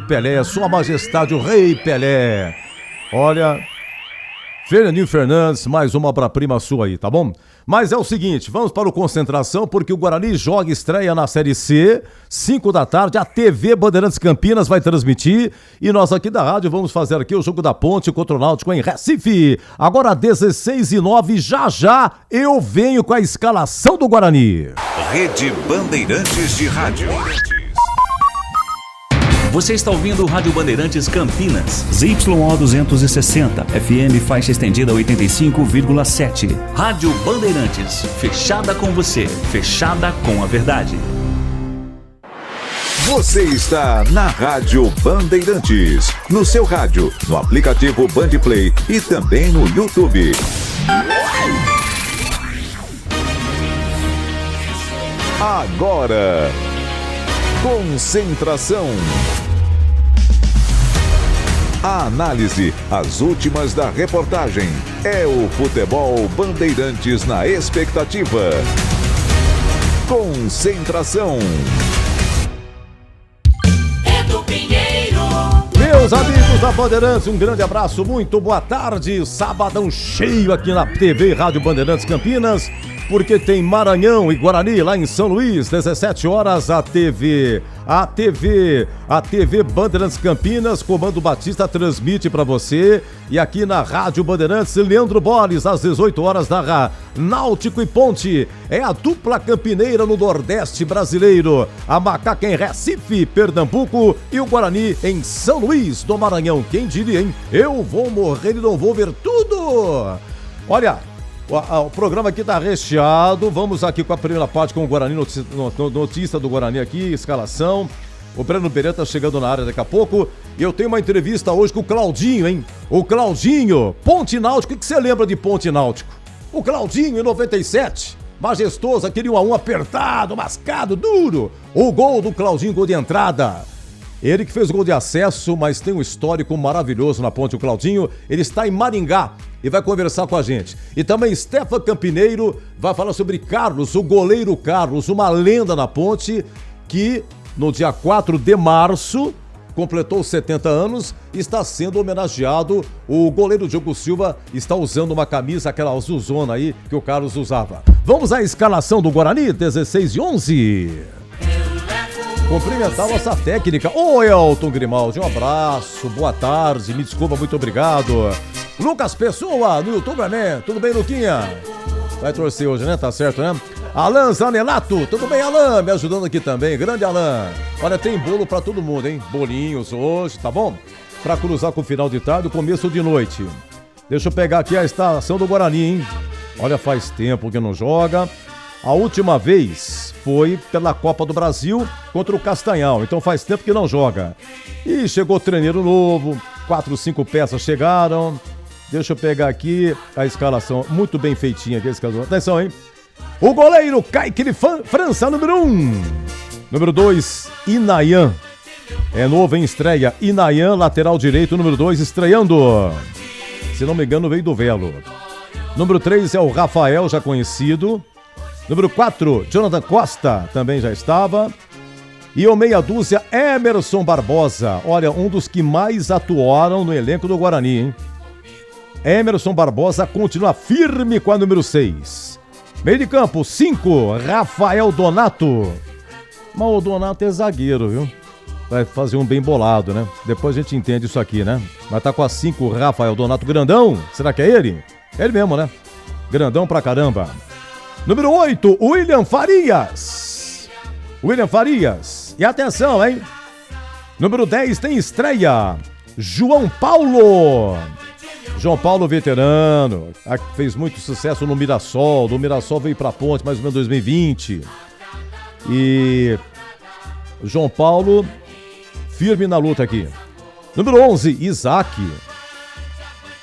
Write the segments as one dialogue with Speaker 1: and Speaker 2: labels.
Speaker 1: Pelé, Sua Majestade o Rei Pelé. Olha, Fernandinho Fernandes, mais uma obra-prima sua aí, tá bom? Mas é o seguinte, vamos para o Concentração, porque o Guarani joga estreia na Série C, 5 da tarde, a TV Bandeirantes Campinas vai transmitir, e nós aqui da rádio vamos fazer aqui o jogo da Ponte contra o Náutico em Recife. Agora 16h09, já eu venho com a escalação do Guarani.
Speaker 2: Rede Bandeirantes de Rádio.
Speaker 3: Você está ouvindo o Rádio Bandeirantes Campinas.
Speaker 4: ZYO 260, FM faixa estendida 85,7.
Speaker 3: Rádio Bandeirantes, fechada com você, fechada com a verdade.
Speaker 2: Você está na Rádio Bandeirantes, no seu rádio, no aplicativo Bandplay e também no YouTube. Agora, Concentração. A análise, as últimas da reportagem. É o Futebol Bandeirantes na expectativa. Concentração.
Speaker 1: Meus amigos da Bandeirantes, um grande abraço, muito boa tarde. Sabadão cheio aqui na TV Rádio Bandeirantes Campinas, porque tem Maranhão e Guarani lá em São Luís, 17 horas, a TV Bandeirantes Campinas, Comando Batista transmite para você, e aqui na Rádio Bandeirantes, Leandro Borges, às 18 horas, da Náutico e Ponte, é a dupla campineira no Nordeste brasileiro, a Macaca em Recife, Pernambuco, e o Guarani em São Luís do Maranhão. Quem diria, hein? Eu vou morrer e não vou ver tudo! Olha, o programa aqui tá recheado. Vamos aqui com a primeira parte com o Guarani, notícia do Guarani aqui, escalação. O Breno Pereira tá chegando na área daqui a pouco. E eu tenho uma entrevista hoje com o Claudinho, hein? O Claudinho, Ponte Náutico. O que você lembra de Ponte Náutico? O Claudinho em 97, majestoso, aquele 1-1 apertado, mascado, duro. O gol do Claudinho, gol de entrada. Ele que fez o gol de acesso, mas tem um histórico maravilhoso na Ponte, o Claudinho. Ele está em Maringá e vai conversar com a gente. E também Stefan Campineiro vai falar sobre Carlos, o goleiro Carlos, uma lenda na Ponte, que no dia 4 de março completou 70 anos e está sendo homenageado. O goleiro Diogo Silva está usando uma camisa, aquela azulzona aí que o Carlos usava. Vamos à escalação do Guarani, 16h11. Cumprimentar nossa técnica, o Elton Grimaldi, um abraço, boa tarde, me desculpa, muito obrigado. Lucas Pessoa, no YouTube, né? Tudo bem, Luquinha? Vai torcer hoje, né? Tá certo, né? Alan Zanelato, tudo bem, Alan? Me ajudando aqui também, grande Alan. Olha, tem bolo pra todo mundo, hein? Bolinhos hoje, tá bom? Pra cruzar com o final de tarde, começo de noite. Deixa eu pegar aqui a estação do Guarani, hein? Olha, faz tempo que não joga. A última vez foi pela Copa do Brasil contra o Castanhal, então faz tempo que não joga. E chegou treino novo, 4, 5 peças chegaram. Deixa eu pegar aqui a escalação, muito bem feitinha aqui a escalação. Atenção, hein? O goleiro Kaique de França, número 1. Número 2, Inayan. É novo em estreia. Inayan, lateral direito, número 2, estreando. Se não me engano, veio do Velo. Número 3 é o Rafael, já conhecido. Número 4, Jonathan Costa, também já estava. E o meia dúzia, Emerson Barbosa. Olha, um dos que mais atuaram no elenco do Guarani, hein? Emerson Barbosa continua firme com a número 6. Meio de campo, 5, Rafael Donato. Mas o Donato é zagueiro, viu? Vai fazer um bem bolado, né? Depois a gente entende isso aqui, né? Mas tá com a 5, Rafael Donato, grandão. Será que é ele? É ele mesmo, né? Grandão pra caramba. Número 8, William Farias. William Farias. E atenção, hein? Número 10 tem estreia. João Paulo. João Paulo, veterano. Fez muito sucesso no Mirassol. Do Mirassol veio pra Ponte, mais ou menos 2020. E João Paulo, firme na luta aqui. Número 11, Isaac.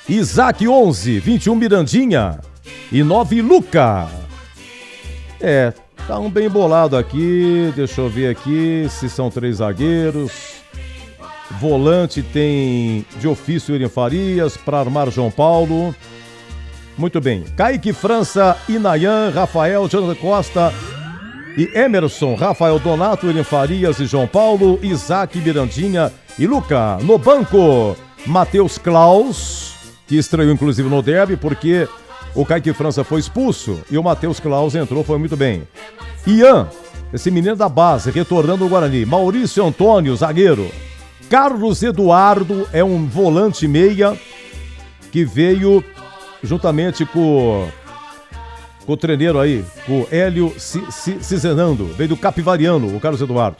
Speaker 1: Isaac, 11. 21, Mirandinha. E 9, Luca. É, tá um bem bolado aqui. Deixa eu ver aqui se são 3 zagueiros. Volante tem de ofício William Farias para armar João Paulo. Muito bem. Kaique França, Inayan, Rafael, Jonathan Costa e Emerson, Rafael Donato, William Farias e João Paulo, Isaac, Mirandinha e Luca. No banco, Matheus Klaus, que estreou inclusive no derby, porque o Kaique França foi expulso e o Matheus Klaus entrou, foi muito bem. Ian, esse menino da base, retornando ao Guarani. Maurício Antônio, zagueiro. Carlos Eduardo é um volante meia que veio juntamente com o treineiro aí, com o Hélio Cizenando, veio do Capivariano, o Carlos Eduardo.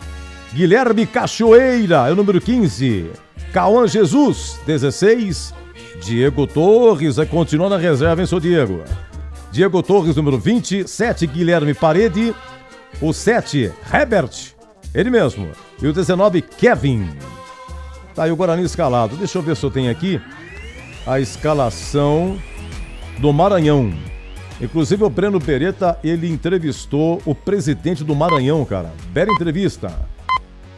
Speaker 1: Guilherme Cachoeira é o número 15. Cauã Jesus, 16. Diego Torres continua na reserva, hein, seu Diego? Diego Torres, número 27. Guilherme Parede. O 7, Herbert, ele mesmo. E o 19, Kevin. Tá aí o Guarani escalado. Deixa eu ver se eu tenho aqui a escalação do Maranhão. Inclusive o Breno Beretta, ele entrevistou o presidente do Maranhão, cara. Bela entrevista.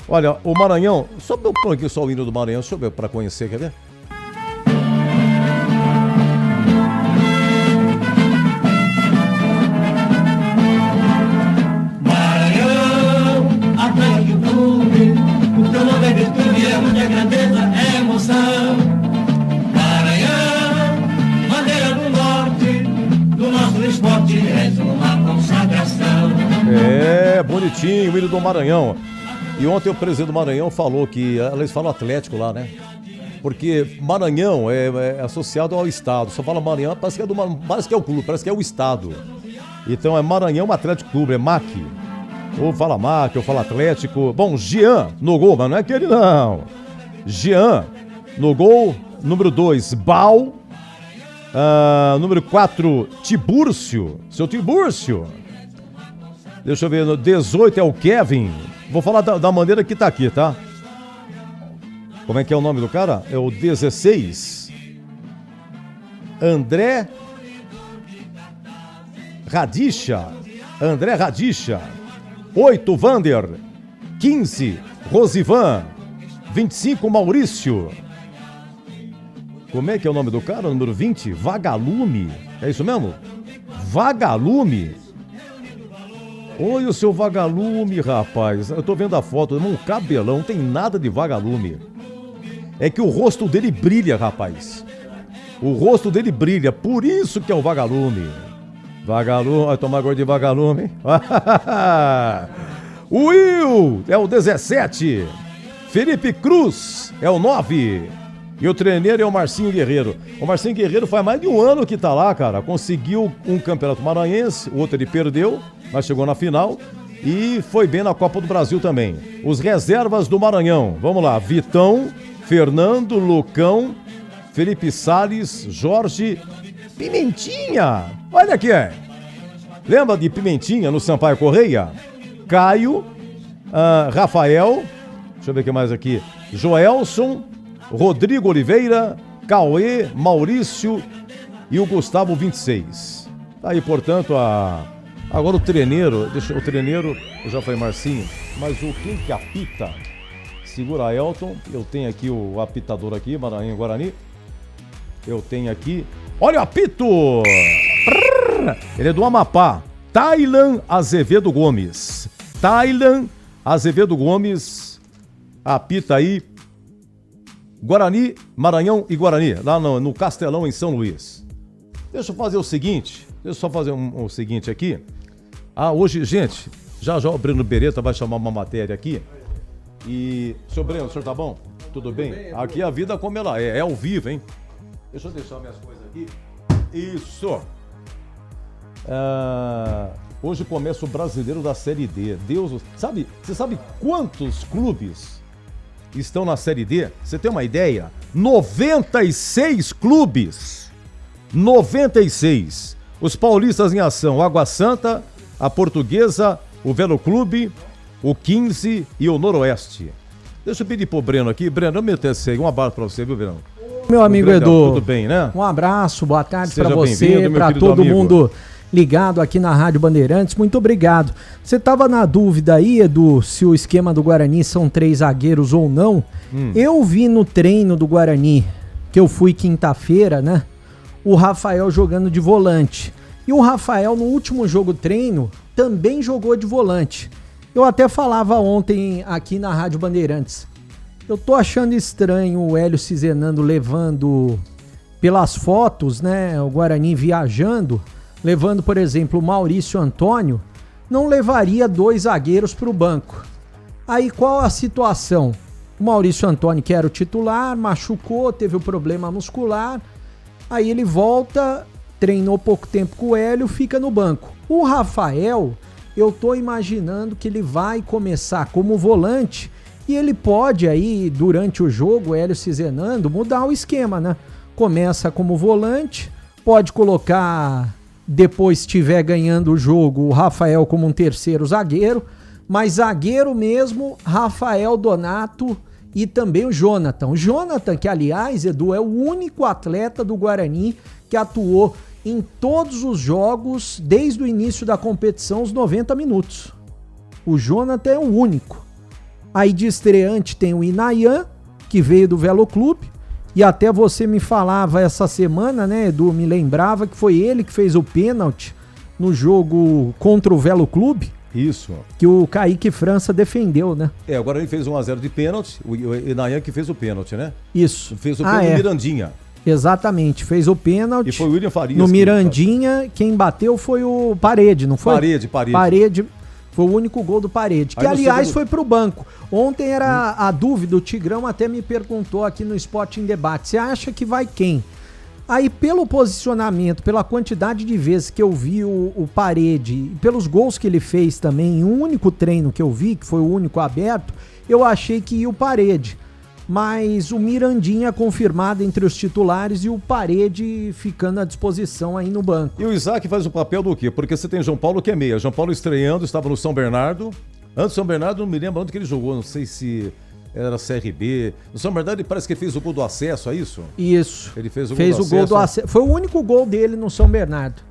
Speaker 1: Olha, o Maranhão, só eu pôr aqui só o hino do Maranhão, deixa eu ver pra conhecer, quer ver?
Speaker 5: Maranhão, Atlético Clube, o teu nome é virtude, é muita grandeza, é emoção. Maranhão, bandeira do norte, do nosso esporte, és uma consagração.
Speaker 1: É, bonitinho, o hino do Maranhão. E ontem o presidente do Maranhão falou que, eles falam Atlético lá, né? Porque Maranhão é associado ao Estado. Só fala Maranhão, parece que é o clube, parece que é o Estado. Então é Maranhão Atlético Clube, é MAC. Ou fala MAC, ou fala Atlético. Bom, Jean no gol, mas não é aquele não. Jean no gol, número 2, Bal. Número 4, Tibúrcio, seu Tibúrcio. Deixa eu ver, no 18 é o Kevin. Vou falar da maneira que tá aqui, tá? Como é que é o nome do cara? É o 16. André Radicha. 8, Vander. 15, Rosivan. 25, Maurício. Como é que é o nome do cara? Número 20, Vagalume. É isso mesmo? Vagalume. Olha o seu Vagalume, rapaz. Eu tô vendo a foto, um cabelão, não tem nada de Vagalume. É que o rosto dele brilha, rapaz. O rosto dele brilha, por isso que é o Vagalume. Vagalume, vai tomar gosto de Vagalume. O Will é o 17. Felipe Cruz é o 9. E o treineiro é o Marcinho Guerreiro. O Marcinho Guerreiro faz mais de um ano que tá lá, cara. Conseguiu um campeonato maranhense, o outro ele perdeu, mas chegou na final. E foi bem na Copa do Brasil também. Os reservas do Maranhão. Vamos lá, Vitão, Fernando, Lucão, Felipe Salles, Jorge, Pimentinha. Olha aqui, lembra de Pimentinha no Sampaio Correia? Caio, Rafael, deixa eu ver o que mais aqui. Joelson, Rodrigo Oliveira, Cauê, Maurício e o Gustavo 26. Tá aí, portanto, agora o treineiro, o treineiro, eu já falei Marcinho, mas o quem que apita? Segura Elton, eu tenho aqui o apitador aqui, Maranhão Guarani. Eu tenho aqui, olha o apito! Ele é do Amapá, Tailan Azevedo Gomes. Tailan Azevedo Gomes apita aí Guarani, Maranhão e Guarani, lá no Castelão, em São Luís. Deixa eu fazer o seguinte, o seguinte aqui. Hoje, gente, já o Breno Beretta vai chamar uma matéria aqui. E, senhor Breno, o senhor tá bom? Tudo bem? Aqui a vida como ela é ao vivo, hein? Deixa eu deixar minhas coisas aqui. Isso! Hoje começa o Brasileiro da Série D. Você sabe quantos clubes estão na Série D? Você tem uma ideia? 96 clubes! 96! Os paulistas em ação, Água Santa, a Portuguesa, o Velo Clube, o 15 e o Noroeste. Deixa eu pedir pro Breno aqui. Breno, eu me antecei. Um abraço pra você, viu, Breno?
Speaker 6: Meu amigo
Speaker 1: Brenão,
Speaker 6: Edu.
Speaker 1: tudo bem, né?
Speaker 6: Um abraço, boa tarde
Speaker 1: Seja
Speaker 6: pra você, pra todo
Speaker 1: amigo.
Speaker 6: mundo ligado aqui na Rádio Bandeirantes. Muito obrigado. Você tava na dúvida aí, Edu, se o esquema do Guarani são 3 zagueiros ou não. Eu vi no treino do Guarani, que eu fui quinta-feira, né? O Rafael jogando de volante. E o Rafael, no último jogo treino, também jogou de volante. Eu até falava ontem aqui na Rádio Bandeirantes. Eu tô achando estranho o Hélio Cizenando levando, pelas fotos, né, o Guarani viajando, levando, por exemplo, o Maurício Antônio, não levaria 2 zagueiros para o banco. Aí qual a situação? O Maurício Antônio, que era o titular, machucou, teve o problema muscular, aí ele volta, treinou pouco tempo com o Hélio, fica no banco. O Rafael, eu tô imaginando que ele vai começar como volante e ele pode aí, durante o jogo, o Hélio Cizenando, mudar o esquema, né? Começa como volante, pode colocar, depois estiver ganhando o jogo, o Rafael como um terceiro zagueiro, mas zagueiro mesmo, Rafael Donato e também o Jonathan. O Jonathan, que aliás, Edu, é o único atleta do Guarani que atuou em todos os jogos desde o início da competição, os 90 minutos. O Jonathan é o único. Aí de estreante tem o Inayan, que veio do Velo Clube, e até você me falava essa semana, né, Edu, me lembrava que foi ele que fez o pênalti no jogo contra o Velo Clube.
Speaker 1: Isso.
Speaker 6: Que o Kaique França defendeu, né?
Speaker 1: Agora ele fez 1-0 de pênalti, o Inayan que fez o pênalti, né?
Speaker 6: Isso.
Speaker 1: Fez o pênalti no Mirandinha.
Speaker 6: Exatamente, fez o pênalti.
Speaker 1: E foi o William Farias.
Speaker 6: No Mirandinha, quem bateu foi o Parede, não foi? Parede. Foi o único gol do Parede, que aliás foi pro banco. Ontem era a dúvida, o Tigrão até me perguntou aqui no Sport em Debate, você acha que vai quem? Aí pelo posicionamento, pela quantidade de vezes que eu vi o Parede, e pelos gols que ele fez também, em um único treino que eu vi, que foi o único aberto, eu achei que ia o Parede. Mas o Mirandinha confirmado entre os titulares e o Parede ficando à disposição aí no banco.
Speaker 1: E o Isaac faz o papel do quê? Porque você tem João Paulo que é meia. João Paulo estreando, estava no São Bernardo. Antes do São Bernardo, não me lembro onde que ele jogou, não sei se era CRB. No São Bernardo ele parece que fez o gol do acesso, é isso?
Speaker 6: Isso.
Speaker 1: Ele fez o
Speaker 6: gol do acesso. Foi o único gol dele no São Bernardo.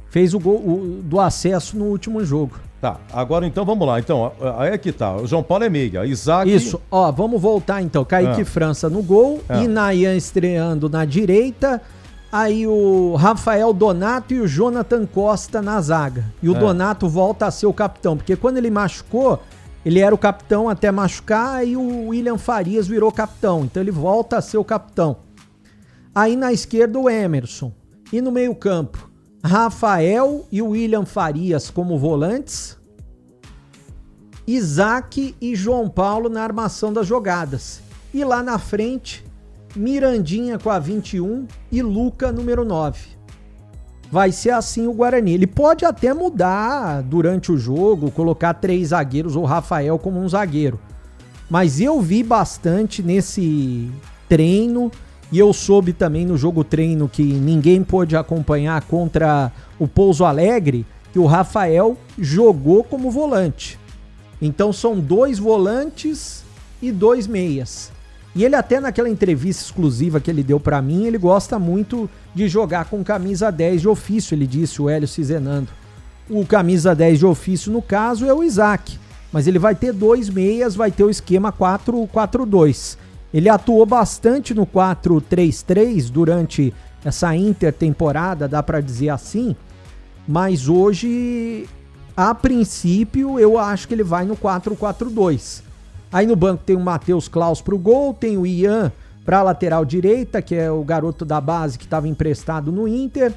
Speaker 6: Fez o gol do acesso no último jogo.
Speaker 1: Tá, agora então vamos lá. Então, aí é que tá. O João Paulo é meia, Isaac...
Speaker 6: Isso, ó, vamos voltar então. Kaique França no gol, Inayan estreando na direita, aí o Rafael Donato e o Jonathan Costa na zaga. E o Donato volta a ser o capitão, porque quando ele machucou, ele era o capitão até machucar, e o William Farias virou capitão. Então ele volta a ser o capitão. Aí na esquerda o Emerson. E no meio campo, Rafael e o William Farias como volantes, Isaac e João Paulo na armação das jogadas. E lá na frente, Mirandinha com a 21 e Luca número 9. Vai ser assim o Guarani. Ele pode até mudar durante o jogo, colocar 3 zagueiros ou Rafael como um zagueiro. Mas eu vi bastante nesse treino. E eu soube também no jogo treino que ninguém pôde acompanhar contra o Pouso Alegre, que o Rafael jogou como volante. Então são 2 volantes e 2 meias. E ele até naquela entrevista exclusiva que ele deu pra mim, ele gosta muito de jogar com camisa 10 de ofício, ele disse, o Hélio Cizenando. O camisa 10 de ofício, no caso, é o Isaac. Mas ele vai ter 2 meias, vai ter o esquema 4-4-2. Ele atuou bastante no 4-3-3 durante essa intertemporada, dá pra dizer assim, mas hoje, a princípio, eu acho que ele vai no 4-4-2. Aí no banco tem o Matheus Klaus pro gol, tem o Ian pra lateral direita, que é o garoto da base que estava emprestado no Inter,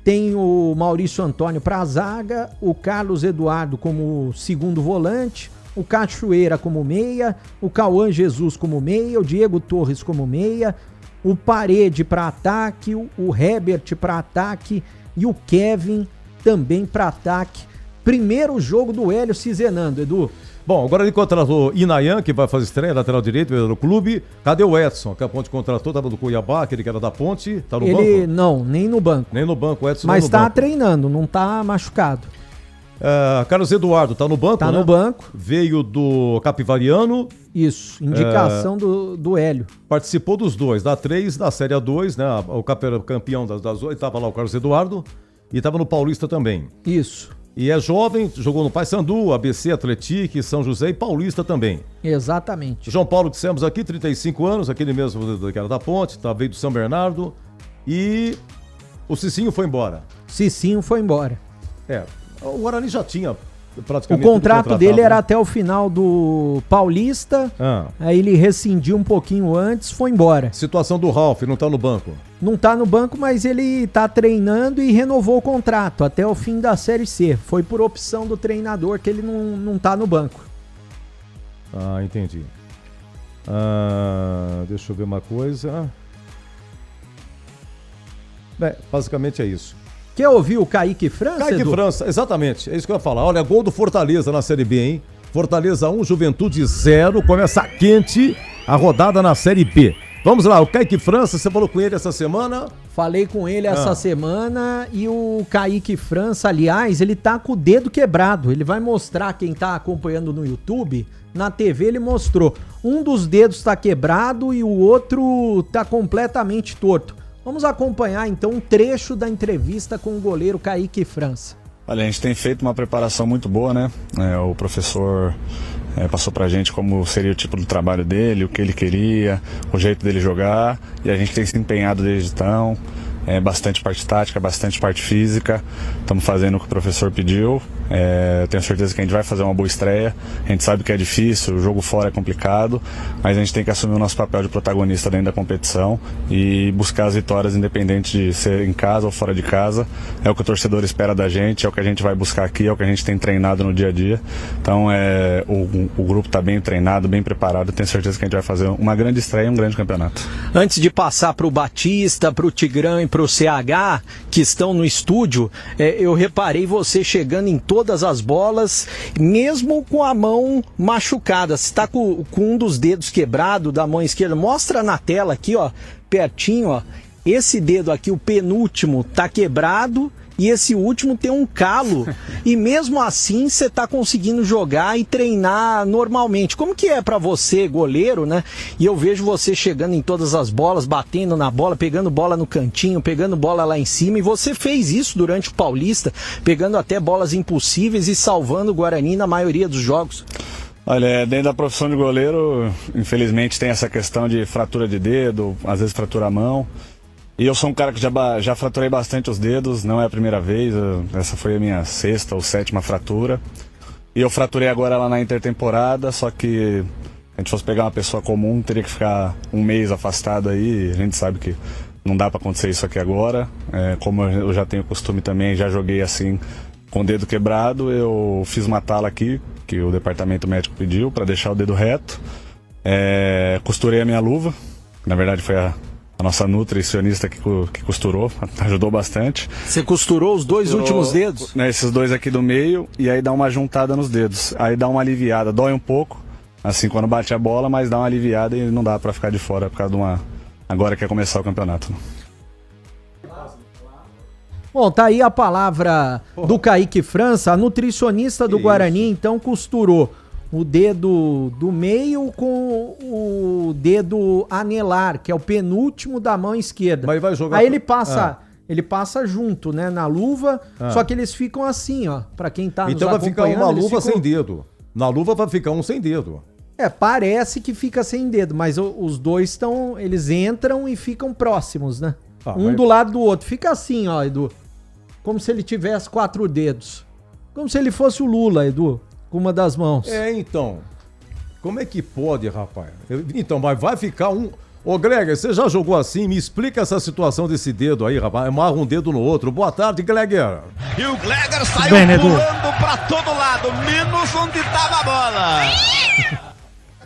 Speaker 6: tem o Maurício Antônio pra zaga, o Carlos Eduardo como segundo volante, o Cachoeira como meia, o Cauã Jesus como meia, o Diego Torres como meia, o Parede para ataque, o Herbert para ataque e o Kevin também para ataque. Primeiro jogo do Hélio Cizenando, Edu.
Speaker 1: Bom, agora ele contratou Inayan, que vai fazer estreia, lateral direito, no clube. Cadê o Edson, que a Ponte contratou, tava do Cuiabá, aquele que era da Ponte, tá no banco?
Speaker 6: Não, nem no banco.
Speaker 1: Nem no banco, o Edson
Speaker 6: mas
Speaker 1: no
Speaker 6: tá
Speaker 1: banco.
Speaker 6: Treinando, não tá machucado.
Speaker 1: Carlos Eduardo tá no banco,
Speaker 6: tá,
Speaker 1: né?
Speaker 6: No banco.
Speaker 1: Veio do Capivariano.
Speaker 6: Isso, indicação do Hélio.
Speaker 1: Participou dos 2, da 3, da Série A2, né? O campeão das 8, tava lá o Carlos Eduardo e tava no Paulista também.
Speaker 6: Isso.
Speaker 1: E é jovem, jogou no Paysandu, ABC, Atlético, São José e Paulista também.
Speaker 6: Exatamente.
Speaker 1: João Paulo, que dissemos aqui, 35 anos, aquele mesmo que era da Ponte, veio do São Bernardo. E o Cicinho foi embora.
Speaker 6: Cicinho foi embora.
Speaker 1: O Guarani já tinha praticamente
Speaker 6: O contrato dele
Speaker 1: né?
Speaker 6: era até o final do Paulista, aí ele rescindiu um pouquinho antes, foi embora.
Speaker 1: Situação do Ralf, não tá no banco.
Speaker 6: Não tá no banco, mas ele tá treinando e renovou o contrato até o fim da Série C. Foi por opção do treinador que ele não tá no banco.
Speaker 1: Ah, entendi. Deixa eu ver uma coisa. Basicamente é isso.
Speaker 6: Quer ouvir o Kaique França,
Speaker 1: Kaique
Speaker 6: Edu?
Speaker 1: França, exatamente, é isso que eu ia falar. Olha, gol do Fortaleza na Série B, hein? Fortaleza 1, Juventude 0, começa quente a rodada na Série B. Vamos lá, o Kaique França, você falou com ele essa semana?
Speaker 6: Falei com ele essa semana e o Kaique França, aliás, ele tá com o dedo quebrado. Ele vai mostrar, quem tá acompanhando no YouTube, na TV ele mostrou. Um dos dedos tá quebrado e o outro tá completamente torto. Vamos acompanhar então um trecho da entrevista com o goleiro Kaique França.
Speaker 7: Olha, a gente tem feito uma preparação muito boa, né? O professor passou pra gente como seria o tipo do trabalho dele, o que ele queria, o jeito dele jogar, e a gente tem se empenhado desde então. Bastante parte tática, bastante parte física. Estamos fazendo o que o professor pediu. Tenho certeza que a gente vai fazer uma boa estreia. A gente sabe que é difícil, o jogo fora é complicado, mas a gente tem que assumir o nosso papel de protagonista dentro da competição e buscar as vitórias independente de ser em casa ou fora de casa. É o que o torcedor espera da gente, é o que a gente vai buscar aqui, é o que a gente tem treinado no dia a dia. Então o grupo está bem treinado, bem preparado. Tenho certeza que a gente vai fazer uma grande estreia e um grande campeonato.
Speaker 6: Antes de passar para o Batista, para o Tigrão e para o CH, que estão no estúdio, eu reparei você chegando em todas as bolas, mesmo com a mão machucada. Você está com um dos dedos quebrado da mão esquerda. Mostra na tela aqui, ó, pertinho, ó. Esse dedo aqui, o penúltimo, tá quebrado e esse último tem um calo. E mesmo assim você tá conseguindo jogar e treinar normalmente. Como que é pra você, goleiro, né? E eu vejo você chegando em todas as bolas, batendo na bola, pegando bola no cantinho, pegando bola lá em cima. E você fez isso durante o Paulista, pegando até bolas impossíveis e salvando o Guarani na maioria dos jogos.
Speaker 7: Olha, dentro da profissão de goleiro, infelizmente tem essa questão de fratura de dedo, às vezes fratura a mão. E eu sou um cara que já fraturei bastante os dedos, não é a primeira vez, essa foi a minha 6ª ou 7ª fratura. E eu fraturei agora lá na intertemporada, só que se a gente fosse pegar uma pessoa comum, teria que ficar um mês afastado aí, a gente sabe que não dá para acontecer isso aqui agora. Como eu já tenho costume também, já joguei assim com o dedo quebrado, eu fiz uma tala aqui, que o departamento médico pediu, para deixar o dedo reto. Costurei a minha luva, na verdade foi a nossa nutricionista que costurou, ajudou bastante.
Speaker 6: Você costurou os dois últimos dedos?
Speaker 7: Esses dois aqui do meio, e aí dá uma juntada nos dedos. Aí dá uma aliviada, dói um pouco, assim, quando bate a bola, mas dá uma aliviada e não dá pra ficar de fora por causa de uma... Agora que é começar o campeonato.
Speaker 6: Bom, tá aí a palavra do Kaique França, a nutricionista do Guarani, então costurou o dedo do meio com o dedo anelar, que é o penúltimo da mão esquerda.
Speaker 1: Mas vai jogar...
Speaker 6: Aí ele passa junto, né, na luva, só que eles ficam assim, ó, pra quem tá nos
Speaker 1: então vai ficar
Speaker 6: acompanhando,
Speaker 1: uma luva
Speaker 6: ficam...
Speaker 1: sem dedo. Na luva vai ficar um sem dedo.
Speaker 6: Parece que fica sem dedo, mas os dois eles entram e ficam próximos, né? Do lado do outro. Fica assim, ó, Edu. Como se ele tivesse 4 dedos. Como se ele fosse o Lula, Edu. Com uma das mãos.
Speaker 1: Então. Como é que pode, rapaz? Então, mas vai ficar um... Ô, Gregor, você já jogou assim? Me explica essa situação desse dedo aí, rapaz. Amarra um dedo no outro. Boa tarde, Gregor.
Speaker 8: E o Gregor saiu pulando pra todo lado, menos onde tava a bola.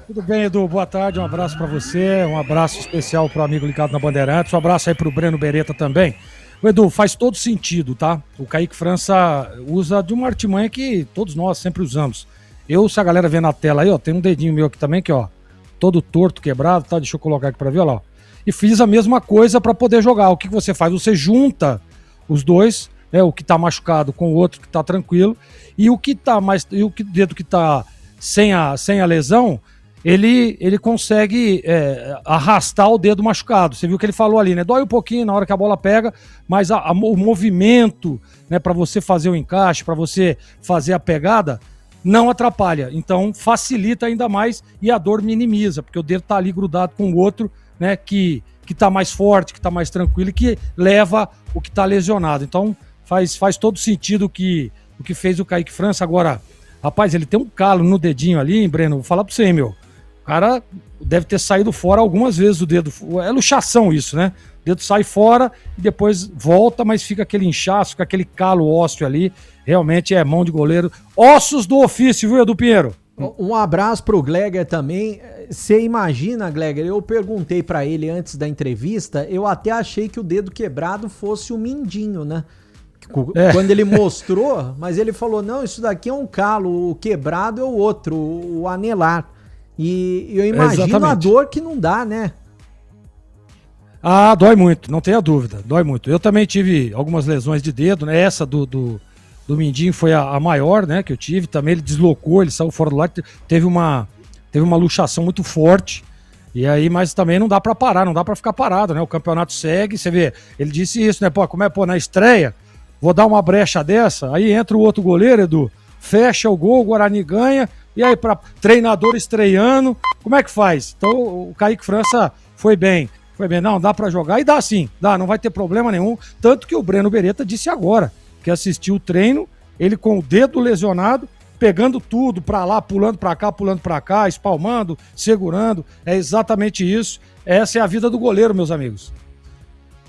Speaker 9: Tudo bem, Edu? Boa tarde, um abraço pra você, um abraço especial pro amigo ligado na Bandeirantes, um abraço aí pro Breno Beretta também. O Edu, faz todo sentido, tá? O Kaique França usa de uma artimanha que todos nós sempre usamos. Se a galera vê na tela aí, ó, tem um dedinho meu aqui também, que ó, todo torto, quebrado, tá? Deixa eu colocar aqui pra ver, ó lá. E fiz a mesma coisa pra poder jogar. O que você faz? Você junta os dois, né? O que tá machucado com o outro que tá tranquilo, e o dedo que tá sem a lesão, ele consegue arrastar o dedo machucado. Você viu o que ele falou ali, né? Dói um pouquinho na hora que a bola pega, mas o movimento, né, para você fazer o encaixe, para você fazer a pegada, não atrapalha. Então facilita ainda mais e a dor minimiza, porque o dedo tá ali grudado com o outro, né, que tá mais forte, que tá mais tranquilo e que leva o que tá lesionado. Então faz todo sentido o que o que fez o Kaique França. Agora, rapaz, ele tem um calo no dedinho ali, hein, Breno? Vou falar pra você, hein, meu. O cara deve ter saído fora algumas vezes o dedo. É luxação isso, né? O dedo sai fora e depois volta, mas fica aquele inchaço, fica aquele calo ósseo ali. Realmente é mão de goleiro. Ossos do ofício, viu, Edu Pinheiro?
Speaker 6: Um abraço pro Gleger também. Você imagina, Gleger, eu perguntei pra ele antes da entrevista, eu até achei que o dedo quebrado fosse o mindinho, né? Quando ele mostrou, mas ele falou, não, isso daqui é um calo, o quebrado é o outro, o anelar. E eu imagino a dor que não dá, né?
Speaker 9: Ah, dói muito, não tenha dúvida, dói muito. Eu também tive algumas lesões de dedo, né? Essa do mindinho foi a maior, né, que eu tive. Também ele deslocou, ele saiu fora do lado, teve uma luxação muito forte. E aí, mas também não dá pra parar, não dá pra ficar parado, né? O campeonato segue, você vê, ele disse isso, né? Pô, na estreia, vou dar uma brecha dessa, aí entra o outro goleiro, Edu, fecha o gol, o Guarani ganha, e aí pra treinador estreando, como é que faz? Então o Kaique França foi bem, não, dá pra jogar, e dá sim, não vai ter problema nenhum, tanto que o Breno Beretta disse agora, que assistiu o treino, ele com o dedo lesionado, pegando tudo pra lá, pulando pra cá, espalmando, segurando, é exatamente isso, essa é a vida do goleiro, meus amigos.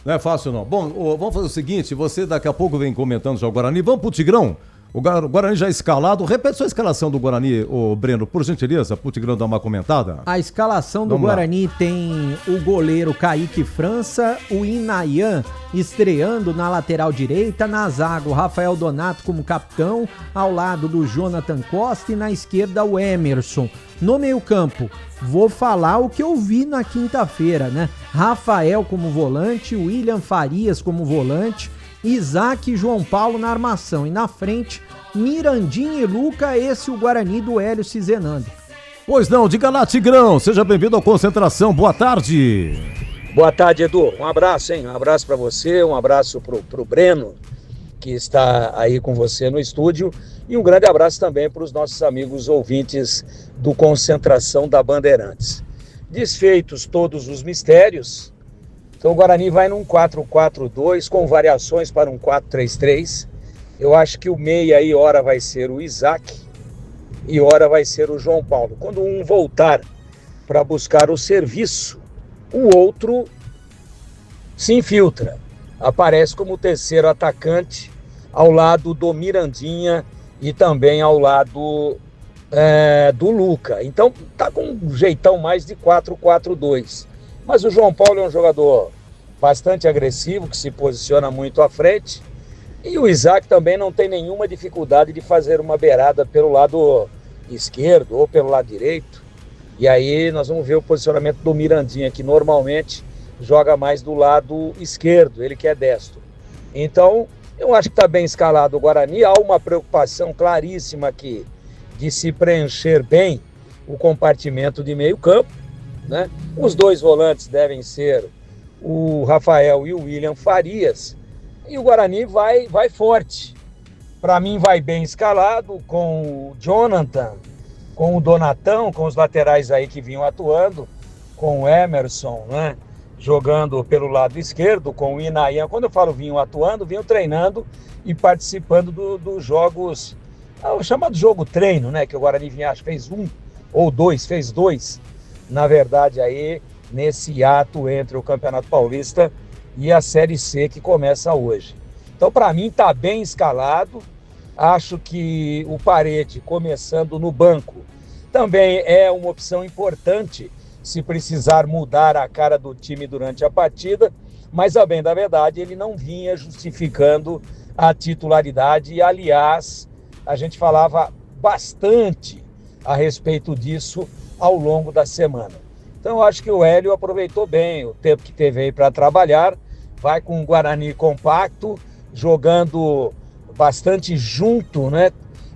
Speaker 1: Não é fácil não. Bom, vamos fazer o seguinte, você daqui a pouco vem comentando já o Guarani, vamos pro Tigrão? O Guarani já escalado, repete sua escalação do Guarani, Breno, por gentileza, pro Tigrão dar uma comentada.
Speaker 6: A escalação do Guarani tem o goleiro Kaique França, o Inayan estreando na lateral direita, na zaga o Rafael Donato como capitão, ao lado do Jonathan Costa e na esquerda o Emerson. No meio-campo, vou falar o que eu vi na quinta-feira, né? Rafael como volante, William Farias como volante, Isaac e João Paulo na armação. E na frente, Mirandinha e Luca, esse o Guarani do Hélio Cizenando.
Speaker 1: Pois não, diga lá, Tigrão. Seja bem-vindo ao Concentração. Boa tarde.
Speaker 10: Boa tarde, Edu. Um abraço, hein? Um abraço pra você, um abraço pro Breno, que está aí com você no estúdio. E um grande abraço também para os nossos amigos ouvintes do Concentração da Bandeirantes. Desfeitos todos os mistérios, então o Guarani vai num 4-4-2 com variações para um 4-3-3. Eu acho que o meia aí, ora vai ser o Isaac e ora vai ser o João Paulo. Quando um voltar para buscar o serviço, o outro se infiltra. Aparece como terceiro atacante ao lado do Mirandinha e também ao lado do Luca. Então tá com um jeitão mais de 4-4-2. Mas o João Paulo é um jogador bastante agressivo, que se posiciona muito à frente. E o Isaac também não tem nenhuma dificuldade de fazer uma beirada pelo lado esquerdo ou pelo lado direito. E aí nós vamos ver o posicionamento do Mirandinha, que normalmente joga mais do lado esquerdo, ele que é destro. Então, eu acho que está bem escalado o Guarani. Há uma preocupação claríssima aqui de se preencher bem o compartimento de meio campo, né? Os dois volantes devem ser o Rafael e o William Farias. E o Guarani vai forte. Para mim vai bem escalado, com o Jonathan, com o Donatão, com os laterais aí que vinham atuando, com o Emerson, né? Jogando pelo lado esquerdo, com o Inayan. Quando eu falo vinham atuando, vinham treinando e participando dos jogos, o chamado jogo treino, né? Que o Guarani vinha, acho que fez fez dois, na verdade, aí nesse ato entre o Campeonato Paulista e a Série C que começa hoje. Então, para mim, tá bem escalado. Acho que o Parede, começando no banco, também é uma opção importante se precisar mudar a cara do time durante a partida, mas, a bem da verdade, ele não vinha justificando a titularidade e, aliás, a gente falava bastante a respeito disso ao longo da semana. Então, eu acho que o Hélio aproveitou bem o tempo que teve aí para trabalhar, vai com o Guarani compacto, jogando bastante junto, né?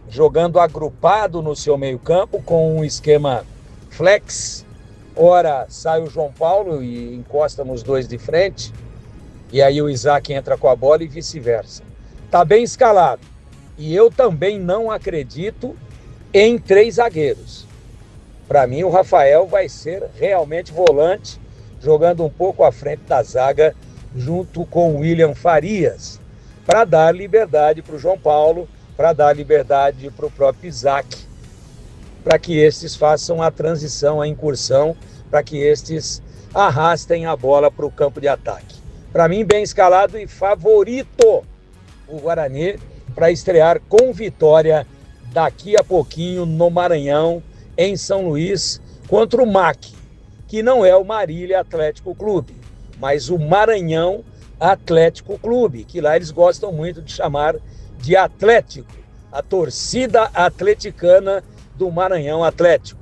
Speaker 10: Jogando agrupado no seu meio-campo, com um esquema flex. Ora sai o João Paulo e encosta nos dois de frente, e aí o Isaac entra com a bola e vice-versa. Tá bem escalado. E eu também não acredito em 3 zagueiros. Para mim, o Rafael vai ser realmente volante, jogando um pouco à frente da zaga, junto com o William Farias, para dar liberdade para o João Paulo para dar liberdade para o próprio Isaac, para que estes façam a transição, a incursão, para que estes arrastem a bola para o campo de ataque. Para mim, bem escalado e favorito o Guarani para estrear com vitória daqui a pouquinho no Maranhão, em São Luís, contra o MAC, que não é o Marília Atlético Clube, mas o Maranhão Atlético Clube, que lá eles gostam muito de chamar de Atlético, a torcida atleticana do Maranhão Atlético.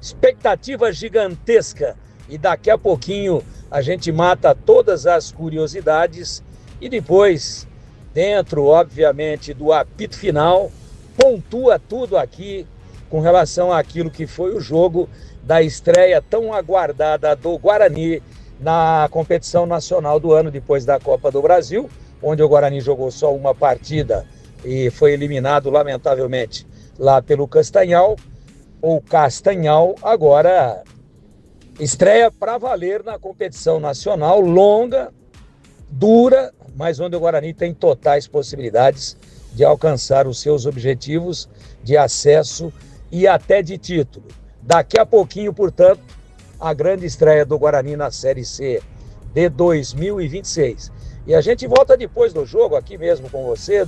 Speaker 10: Expectativa gigantesca, e daqui a pouquinho a gente mata todas as curiosidades e depois, dentro, obviamente, do apito final, pontua tudo aqui com relação àquilo que foi o jogo da estreia tão aguardada do Guarani na competição nacional do ano, depois da Copa do Brasil, onde o Guarani jogou só uma partida e foi eliminado, lamentavelmente, lá pelo Castanhal, ou Castanhal. Agora estreia para valer na competição nacional, longa, dura, mas onde o Guarani tem totais possibilidades de alcançar os seus objetivos de acesso e até de título. Daqui a pouquinho, portanto, a grande estreia do Guarani na Série C de 2026. E a gente volta depois do jogo, aqui mesmo com você,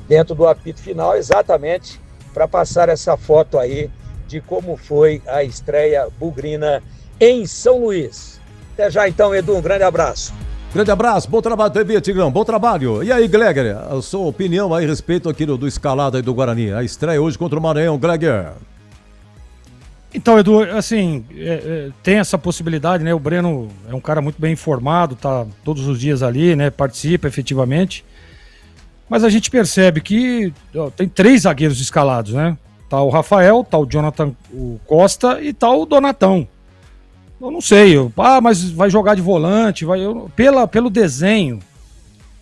Speaker 10: dentro do apito final, exatamente para passar essa foto aí de como foi a estreia bugrina em São Luís. Até já então, Edu, um grande abraço.
Speaker 1: Grande abraço, bom trabalho, TV Tigrão, bom trabalho. E aí, Gleger, a sua opinião aí a respeito aqui do escalado aí do Guarani, a estreia hoje contra o Maranhão, Gleger.
Speaker 9: Então, Edu, assim, tem essa possibilidade, né? O Breno é um cara muito bem informado, tá todos os dias ali, né? Participa efetivamente. Mas a gente percebe que tem 3 zagueiros escalados, né? Tá o Rafael, tá o Jonathan o Costa e tá o Donatão. Eu não sei, mas vai jogar de volante, pelo desenho.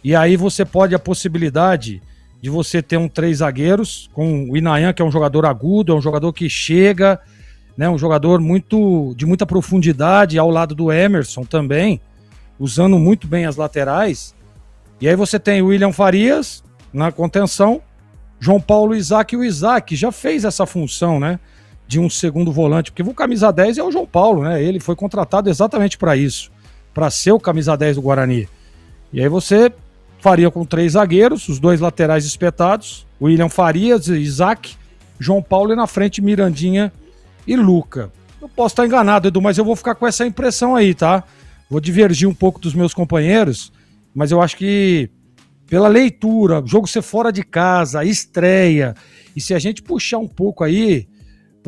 Speaker 9: E aí você pode a possibilidade de você ter 3 zagueiros, com o Inayan, que é um jogador agudo, é um jogador que chega, né, um jogador de muita profundidade, ao lado do Emerson também, usando muito bem as laterais. E aí você tem o William Farias na contenção, João Paulo e Isaac. E o Isaac já fez essa função, né, de um segundo volante, porque o camisa 10 é o João Paulo, né? Ele foi contratado exatamente para isso, para ser o camisa 10 do Guarani. E aí você faria com 3 zagueiros, os 2 laterais espetados, William Farias, Isaac, João Paulo e na frente Mirandinha e Luca. Eu posso estar enganado, Edu, mas eu vou ficar com essa impressão aí, tá? Vou divergir um pouco dos meus companheiros, mas eu acho que pela leitura, o jogo ser fora de casa, estreia, e se a gente puxar um pouco aí,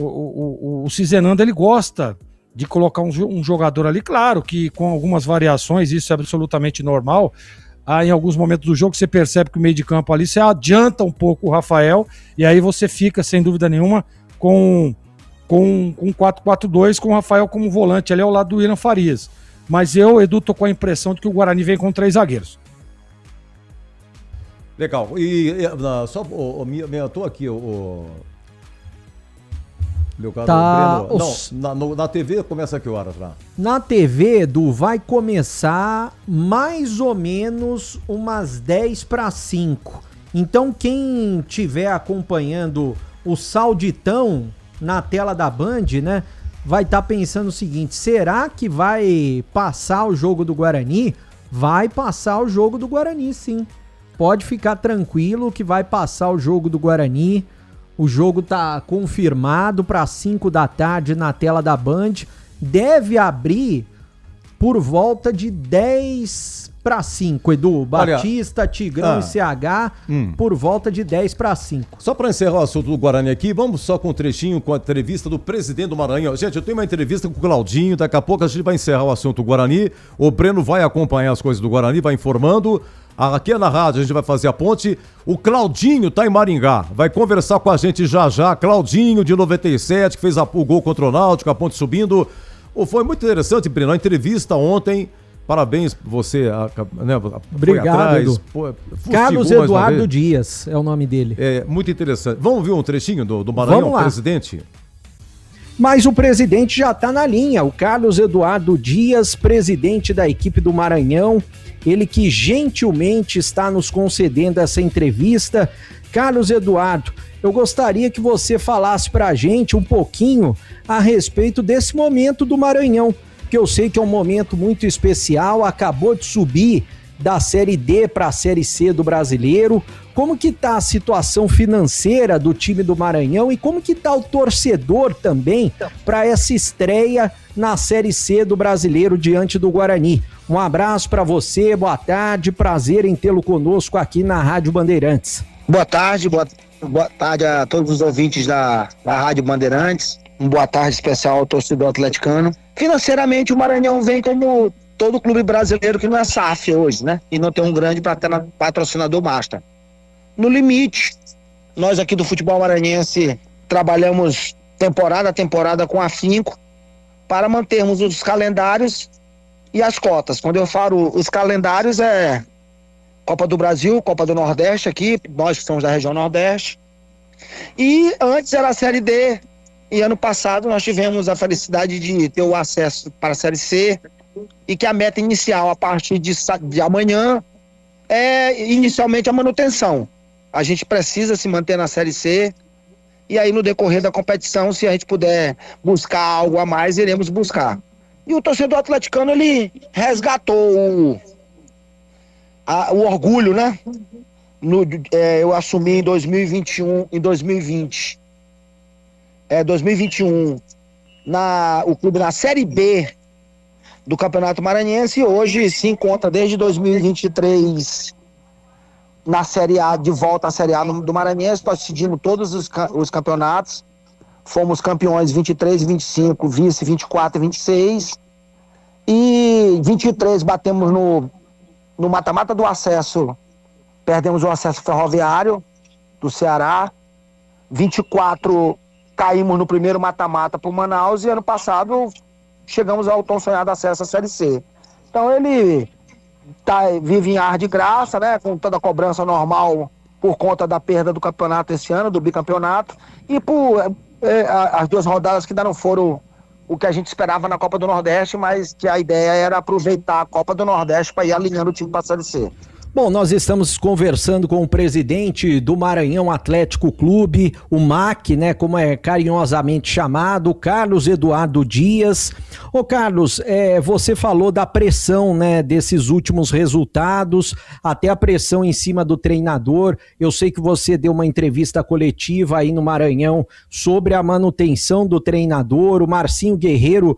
Speaker 9: o Cizenando, ele gosta de colocar um jogador ali, claro que com algumas variações, isso é absolutamente normal. Em alguns momentos do jogo você percebe que o meio de campo ali, você adianta um pouco o Rafael, e aí você fica, sem dúvida nenhuma, com 4-4-2, com o Rafael como volante ali ao lado do William Farias. Mas eu, Edu, tô com a impressão de que o Guarani vem com 3 zagueiros.
Speaker 1: Legal. Só eu tô aqui, meu caro Breno. Não, na TV começa a que horas lá?
Speaker 6: Na TV, Edu, vai começar mais ou menos umas 10:05. Então quem estiver acompanhando o Sauditão na tela da Band, né, vai estar pensando o seguinte: será que vai passar o jogo do Guarani? Vai passar o jogo do Guarani, sim. Pode ficar tranquilo que vai passar o jogo do Guarani. O jogo tá confirmado para 5 da tarde na tela da Band. Deve abrir por volta de 10:05, Edu. Batista, Tigrão e CH por volta de 10:05.
Speaker 1: Só para encerrar o assunto do Guarani aqui, vamos só com um trechinho com a entrevista do presidente do Maranhão. Gente, eu tenho uma entrevista com o Claudinho, daqui a pouco a gente vai encerrar o assunto do Guarani. O Breno vai acompanhar as coisas do Guarani, vai informando. Aqui na rádio a gente vai fazer a ponte. O Claudinho tá em Maringá, vai conversar com a gente já. Claudinho, de 97, que fez o gol contra o Náutico, a ponte subindo. Foi muito interessante, Breno, a entrevista ontem. Parabéns você, né?
Speaker 6: Obrigado, Edu. Carlos Eduardo Dias é o nome dele.
Speaker 1: É, muito interessante. Vamos ver um trechinho do Maranhão, presidente?
Speaker 11: Mas o presidente já está na linha, o Carlos Eduardo Dias, presidente da equipe do Maranhão, ele que gentilmente está nos concedendo essa entrevista. Carlos Eduardo, eu gostaria que você falasse pra gente um pouquinho a respeito desse momento do Maranhão, que eu sei que é um momento muito especial, acabou de subir da Série D para a Série C do Brasileiro. Como que tá a situação financeira do time do Maranhão e como que tá o torcedor também para essa estreia na Série C do Brasileiro diante do Guarani? Um abraço para você, boa tarde, prazer em tê-lo conosco aqui na Rádio Bandeirantes.
Speaker 12: Boa tarde a todos os ouvintes da Rádio Bandeirantes. Uma boa tarde especial ao torcedor atleticano. Financeiramente, o Maranhão vem como todo clube brasileiro que não é SAF hoje, né? E não tem um grande patrocinador master. No limite, nós aqui do futebol maranhense trabalhamos temporada a temporada com afinco para mantermos os calendários e as cotas. Quando eu falo os calendários é Copa do Brasil, Copa do Nordeste aqui, nós que somos da região Nordeste. E antes era a Série D. E ano passado nós tivemos a felicidade de ter o acesso para a Série C e que a meta inicial a partir de amanhã é inicialmente a manutenção. A gente precisa se manter na Série C e aí no decorrer da competição, se a gente puder buscar algo a mais, iremos buscar. E o torcedor atleticano, ele resgatou o orgulho, né? Eu assumi em 2021, em 2020. 2021, o clube na Série B do Campeonato Maranhense e hoje se encontra desde 2023 na Série A, de volta à Série A do Maranhense. Nós decidimos todos os campeonatos, fomos campeões 23 e 25, vice 24 e 26 e 23 batemos no mata-mata do acesso, perdemos o acesso ferroviário do Ceará, 24 caímos no primeiro mata-mata para o Manaus e ano passado chegamos ao tão sonhado acesso à Série C. Então ele vive em ar de graça, né, com toda a cobrança normal por conta da perda do campeonato esse ano, do bicampeonato, e por as duas rodadas que ainda não foram o que a gente esperava na Copa do Nordeste, mas que a ideia era aproveitar a Copa do Nordeste para ir alinhando o time para a Série C.
Speaker 11: Bom, nós estamos conversando com o presidente do Maranhão Atlético Clube, o MAC, né, como é carinhosamente chamado, Carlos Eduardo Dias. Ô Carlos, você falou da pressão, né, desses últimos resultados, até a pressão em cima do treinador. Eu sei que você deu uma entrevista coletiva aí no Maranhão sobre a manutenção do treinador, o Marcinho Guerreiro,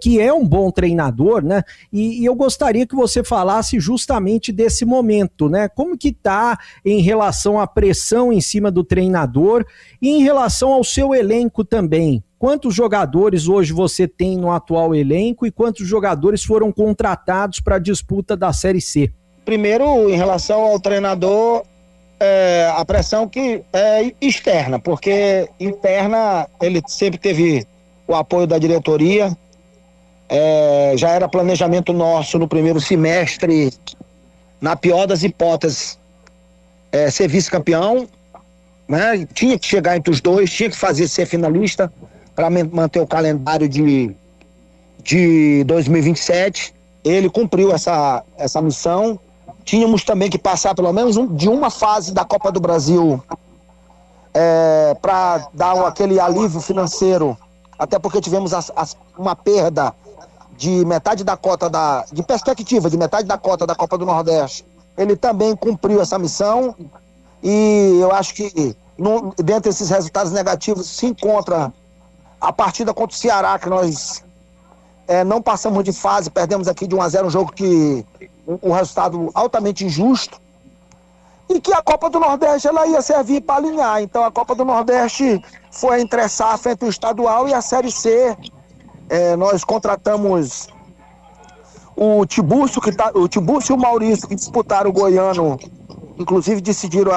Speaker 11: que é um bom treinador, né, e eu gostaria que você falasse justamente desse momento, né? Como que tá em relação à pressão em cima do treinador e em relação ao seu elenco também? Quantos jogadores hoje você tem no atual elenco e quantos jogadores foram contratados para a disputa da Série C?
Speaker 12: Primeiro, em relação ao treinador, a pressão que é externa, porque interna ele sempre teve o apoio da diretoria, já era planejamento nosso no primeiro semestre, na pior das hipóteses, ser vice-campeão, né? Tinha que chegar entre os dois, tinha que ser finalista para manter o calendário de 2027. Ele cumpriu essa missão. Tínhamos também que passar pelo menos de uma fase da Copa do Brasil para dar aquele alívio financeiro, até porque tivemos uma perda de metade da cota de perspectiva, de metade da cota da Copa do Nordeste. Ele também cumpriu essa missão e eu acho que dentro desses resultados negativos se encontra a partida contra o Ceará, que nós não passamos de fase, perdemos aqui de 1-0, um jogo que um resultado altamente injusto, e que a Copa do Nordeste ela ia servir para alinhar. Então a Copa do Nordeste foi entre a SAF, entre o estadual e a Série C. Nós contratamos o Tibúrcio e o Maurício, que disputaram o Goiano, inclusive decidiram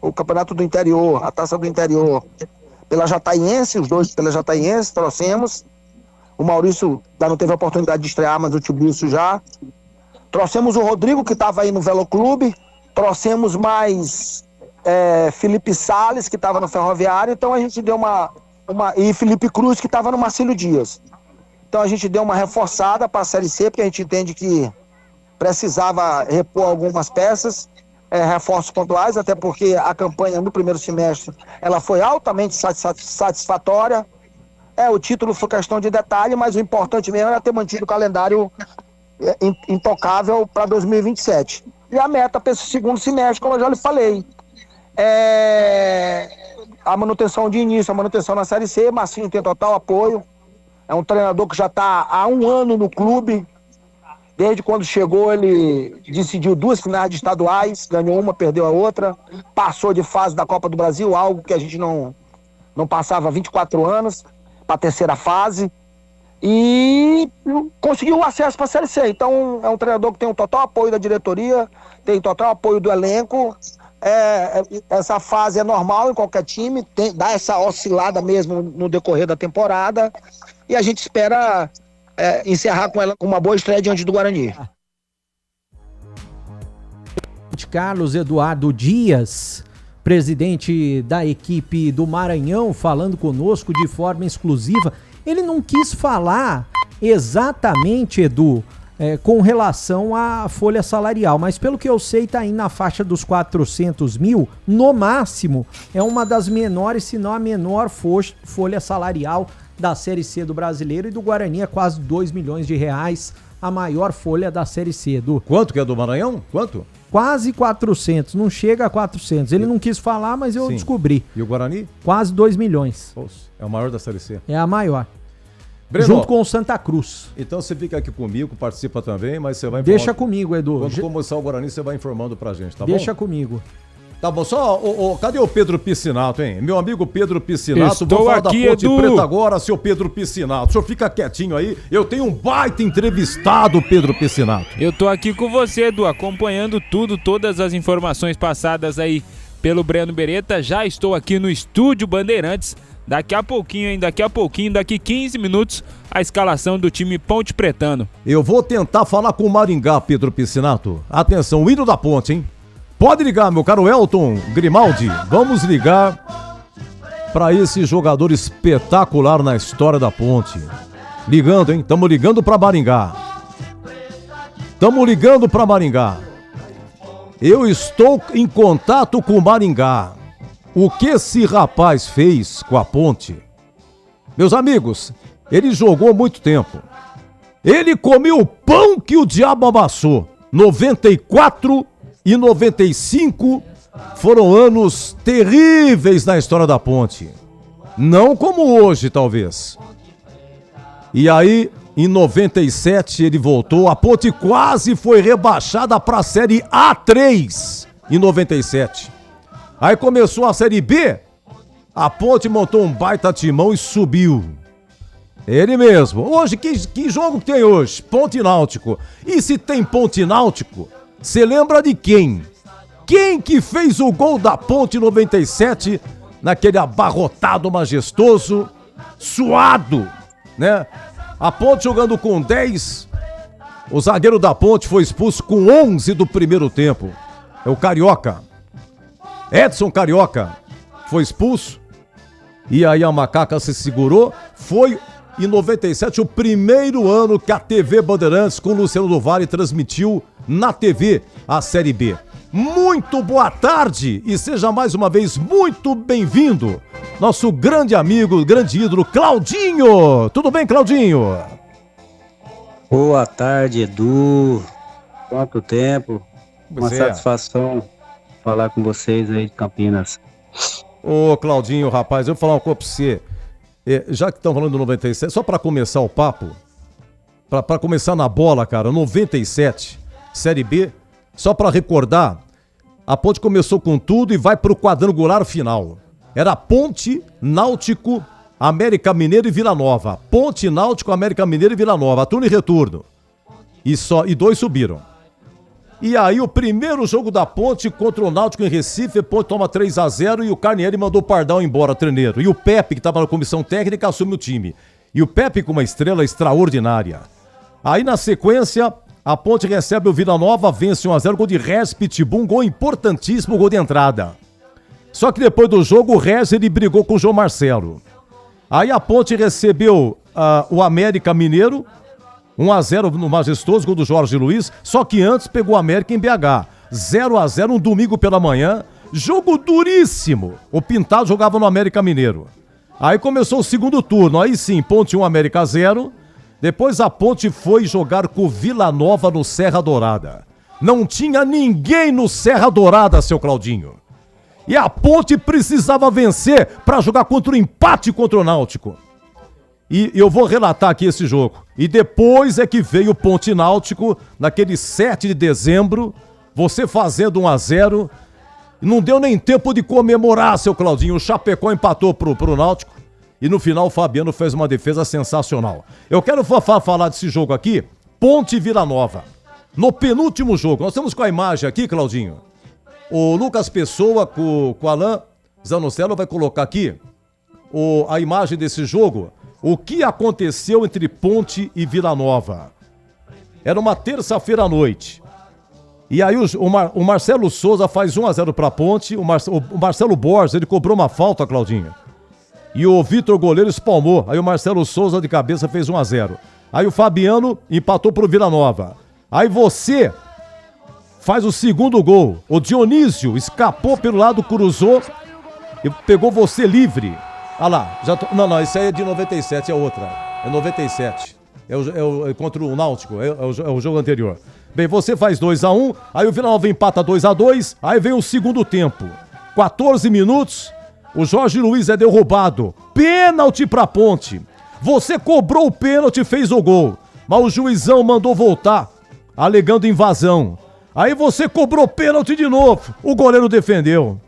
Speaker 12: o Campeonato do Interior, a Taça do Interior, pela Jataiense, os dois pela Jataiense, trouxemos. O Maurício ainda não teve a oportunidade de estrear, mas o Tibúrcio já. Trouxemos o Rodrigo, que estava aí no Veloclube, trouxemos mais Felipe Salles, que estava no Ferroviário, então a gente deu e Felipe Cruz, que estava no Marcílio Dias. Então a gente deu uma reforçada para a Série C, porque a gente entende que precisava repor algumas peças. reforços pontuais, até porque a campanha no primeiro semestre ela foi altamente satisfatória. O título foi questão de detalhe, mas o importante mesmo era ter mantido o calendário intocável para 2027. E a meta para esse segundo semestre, como eu já lhe falei, a manutenção de início, a manutenção na Série C. Marcinho tem total apoio. É um treinador que já está há 1 ano no clube. Desde quando chegou, ele decidiu 2 finais de estaduais, ganhou uma, perdeu a outra, passou de fase da Copa do Brasil, algo que a gente não passava há 24 anos, para a terceira fase, e conseguiu o acesso para a Série C. Então, é um treinador que tem um total apoio da diretoria, tem total apoio do elenco. Essa fase é normal em qualquer time, dá essa oscilada mesmo no decorrer da temporada, e a gente espera encerrar com ela com uma boa estreia diante do Guarani.
Speaker 11: Carlos Eduardo Dias, presidente da equipe do Maranhão, falando conosco de forma exclusiva. Ele não quis falar exatamente, Edu, com relação à folha salarial, mas pelo que eu sei tá aí na faixa dos 400 mil, no máximo, é uma das menores, se não a menor folha salarial da Série C do Brasileiro, e do Guarani é quase 2 milhões de reais, a maior folha da Série C. Edu.
Speaker 1: Quanto que é do Maranhão? Quanto?
Speaker 11: Quase 400, não chega a 400. Ele não quis falar, mas eu descobri.
Speaker 1: E o Guarani?
Speaker 11: Quase 2 milhões.
Speaker 1: Poxa, é o maior da Série C.
Speaker 11: É a maior.
Speaker 1: Breno,
Speaker 11: junto com o Santa Cruz.
Speaker 1: Então você fica aqui comigo, participa também, mas você vai
Speaker 11: informar. Deixa comigo, Edu.
Speaker 1: Quando começar o Guarani, você vai informando pra gente, tá bom?
Speaker 11: Deixa comigo.
Speaker 1: Tá bom, só, cadê o Pedro Piscinato, hein? Meu amigo Pedro Piscinato,
Speaker 13: estou
Speaker 1: vamos falar
Speaker 13: aqui,
Speaker 1: da Ponte
Speaker 13: Edu.
Speaker 1: Preta agora, seu Pedro Piscinato. O senhor fica quietinho aí, eu tenho um baita entrevistado, Pedro Piscinato.
Speaker 13: Eu tô aqui com você, Edu, acompanhando tudo, todas as informações passadas aí pelo Breno Beretta. Já estou aqui no Estúdio Bandeirantes. Daqui a pouquinho, daqui 15 minutos, a escalação do time Ponte Pretano.
Speaker 1: Eu vou tentar falar com o Maringá, Pedro Piscinato. Atenção, o hino da Ponte, hein? Pode ligar, meu caro Elton Grimaldi. Vamos ligar para esse jogador espetacular na história da Ponte. Ligando, hein? Estamos ligando para Maringá. Eu estou em contato com o Maringá. O que esse rapaz fez com a Ponte? Meus amigos, ele jogou muito tempo. Ele comeu o pão que o diabo amassou. 94 e 95 foram anos terríveis na história da Ponte. Não como hoje, talvez. E aí, em 97, ele voltou. A Ponte quase foi rebaixada para a Série A3 em 97. Aí começou a Série B. A Ponte montou um baita timão e subiu. Ele mesmo. Hoje, que jogo que tem hoje? Ponte Náutico. E se tem Ponte Náutico, você lembra de quem? Quem que fez o gol da Ponte 97, naquele abarrotado majestoso, suado, né? A Ponte jogando com 10, o zagueiro da Ponte foi expulso com 11 do primeiro tempo. É o Carioca. Edson Carioca foi expulso, e aí a macaca se segurou. Foi em 97 o primeiro ano que a TV Bandeirantes com Luciano do Vale transmitiu na TV a Série B. Muito boa tarde e seja mais uma vez muito bem-vindo, nosso grande amigo, grande ídolo, Claudinho. Tudo bem, Claudinho?
Speaker 14: Boa tarde, Edu. Quanto tempo. Uma satisfação falar com vocês aí de Campinas.
Speaker 1: Ô, Claudinho, rapaz, eu vou falar uma coisa pra você. Já que estão falando do 97, só pra começar o papo, pra começar na bola, cara, 97, Série B, só pra recordar, a Ponte começou com tudo e vai pro quadrangular final. Era Ponte, Náutico, América Mineiro e Vila Nova. Ponte, Náutico, América Mineiro e Vila Nova, turno e retorno. E 2 subiram. E aí o primeiro jogo da Ponte contra o Náutico em Recife, a Ponte toma 3-0 e o Carnieri mandou o Pardal embora, treneiro. E o Pepe, que estava na comissão técnica, assume o time. E o Pepe com uma estrela extraordinária. Aí na sequência, a Ponte recebe o Vila Nova, vence 1-0, gol de Rez Pitbull, gol importantíssimo, gol de entrada. Só que depois do jogo, o Rez, ele brigou com o João Marcelo. Aí a Ponte recebeu o América Mineiro, 1-0 no majestoso, gol do Jorge Luiz, só que antes pegou o América em BH. 0-0, um domingo pela manhã. Jogo duríssimo. O Pintado jogava no América Mineiro. Aí começou o segundo turno. Aí sim, Ponte 1, América 0. Depois a Ponte foi jogar com o Vila Nova no Serra Dourada. Não tinha ninguém no Serra Dourada, seu Claudinho. E a Ponte precisava vencer para jogar contra o empate contra o Náutico. E eu vou relatar aqui esse jogo. E depois é que veio o Ponte Náutico, naquele 7 de dezembro, você fazendo 1-0. Não deu nem tempo de comemorar, seu Claudinho. O Chapecó empatou pro Náutico. E no final o Fabiano fez uma defesa sensacional. Eu quero falar desse jogo aqui, Ponte e Vila Nova. No penúltimo jogo, nós estamos com a imagem aqui, Claudinho. O Lucas Pessoa com o Alain Zanocelo vai colocar aqui a imagem desse jogo. O que aconteceu entre Ponte e Vila Nova? Era uma terça-feira à noite. E aí o Marcelo Souza faz 1-0 para Ponte. O Marcelo Borges, ele cobrou uma falta, Claudinho. E o Vitor goleiro espalmou. Aí o Marcelo Souza de cabeça fez 1-0. Aí o Fabiano empatou pro Vila Nova. Aí você faz o segundo gol. O Dionísio escapou pelo lado, cruzou e pegou você livre. Ah lá, não, isso aí é de 97, é outra. É 97. É contra o Náutico, é o jogo anterior. Bem, você faz 2-1, aí o Vila Nova empata 2-2, aí vem o segundo tempo. 14 minutos, o Jorge Luiz é derrubado. Pênalti pra Ponte. Você cobrou o pênalti, fez o gol. Mas o juizão mandou voltar, alegando invasão. Aí você cobrou pênalti de novo. O goleiro defendeu.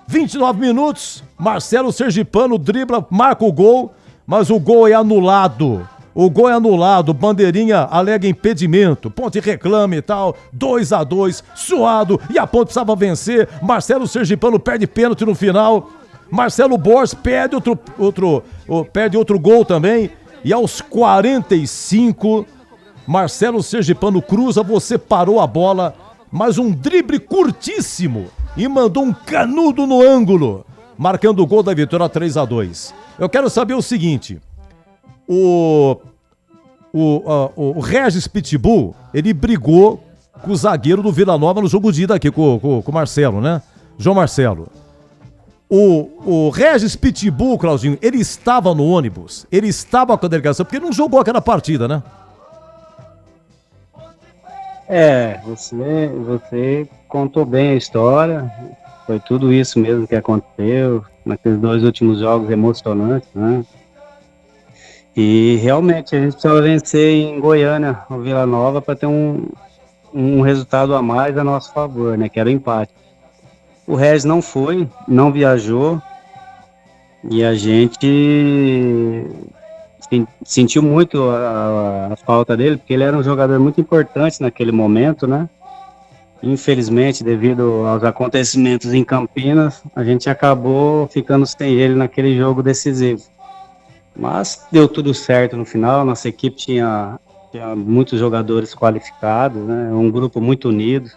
Speaker 1: 29 minutos, Marcelo Sergipano dribla, marca o gol, mas o gol é anulado. O gol é anulado, bandeirinha alega impedimento, Ponte reclama e tal, 2-2, suado, e a Ponte precisava vencer, Marcelo Sergipano perde pênalti no final, Marcelo Borges perde outro gol também, e aos 45, Marcelo Sergipano cruza, você parou a bola, mas um drible curtíssimo, e mandou um canudo no ângulo, marcando o gol da vitória 3-2. Eu quero saber o seguinte... O Regis Pitbull, ele brigou com o zagueiro do Vila Nova no jogo de ida aqui, com o Marcelo, né? João Marcelo. O Regis Pitbull, Claudinho, ele estava no ônibus, ele estava com a delegação, porque ele não jogou aquela partida, né?
Speaker 14: Você contou bem a história, foi tudo isso mesmo que aconteceu, naqueles 2 últimos jogos emocionantes, né? E realmente a gente precisava vencer em Goiânia, o Vila Nova, para ter um resultado a mais a nosso favor, né? Que era o empate. O Regis não foi, não viajou, e a gente sentiu muito a falta dele, porque ele era um jogador muito importante naquele momento, né? Infelizmente, devido aos acontecimentos em Campinas, a gente acabou ficando sem ele naquele jogo decisivo. Mas deu tudo certo no final, nossa equipe tinha muitos jogadores qualificados, né? Um grupo muito unido,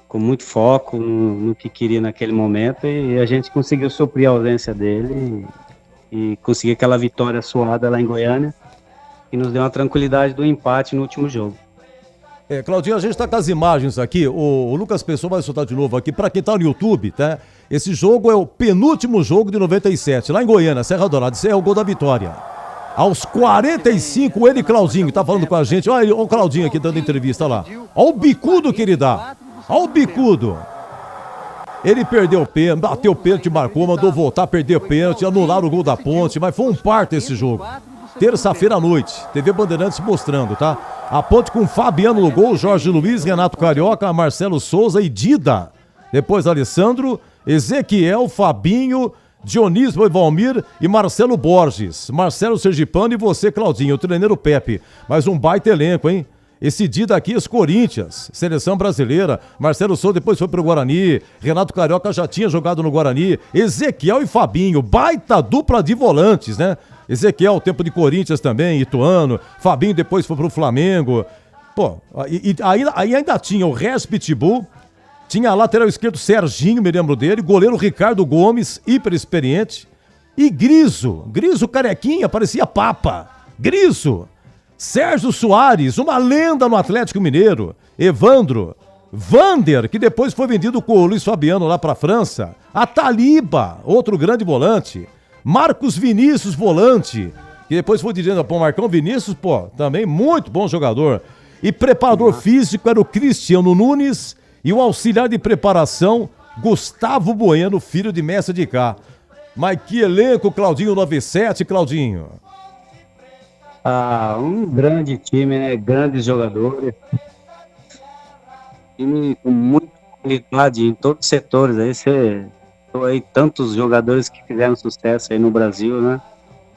Speaker 14: com muito foco no que queria naquele momento, e a gente conseguiu suprir a ausência dele e conseguir aquela vitória suada lá em Goiânia, que nos deu uma tranquilidade do empate no último jogo.
Speaker 1: Claudinho, a gente tá com as imagens aqui, o Lucas Pessoa vai soltar de novo aqui, pra quem tá no YouTube, tá? Esse jogo é o penúltimo jogo de 97, lá em Goiânia, Serra Dourada, esse é o gol da vitória. Aos 45, ele, Claudinho, tá falando com a gente, olha o Claudinho aqui dando entrevista lá. Olha o bicudo que ele dá, olha o bicudo. Ele perdeu o pênalti, bateu o pênalti, marcou, mandou voltar, perdeu o pênalti, anularam o gol da Ponte, mas foi um parto esse jogo. Terça-feira à noite, TV Bandeirantes mostrando, tá? A Ponte com Fabiano no gol, Jorge Luiz, Renato Carioca, Marcelo Souza e Dida. Depois Alessandro, Ezequiel, Fabinho, Dionísio Valmir e Marcelo Borges. Marcelo Sergipano e você, Claudinho, o treneiro Pepe. Mais um baita elenco, hein? Esse Dida aqui, os Corinthians, seleção brasileira. Marcelo Souza depois foi pro Guarani. Renato Carioca já tinha jogado no Guarani. Ezequiel e Fabinho, baita dupla de volantes, né? Ezequiel, tempo de Corinthians também, Ituano. Fabinho depois foi pro Flamengo. Pô, ainda tinha o Regis Pitbull. Tinha a lateral esquerdo Serginho, me lembro dele. Goleiro Ricardo Gomes, hiper experiente. E Griso carequinha, parecia papa. Griso. Sérgio Soares, uma lenda no Atlético Mineiro. Evandro, Vander, que depois foi vendido com o Luiz Fabiano lá pra França. Ataliba, outro grande volante. Marcos Vinícius, volante, que depois foi dirigido pro Marcão Vinícius, pô, também muito bom jogador. E preparador físico era o Cristiano Nunes e o auxiliar de preparação, Gustavo Bueno, filho de Mestre de Cá. Mas que elenco, Claudinho 97, Claudinho.
Speaker 14: Um grande time, né? Grandes jogadores. Time com muita qualidade em todos os setores. Aí você aí tantos jogadores que fizeram sucesso aí no Brasil, né?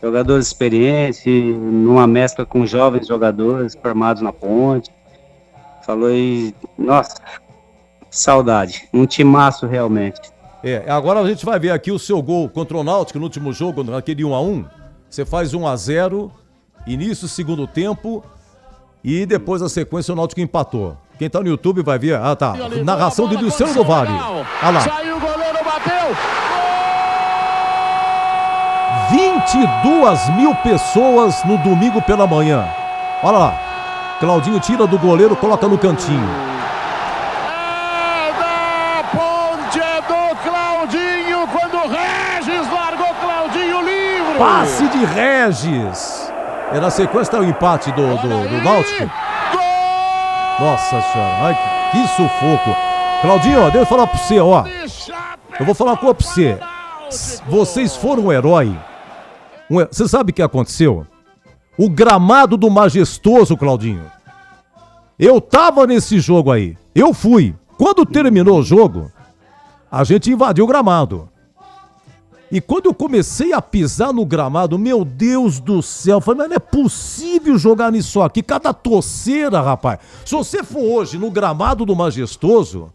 Speaker 14: Jogadores experientes, numa mescla com jovens jogadores formados na Ponte. Falou aí, nossa, saudade. Um timaço realmente.
Speaker 1: Agora a gente vai ver aqui o seu gol contra o Náutico no último jogo, naquele 1-1. Você faz 1-0, início do segundo tempo e depois a sequência o Náutico empatou. Quem tá no YouTube vai ver, tá, narração de Luciano do Vale. Olha lá.
Speaker 5: Saiu o goleiro, bateu.
Speaker 1: 22 mil pessoas no domingo pela manhã. Olha lá. Claudinho tira do goleiro, coloca no cantinho.
Speaker 5: É da Ponte, é do Claudinho, quando o Regis largou Claudinho livre.
Speaker 1: Passe de Regis. É na sequência tá o empate do Náutico. Nossa senhora, ai, que sufoco. Claudinho, deixa eu falar pra você, ó. Eu vou falar uma coisa pra você. Vocês foram um herói. Você sabe o que aconteceu? O gramado do Majestoso, Claudinho. Eu tava nesse jogo aí. Eu fui. Quando terminou o jogo, a gente invadiu o gramado. E quando eu comecei a pisar no gramado, meu Deus do céu, eu falei, mas não é possível jogar nisso aqui. Cada torceira, rapaz. Se você for hoje no gramado do Majestoso,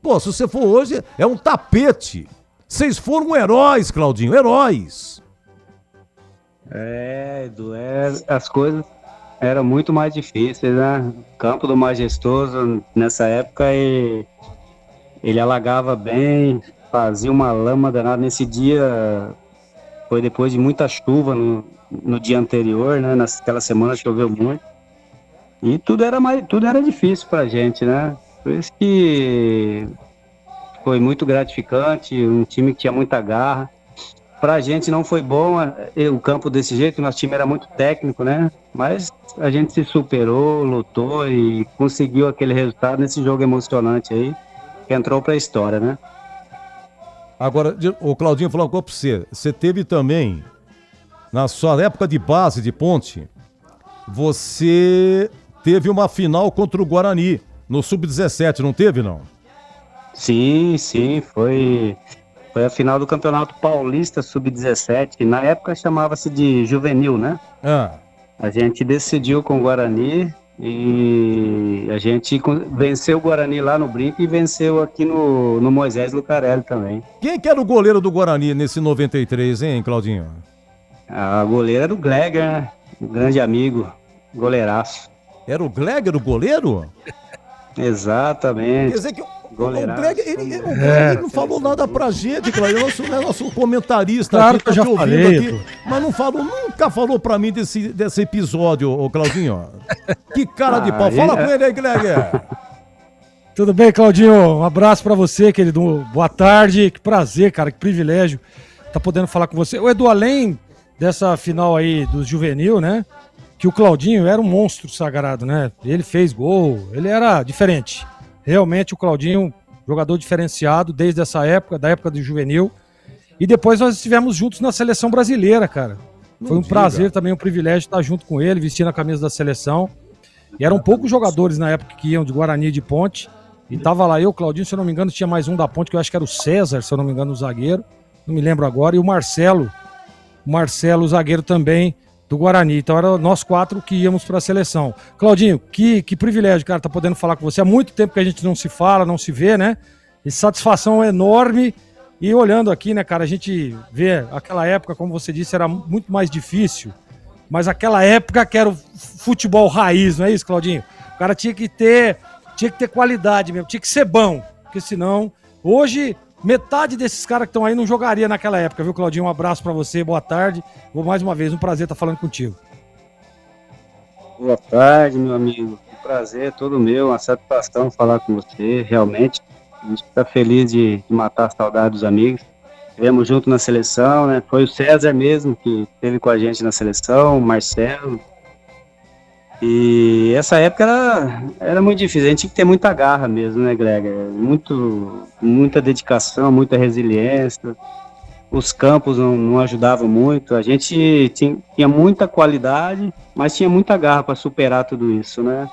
Speaker 1: pô, se você for hoje, é um tapete. Vocês foram heróis, Claudinho, heróis.
Speaker 14: Edu, as coisas eram muito mais difíceis, né? O campo do Majestoso, nessa época, ele alagava bem, fazia uma lama danada. Nesse dia, foi depois de muita chuva no dia anterior, né? Naquela semana choveu muito. E tudo era difícil pra gente, né? Por isso que foi muito gratificante, um time que tinha muita garra. Pra gente não foi bom o campo desse jeito, nosso time era muito técnico, né? Mas a gente se superou, lutou e conseguiu aquele resultado nesse jogo emocionante aí, que entrou pra história, né?
Speaker 1: Agora, o Claudinho falou uma coisa pra você. Você teve também, na sua época de base de Ponte, você teve uma final contra o Guarani, no Sub-17, não teve, não?
Speaker 14: Sim, foi a final do Campeonato Paulista Sub-17, que na época chamava-se de Juvenil, né? A gente decidiu com o Guarani e a gente venceu o Guarani lá no Brinco e venceu aqui no Moisés Lucarelli também.
Speaker 1: Quem que era o goleiro do Guarani nesse 93, hein, Claudinho?
Speaker 14: A goleira era o Gleger, né? Um grande amigo, goleiraço.
Speaker 1: Era o Gleger o goleiro?
Speaker 14: Exatamente.
Speaker 1: Quer dizer que o Gleger, ele não falou nada pra gente, Claudinho. Nosso comentarista
Speaker 9: claro
Speaker 1: aqui, tá
Speaker 9: já
Speaker 1: te ouvindo
Speaker 9: falei,
Speaker 1: aqui, mas nunca falou pra mim desse episódio, ô Claudinho. Que cara de pau. Fala com ele aí, Gleger.
Speaker 9: Tudo bem, Claudinho? Um abraço pra você, querido. Boa tarde. Que prazer, cara. Que privilégio tá podendo falar com você. O Edu, além dessa final aí do Juvenil, né? Que o Claudinho era um monstro sagrado, né? Ele fez gol, ele era diferente. Realmente o Claudinho, jogador diferenciado desde essa época, da época do Juvenil. E depois nós estivemos juntos na seleção brasileira, cara. Foi um prazer também, um privilégio estar junto com ele, vestindo a camisa da seleção. E eram poucos jogadores na época que iam de Guarani e de Ponte. E tava lá eu, Claudinho, se eu não me engano, tinha mais um da Ponte, que eu acho que era o César, se eu não me engano, o zagueiro. Não me lembro agora. E o Marcelo, o zagueiro também do Guarani. Então era nós quatro que íamos para a seleção. Claudinho, que privilégio, cara, tá podendo falar com você. Há muito tempo que a gente não se fala, não se vê, né? E satisfação enorme. E olhando aqui, né, cara, a gente vê aquela época, como você disse, era muito mais difícil. Mas aquela época que era o futebol raiz, não é isso, Claudinho? O cara tinha que ter qualidade mesmo, tinha que ser bom. Porque senão, hoje, metade desses caras que estão aí não jogaria naquela época, viu, Claudinho? Um abraço pra você, boa tarde. Mais uma vez, um prazer estar falando contigo.
Speaker 14: Boa tarde, meu amigo. prazer todo meu, uma satisfação falar com você, realmente. A gente fica feliz de matar a saudade dos amigos. Estivemos juntos na seleção, né? Foi o César mesmo que esteve com a gente na seleção, o Marcelo. E essa época era muito difícil, a gente tinha que ter muita garra mesmo, né, Greg? Muita dedicação, muita resiliência. Os campos não ajudavam muito, a gente tinha muita qualidade, mas tinha muita garra para superar tudo isso, né?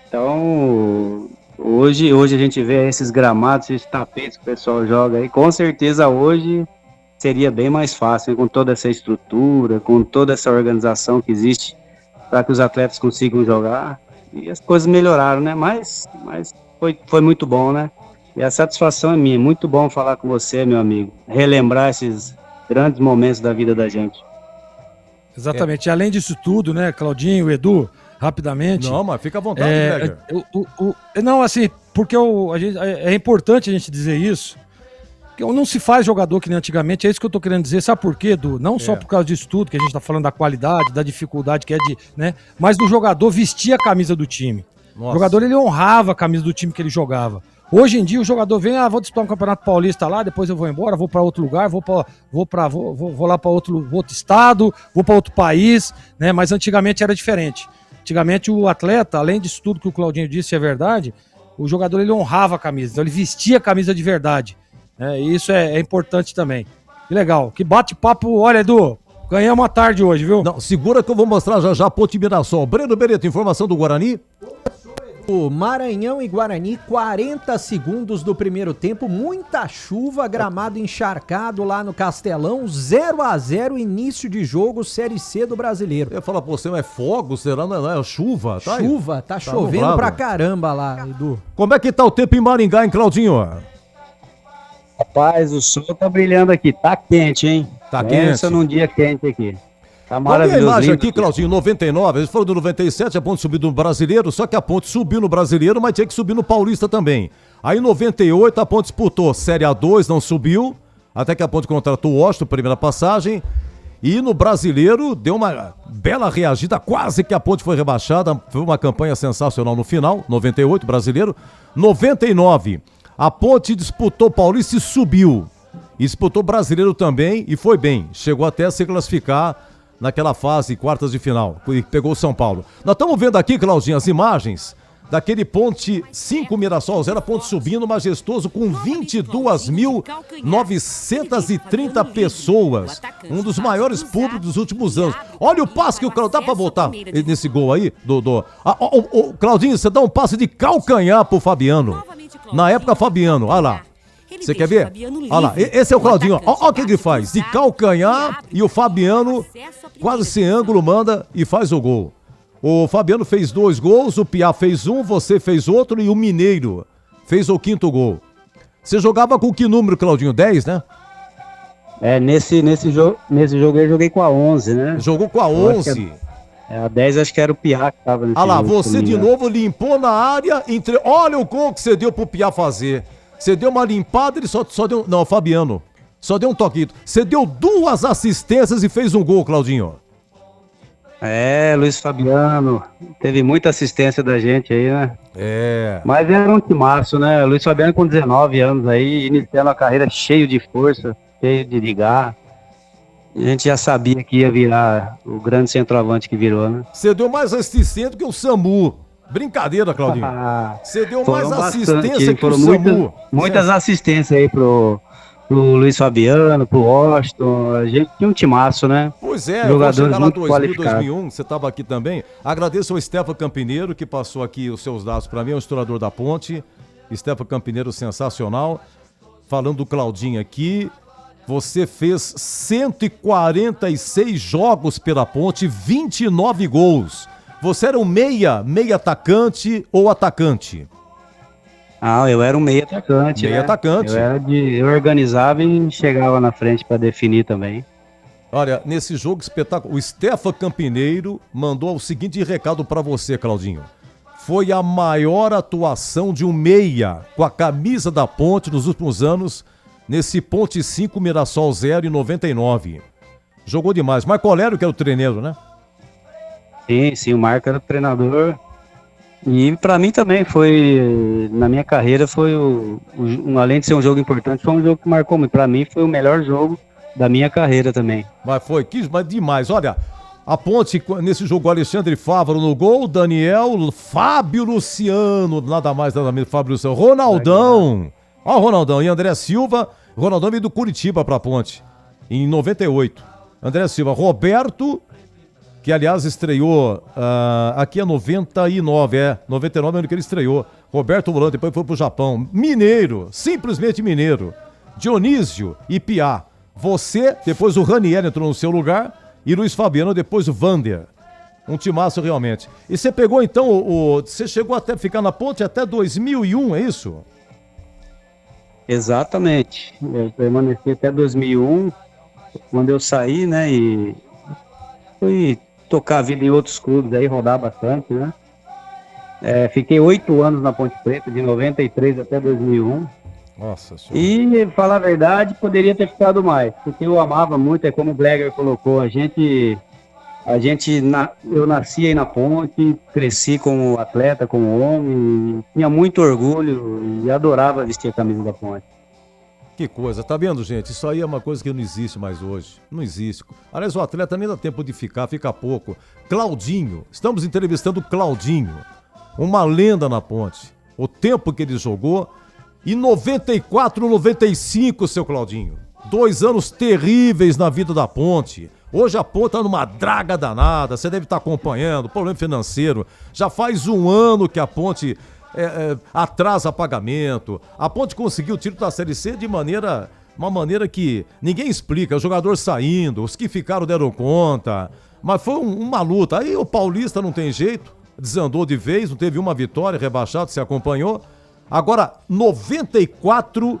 Speaker 14: Então, hoje a gente vê esses gramados, esses tapetes que o pessoal joga aí, com certeza hoje seria bem mais fácil, né? Com toda essa estrutura, com toda essa organização que existe para que os atletas consigam jogar, e as coisas melhoraram, né? Mas foi muito bom, né? E a satisfação é minha, muito bom falar com você, meu amigo, relembrar esses grandes momentos da vida da gente.
Speaker 9: Exatamente, e além disso tudo, né, Claudinho, Edu, rapidamente...
Speaker 1: Não, mas fica à vontade, Gregor.
Speaker 9: Não, assim, porque é importante a gente dizer isso, que não se faz jogador que nem antigamente, é isso que eu tô querendo dizer, sabe por quê, Edu? Não só por causa disso tudo, que a gente tá falando da qualidade, da dificuldade que é né, mas do jogador vestir a camisa do time. Nossa. O jogador, ele honrava a camisa do time que ele jogava. Hoje em dia o jogador vem, vou disputar um campeonato paulista lá, depois eu vou embora, vou para outro lugar, vou lá para outro estado, vou para outro país, né? Mas antigamente era diferente. Antigamente o atleta, além disso tudo que o Claudinho disse, é verdade, o jogador ele honrava a camisa, então ele vestia a camisa de verdade. Né? E isso é importante também. Que legal, que bate-papo, olha, Edu, ganhamos a tarde hoje, viu?
Speaker 1: Não, segura que eu vou mostrar já a Ponte Mirassol. Breno Beretta, informação do Guarani.
Speaker 6: O Maranhão e Guarani, 40 segundos do primeiro tempo, muita chuva, gramado encharcado lá no Castelão, 0-0, início de jogo, Série C do Brasileiro.
Speaker 1: Eu ia falar pra você, mas é fogo, será? Não é chuva? Tá
Speaker 6: chuva, tá chovendo pra caramba lá, Edu.
Speaker 1: Como é que tá o tempo em Maringá, hein, Claudinho?
Speaker 14: Rapaz, o sol tá brilhando aqui, tá quente, hein?
Speaker 1: Tá quente.
Speaker 14: Pensa num dia quente aqui. Tá
Speaker 1: maravilhoso. Olha a imagem aqui, Claudinho, 99, eles foram do 97, a Ponte subiu no Brasileiro, só que a Ponte subiu no Brasileiro, mas tinha que subir no Paulista também. Aí em 98 a Ponte disputou Série A2, não subiu, até que a Ponte contratou o Washington, primeira passagem, e no Brasileiro deu uma bela reagida, quase que a Ponte foi rebaixada, foi uma campanha sensacional no final, 98 Brasileiro. 99, a Ponte disputou Paulista e subiu, e disputou Brasileiro também e foi bem, chegou até a se classificar naquela fase, quartas de final, e pegou o São Paulo. Nós estamos vendo aqui, Claudinho, as imagens daquele Ponte 5 Mirassol 0, Ponte subindo majestoso com 22.930 pessoas. Um dos maiores públicos dos últimos anos. Olha o passe que o Claudinho, dá pra botar nesse gol aí? Claudinho, você dá um passe de calcanhar pro Fabiano. Na época, Fabiano, olha lá. Você quer ver? Olha lá, esse é o Claudinho, olha o que ele faz, de calcanhar, e o Fabiano quase sem ângulo manda e faz o gol. O Fabiano fez 2 gols, o Piá fez 1, você fez outro e o Mineiro fez o 5º gol. Você jogava com que número, Claudinho? 10, né?
Speaker 14: Nesse jogo eu joguei com a 11, né?
Speaker 1: Jogou com a 11?
Speaker 14: A 10 acho que era o Piá que tava nesse
Speaker 1: jogo. Olha lá,
Speaker 14: jogo,
Speaker 1: você de novo limpou na área, olha o gol que você deu pro Piá fazer. Você deu uma limpada, ele só deu... Não, Fabiano, só deu um toquinho. Você deu 2 assistências e fez um gol, Claudinho.
Speaker 14: Luiz Fabiano, teve muita assistência da gente aí, né?
Speaker 1: Mas
Speaker 14: era um timaço, né? Luiz Fabiano com 19 anos aí, iniciando a carreira cheio de força, cheio de ligar. A gente já sabia que ia virar o grande centroavante que virou, né?
Speaker 1: Você deu mais assistência do que o Samu. Brincadeira, Claudinho. Você deu mais assistência que o Samu.
Speaker 14: Muitas assistências aí pro Luiz Fabiano, pro Washington. A gente tinha um timaço, né?
Speaker 1: Pois é, eu vou chegar lá 2001, você estava aqui também. Agradeço ao Stefan Campineiro, que passou aqui os seus dados para mim, é um historiador da Ponte. Stefan Campineiro, sensacional. Falando do Claudinho aqui, você fez 146 jogos pela Ponte, 29 gols. Você era um meia atacante ou atacante?
Speaker 14: Eu era um meia atacante.
Speaker 1: Atacante.
Speaker 14: Eu organizava e chegava na frente para definir também.
Speaker 1: Olha, nesse jogo espetáculo, o Stefan Campineiro mandou o seguinte recado para você, Claudinho. Foi a maior atuação de um meia com a camisa da Ponte nos últimos anos, nesse Ponte 5 Mirassol 0 em 99. Jogou demais. Marco Aurélio, que era o treineiro, né?
Speaker 14: Sim, o Marco era o treinador. E para mim também foi, na minha carreira, foi além de ser um jogo importante, foi um jogo que marcou muito. Para mim foi o melhor jogo da minha carreira também.
Speaker 1: Mas foi, mas demais. Olha, a Ponte, nesse jogo, Alexandre Fávaro no gol, Daniel, Fábio Luciano, nada mais, nada menos, Fábio Luciano, Ronaldão. Ó o Ronaldão e André Silva. Ronaldão veio do Curitiba pra Ponte, em 98. André Silva, Roberto, que aliás estreou, aqui é 99, 99 é o ano que ele estreou. Roberto Volante, depois foi pro Japão. Mineiro, simplesmente mineiro. Dionísio e Piá. Você, depois o Ranieri entrou no seu lugar, e Luiz Fabiano, depois o Vander. Um timaço realmente. E você pegou então, você chegou até ficar na Ponte até 2001, é isso?
Speaker 14: Exatamente. Eu permaneci até 2001, quando eu saí, né, e fui tocar a vida em outros clubes aí, rodar bastante, né. Fiquei 8 anos na Ponte Preta, de 93 até 2001.
Speaker 1: Nossa senhora.
Speaker 14: E, falar a verdade, poderia ter ficado mais, porque eu amava muito, é como o Bleger colocou, eu nasci aí na Ponte, cresci como atleta, como homem, tinha muito orgulho e adorava vestir a camisa da Ponte.
Speaker 1: Que coisa, tá vendo, gente? Isso aí é uma coisa que não existe mais hoje. Não existe. Aliás, o atleta nem dá tempo de fica pouco. Claudinho, estamos entrevistando o Claudinho, uma lenda na Ponte. O tempo que ele jogou. E 94, 95, seu Claudinho. 2 anos terríveis na vida da Ponte. Hoje a Ponte tá numa draga danada, você deve estar acompanhando, problema financeiro. Já faz 1 ano que a Ponte atrasa pagamento. A Ponte conseguiu o título da Série C de uma maneira que ninguém explica. O jogador saindo, os que ficaram deram conta. Mas foi uma luta. Aí o Paulista não tem jeito, desandou de vez, não teve uma vitória, rebaixado, se acompanhou. Agora, 94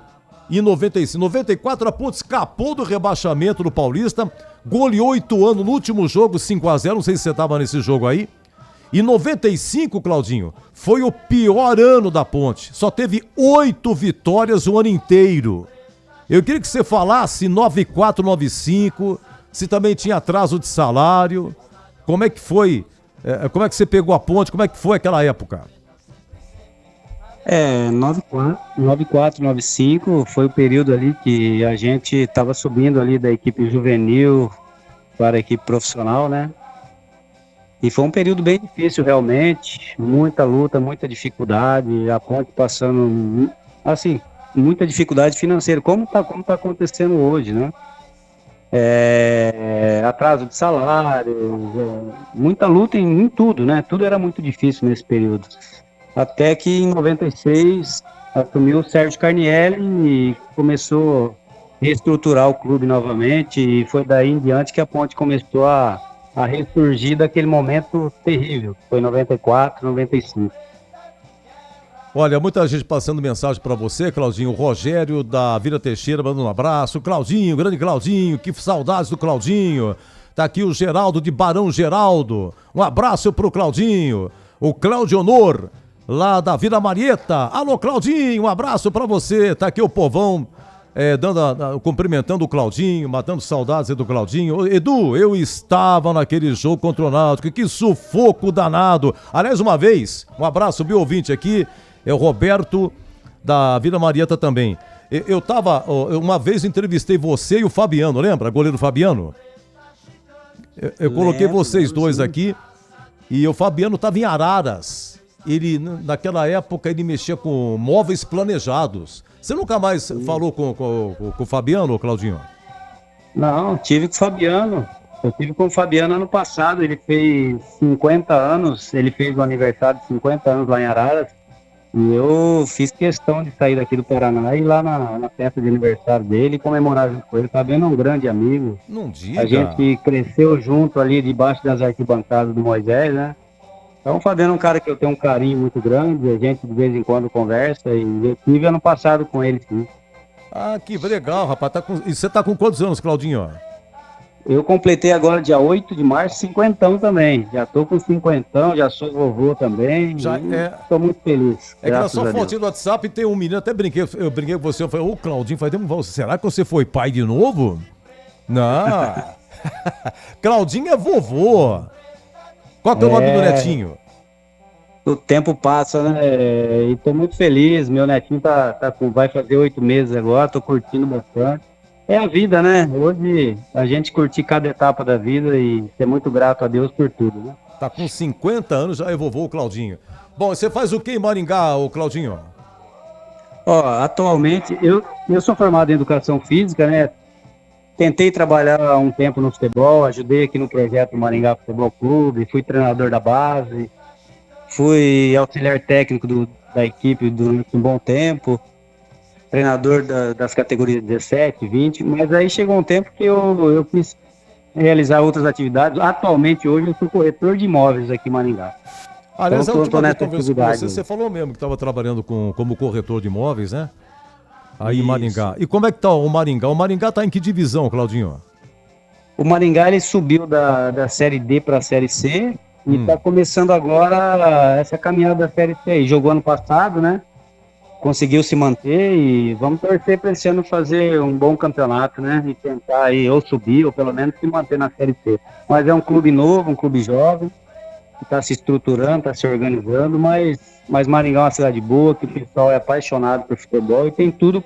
Speaker 1: e 95. 94 a Ponte escapou do rebaixamento do Paulista, goleou 8 anos no último jogo, 5-0, não sei se você estava nesse jogo aí. E 95, Claudinho, foi o pior ano da Ponte, só teve 8 vitórias o ano inteiro. Eu queria que você falasse 94, 95, se também tinha atraso de salário, como é que foi, como é que você pegou a Ponte, como é que foi aquela época?
Speaker 14: 94, 95 foi o período ali que a gente estava subindo ali da equipe juvenil para a equipe profissional, né? E foi um período bem difícil realmente, muita luta, muita dificuldade, a Ponte passando, assim, muita dificuldade financeira, como tá acontecendo hoje, né? Atraso de salário, muita luta em tudo, né? Tudo era muito difícil nesse período. Até que em 96 assumiu o Sérgio Carnielli e começou a reestruturar o clube novamente, e foi daí em diante que a Ponte começou a ressurgir daquele momento terrível, foi 94, 95.
Speaker 1: Olha, muita gente passando mensagem pra você, Claudinho. O Rogério da Vila Teixeira mandando um abraço. Claudinho, grande Claudinho, que saudades do Claudinho. Tá aqui o Geraldo de Barão Geraldo. Um abraço pro Claudinho. O Cláudio Honor, lá da Vila Marieta. Alô, Claudinho, um abraço pra você. Tá aqui o povão cumprimentando o Claudinho, matando saudades do Claudinho. Edu, eu estava naquele jogo contra o Náutico, que sufoco danado. Aliás, uma vez, um abraço, meu ouvinte aqui, é o Roberto da Vila Marieta também. Eu tava, uma vez entrevistei você e o Fabiano, lembra? Goleiro Fabiano? Eu coloquei vocês dois aqui e o Fabiano tava em Araras. Ele, naquela época, ele mexia com móveis planejados. Você nunca mais falou com o Fabiano, Claudinho?
Speaker 14: Não, tive com o Fabiano. Eu tive com o Fabiano ano passado. Ele fez 50 anos, ele fez o aniversário de 50 anos lá em Araras. E eu fiz questão de sair daqui do Paraná e ir lá na festa de aniversário dele e comemorar junto com ele. O Fabiano é um grande amigo.
Speaker 1: Não diga.
Speaker 14: A gente cresceu junto ali debaixo das arquibancadas do Moisés, né? Então o Fabiano é um cara que eu tenho um carinho muito grande, a gente de vez em quando conversa, e eu tive ano passado com ele, sim.
Speaker 1: Ah, que legal, rapaz. E você tá com quantos anos, Claudinho?
Speaker 14: Eu completei agora, dia 8 de março, 50 também. Já tô com 50, já sou vovô também.
Speaker 1: Já
Speaker 14: tô muito feliz.
Speaker 1: É que na sua fotinha do WhatsApp tem um menino, até eu brinquei com você, eu falei, ô Claudinho, será que você foi pai de novo? Não. Claudinho é vovô. Qual que é o nome do netinho?
Speaker 14: o tempo passa, né? E tô muito feliz. Meu netinho vai fazer 8 meses agora, tô curtindo bastante. É a vida, né? Hoje a gente curtir cada etapa da vida e ser muito grato a Deus por tudo, né?
Speaker 1: Tá com 50 anos, já evovou o Claudinho. Bom, você faz o que em Maringá, ô Claudinho?
Speaker 14: Ó, atualmente eu sou formado em Educação Física, né? Tentei trabalhar um tempo no futebol, ajudei aqui no projeto Maringá Futebol Clube, fui treinador da base, fui auxiliar técnico da equipe durante um bom tempo, treinador das categorias 17, 20, mas aí chegou um tempo que eu quis realizar outras atividades. Atualmente, hoje, eu sou corretor de imóveis aqui em Maringá.
Speaker 1: Aliás,
Speaker 14: então,
Speaker 1: a última vez que eu conversei com você falou mesmo que estava trabalhando como corretor de imóveis, né? Aí em Maringá. E como é que tá o Maringá? O Maringá tá em que divisão, Claudinho?
Speaker 14: O Maringá, ele subiu da Série D para a Série C e está começando agora essa caminhada da Série C aí. Jogou ano passado, né? Conseguiu se manter e vamos torcer para esse ano fazer um bom campeonato, né? E tentar aí ou subir ou pelo menos se manter na Série C. Mas é um clube novo, um clube jovem, que está se estruturando, está se organizando, mas Maringá é uma cidade boa, que o pessoal é apaixonado por futebol e tem tudo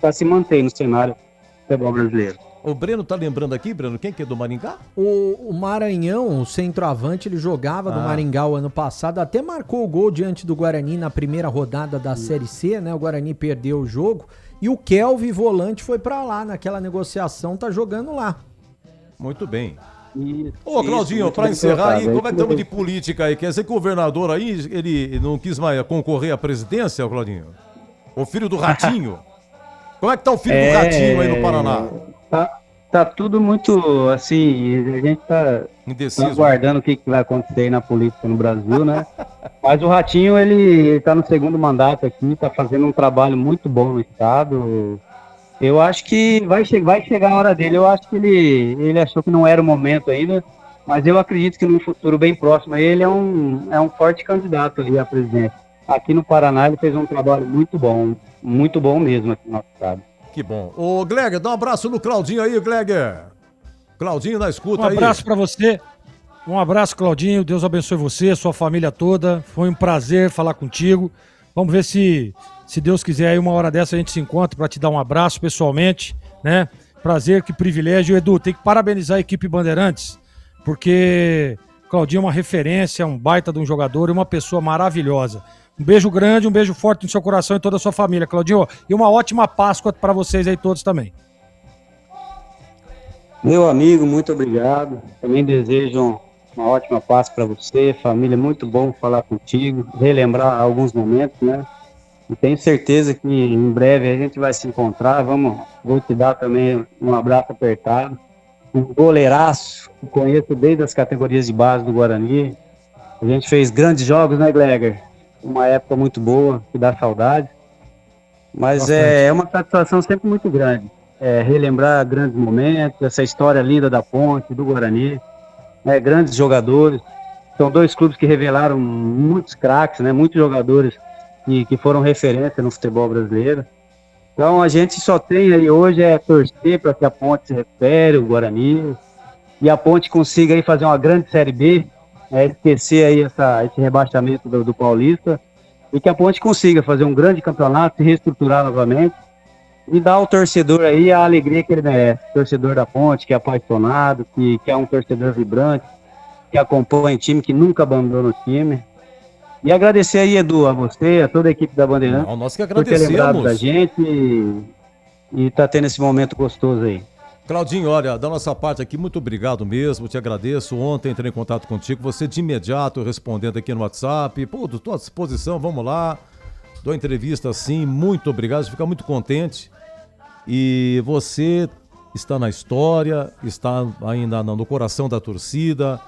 Speaker 14: para se manter no cenário do futebol brasileiro.
Speaker 1: O Breno tá lembrando aqui, Breno, quem que é do Maringá?
Speaker 6: O Maranhão, o centroavante, ele jogava no Maringá o ano passado, até marcou o gol diante do Guarani na primeira rodada da Série C, né? O Guarani perdeu o jogo e o Kelvin, volante, foi pra lá naquela negociação, tá jogando lá.
Speaker 1: Muito bem.
Speaker 14: Isso,
Speaker 1: Ô, Claudinho, pra encerrar aí, como é que estamos de política aí? Quer dizer que o governador aí, ele não quis mais concorrer à presidência, Claudinho? O filho do Ratinho? Como é que tá o filho do Ratinho aí no Paraná?
Speaker 14: Tá tudo muito, assim, a gente tá aguardando o que vai acontecer aí na política no Brasil, né? Mas o Ratinho, ele tá no segundo mandato aqui, tá fazendo um trabalho muito bom no estado. Eu acho que vai chegar a hora dele. Eu acho que ele achou que não era o momento ainda, mas eu acredito que no futuro bem próximo ele é um forte candidato ali a presidente. Aqui no Paraná ele fez um trabalho muito bom mesmo aqui no nosso estado.
Speaker 1: Que bom. Ô, Gleger, dá um abraço no Claudinho aí, Gleger. Claudinho na escuta aí.
Speaker 9: Um abraço pra você. Um abraço, Claudinho. Deus abençoe você, sua família toda. Foi um prazer falar contigo. Vamos ver se Deus quiser aí uma hora dessa a gente se encontra pra te dar um abraço pessoalmente, né? Prazer, que privilégio. Edu, tem que parabenizar a equipe Bandeirantes, porque Claudinho é uma referência, um baita de um jogador e uma pessoa maravilhosa. Um beijo grande, um beijo forte no seu coração e toda a sua família, Claudinho. E uma ótima Páscoa para vocês aí todos também.
Speaker 14: Meu amigo, muito obrigado. Também desejo uma ótima Páscoa para você, família. Muito bom falar contigo, relembrar alguns momentos, né? E tenho certeza que em breve a gente vai se encontrar. Vou te dar também um abraço apertado. Um goleiraço, que conheço desde as categorias de base do Guarani. A gente fez grandes jogos, né, Gleger? Uma época muito boa, que dá saudade. Mas é uma satisfação sempre muito grande. Relembrar grandes momentos, essa história linda da Ponte, do Guarani. Grandes jogadores. São dois clubes que revelaram muitos craques, né? Muitos jogadores que foram referência no futebol brasileiro. Então a gente só tem aí hoje torcer para que a Ponte se recupere, o Guarani, e a Ponte consiga aí fazer uma grande Série B, esquecer aí esse rebaixamento do Paulista, e que a Ponte consiga fazer um grande campeonato, se reestruturar novamente e dar ao torcedor aí a alegria que ele merece. Torcedor da Ponte, que é apaixonado, que é um torcedor vibrante, que acompanha o time, que nunca abandona o time. E agradecer aí, Edu, a você, a toda a equipe da Bandeirantes,
Speaker 1: nós que
Speaker 14: por ter lembrado da gente e tá tendo esse momento gostoso aí.
Speaker 1: Claudinho, olha, da nossa parte aqui, muito obrigado mesmo, te agradeço. Ontem entrei em contato contigo, você de imediato respondendo aqui no WhatsApp. Pô, estou à disposição, vamos lá. Dou entrevista sim, muito obrigado, você fica muito contente. E você está na história, está ainda no coração da torcida.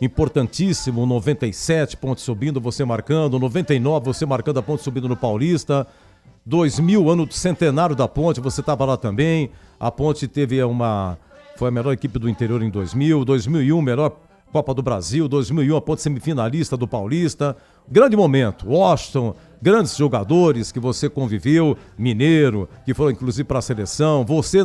Speaker 1: Importantíssimo, 97 pontos subindo, você marcando, 99 você marcando a ponte subindo no Paulista. 2000, ano do centenário da Ponte, você estava lá também. A Ponte foi a melhor equipe do interior em 2000, 2001 melhor Copa do Brasil, 2001 a Ponte semifinalista do Paulista. Grande momento, Washington, grandes jogadores que você conviveu, Mineiro, que foram inclusive para a seleção, você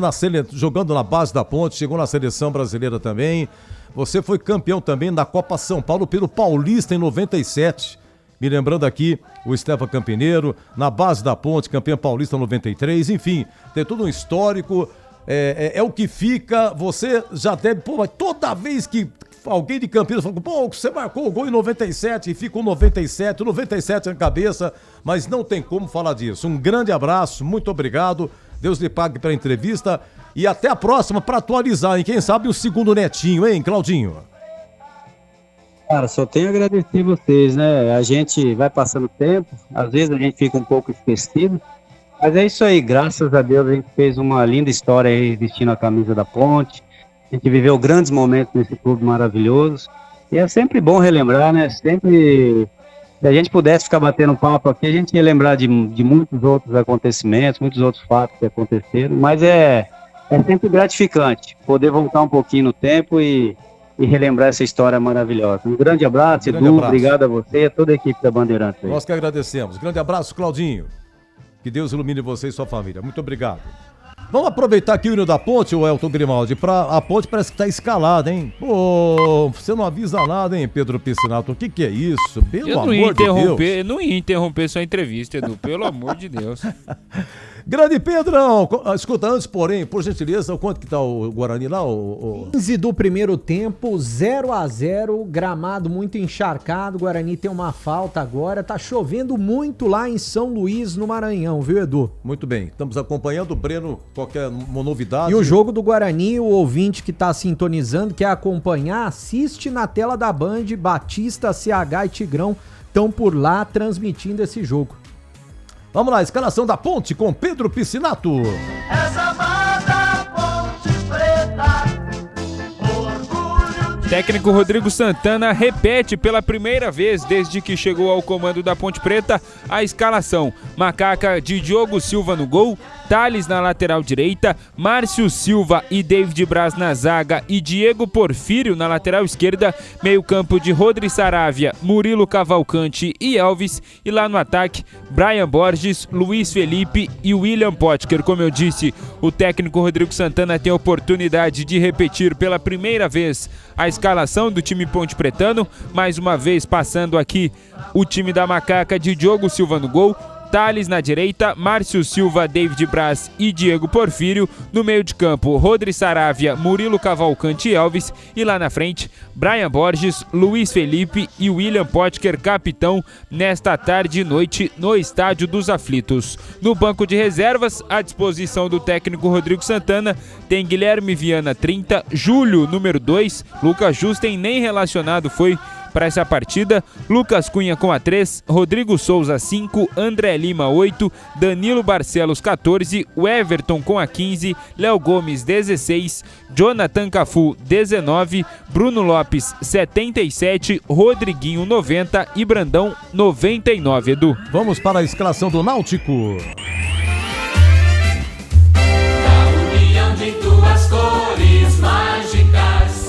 Speaker 1: jogando na base da Ponte, chegou na seleção brasileira também. Você foi campeão também da Copa São Paulo pelo Paulista em 97. Me lembrando aqui o Stefan Campineiro, na base da Ponte, campeão paulista 93, enfim, tem todo um histórico, é o que fica, você já deve, mas toda vez que alguém de Campinas fala, você marcou o gol em 97 e fica o 97 na cabeça, mas não tem como falar disso. Um grande abraço, muito obrigado, Deus lhe pague pela entrevista e até a próxima para atualizar, hein? Quem sabe o segundo netinho, hein, Claudinho?
Speaker 14: Cara, só tenho a agradecer vocês, né? A gente vai passando tempo, às vezes a gente fica um pouco esquecido, mas é isso aí, graças a Deus a gente fez uma linda história aí vestindo a camisa da Ponte, a gente viveu grandes momentos nesse clube maravilhoso, e é sempre bom relembrar, né? Sempre, se a gente pudesse ficar batendo papo aqui, a gente ia lembrar de muitos outros acontecimentos, muitos outros fatos que aconteceram, mas é sempre gratificante poder voltar um pouquinho no tempo e relembrar essa história maravilhosa. Um grande abraço, Edu, obrigado a você e a toda a equipe da Bandeirantes.
Speaker 1: Nós que agradecemos. Grande abraço, Claudinho. Que Deus ilumine você e sua família. Muito obrigado. Vamos aproveitar aqui o hino da Ponte, o Elton Grimaldi. A Ponte parece que tá escalada, hein? Pô, você não avisa nada, hein, Pedro Piscinato? O que é isso? Pelo amor de Deus.
Speaker 13: Eu não ia interromper sua entrevista, Edu. Pelo amor de Deus.
Speaker 1: Grande Pedrão! Escuta, antes, porém, por gentileza, quanto que tá o Guarani lá?
Speaker 6: 15 do primeiro tempo, 0-0, gramado muito encharcado, o Guarani tem uma falta agora, tá chovendo muito lá em São Luís, no Maranhão, viu, Edu?
Speaker 1: Muito bem, estamos acompanhando o Breno, qualquer novidade.
Speaker 6: E o jogo do Guarani, o ouvinte que tá sintonizando, quer acompanhar, assiste na tela da Band, Batista, CH e Tigrão estão por lá transmitindo esse jogo.
Speaker 1: Vamos lá, escalação da Ponte com Pedro Piscinato.
Speaker 5: Essa banda Ponte Preta, orgulho.
Speaker 13: Técnico Rodrigo Santana repete pela primeira vez desde que chegou ao comando da Ponte Preta a escalação. Macaca de Diogo Silva no gol, Thales na lateral direita, Márcio Silva e David Braz na zaga e Diego Porfírio na lateral esquerda, meio campo de Rodri Saravia, Murilo Cavalcante e Elvis, e lá no ataque, Brian Borges, Luiz Felipe e William Potker. Como eu disse, o técnico Rodrigo Santana tem a oportunidade de repetir pela primeira vez a escalação do time ponte pretano, mais uma vez passando aqui o time da Macaca de Diogo Silva no gol, Thales na direita, Márcio Silva, David Braz e Diego Porfírio. No meio de campo, Rodri Saravia, Murilo Cavalcante e Elvis. E lá na frente, Brian Borges, Luiz Felipe e William Potker, capitão, nesta tarde e noite no Estádio dos Aflitos. No banco de reservas, à disposição do técnico Rodrigo Santana, tem Guilherme Viana, 30, Júlio, número 2, Lucas Justen nem relacionado foi para essa partida, Lucas Cunha com a 3, Rodrigo Souza 5, André Lima 8, Danilo Barcelos 14, o Everton com a 15, Léo Gomes 16, Jonathan Cafu 19, Bruno Lopes 77, Rodriguinho 90 e Brandão 99, Edu.
Speaker 1: Vamos para a escalação do Náutico.
Speaker 5: Da união de tuas cores mágicas.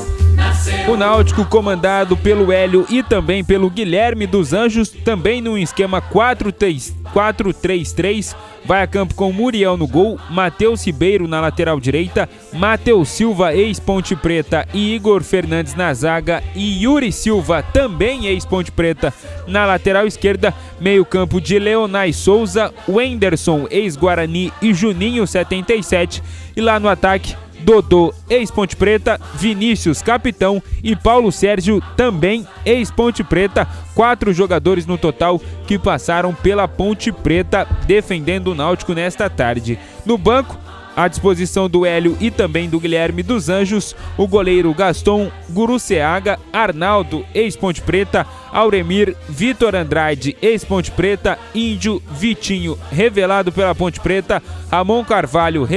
Speaker 13: O Náutico, comandado pelo Hélio e também pelo Guilherme dos Anjos, também num esquema 4-3-3, vai a campo com Muriel no gol, Matheus Ribeiro na lateral direita, Matheus Silva, ex-Ponte Preta, e Igor Fernandes na zaga, e Yuri Silva, também ex-Ponte Preta, na lateral esquerda, meio campo de Leonai Souza, Wenderson, ex-Guarani, e Juninho, 77, e lá no ataque, Dodô, ex-Ponte Preta, Vinícius, capitão, e Paulo Sérgio, também ex-Ponte Preta. 4 jogadores no total que passaram pela Ponte Preta defendendo o Náutico nesta tarde. No banco, à disposição do Hélio e também do Guilherme dos Anjos, o goleiro Gaston Guruceaga, Arnaldo, ex-Ponte Preta, Auremir, Vitor Andrade, ex-Ponte Preta, Índio, Vitinho, revelado pela Ponte Preta, Ramon Carvalho,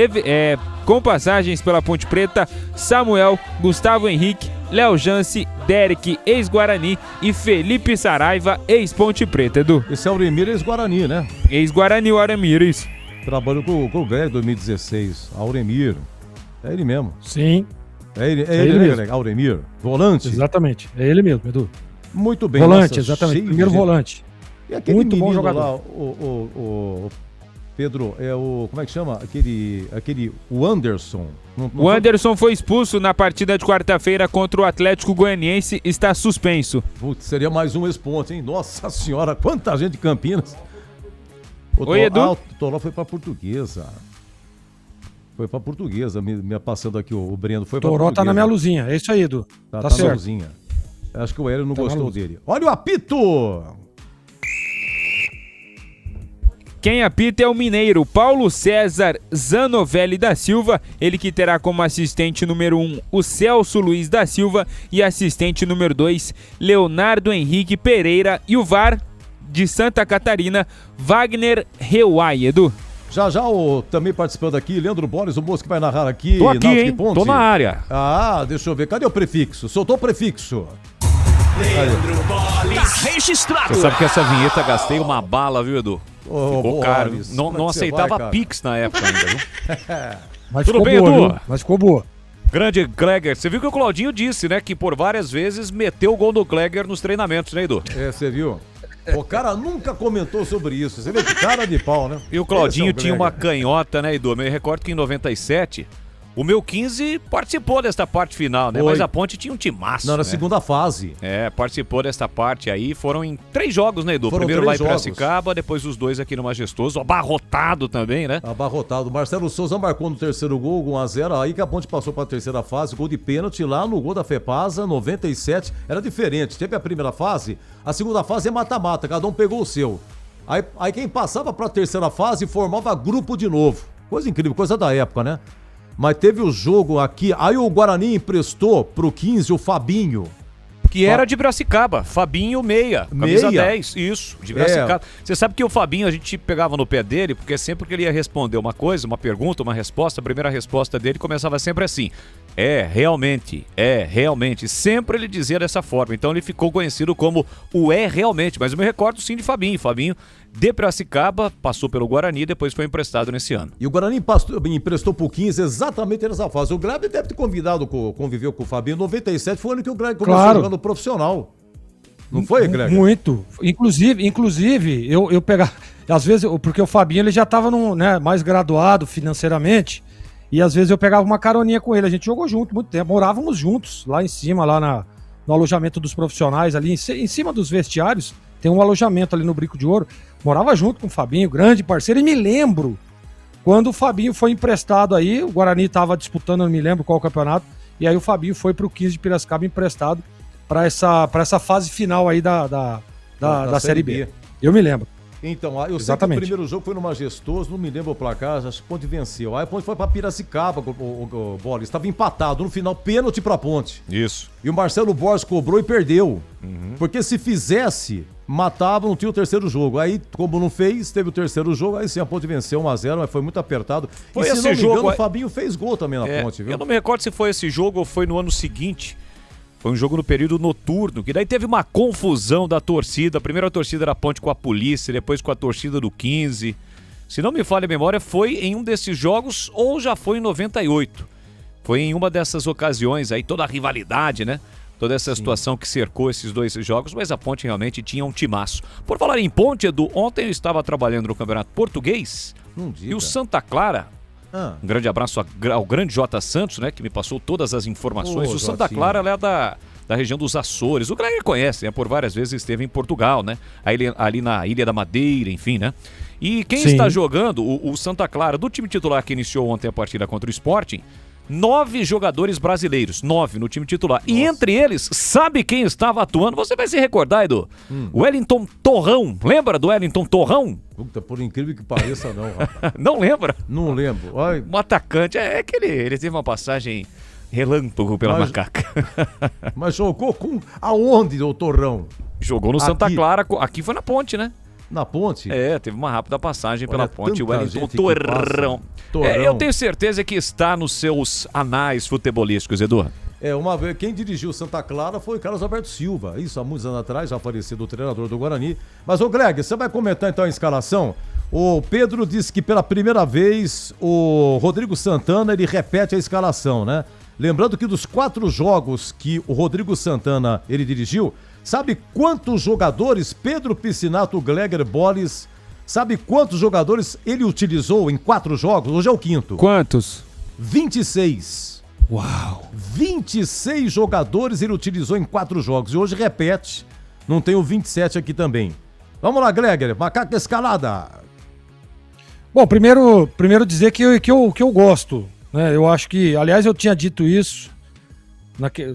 Speaker 13: com passagens pela Ponte Preta, Samuel, Gustavo Henrique, Léo Jance, Derek, ex-Guarani, e Felipe Saraiva, ex-Ponte Preta, Edu.
Speaker 1: Esse é o Auremir, ex-Guarani, né?
Speaker 13: Ex-Guarani, o Auremir, isso.
Speaker 1: Trabalho com o Greg 2016, Auremir. É ele mesmo.
Speaker 9: Sim.
Speaker 1: É ele mesmo, Greg? Auremir. Volante.
Speaker 9: Exatamente, é ele mesmo, Edu.
Speaker 1: Muito bem.
Speaker 9: Volante, exatamente, primeiro volante.
Speaker 1: E aquele
Speaker 9: muito bom jogador.
Speaker 1: Lá, Pedro, é o... Como é que chama? O Anderson.
Speaker 13: O Anderson foi expulso na partida de quarta-feira contra o Atlético Goianiense, está suspenso.
Speaker 1: Putz, seria mais um ex-ponte, hein? Nossa senhora, quanta gente de Campinas.
Speaker 13: Oi, Edu.
Speaker 1: O Toró foi pra Portuguesa. Foi pra Portuguesa, me passando aqui o Breno. Foi pra
Speaker 9: Toró
Speaker 1: Portuguesa.
Speaker 9: tá na minha luzinha, é isso aí, Edu.
Speaker 1: Tá
Speaker 9: certo.
Speaker 1: na luzinha. Acho que o Hélio não gostou dele. Olha o apito!
Speaker 13: Quem apita é o mineiro Paulo César Zanovelli da Silva, ele que terá como assistente número 1 o Celso Luiz da Silva e assistente número 2 Leonardo Henrique Pereira e o VAR de Santa Catarina, Wagner Reuai, Edu.
Speaker 1: Já também participando aqui, Leandro Borges, o moço que vai narrar aqui.
Speaker 15: Tô aqui, hein? Tô na área.
Speaker 1: Ah, deixa eu ver. Cadê o prefixo? Soltou o prefixo.
Speaker 8: Leandro Borges.
Speaker 15: Tá registrado. Você sabe que essa vinheta gastei uma bala, viu, Edu? Ficou caro.
Speaker 1: Borges,
Speaker 15: não aceitava Pix na época ainda, viu?
Speaker 9: Mas
Speaker 15: tudo
Speaker 9: ficou
Speaker 15: bem,
Speaker 9: boa,
Speaker 15: Edu?
Speaker 9: viu? Mas ficou boa.
Speaker 15: Grande Gleger. Você viu que o Claudinho disse, né? Que por várias vezes meteu o gol do Gleger nos treinamentos, né, Edu?
Speaker 1: É, você viu? O cara nunca comentou sobre isso. Você vê que cara de pau, né?
Speaker 15: E o Claudinho
Speaker 1: o
Speaker 15: tinha uma canhota, né, Edu? Eu me recordo que em 97, o meu 15 participou desta parte final, né?
Speaker 1: Foi.
Speaker 15: Mas a Ponte tinha um timaço,
Speaker 1: Não, na
Speaker 15: né?
Speaker 1: segunda fase.
Speaker 15: É, participou desta parte aí. Foram em 3 jogos, né, Edu?
Speaker 1: Foram
Speaker 15: Primeiro lá em
Speaker 1: 3 jogos.
Speaker 15: Piracicaba, depois os 2 aqui no Majestoso. Abarrotado também, né?
Speaker 1: Abarrotado. Marcelo Souza marcou no terceiro gol, 1-0. Aí que a Ponte passou para a terceira fase, gol de pênalti lá no gol da Fepasa, 97. Era diferente. Teve a primeira fase, a segunda fase é mata-mata, cada um pegou o seu. Aí quem passava para a terceira fase formava grupo de novo. Coisa incrível, coisa da época, né? Mas teve o jogo aqui, aí o Guarani emprestou pro 15 o Fabinho.
Speaker 15: Que era de Piracicaba, Fabinho Meia, camisa
Speaker 1: Meia?
Speaker 15: 10, isso, de Piracicaba. Você sabe que o Fabinho, a gente pegava no pé dele, porque sempre que ele ia responder uma coisa, uma pergunta, uma resposta, a primeira resposta dele começava sempre assim, realmente, sempre ele dizia dessa forma, então ele ficou conhecido como o realmente, mas eu me recordo sim de Fabinho de Piracicaba, passou pelo Guarani, depois foi emprestado nesse ano.
Speaker 1: E o Guarani emprestou pro 15 exatamente nessa fase. O Grab deve ter conviveu com o Fabinho. Em 97 foi o ano que o Greg começou jogando profissional. Não foi, Greg?
Speaker 9: Muito. Inclusive eu pegava... Às vezes, porque o Fabinho ele já estava mais graduado financeiramente, e às vezes eu pegava uma caroninha com ele. A gente jogou junto muito tempo. Morávamos juntos, lá em cima, lá no alojamento dos profissionais, ali em cima dos vestiários. Tem um alojamento ali no Brico de Ouro. Morava junto com o Fabinho, grande parceiro. E me lembro, quando o Fabinho foi emprestado aí, o Guarani estava disputando, não me lembro qual campeonato, e aí o Fabinho foi para o 15 de Piracicaba emprestado para essa fase final aí da Série B. Eu me lembro.
Speaker 1: Então, eu sei que o primeiro jogo foi no Majestoso, não me lembro o placar, acho que a Ponte venceu. Aí a Ponte foi pra Piracicaba, o Bola, estava empatado, no final, pênalti pra Ponte.
Speaker 15: Isso.
Speaker 1: E o Marcelo Borges cobrou e perdeu. Porque se fizesse, matava, não tinha o terceiro jogo. Aí, como não fez, teve o terceiro jogo, aí sim a Ponte venceu 1-0, mas foi muito apertado.
Speaker 15: Foi
Speaker 1: e se
Speaker 15: esse
Speaker 1: não me
Speaker 15: jogo,
Speaker 1: engano, o Fabinho fez gol também na Ponte, viu?
Speaker 15: Eu não me recordo se foi esse jogo ou foi no ano seguinte. Foi um jogo no período noturno, que daí teve uma confusão da torcida. A primeira torcida era a Ponte com a polícia, depois com a torcida do 15. Se não me falha a memória, foi em um desses jogos ou já foi em 98. Foi em uma dessas ocasiões aí, toda a rivalidade, né? Toda essa situação que cercou esses 2 jogos, mas a Ponte realmente tinha um timaço. Por falar em Ponte, Edu, ontem eu estava trabalhando no Campeonato Português e o Santa Clara... Um grande abraço ao grande J. Santos, né? Que me passou todas as informações. O Santa Clara é da região dos Açores. O Greg conhece, né? Por várias vezes esteve em Portugal, né? Ali na Ilha da Madeira, enfim, né? E quem está jogando, o Santa Clara, do time titular que iniciou ontem a partida contra o Sporting, 9 jogadores brasileiros, 9 no time titular. Nossa. E entre eles, sabe quem estava atuando? Você vai se recordar, Edu. Wellington Torrão. Lembra do Wellington Torrão?
Speaker 1: Puta, por incrível que pareça, não, rapaz.
Speaker 15: Não lembra?
Speaker 1: Não lembro. Ai.
Speaker 15: Um atacante. É que ele teve uma passagem relâmpago pela Macaca.
Speaker 1: Mas jogou aonde, o Torrão?
Speaker 15: Jogou no Santa Clara. Aqui foi na Ponte, né?
Speaker 1: Na Ponte?
Speaker 15: É, teve uma rápida passagem pela Ponte. O Wellington Torrão. Eu tenho certeza que está nos seus anais futebolísticos, Edu.
Speaker 1: Uma vez, quem dirigiu Santa Clara foi Carlos Alberto Silva. Isso há muitos anos atrás, já falecido, o treinador do Guarani. Mas, ô Greg, você vai comentar então a escalação? O Pedro disse que pela primeira vez o Rodrigo Santana, ele repete a escalação, né? Lembrando que dos 4 jogos que o Rodrigo Santana, ele dirigiu, sabe quantos jogadores Pedro Piscinato, Gleger Borges Sabe quantos jogadores ele utilizou em 4 jogos? Hoje é o 5º.
Speaker 13: Quantos?
Speaker 1: 26.
Speaker 13: Uau!
Speaker 1: 26 jogadores ele utilizou em 4 jogos. E hoje repete. Não tem o 27 aqui também. Vamos lá, Gregor. Macaco escalada.
Speaker 9: Bom, primeiro dizer que eu gosto, né? Eu acho que, aliás, eu tinha dito isso,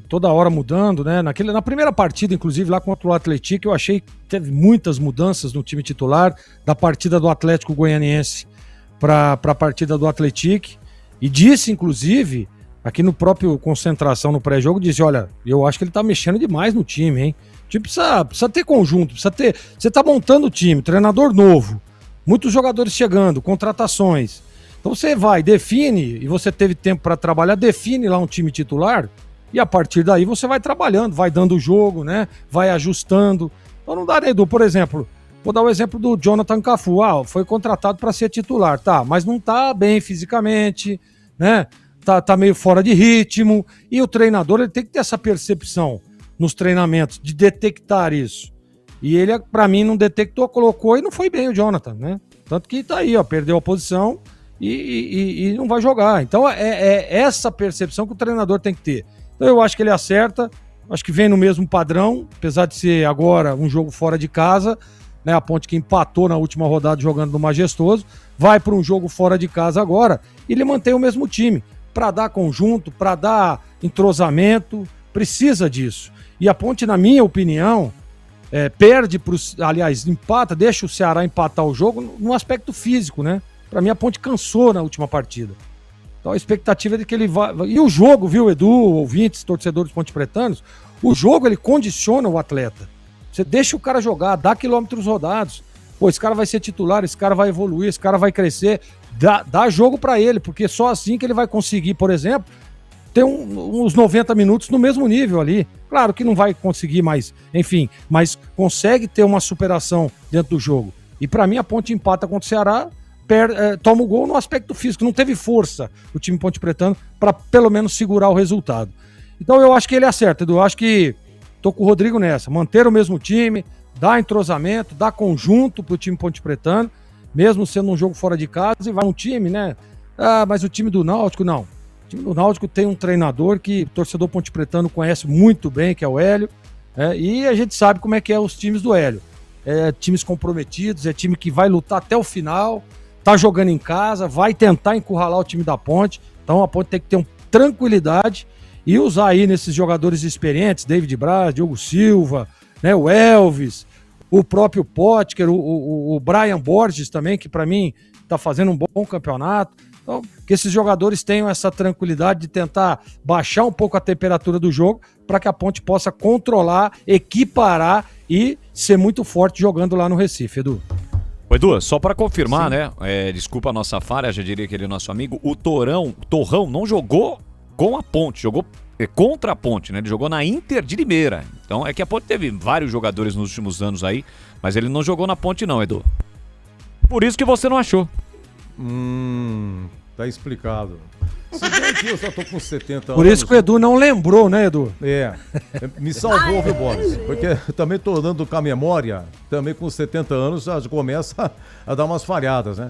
Speaker 9: toda hora mudando, né? Na primeira partida, inclusive, lá contra o Atlético, eu achei que teve muitas mudanças no time titular, da partida do Atlético Goianiense para a partida do Atlético, e disse, inclusive, aqui no próprio concentração, no pré-jogo, disse, olha, eu acho que ele tá mexendo demais no time, hein? O time precisa ter conjunto, você tá montando o time, treinador novo, muitos jogadores chegando, contratações. Então você vai, define, e você teve tempo para trabalhar, define lá um time titular, e a partir daí você vai trabalhando, vai dando o jogo, né? Vai ajustando. Então não dá, né, Edu? Por exemplo, vou dar o exemplo do Jonathan Cafu. Foi contratado para ser titular, tá? Mas não tá bem fisicamente, né? Tá meio fora de ritmo. E o treinador, ele tem que ter essa percepção nos treinamentos, de detectar isso. E ele, para mim, não detectou, colocou e não foi bem o Jonathan, né? Tanto que tá aí, ó, perdeu a posição e não vai jogar. Então é essa percepção que o treinador tem que ter. Então eu acho que ele acerta, acho que vem no mesmo padrão, apesar de ser agora um jogo fora de casa, né? A Ponte que empatou na última rodada jogando no Majestoso, vai para um jogo fora de casa agora e ele mantém o mesmo time, para dar conjunto, para dar entrosamento, precisa disso. E a Ponte, na minha opinião, empata, deixa o Ceará empatar o jogo no aspecto físico, né? Para mim a Ponte cansou na última partida. Então a expectativa é de que ele vá... E o jogo, viu, Edu, ouvintes, torcedores ponte-pretanos, o jogo ele condiciona o atleta. Você deixa o cara jogar, dá quilômetros rodados. Pô, esse cara vai ser titular, esse cara vai evoluir, esse cara vai crescer. Dá jogo para ele, porque só assim que ele vai conseguir, por exemplo, ter uns 90 minutos no mesmo nível ali. Claro que não vai conseguir mais, enfim, mas consegue ter uma superação dentro do jogo. E para mim a Ponte empata contra o Ceará, toma o gol no aspecto físico, não teve força o time ponte-pretano para pelo menos segurar o resultado. Então eu acho que ele acerta, Edu, eu acho que tô com o Rodrigo nessa, manter o mesmo time, dar entrosamento, dar conjunto pro time ponte-pretano, mesmo sendo um jogo fora de casa, e vai um time, né? Mas o time do Náutico, não. O time do Náutico tem um treinador que o torcedor ponte-pretano conhece muito bem, que é o Hélio, e a gente sabe como é que é os times do Hélio. Times comprometidos, é time que vai lutar até o final, tá jogando em casa, vai tentar encurralar o time da Ponte. Então a Ponte tem que ter tranquilidade e usar aí nesses jogadores experientes, David Braz, Diogo Silva, né, o Elvis, o próprio Potker, o Brian Borges também, que para mim tá fazendo um bom campeonato. Então, que esses jogadores tenham essa tranquilidade de tentar baixar um pouco a temperatura do jogo para que a Ponte possa controlar, equiparar e ser muito forte jogando lá no Recife, Edu.
Speaker 15: Edu, só para confirmar, sim, né? Desculpa a nossa falha, já diria que ele é nosso amigo. O Torrão não jogou com a Ponte, jogou contra a Ponte, né? Ele jogou na Inter de Limeira. Então é que a Ponte teve vários jogadores nos últimos anos aí, mas ele não jogou na Ponte não, Edu. Por isso que você não achou.
Speaker 1: Tá explicado. Se bem que eu só tô com 70 anos.
Speaker 9: Por isso que o Edu não lembrou, né, Edu?
Speaker 1: Me salvou, viu, Boris? Porque eu também tô andando com a memória, também com 70 anos já começa a dar umas falhadas, né?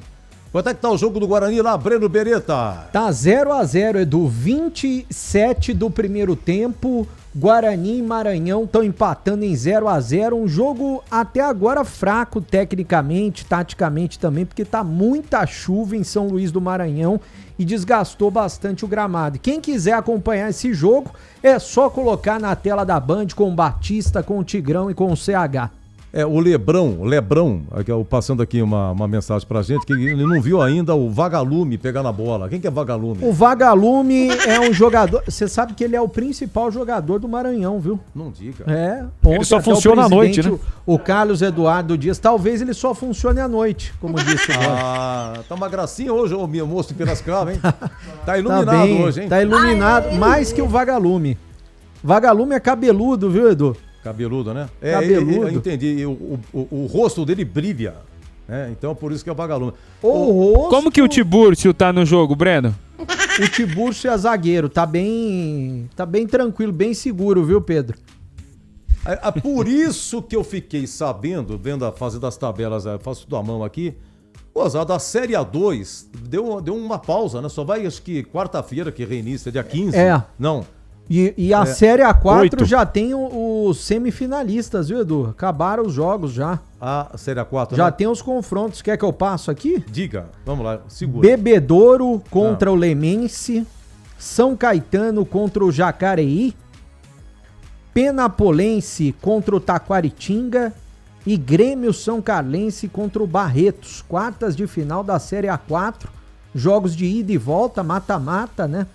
Speaker 1: Quanto é que tá o jogo do Guarani lá, Breno Beretta?
Speaker 6: Tá 0-0, Edu, 27 do primeiro tempo. Guarani e Maranhão estão empatando em 0-0, um jogo até agora fraco tecnicamente, taticamente também, porque tá muita chuva em São Luís do Maranhão e desgastou bastante o gramado. Quem quiser acompanhar esse jogo, é só colocar na tela da Band com o Batista, com o Tigrão e com o CH.
Speaker 1: O Lebrão, passando aqui uma mensagem pra gente, que ele não viu ainda o Vagalume pegar na bola. Quem que é Vagalume?
Speaker 6: O Vagalume é um jogador, você sabe que ele é o principal jogador do Maranhão, viu?
Speaker 1: Não diga.
Speaker 15: Ele só funciona à noite, né?
Speaker 6: O Carlos Eduardo Dias, talvez ele só funcione à noite, como disse o
Speaker 1: tá uma gracinha hoje, ô meu moço de Piracicaba, hein? Tá iluminado hoje, hein?
Speaker 6: Tá iluminado, mais que o Vagalume. Vagalume é cabeludo, viu, Edu?
Speaker 1: Cabeludo, né?
Speaker 6: Cabeludo.
Speaker 1: Eu entendi. O rosto dele brilha, né? Então por isso que é o Vagalume.
Speaker 13: Como que o Tiburcio tá no jogo, Breno?
Speaker 6: O Tiburcio é zagueiro, tá bem tranquilo, bem seguro, viu, Pedro?
Speaker 1: Por isso que eu fiquei sabendo, vendo a fase das tabelas, eu faço tudo à mão aqui, da Série A2 deu uma pausa, né? Só vai, acho que quarta-feira que reinicia, dia 15. Não.
Speaker 6: E a Série A4 8. Já tem os semifinalistas, viu, Edu? Acabaram os jogos já.
Speaker 1: A Série A4,
Speaker 6: já tem os confrontos. Quer que eu passo aqui?
Speaker 1: Diga, vamos lá, segura.
Speaker 6: Bebedouro contra o Lemense, São Caetano contra o Jacareí, Penapolense contra o Taquaritinga e Grêmio São Carlense contra o Barretos. Quartas de final da Série A4, jogos de ida e volta, mata-mata, né?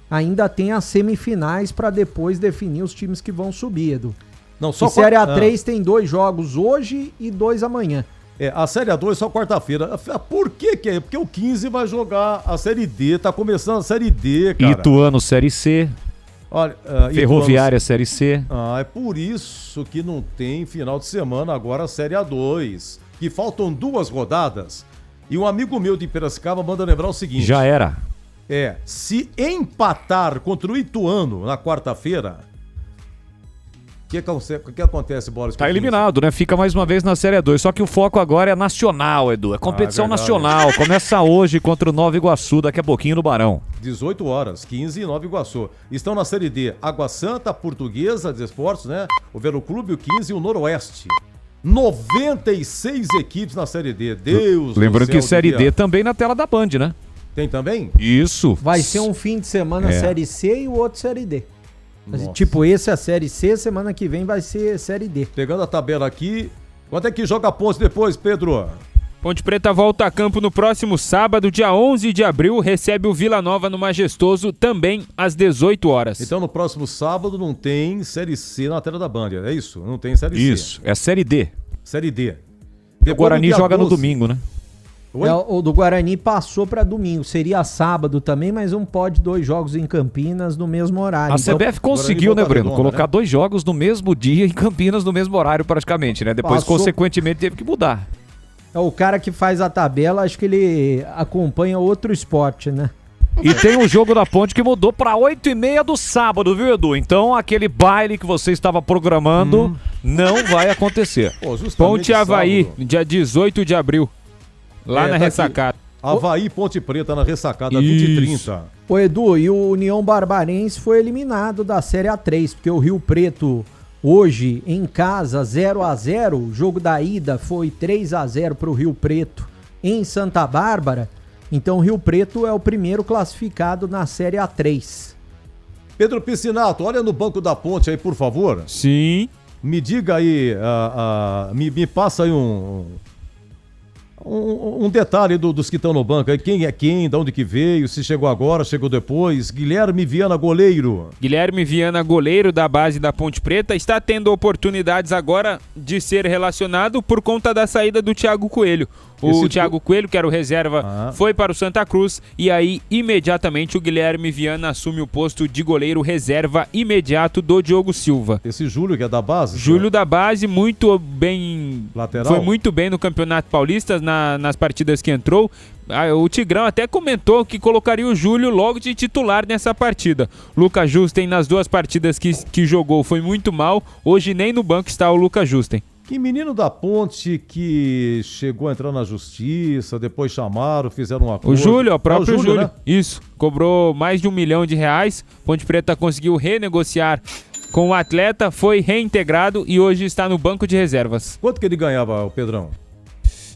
Speaker 6: Ainda tem as semifinais para depois definir os times que vão subir, Edu.
Speaker 1: Não, só
Speaker 6: Série A3 tem 2 jogos hoje e 2 amanhã.
Speaker 1: A Série A2 só quarta-feira. Por que é? Porque o 15 vai jogar a Série D, tá começando a Série D, cara.
Speaker 15: Ituano Série C.
Speaker 1: Olha,
Speaker 15: Ferroviária Série C.
Speaker 1: É por isso que não tem final de semana agora a Série A2. Que faltam 2 rodadas. E um amigo meu de Piracicaba manda lembrar o seguinte.
Speaker 15: Já era.
Speaker 1: Se empatar contra o Ituano na quarta-feira, o que acontece, Boris?
Speaker 15: Tá eliminado, né? Fica mais uma vez na Série A2. Só que o foco agora é nacional, Edu. É competição nacional. Começa hoje contra o Nova Iguaçu, daqui a pouquinho no Barão.
Speaker 1: 18 horas, 15 em Nova Iguaçu. Estão na Série D, Água Santa, Portuguesa de Esportes, né? O Vero Clube, o 15 e o Noroeste. 96 equipes na Série D. Deus
Speaker 15: Lembrando que Série D também na tela da Band, né?
Speaker 1: Tem também?
Speaker 15: Isso.
Speaker 6: Vai ser um fim de semana Série C e o outro Série D. Tipo, esse é a Série C, semana que vem vai ser Série D.
Speaker 1: Pegando a tabela aqui, quanto é que joga a Ponte depois, Pedro?
Speaker 13: Ponte Preta volta a campo no próximo sábado, dia 11 de abril, recebe o Vila Nova no Majestoso, também às 18 horas.
Speaker 1: Então no próximo sábado não tem Série C na tela da Band, é isso? Não tem Série C.
Speaker 15: Isso, é Série D.
Speaker 1: Série D.
Speaker 15: O Guarani joga no domingo, né?
Speaker 6: O do Guarani passou para domingo, seria sábado também, mas não pode 2 jogos em Campinas no mesmo horário.
Speaker 15: A CBF conseguiu, né, Breno? Colocar 2 jogos no mesmo dia em Campinas no mesmo horário praticamente, né? Depois, consequentemente, teve que mudar.
Speaker 6: O cara que faz a tabela, acho que ele acompanha outro esporte, né?
Speaker 15: E tem um jogo da Ponte que mudou para 8h30 do sábado, viu, Edu? Então aquele baile que você estava programando não vai acontecer.
Speaker 13: Ponte Avaí, dia 18 de abril. Lá na ressacada.
Speaker 1: Avaí Ponte Preta na ressacada, 20h30.
Speaker 6: Ô Edu, e o União Barbarense foi eliminado da Série A3, porque o Rio Preto hoje em casa 0-0, o jogo da ida foi 3-0 pro Rio Preto em Santa Bárbara, então o Rio Preto é o primeiro classificado na Série A3.
Speaker 1: Pedro Piscinato, olha no banco da Ponte aí, por favor.
Speaker 13: Sim.
Speaker 1: Me diga aí, me passa aí um detalhe dos que estão no banco aí, quem é quem, de onde que veio, se chegou agora, chegou depois. Guilherme Viana, goleiro.
Speaker 13: Guilherme Viana, goleiro da base da Ponte Preta, está tendo oportunidades agora de ser relacionado por conta da saída do Thiago Coelho. O Thiago Coelho, que era o reserva, foi para o Santa Cruz e aí imediatamente o Guilherme Viana assume o posto de goleiro reserva imediato do Diogo Silva.
Speaker 1: Esse Júlio que é da base?
Speaker 13: Júlio da base, muito bem,
Speaker 1: lateral.
Speaker 13: Foi muito bem no Campeonato Paulista nas partidas que entrou. O Tigrão até comentou que colocaria o Júlio logo de titular nessa partida. Lucas Justen nas 2 partidas que jogou foi muito mal, hoje nem no banco está o Lucas Justen.
Speaker 1: Que menino da Ponte que chegou a entrar na justiça, depois chamaram, fizeram um acordo.
Speaker 13: O Júlio, o próprio Júlio.
Speaker 1: Né?
Speaker 13: Isso, cobrou mais de R$1 milhão. Ponte Preta conseguiu renegociar com o atleta, foi reintegrado e hoje está no banco de reservas.
Speaker 1: Quanto que ele ganhava, o Pedrão?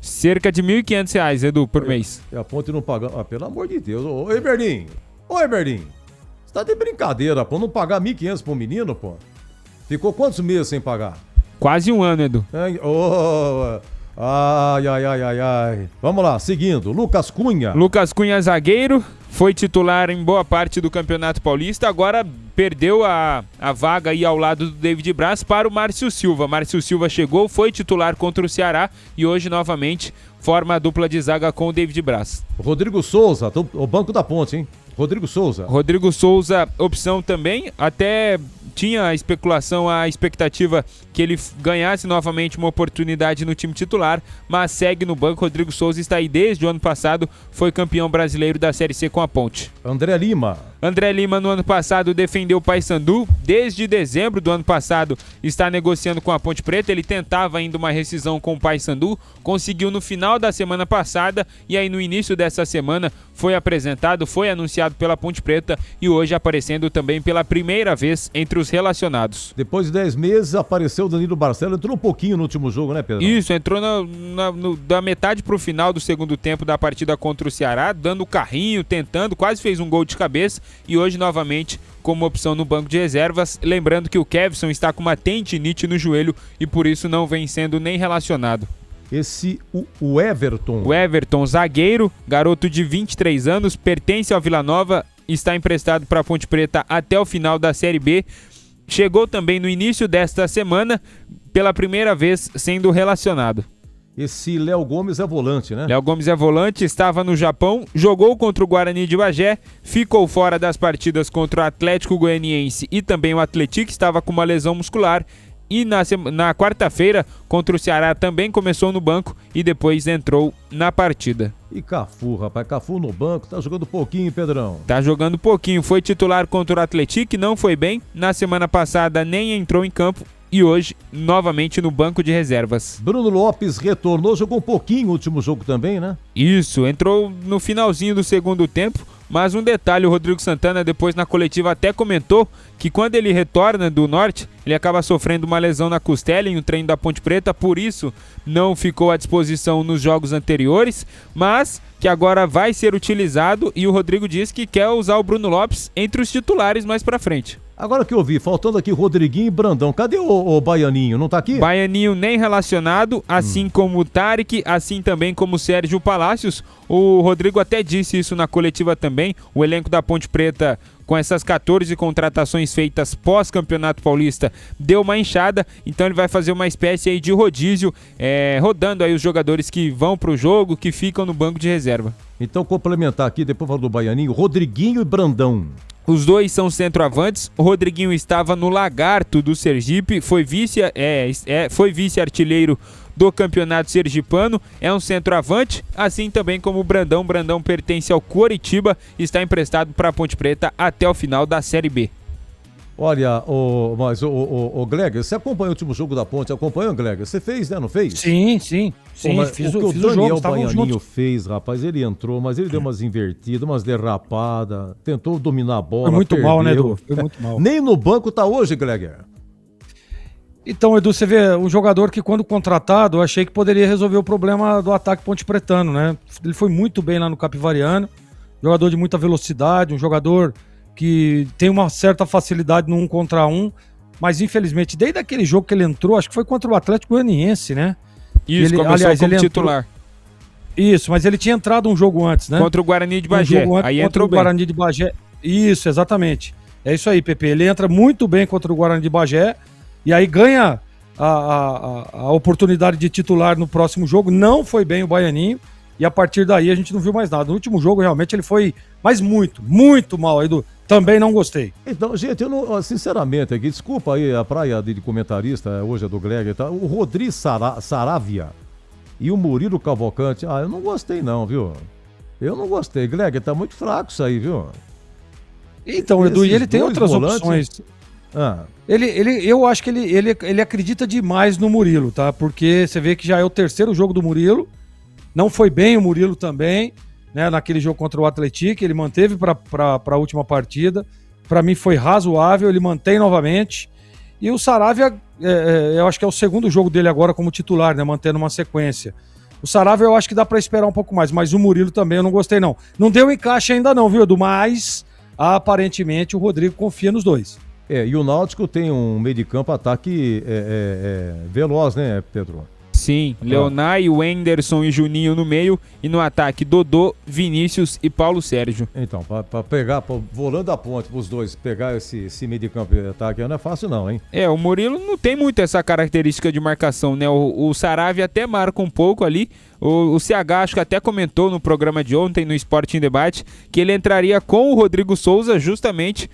Speaker 13: Cerca de R$1.500, Edu, por mês.
Speaker 1: E a Ponte não pagando. Pelo amor de Deus. Ô, Eberlin, você tá de brincadeira, pô. Não pagar R$1.500 pro menino, pô. Ficou quantos meses sem pagar?
Speaker 13: Quase 1 ano, Edu.
Speaker 1: Ai. Vamos lá, seguindo. Lucas Cunha.
Speaker 13: Lucas Cunha, zagueiro, foi titular em boa parte do Campeonato Paulista, agora perdeu a vaga aí ao lado do David Braz para o Márcio Silva. Márcio Silva chegou, foi titular contra o Ceará e hoje novamente forma a dupla de zaga com o David Braz.
Speaker 1: Rodrigo Souza, o banco da Ponte, hein? Rodrigo Souza,
Speaker 13: opção também, até tinha a especulação, a expectativa que ele ganhasse novamente uma oportunidade no time titular, mas segue no banco. Rodrigo Souza está aí desde o ano passado, foi campeão brasileiro da Série C com a Ponte.
Speaker 1: André Lima no ano passado defendeu o Paysandu, desde dezembro do ano passado está negociando com a Ponte Preta. Ele tentava ainda uma rescisão com o Paysandu, conseguiu no final da semana passada e aí no início dessa semana foi anunciado pela Ponte Preta e hoje aparecendo também pela primeira vez entre os relacionados. Depois de 10 meses apareceu o Danilo Barcelos, entrou um pouquinho no último jogo, né, Pedro?
Speaker 13: Isso, entrou da metade pro final do segundo tempo da partida contra o Ceará, dando carrinho, tentando, quase fez um gol de cabeça e hoje novamente como opção no banco de reservas, lembrando que o Kevson está com uma tendinite no joelho e por isso não vem sendo nem relacionado.
Speaker 1: O Everton.
Speaker 13: O Everton, zagueiro, garoto de 23 anos, pertence ao Vila Nova, está emprestado para a Ponte Preta até o final da Série B. Chegou também no início desta semana, pela primeira vez sendo relacionado.
Speaker 1: Esse Léo Gomes é volante, né?
Speaker 13: Léo Gomes é volante, estava no Japão, jogou contra o Guarani de Bagé, ficou fora das partidas contra o Atlético Goianiense e também o Atlético, estava com uma lesão muscular. E na quarta-feira, contra o Ceará, também começou no banco e depois entrou na partida.
Speaker 1: E Cafu, rapaz, Cafu no banco, tá jogando pouquinho, Pedrão.
Speaker 13: Tá jogando pouquinho, foi titular contra o Atlético, não foi bem. Na semana passada nem entrou em campo e hoje novamente no banco de reservas.
Speaker 1: Bruno Lopes retornou, jogou um pouquinho no último jogo também, né?
Speaker 13: Isso, entrou no finalzinho do segundo tempo. Mas um detalhe, o Rodrigo Santana depois na coletiva até comentou que quando ele retorna do norte, ele acaba sofrendo uma lesão na costela em um treino da Ponte Preta, por isso não ficou à disposição nos jogos anteriores, mas que agora vai ser utilizado e o Rodrigo diz que quer usar o Bruno Lopes entre os titulares mais pra frente.
Speaker 1: Agora que eu vi, faltando aqui Rodriguinho e Brandão, cadê o Baianinho? Não tá aqui?
Speaker 13: Baianinho nem relacionado, assim como o Tarek, assim também como o Sérgio Palácios. O Rodrigo até disse isso na coletiva também, o elenco da Ponte Preta com essas 14 contratações feitas pós-Campeonato Paulista, deu uma inchada, então ele vai fazer uma espécie aí de rodízio, rodando aí os jogadores que vão pro jogo, que ficam no banco de reserva.
Speaker 1: Então complementar aqui, depois falo do Baianinho, Rodriguinho e Brandão.
Speaker 13: Os dois são centroavantes. O Rodriguinho estava no Lagarto do Sergipe, foi vice-artilheiro do Campeonato Sergipano, é um centroavante, assim também como o Brandão. Brandão pertence ao Coritiba, está emprestado para a Ponte Preta até o final da Série B.
Speaker 1: Olha, mas o Gleger, você acompanhou o último jogo da Ponte? Acompanhou, Gleger? Você fez, né? Não fez?
Speaker 9: Sim.
Speaker 1: Fiz o Daniel Baianinho fez, rapaz, ele entrou, mas ele deu umas invertidas, umas derrapadas, tentou dominar a bola,
Speaker 9: foi muito
Speaker 1: perdeu.
Speaker 9: mal, né, Edu? Foi muito mal.
Speaker 1: Nem no banco tá hoje, Gleger.
Speaker 9: Então, Edu, você vê um jogador que quando contratado, eu achei que poderia resolver o problema do ataque ponte-pretano, né? Ele foi muito bem lá no Capivariano, jogador de muita velocidade, um jogador que tem uma certa facilidade no 1 contra 1, mas infelizmente, desde aquele jogo que ele entrou, acho que foi contra o Atlético Goianiense, né?
Speaker 13: Isso, começou como titular.
Speaker 9: Isso, mas ele tinha entrado um jogo antes, né?
Speaker 13: Contra o Guarani de Bagé,
Speaker 9: aí entrou o Guarani de Bagé. Isso, exatamente. É isso aí, Pepe. Ele entra muito bem contra o Guarani de Bagé e aí ganha a oportunidade de titular no próximo jogo. Não foi bem o Baianinho e a partir daí a gente não viu mais nada. No último jogo, realmente, ele foi, mas muito, muito mal, Edu. Também não gostei.
Speaker 1: Então, gente, eu não, sinceramente, aqui, desculpa aí a praia de comentarista, hoje é do Gleger, tá? O Rodrigo Saravia e o Murilo Cavalcante, eu não gostei não, viu? Eu não gostei. Gleger, tá muito fraco isso aí, viu?
Speaker 9: Então, Edu, e ele tem outras opções. Eu acho que ele acredita demais no Murilo, tá? Porque você vê que já é o terceiro jogo do Murilo, não foi bem o Murilo também, né, naquele jogo contra o Atlético, ele manteve para a última partida. Para mim foi razoável, ele mantém novamente. E o Saravia, eu acho que é o segundo jogo dele agora como titular, né, mantendo uma sequência. O Saravia eu acho que dá para esperar um pouco mais, mas o Murilo também eu não gostei não. Não deu encaixe ainda não, viu, Edu? Mas aparentemente o Rodrigo confia nos dois.
Speaker 1: E o Náutico tem um meio de campo ataque veloz, né, Pedro?
Speaker 13: Sim, Leonai, Wenderson e Juninho no meio e no ataque Dodô, Vinícius e Paulo Sérgio.
Speaker 1: Então, para pegar, volando da ponte para os dois, pegar esse meio de campo de ataque não é fácil não, hein?
Speaker 13: O Murilo não tem muito essa característica de marcação, né? O Saravia até marca um pouco ali. O CH acho que até comentou no programa de ontem, no Esporte em Debate, que ele entraria com o Rodrigo Souza justamente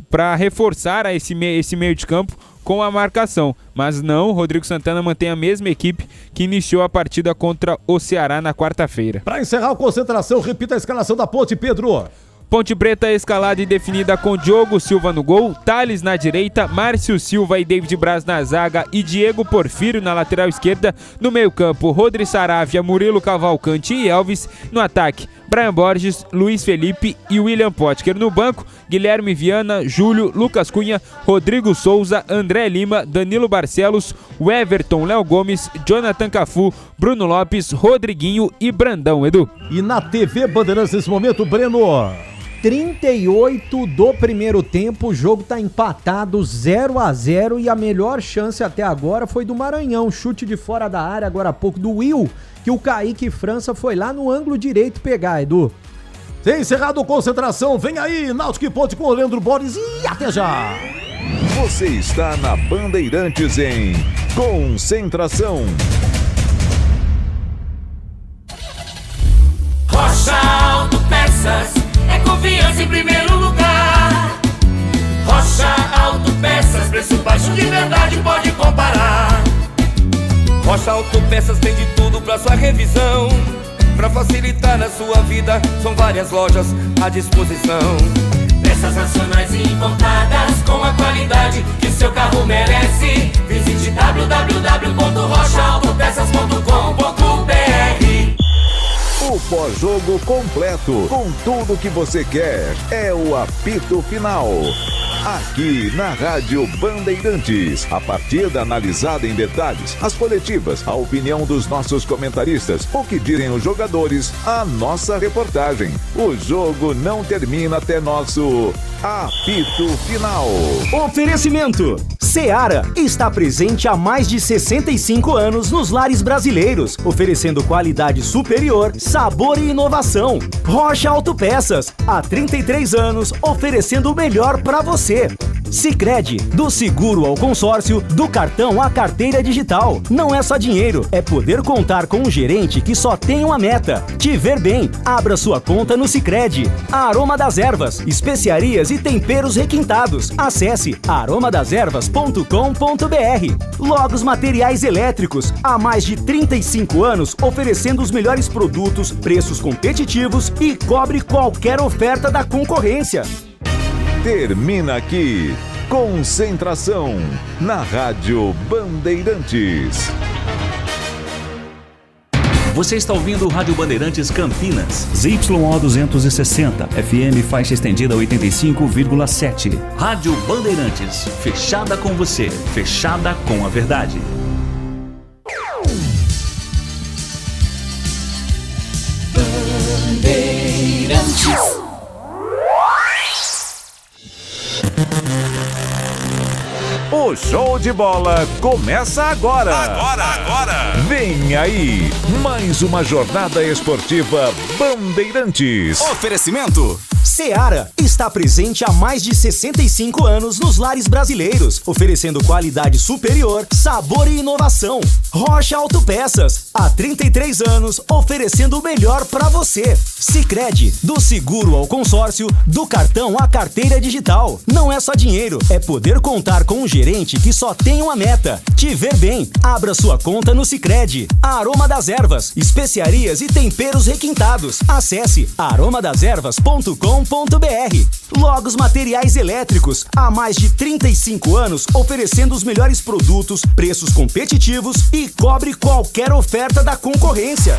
Speaker 13: para reforçar esse meio de campo com a marcação. Mas não, o Rodrigo Santana mantém a mesma equipe que iniciou a partida contra o Ceará na quarta-feira.
Speaker 1: Para encerrar a concentração, repita a escalação da Ponte, Pedro.
Speaker 13: Ponte Preta escalada e definida com Diogo Silva no gol, Thales na direita, Márcio Silva e David Braz na zaga e Diego Porfírio na lateral esquerda. No meio campo, Rodri Saravia, Murilo Cavalcante e Elvis. No ataque, Brian Borges, Luiz Felipe e William Potker. No banco, Guilherme Viana, Júlio, Lucas Cunha, Rodrigo Souza, André Lima, Danilo Barcelos, Everton, Léo Gomes, Jonathan Cafu, Bruno Lopes, Rodriguinho e Brandão, Edu.
Speaker 1: E na TV Bandeirantes nesse momento, Breno...
Speaker 6: 38 do primeiro tempo, o jogo tá empatado 0-0 e a melhor chance até agora foi do Maranhão, chute de fora da área agora há pouco do Will, que o Kaique França foi lá no ângulo direito pegar, Edu.
Speaker 1: Tem encerrado a concentração, vem aí, Náutico e Ponte com o Leandro Borges e até já!
Speaker 2: Você está na Bandeirantes em Concentração.
Speaker 5: Rocha Autopeças, é confiança em primeiro lugar. Rocha Autopeças, preço baixo de verdade, pode comparar.
Speaker 16: Rocha Autopeças tem de tudo pra sua revisão. Pra facilitar na sua vida, são várias lojas à disposição.
Speaker 5: Peças nacionais e importadas com a qualidade que seu carro merece. Visite www.rochaautopeças.com.br.
Speaker 2: O pós-jogo completo, com tudo que você quer, é o apito final. Aqui na Rádio Bandeirantes, a partida analisada em detalhes, as coletivas, a opinião dos nossos comentaristas, o que dizem os jogadores, a nossa reportagem. O jogo não termina até nosso apito final.
Speaker 17: Oferecimento: Seara está presente há mais de 65 anos nos lares brasileiros, oferecendo qualidade superior, sabor e inovação. Rocha Autopeças, há 33 anos, oferecendo o melhor para você. Sicredi, do seguro ao consórcio, do cartão à carteira digital. Não é só dinheiro, é poder contar com um gerente que só tem uma meta: te ver bem. Abra sua conta no Sicredi. Aroma das Ervas, especiarias e temperos requintados. Acesse aromadeservas.com.br. Logos Materiais Elétricos, há mais de 35 anos oferecendo os melhores produtos, preços competitivos e cobre qualquer oferta da concorrência.
Speaker 2: Termina aqui, Concentração, na Rádio Bandeirantes.
Speaker 3: Você está ouvindo Rádio Bandeirantes Campinas.
Speaker 4: ZYO 260, FM faixa estendida 85,7.
Speaker 3: Rádio Bandeirantes, fechada com você, fechada com a verdade.
Speaker 5: Bandeirantes.
Speaker 2: O show de bola começa agora. Agora. Vem aí, mais uma jornada esportiva Bandeirantes.
Speaker 17: Oferecimento: Seara está presente há mais de 65 anos nos lares brasileiros, oferecendo qualidade superior, sabor e inovação. Rocha Autopeças, há 33 anos, oferecendo o melhor para você. Sicredi, do seguro ao consórcio, do cartão à carteira digital. Não é só dinheiro, é poder contar com um gerente que só tem uma meta: te ver bem. Abra sua conta no Sicredi. Aroma das Ervas, especiarias e temperos requintados. Acesse aromadeservas.com.br. Logos Materiais Elétricos, há mais de 35 anos oferecendo os melhores produtos, preços competitivos e cobre qualquer oferta da concorrência.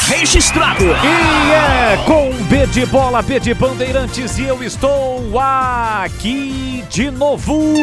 Speaker 15: Registrado. E é com B de bola, B de Bandeirantes, e eu estou aqui de novo.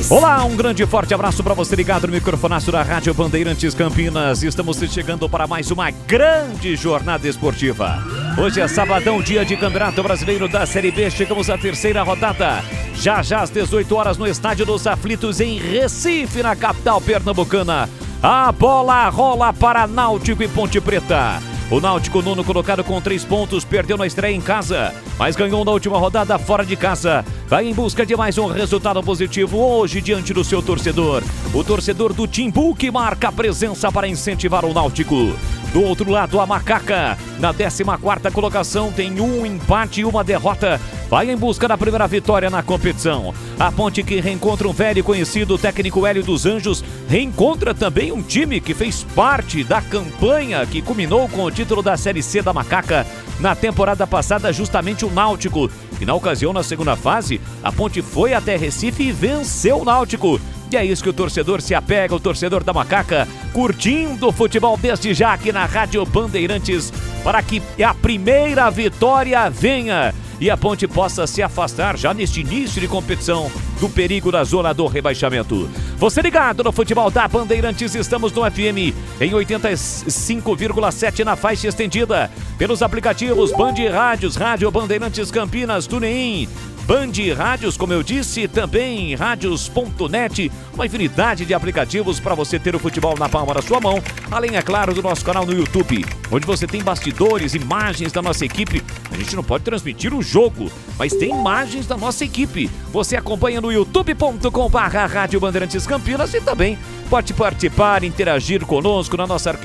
Speaker 15: Olá, um grande e forte abraço para você ligado no microfonaço da Rádio Bandeirantes Campinas. Estamos chegando para mais uma grande jornada esportiva. Hoje é sabadão, dia de Campeonato Brasileiro da Série B. Chegamos à terceira rodada. Já às 18 horas no Estádio dos Aflitos, em Recife, na capital pernambucana. A bola rola para Náutico e Ponte Preta. O Náutico, nono colocado com 3 pontos, perdeu na estreia em casa, mas ganhou na última rodada fora de casa. Vai em busca de mais um resultado positivo hoje diante do seu torcedor. O torcedor do Timbu, que marca a presença para incentivar o Náutico. Do outro lado, a Macaca, na 14ª colocação, tem um empate e uma derrota. Vai em busca da primeira vitória na competição. A Ponte, que reencontra um velho conhecido, o técnico Hélio dos Anjos, reencontra também um time que fez parte da campanha que culminou com o título da Série C da Macaca na temporada passada, justamente o Náutico. E na ocasião, na segunda fase, a Ponte foi até Recife e venceu o Náutico. E é isso que o torcedor se apega, o torcedor da Macaca, curtindo o futebol desde já aqui na Rádio Bandeirantes, para que a primeira vitória venha e a Ponte possa se afastar já neste início de competição do perigo da zona do rebaixamento. Você ligado no futebol da Bandeirantes, estamos no FM em 85,7 na faixa estendida, pelos aplicativos Band Rádios, Rádio Bandeirantes Campinas, TuneIn, Band Rádios, como eu disse, também Rádios.net, uma infinidade de aplicativos para você ter o futebol na palma da sua mão, além, é claro, do nosso canal no YouTube, onde você tem bastidores, imagens da nossa equipe. A gente não pode transmitir o jogo, mas tem imagens da nossa equipe. Você acompanha no youtube.com/Rádio Bandeirantes Campinas e também pode participar, interagir conosco na nossa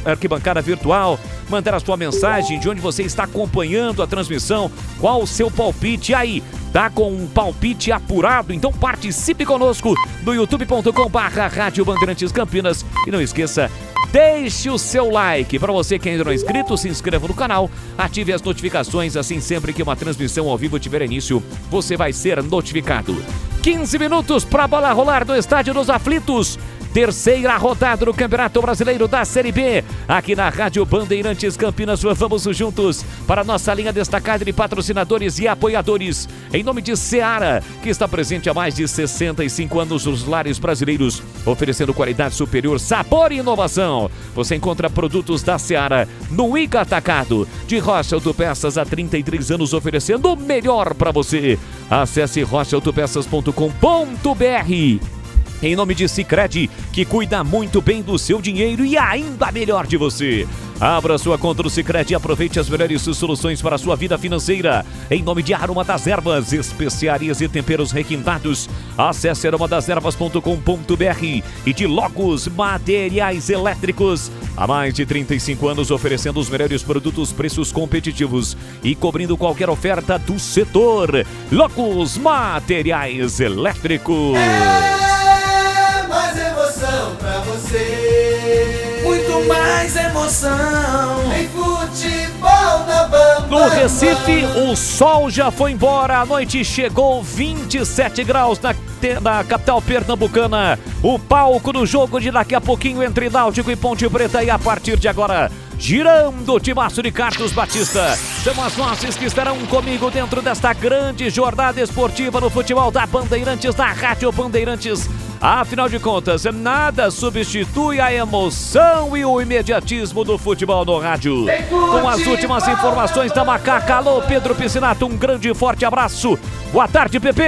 Speaker 15: arquibancada virtual, mandar a sua mensagem de onde você está acompanhando a transmissão, qual o seu palpite aí. Tá com um palpite apurado? Então participe conosco no youtube.com/Rádio Bandeirantes Campinas e não esqueça, deixe o seu like. Para você que ainda não é inscrito, se inscreva no canal, ative as notificações, assim sempre que uma transmissão ao vivo tiver início, você vai ser notificado. 15 minutos para a bola rolar no Estádio dos Aflitos. Terceira rodada do Campeonato Brasileiro da Série B, aqui na Rádio Bandeirantes Campinas. Vamos juntos para a nossa linha destacada de patrocinadores e apoiadores. Em nome de Seara, que está presente há mais de 65 anos nos lares brasileiros, oferecendo qualidade superior, sabor e inovação. Você encontra produtos da Seara no Ica Atacado, de Rocha Autopeças, há 33 anos, oferecendo o melhor para você. Acesse rochaautopeças.com.br. Em nome de Sicredi, que cuida muito bem do seu dinheiro e ainda melhor de você. Abra sua conta no Sicredi e aproveite as melhores soluções para a sua vida financeira. Em nome de Aroma das Ervas, especiarias e temperos requintados. Acesse aromadeservas.com.br e de Logos Materiais Elétricos. Há mais de 35 anos oferecendo os melhores produtos, preços competitivos e cobrindo qualquer oferta do setor. Logos Materiais Elétricos.
Speaker 5: Mais emoção pra você, muito mais emoção em futebol na Bamba.
Speaker 15: No Recife, o sol já foi embora, a noite chegou, 27 graus na capital pernambucana. O palco do jogo de daqui a pouquinho entre Náutico e Ponte Preta, e a partir de agora, girando o timaço de Carlos Batista. São as vozes que estarão comigo dentro desta grande jornada esportiva no futebol da Bandeirantes, da Rádio Bandeirantes. Afinal de contas, nada substitui a emoção e o imediatismo do futebol no rádio. Com as últimas informações da Macaca, alô Pedro Piscinato, um grande e forte abraço. Boa tarde, Pepe.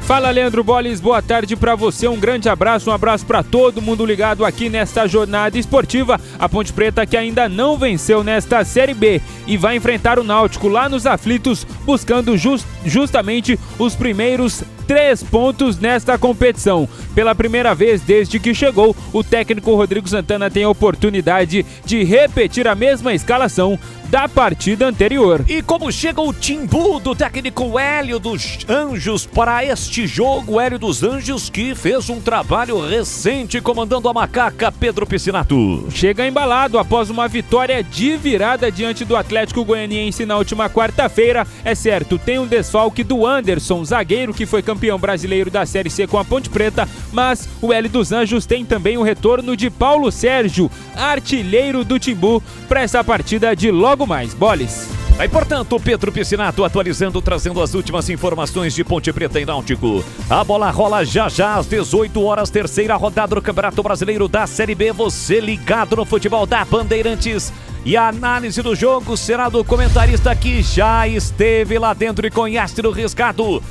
Speaker 13: Fala, Leandro Bolles, boa tarde pra você, um grande abraço, um abraço pra todo mundo ligado aqui nesta jornada esportiva. A Ponte Preta, que ainda não venceu nesta Série B e vai enfrentar o Náutico lá nos Aflitos, buscando justamente os primeiros 3 pontos nesta competição. Pela primeira vez desde que chegou, o técnico Rodrigo Santana tem a oportunidade de repetir a mesma escalação da partida anterior.
Speaker 15: E como chega o timbu do técnico Hélio dos Anjos para este jogo? Hélio dos Anjos, que fez um trabalho recente comandando a Macaca, Pedro Piscinato.
Speaker 13: Chega embalado após uma vitória de virada diante do Atlético Goianiense na última quarta-feira. É certo, tem um desfalque do Anderson, zagueiro que foi campeão brasileiro da Série C com a Ponte Preta, mas o Hélio dos Anjos tem também o retorno de Paulo Sérgio, artilheiro do Timbu, para essa partida de logo mais. Boles.
Speaker 15: Aí, portanto, Pedro Piscinato atualizando, trazendo as últimas informações de Ponte Preta e Náutico. A bola rola já às 18 horas, terceira rodada do Campeonato Brasileiro da Série B. Você ligado no futebol da Bandeirantes. E a análise do jogo será do comentarista que já esteve lá dentro e conhece o riscado.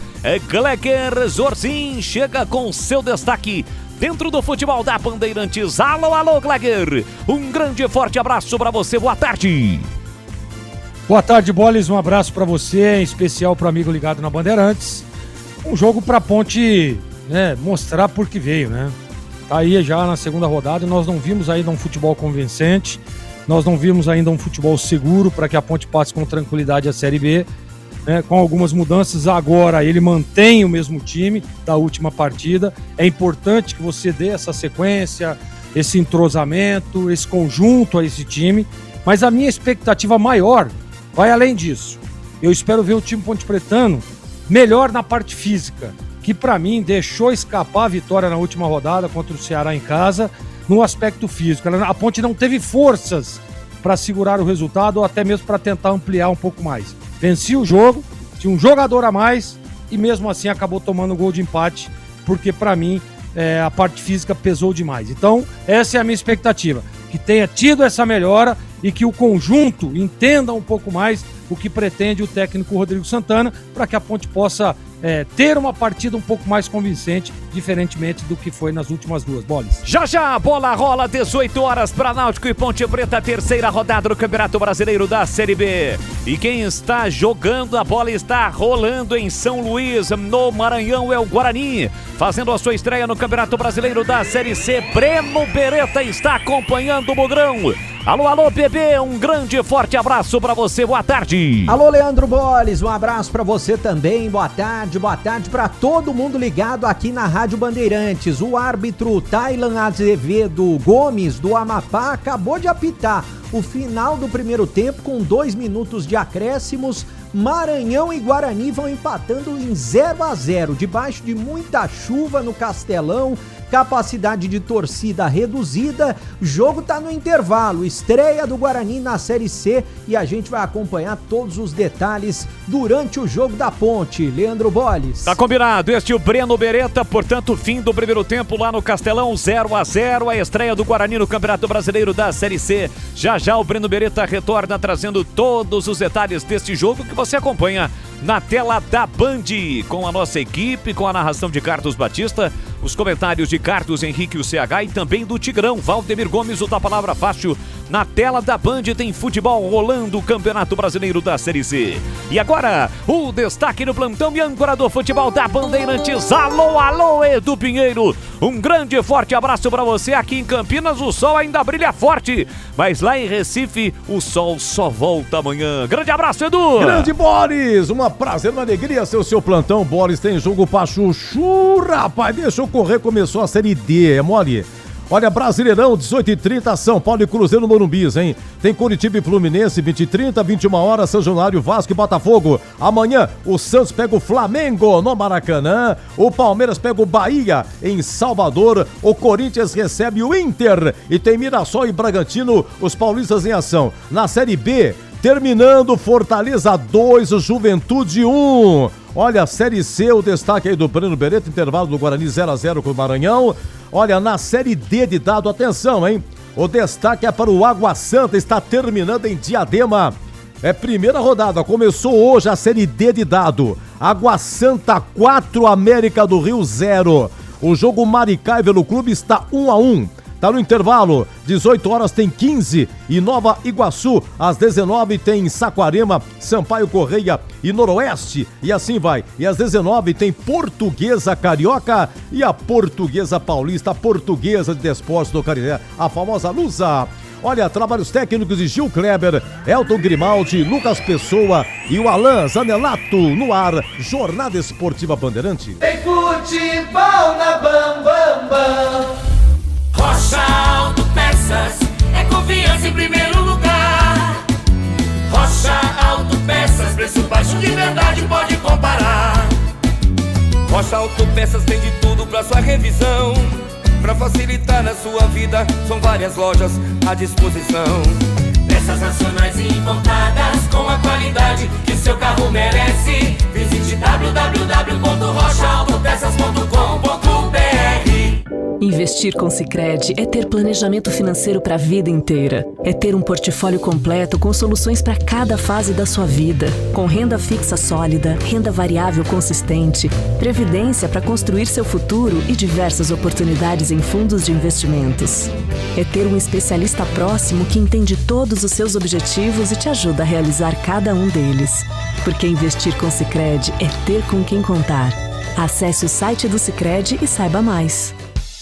Speaker 15: Gleger Zorzin chega com seu destaque dentro do futebol da Bandeirantes. Alô, alô, Gleger. Um grande e forte abraço para você. Boa tarde.
Speaker 9: Boa tarde, Bolis. Um abraço para você, em especial para o amigo ligado na Bandeirantes. Um jogo para a Ponte, né, mostrar por que veio, né? Tá aí já na segunda rodada e nós não vimos ainda um futebol convincente. Nós não vimos ainda um futebol seguro para que a Ponte passe com tranquilidade a Série B, né, com algumas mudanças. Agora ele mantém o mesmo time da última partida. É importante que você dê essa sequência, esse entrosamento, esse conjunto a esse time. Mas a minha expectativa maior vai além disso. Eu espero ver o time pontepretano melhor na parte física, que para mim deixou escapar a vitória na última rodada contra o Ceará em casa, no aspecto físico. A Ponte não teve forças para segurar o resultado ou até mesmo para tentar ampliar um pouco mais. Vencia o jogo, tinha um jogador a mais e mesmo assim acabou tomando um gol de empate, porque para mim a parte física pesou demais. Então essa é a minha expectativa, que tenha tido essa melhora e que o conjunto entenda um pouco mais o que pretende o técnico Rodrigo Santana, para que a Ponte possa ter uma partida um pouco mais convincente, diferentemente do que foi nas últimas duas bolas.
Speaker 15: Já já a bola rola, 18 horas para Náutico e Ponte Preta, terceira rodada do Campeonato Brasileiro da Série B. E quem está jogando, a bola está rolando em São Luís, no Maranhão, é o Guarani. Fazendo a sua estreia no Campeonato Brasileiro da Série C, Breno Beretta está acompanhando o Bugrão. Alô, alô, bebê, um grande e forte abraço pra você, boa tarde.
Speaker 11: Alô, Leandro Boles, um abraço pra você também, boa tarde pra todo mundo ligado aqui na Rádio Bandeirantes. O árbitro Tailan Azevedo Gomes, do Amapá, acabou de apitar o final do primeiro tempo com 2 minutos de acréscimos. Maranhão e Guarani vão empatando em 0-0, debaixo de muita chuva no Castelão, capacidade de torcida reduzida. Jogo tá no intervalo, estreia do Guarani na Série C e a gente vai acompanhar todos os detalhes durante o jogo da Ponte. Leandro Boles.
Speaker 15: Tá combinado, este é o Breno Beretta, portanto, fim do primeiro tempo lá no Castelão, 0-0, a estreia do Guarani no Campeonato Brasileiro da Série C. Já já o Breno Beretta retorna trazendo todos os detalhes deste jogo que você acompanha na tela da Band, com a nossa equipe, com a narração de Carlos Batista, os comentários de Carlos Henrique, o CH, e também do Tigrão, Valdemir Gomes, o da Palavra Fácil. Na tela da Band tem futebol rolando, o Campeonato Brasileiro da Série C. E agora, o destaque no plantão e âncora do futebol da Bandeirantes. Alô, alô, Edu Pinheiro. Um grande e forte abraço para você. Aqui em Campinas o sol ainda brilha forte, mas lá em Recife o sol só volta amanhã. Grande abraço, Edu.
Speaker 1: Grande Boris, uma prazer, uma alegria ser o seu plantão. Boris, tem jogo pra chuchu, rapaz, deixa eu correr, começou a Série D, é mole? Olha, Brasileirão, 18h30, São Paulo e Cruzeiro no Morumbis, hein? Tem Curitiba e Fluminense, 20h30, 21 horas, São Januário, Vasco e Botafogo. Amanhã, o Santos pega o Flamengo no Maracanã, o Palmeiras pega o Bahia em Salvador, o Corinthians recebe o Inter e tem Mirassol e Bragantino, os paulistas em ação. Na Série B, terminando, Fortaleza 2, Juventude 1. Olha, a Série C, o destaque aí do Breno Beretta, intervalo do Guarani 0-0 com o Maranhão. Olha, na Série D de dado, atenção, hein? O destaque é para o Água Santa, está terminando em Diadema. É primeira rodada, começou hoje a Série D de dado. Água Santa 4, América do Rio 0. O jogo Maricá e Velo Clube está 1-1. Tá no intervalo, 18 horas tem 15 e Nova Iguaçu, às 19 tem Saquarema, Sampaio Correia e Noroeste, e assim vai. E às 19 tem Portuguesa Carioca e a Portuguesa Paulista, a Portuguesa de Desportos do Carité, a famosa Lusa. Olha, trabalhos técnicos de Gil Kleber, Elton Grimaldi, Lucas Pessoa e o Alan Zanelato no ar. Jornada Esportiva Bandeirante.
Speaker 5: Tem futebol na Bam Bam Bam. Rocha Autopeças é confiança em primeiro lugar. Rocha Autopeças, preço baixo de verdade, pode comparar.
Speaker 16: Rocha Autopeças tem de tudo pra sua revisão. Pra facilitar na sua vida, são várias lojas à disposição.
Speaker 5: Peças nacionais e importadas com a qualidade que seu carro merece. Visite www.rochaautopeças.com.br.
Speaker 18: Investir com Sicredi é ter planejamento financeiro para a vida inteira. É ter um portfólio completo com soluções para cada fase da sua vida. Com renda fixa sólida, renda variável consistente, previdência para construir seu futuro e diversas oportunidades em fundos de investimentos. É ter um especialista próximo que entende todos os seus objetivos e te ajuda a realizar cada um deles. Porque investir com Sicredi é ter com quem contar. Acesse o site do Sicredi e saiba mais.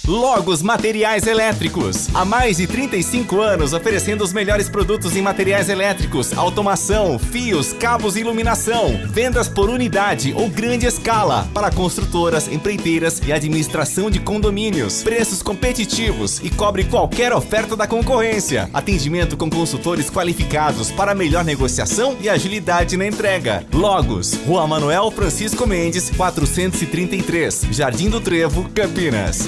Speaker 19: Logos Materiais Elétricos. Há mais de 35 anos oferecendo os melhores produtos em materiais elétricos, automação, fios, cabos e iluminação. Vendas por unidade ou grande escala para construtoras, empreiteiras e administração de condomínios. Preços competitivos e cobre qualquer oferta da concorrência. Atendimento com consultores qualificados para melhor negociação e agilidade na entrega. Logos, Rua Manuel Francisco Mendes, 433, Jardim do Trevo, Campinas.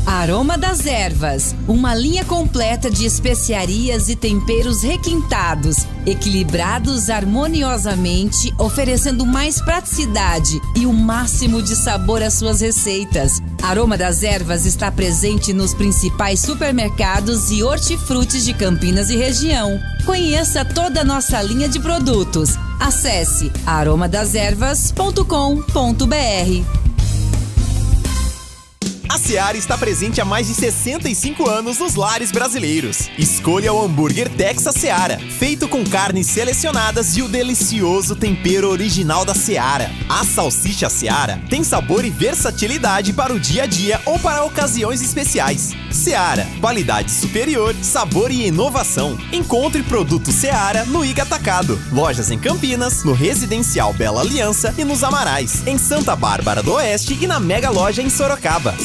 Speaker 20: Aroma das Ervas, uma linha completa de especiarias e temperos requintados, equilibrados harmoniosamente, oferecendo mais praticidade e o máximo de sabor às suas receitas. Aroma das Ervas está presente nos principais supermercados e hortifrutis de Campinas e região. Conheça toda a nossa linha de produtos. Acesse aromadeservas.com.br.
Speaker 17: A Seara está presente há mais de 65 anos nos lares brasileiros. Escolha o hambúrguer Texas Seara, feito com carnes selecionadas e o delicioso tempero original da Seara. A salsicha Seara tem sabor e versatilidade para o dia a dia ou para ocasiões especiais. Seara, qualidade superior, sabor e inovação. Encontre produto Seara no Iga Atacado. Lojas em Campinas, no Residencial Bela Aliança e nos Amarais. Em Santa Bárbara do Oeste e na Mega Loja em Sorocaba.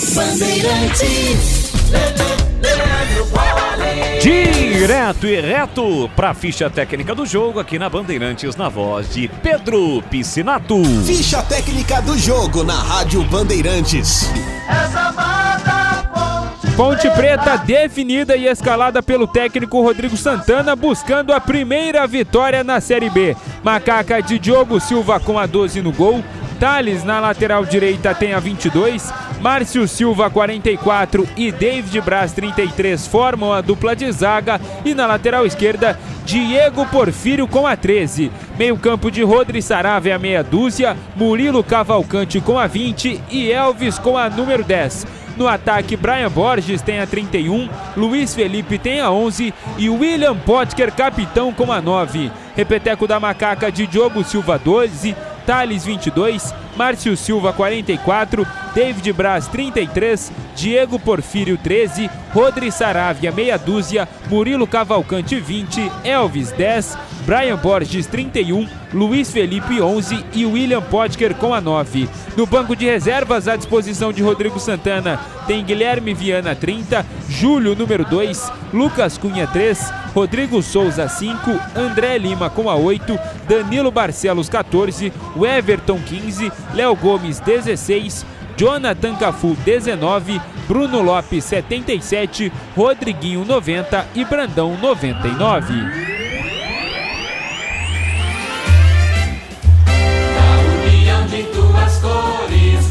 Speaker 15: Direto e reto para a ficha técnica do jogo aqui na Bandeirantes, na voz de Pedro Piscinato.
Speaker 17: Ficha técnica do jogo na Rádio Bandeirantes.
Speaker 13: Ponte Preta definida e escalada pelo técnico Rodrigo Santana, buscando a primeira vitória na Série B. Macaca de Diogo Silva com a 12 no gol. Thales na lateral direita tem a 22, Márcio Silva 44 e David Braz 33 formam a dupla de zaga e na lateral esquerda Diego Porfírio com a 13. Meio campo de Rodri Saravia meia dúzia, Murilo Cavalcante com a 20 e Elvis com a número 10. No ataque, Brian Borges tem a 31, Luiz Felipe tem a 11 e William Potker, capitão, com a 9. Repeteco da Macaca de Diogo Silva 12, Thales 22, Márcio Silva 44, David Braz 33, Diego Porfírio 13, Rodri Saravia meia dúzia, Murilo Cavalcante 20, Elvis 10, Brian Borges 31, Luiz Felipe 11 e William Potker com a 9. No banco de reservas, à disposição de Rodrigo Santana, tem Guilherme Viana 30, Júlio número 2, Lucas Cunha 3, Rodrigo Souza 5, André Lima com a 8, Danilo Barcelos 14, o Everton 15, Léo Gomes 16, Jonathan Cafu 19, Bruno Lopes 77, Rodriguinho 90 e Brandão 99.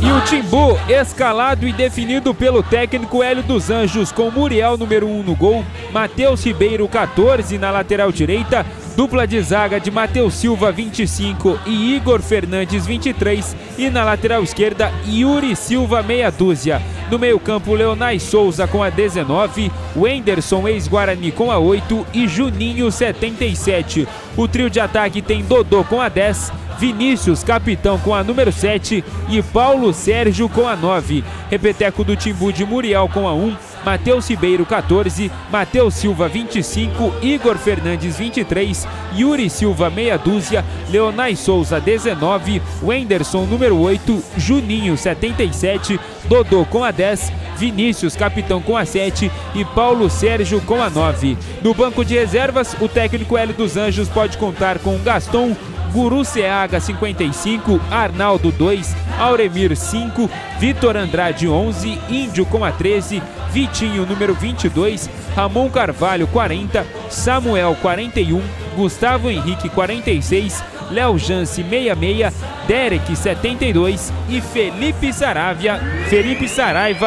Speaker 13: E o Timbu, escalado e definido pelo técnico Hélio dos Anjos, com Muriel número 1 no gol, Matheus Ribeiro 14 na lateral direita, dupla de zaga de Matheus Silva 25 e Igor Fernandes 23 e na lateral esquerda Yuri Silva meia dúzia. No meio campo, Leonais Souza com a 19, Wenderson ex-Guarani com a 8 e Juninho 77. O trio de ataque tem Dodô com a 10, Vinícius, capitão, com a número 7 e Paulo Sérgio com a 9. Repeteco do Timbu de Muriel com a 1, Matheus Ribeiro 14, Matheus Silva 25, Igor Fernandes 23, Yuri Silva meia dúzia, Leonais Souza 19, Wenderson número 8, Juninho 77, Dodô com a 10, Vinícius, capitão, com a 7 e Paulo Sérgio com a 9. No banco de reservas, o técnico Hélio dos Anjos pode contar com Gaston, Guru Seaga 55, Arnaldo 2, Auremir 5, Vitor Andrade 11, Índio com a 13, Vitinho número 22, Ramon Carvalho 40, Samuel 41, Gustavo Henrique 46, Léo Jance 66, Derek 72 e Felipe Saraiva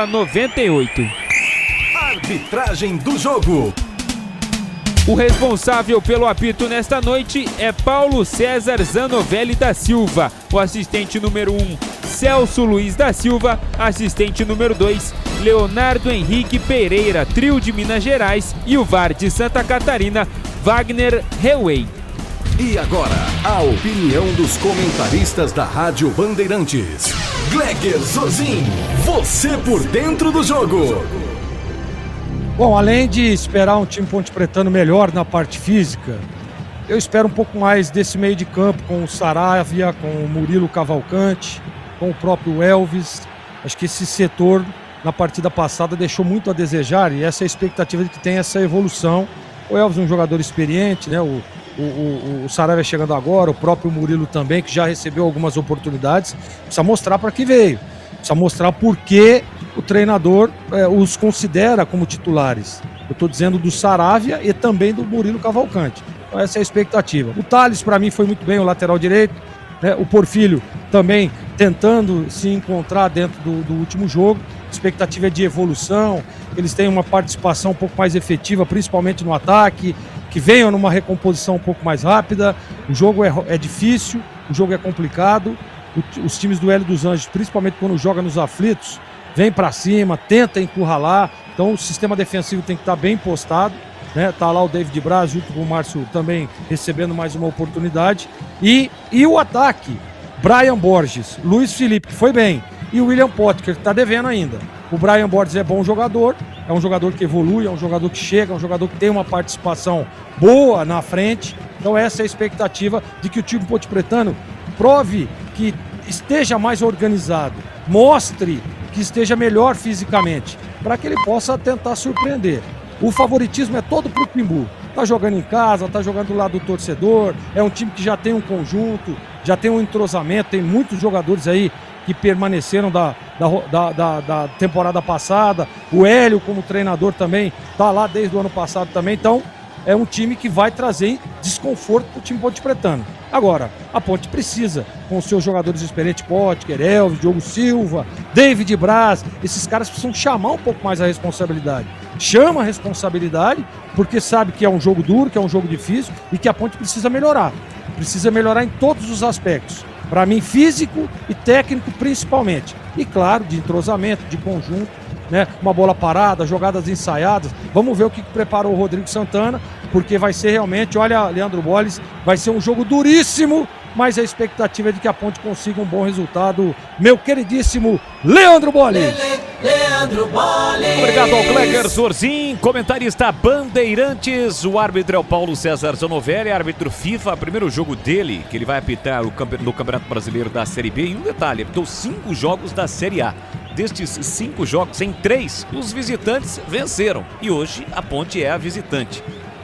Speaker 13: 98.
Speaker 17: Arbitragem do jogo.
Speaker 13: O responsável pelo apito nesta noite é Paulo César Zanovelli da Silva. O assistente número 1, Celso Luiz da Silva. Assistente número 2, Leonardo Henrique Pereira, trio de Minas Gerais. E o VAR de Santa Catarina, Wagner Hewey.
Speaker 17: E agora, a opinião dos comentaristas da Rádio Bandeirantes. Gleger Zorzin, você por dentro do jogo.
Speaker 9: Bom, além de esperar um time pontepretano melhor na parte física, eu espero um pouco mais desse meio de campo com o Saravia, com o Murilo Cavalcante, com o próprio Elvis. Acho que esse setor na partida passada deixou muito a desejar e essa é a expectativa de que tenha essa evolução. O Elvis é um jogador experiente, né? O Saravia chegando agora, o próprio Murilo também, que já recebeu algumas oportunidades. Precisa mostrar para que veio. Precisa mostrar por que o treinador os considera como titulares. Eu estou dizendo do Saravia e também do Murilo Cavalcante. Então essa é a expectativa. O Thales, para mim, foi muito bem, o lateral direito. Né? O Porfílio também tentando se encontrar dentro do último jogo. A expectativa é de evolução, eles têm uma participação um pouco mais efetiva, principalmente no ataque, que venham numa recomposição um pouco mais rápida. O jogo é difícil, o jogo é complicado. Os times do Hélio dos Anjos, principalmente quando joga nos aflitos, vem para cima, tenta encurralar. Então o sistema defensivo tem que estar bem postado, né? Tá lá o David Braz junto com o Márcio também recebendo mais uma oportunidade. E o ataque, Brian Borges, Luiz Felipe, que foi bem, e o William Potker, que está devendo ainda. O Brian Borges é bom jogador, é um jogador que evolui, é um jogador que chega, é um jogador que tem uma participação boa na frente. Então essa é a expectativa de que o time pontepretano prove que esteja mais organizado, mostre que esteja melhor fisicamente, para que ele possa tentar surpreender. O favoritismo é todo pro Timbu. Tá jogando em casa, tá jogando do lado do torcedor, é um time que já tem um conjunto, já tem um entrosamento, tem muitos jogadores aí que permaneceram da temporada passada. O Hélio, como treinador, também tá lá desde o ano passado também. Então, é um time que vai trazer desconforto pro time pontepretano. Agora, a Ponte precisa, com os seus jogadores experientes, Potker, Elvis, Diogo Silva, David Braz, esses caras precisam chamar um pouco mais a responsabilidade. Chama a responsabilidade, porque sabe que é um jogo duro, que é um jogo difícil e que a Ponte precisa melhorar. Precisa melhorar em todos os aspectos. Para mim, físico e técnico principalmente. E claro, de entrosamento, de conjunto, né? Uma bola parada, jogadas ensaiadas. Vamos ver o que preparou o Rodrigo Santana, porque vai ser realmente, olha, Leandro Bolles, vai ser um jogo duríssimo, mas a expectativa é de que a Ponte consiga um bom resultado. Meu queridíssimo Leandro Bolles.
Speaker 15: Leandro Bolles. Obrigado ao Gleger Zorzin, comentarista Bandeirantes. O árbitro é o Paulo César Zanovelli, árbitro FIFA. Primeiro jogo dele, que ele vai apitar no Campeonato Brasileiro da Série B. E um detalhe, apitou 5 jogos da Série A. Destes 5 jogos, em 3, os visitantes venceram. E hoje a Ponte é a visitante.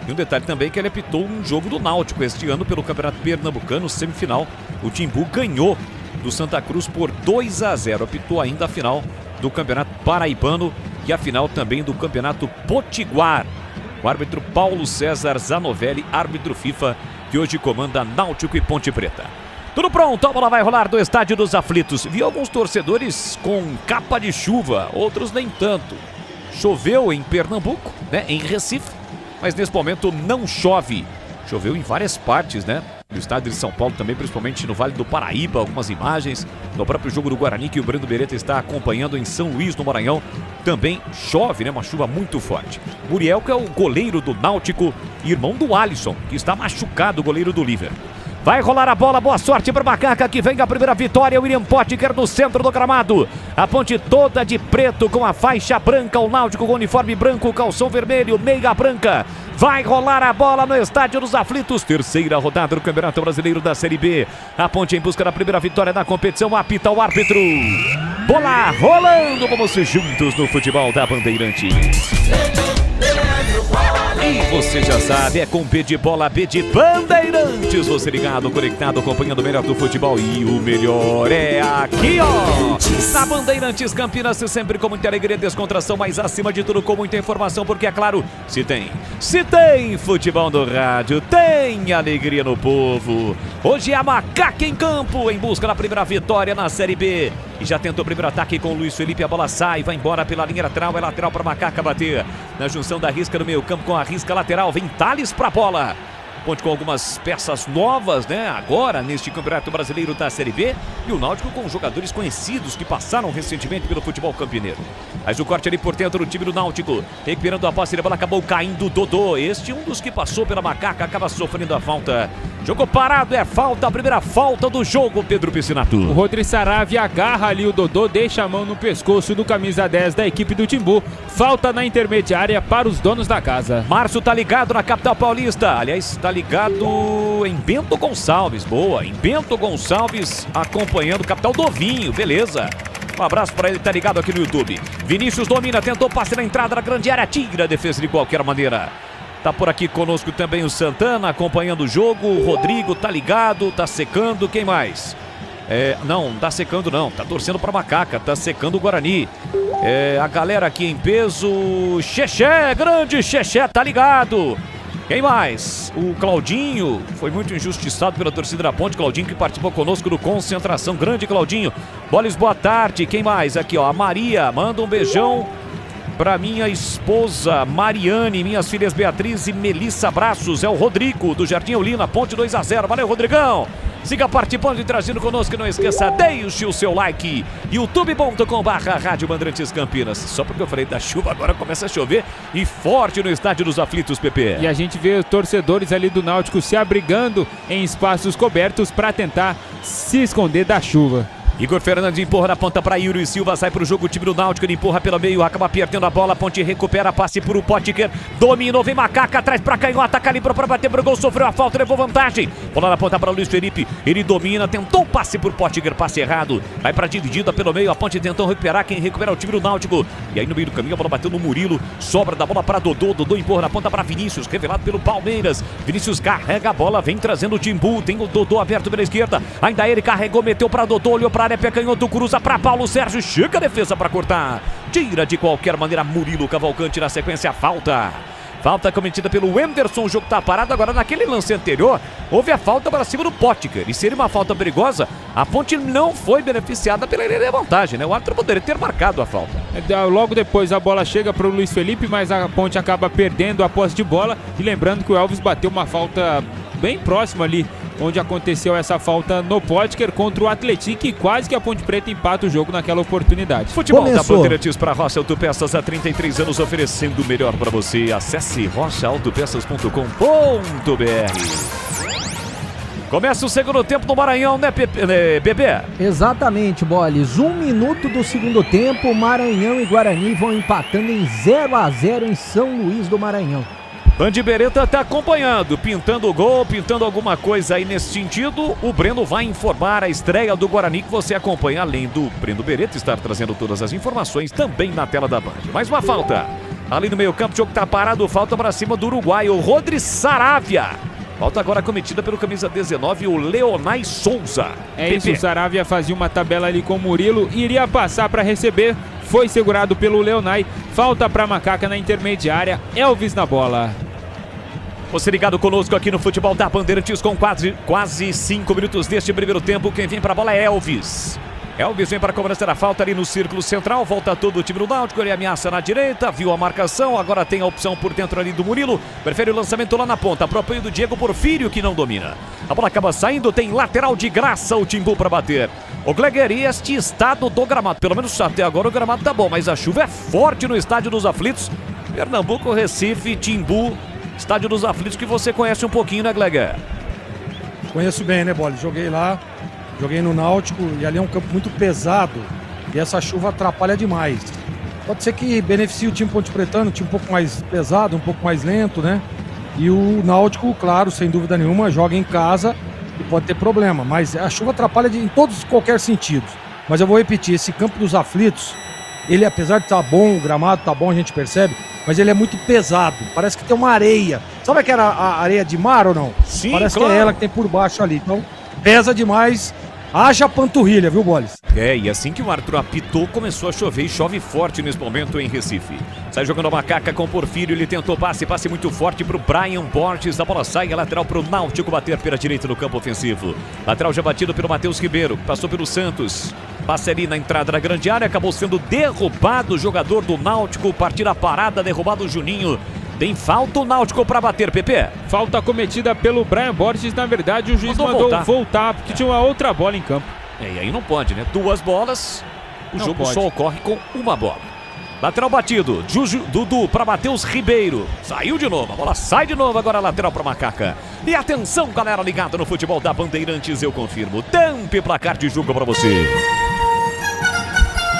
Speaker 15: E um detalhe também que ele apitou um jogo do Náutico este ano pelo Campeonato Pernambucano, semifinal. O Timbu ganhou do Santa Cruz por 2-0. Apitou ainda a final do Campeonato Paraibano e a final também do Campeonato Potiguar. O árbitro Paulo César Zanovelli, árbitro FIFA, que hoje comanda Náutico e Ponte Preta. Tudo pronto, a bola vai rolar do Estádio dos Aflitos. Vi alguns torcedores com capa de chuva, outros nem tanto. Choveu em Pernambuco, né, em Recife, mas nesse momento não chove. Choveu em várias partes, né, do estado de São Paulo também, principalmente no Vale do Paraíba, algumas imagens. No próprio jogo do Guarani, que o Breno Beretta está acompanhando em São Luís, no Maranhão, também chove, né, uma chuva muito forte. Muriel, que é o goleiro do Náutico, irmão do Alisson, que está machucado, o goleiro do Liverpool. Vai rolar a bola, boa sorte para o Macaca, que vem a primeira vitória, o William Potker no centro do gramado. A Ponte toda de preto com a faixa branca, o Náutico com uniforme branco, calção vermelho, meia branca. Vai rolar a bola no Estádio dos Aflitos, terceira rodada do Campeonato Brasileiro da Série B. A Ponte em busca da primeira vitória da competição, apita o árbitro. Bola rolando, vamos juntos no futebol da Bandeirantes. E você já sabe, é com B de bola, B de Bandeirantes. Você ligado, conectado, acompanhando o melhor do futebol. E o melhor é aqui, ó, na Bandeirantes Campinas, sempre com muita alegria e descontração, mas acima de tudo com muita informação, porque é claro, se tem futebol no rádio, tem tem alegria no povo. Hoje é a Macaca em campo, em busca da primeira vitória na Série B. E já tentou o primeiro ataque com o Luiz Felipe, a bola sai, vai embora pela linha lateral, é lateral para Macaca bater. Na junção da risca no meio campo com a risca lateral, vem Thales para a bola. Ponte com algumas peças novas, né? Agora, neste Campeonato Brasileiro da Série B. E o Náutico com jogadores conhecidos que passaram recentemente pelo futebol campineiro. Mas o corte ali por dentro do time do Náutico. Recuperando a posse, a bola acabou caindo. Dodô, este um dos que passou pela Macaca, acaba sofrendo a falta. Jogo parado, é falta, a primeira falta do jogo, Pedro Piscinato.
Speaker 13: O Rodrigo Saravia agarra ali o Dodô, deixa a mão no pescoço do camisa 10 da equipe do Timbu. Falta na intermediária para os donos da casa.
Speaker 15: Márcio tá ligado na capital paulista. Aliás, tá ligado em Bento Gonçalves. Boa, em Bento Gonçalves, acompanhando o capital do Vinho, beleza. Um abraço para ele, tá ligado aqui no YouTube. Vinícius domina, tentou passe na entrada da grande área, tira a defesa de qualquer maneira. Tá por aqui conosco também o Santana, acompanhando o jogo. O Rodrigo tá ligado, tá secando. Quem mais? Não tá secando não, tá torcendo pra Macaca, tá secando o Guarani. A galera aqui em peso. Xexé, grande Xexé, tá ligado. Quem mais? O Claudinho, foi muito injustiçado pela torcida da Ponte. Claudinho que participou conosco do Concentração. Grande Claudinho. Bolis, boa tarde. Quem mais? Aqui, ó, a Maria, manda um beijão pra minha esposa Mariane, minhas filhas Beatriz e Melissa. Abraços. É o Rodrigo do Jardim Eulina, Ponte 2-0. Valeu, Rodrigão. Siga participando e interagindo conosco. Não esqueça, deixe o seu like. youtube.com/Rádio Bandeirantes Campinas. Só porque eu falei da chuva, agora começa a chover e forte no Estádio dos Aflitos, PP.
Speaker 13: E a gente vê torcedores ali do Náutico se abrigando em espaços cobertos para tentar se esconder da chuva.
Speaker 15: Igor Fernandes empurra na ponta para Yuri Silva, sai para o jogo, o time do Náutico, ele empurra pelo meio, acaba perdendo a bola, a Ponte recupera, passe para o Potker, dominou, vem Macaca, atrás para Canhota, calibrou para bater pro gol, sofreu a falta, levou vantagem, bola na ponta para Luiz Felipe, ele domina, tentou passe por Potker, passe errado, vai para dividida pelo meio, a Ponte tentou recuperar, quem recupera é o time do Náutico, e aí no meio do caminho a bola bateu no Murilo, sobra da bola para Dodô, Dodô empurra na ponta para Vinícius, revelado pelo Palmeiras, Vinícius carrega a bola, vem trazendo o Timbu, tem o Dodô aberto pela esquerda, ainda ele carregou, meteu para Dodô, olhou para a área, pé canhoto, cruza para Paulo Sérgio, chega a defesa para cortar, tira de qualquer maneira Murilo Cavalcante, na sequência falta cometida pelo Wenderson, o jogo tá parado. Agora naquele lance anterior houve a falta para cima do Potker, e seria uma falta perigosa, a Ponte não foi beneficiada pela vantagem, né? O árbitro poderia ter marcado a falta.
Speaker 13: Logo depois a bola chega para o Luiz Felipe, mas a Ponte acaba perdendo a posse de bola, e lembrando que o Elvis bateu uma falta bem próxima ali onde aconteceu essa falta no Potker contra o Atlético, e quase que a Ponte Preta empata o jogo naquela oportunidade.
Speaker 15: Futebol da Bandeirantes para Rocha Autopeças, há 33 anos oferecendo o melhor para você. Acesse rochaautopeças.com.br. Começa o segundo tempo no Maranhão, né, Bebê?
Speaker 6: Exatamente, Bolis. 1 minuto do segundo tempo, Maranhão e Guarani vão empatando em 0-0 em São Luís do Maranhão.
Speaker 15: Bande Beretta tá acompanhando, pintando o gol, pintando alguma coisa aí nesse sentido. O Breno vai informar a estreia do Guarani, que você acompanha, além do Breno Beretta estar trazendo todas as informações também na tela da Band. Mais uma falta. Ali no meio campo, o jogo tá parado, falta para cima do Uruguai, o Rodrigo Saravia. Falta agora cometida pelo camisa 19, o Leonai Souza.
Speaker 13: Isso, o Saravia fazia uma tabela ali com o Murilo, iria passar para receber, foi segurado pelo Leonai. Falta para Macaca na intermediária, Elvis na bola.
Speaker 15: Você ligado conosco aqui no Futebol da Bandeirantes com quase 5 minutos deste primeiro tempo. Quem vem para a bola é Elvis. Elvis vem para a cobrança da falta ali no círculo central. Volta todo o time do Náutico. Ele ameaça na direita, viu a marcação. Agora tem a opção por dentro ali do Murilo. Prefere o lançamento lá na ponta. Pro apoio do Diego Porfírio, que não domina. A bola acaba saindo. Tem lateral de graça o Timbu para bater. O Gleger, e este estado do gramado. Pelo menos até agora o gramado tá bom, mas a chuva é forte no Estádio dos Aflitos. Pernambuco, Recife, Timbu. Estádio dos Aflitos, que você conhece um pouquinho, né, Gleger?
Speaker 9: Conheço bem, né, Bola? Joguei lá, joguei no Náutico, e ali é um campo muito pesado, e essa chuva atrapalha demais. Pode ser que beneficie o time Ponte Pretano, um time um pouco mais pesado, um pouco mais lento, né? E o Náutico, claro, sem dúvida nenhuma, joga em casa e pode ter problema, mas a chuva atrapalha em todos qualquer sentido. Mas eu vou repetir, esse campo dos Aflitos, ele, apesar de estar bom, o gramado tá bom, a gente percebe, mas ele é muito pesado, parece que tem uma areia. Sabe aquela areia de mar ou não?
Speaker 15: Sim,
Speaker 9: parece
Speaker 15: claro.
Speaker 9: que é ela que tem por baixo ali, então pesa demais Haja panturrilha, viu, Boles?
Speaker 15: E assim que o árbitro apitou, começou a chover e chove forte nesse momento em Recife. Sai jogando a Macaca com o Porfírio, ele tentou passe muito forte pro Brian Borges. A bola sai, a lateral pro Náutico bater pela direita no campo ofensivo. Lateral já batido pelo Matheus Ribeiro, passou pelo Santos. Passe ali na entrada da grande área, acabou sendo derrubado o jogador do Náutico. Partida parada, derrubado o Juninho. Tem falta o Náutico para bater, PP.
Speaker 13: Falta cometida pelo Brian Borges. Na verdade, o juiz mandou voltar porque tinha uma outra bola em campo.
Speaker 15: E aí não pode, né? 2 bolas, o
Speaker 13: Não
Speaker 15: jogo
Speaker 13: pode.
Speaker 15: só ocorre com 1 bola. Lateral batido, Dudu para Matheus Ribeiro. Saiu de novo, a bola sai de novo, agora lateral para Macaca. E atenção, galera ligada no futebol da Bandeirantes, eu confirmo. Tempo placar de jogo para você.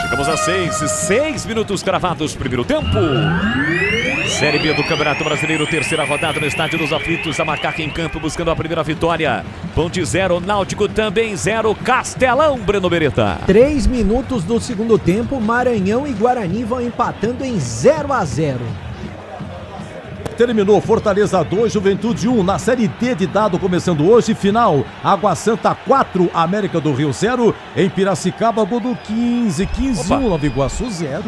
Speaker 15: Chegamos a 6 minutos cravados, primeiro tempo. Série B do Campeonato Brasileiro, terceira rodada no Estádio dos Aflitos. A Macaca em campo buscando a primeira vitória. Ponte 0, Náutico também 0. Castelão, Breno Beretta.
Speaker 6: 3 minutos do segundo tempo, Maranhão e Guarani vão empatando em 0-0.
Speaker 1: Terminou Fortaleza 2, Juventude 1 na Série D de dado começando hoje. Final, Água Santa 4, América do Rio 0. Em Piracicaba, gol do 15, 1, Nova Iguaçu 0.